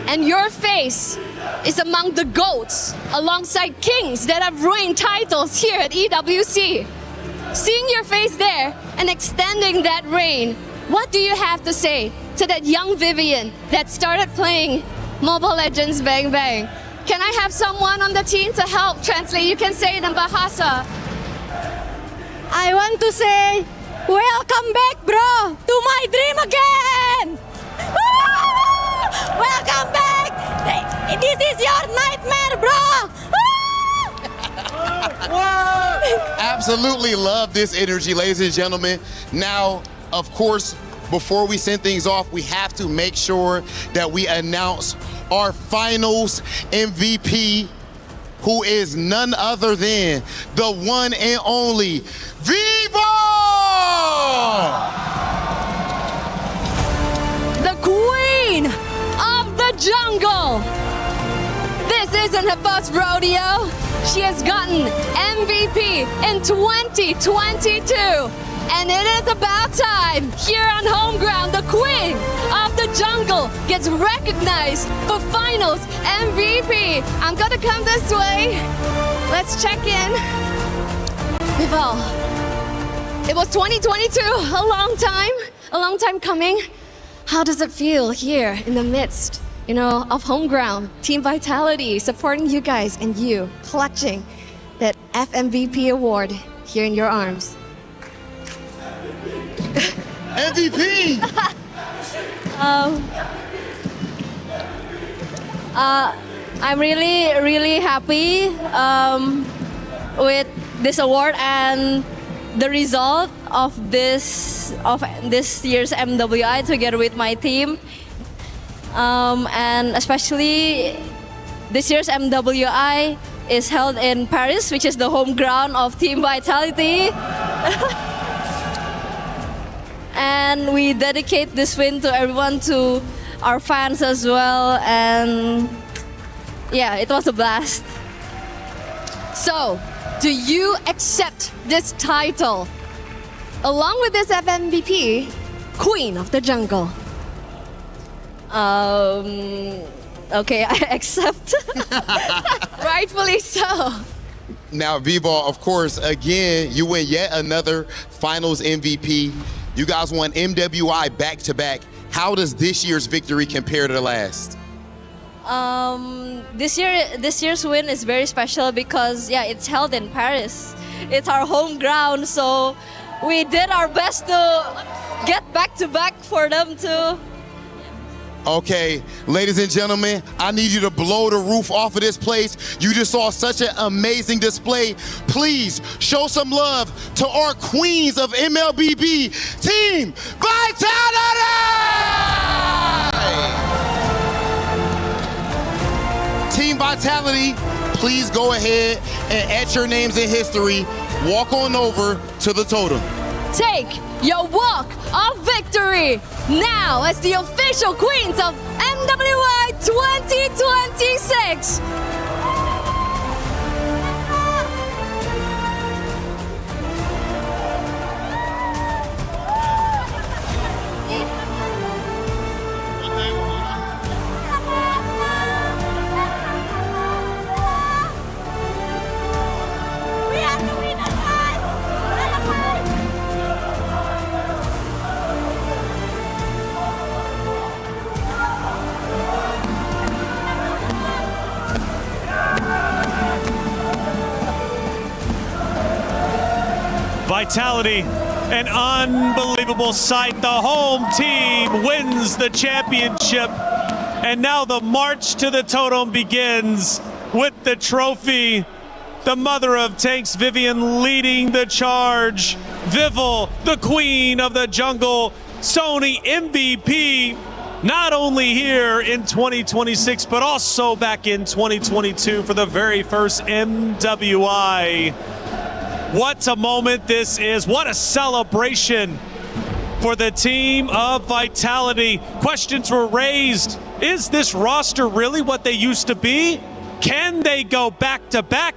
and your face is among the GOATs, alongside kings that have reigned titles here at EWC. Seeing your face there and extending that reign, what do you have to say to that young Vivian that started playing Mobile Legends Bang Bang? Can I have someone on the team to help translate? You can say it in Bahasa. I want to say, welcome back, bro, to my dream again! Welcome back! This is your nightmare, bro! Absolutely love this energy, ladies and gentlemen. Now, of course, before we send things off, we have to make sure that we announce our finals MVP, who is none other than the one and only Vivo! The queen of the jungle. This isn't her first rodeo. She has gotten MVP in 2022. And it is about time, here on home ground, the queen of the jungle gets recognized for finals MVP. I'm gonna come this way. Let's check in. Vivo, it was 2022, a long time coming. How does it feel here in the midst, of home ground, Team Vitality supporting you guys and you clutching that FMVP award here in your arms? MVP! I'm really, really happy with this award and the result of this year's MWI together with my team. And especially this year's MWI is held in Paris, which is the home ground of Team Vitality. And we dedicate this win to everyone, to our fans as well. And yeah, it was a blast. So, do you accept this title along with this FMVP, Queen of the Jungle? Okay, I accept. Rightfully so. Now, Vivo, of course, again, you win yet another finals MVP. You guys won MWI back-to-back. How does this year's victory compare to the last? This year's win is very special because it's held in Paris. It's our home ground, so we did our best to get back-to-back for them too. Okay, ladies and gentlemen, I need you to blow the roof off of this place. You just saw such an amazing display. Please show some love to our queens of MLBB, Team Vitality! Team Vitality, please go ahead and etch your names in history. Walk on over to the totem. Take your walk of victory now as the official queens of MWI 2026. Vitality, an unbelievable sight. The home team wins the championship. And now the march to the totem begins with the trophy The mother of tanks, Vivian, leading the charge. Vival, the queen of the jungle. Sony MVP, not only here in 2026, but also back in 2022 for the very first MWI. What a moment this is. What a celebration for the team of Vitality. Questions were raised. Is this roster really what they used to be? Can they go back to back?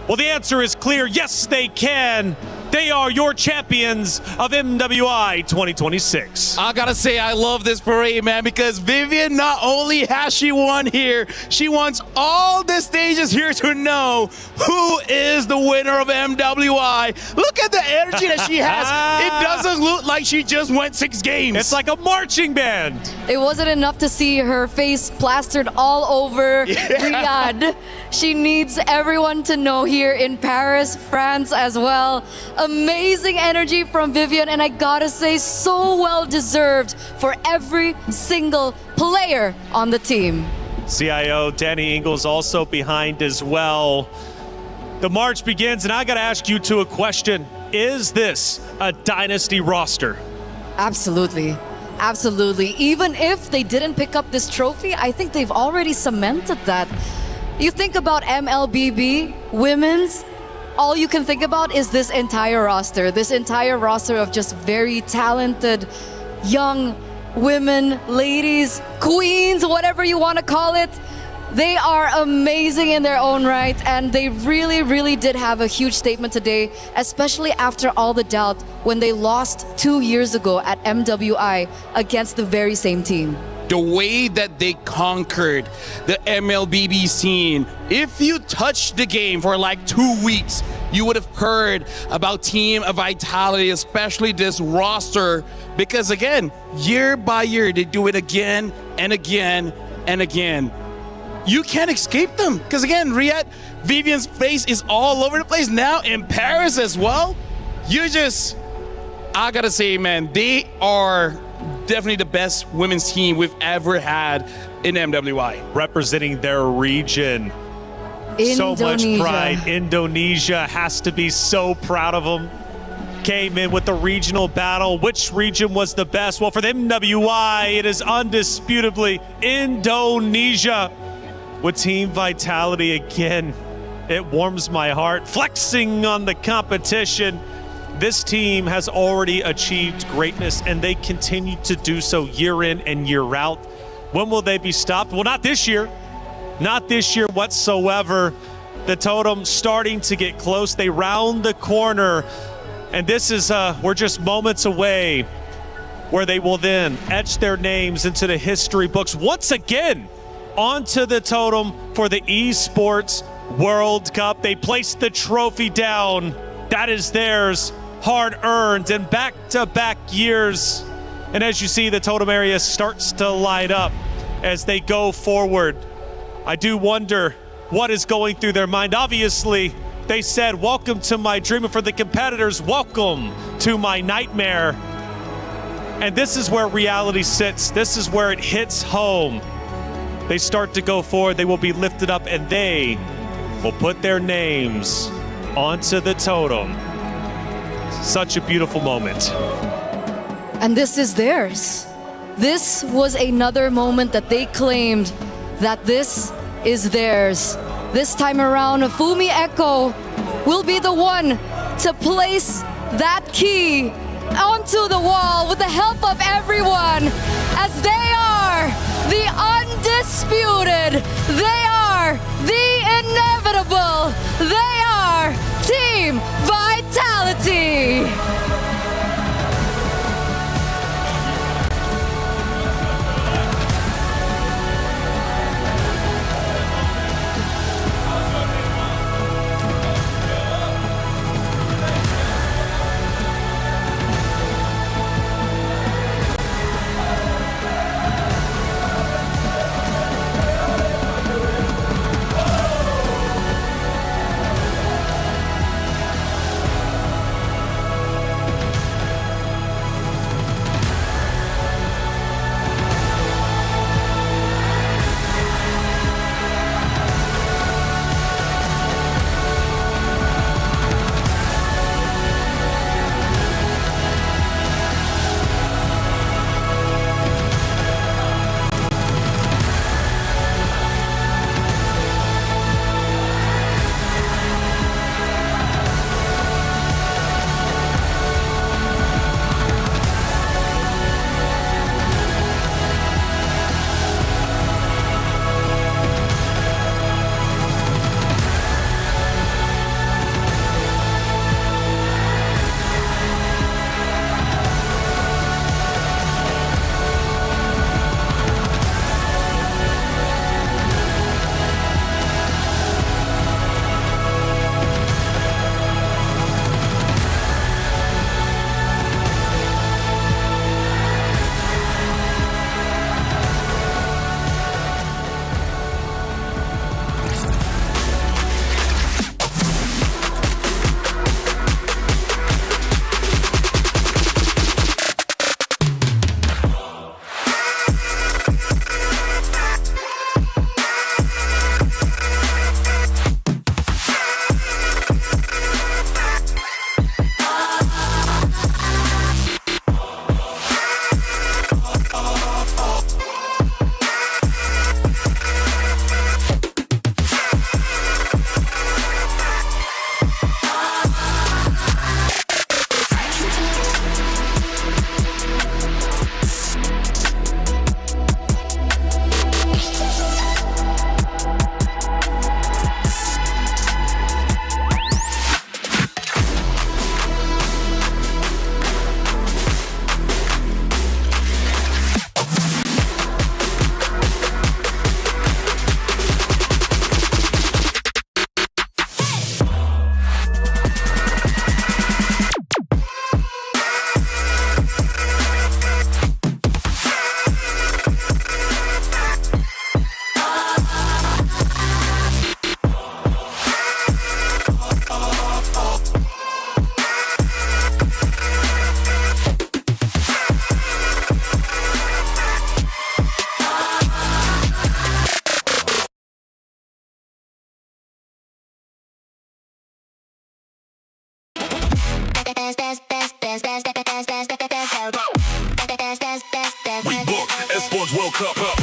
Well, the answer is clear. Yes, they can. They are your champions of MWI 2026. I gotta say, I love this parade, man, because Vivian, not only has she won here, she wants all the stages here to know who is the winner of MWI. Look at the energy that she has. It doesn't look like she just went 6 games. It's like a marching band. It wasn't enough to see her face plastered all over Riyadh. She needs everyone to know here in Paris, France as well. Amazing energy from Vivian, and I gotta say, so well deserved for every single player on the team. CIO Danny Ingles also behind as well. The march begins, and I gotta ask you two a question. Is this a dynasty roster? Absolutely. Absolutely. Even if they didn't pick up this trophy, I think they've already cemented that. You think about MLBB, women's, all you can think about is this entire roster of just very talented young women, ladies, queens, whatever you want to call it. They are amazing in their own right, and they really, really did have a huge statement today, especially after all the doubt when they lost 2 years ago at MWI against the very same team. The way that they conquered the MLBB scene. If you touched the game for like 2 weeks, you would have heard about Team Vitality, especially this roster, because again, year by year, they do it again and again and again. You can't escape them, because again, Riyadh, Vivian's face is all over the place now in Paris as well. I gotta say, man, they are definitely the best women's team we've ever had in MWI. Representing their region. Indonesia. So much pride. Indonesia has to be so proud of them. Came in with the regional battle. Which region was the best? Well, for the MWI, it is undisputably Indonesia. With Team Vitality again, it warms my heart. Flexing on the competition. This team has already achieved greatness, and they continue to do so year in and year out. When will they be stopped? Well, not this year. Not this year whatsoever. The totem starting to get close. They round the corner, and this is, we're just moments away where they will then etch their names into the history books once again onto the totem for the Esports World Cup. They placed the trophy down. That is theirs. Hard-earned and back-to-back years. And as you see, the totem area starts to light up as they go forward. I do wonder what is going through their mind. Obviously, they said, welcome to my dream. And for the competitors, welcome to my nightmare. And this is where reality sits. This is where it hits home. They start to go forward. They will be lifted up, and they will put their names onto the totem. Such a beautiful moment. And this is theirs. This was another moment that they claimed that this is theirs. This time around, Fumi Echo will be the one to place that key onto the wall with the help of everyone, as they are the undisputed, they are the inevitable, they are Team Vitality. We book Esports World Cup.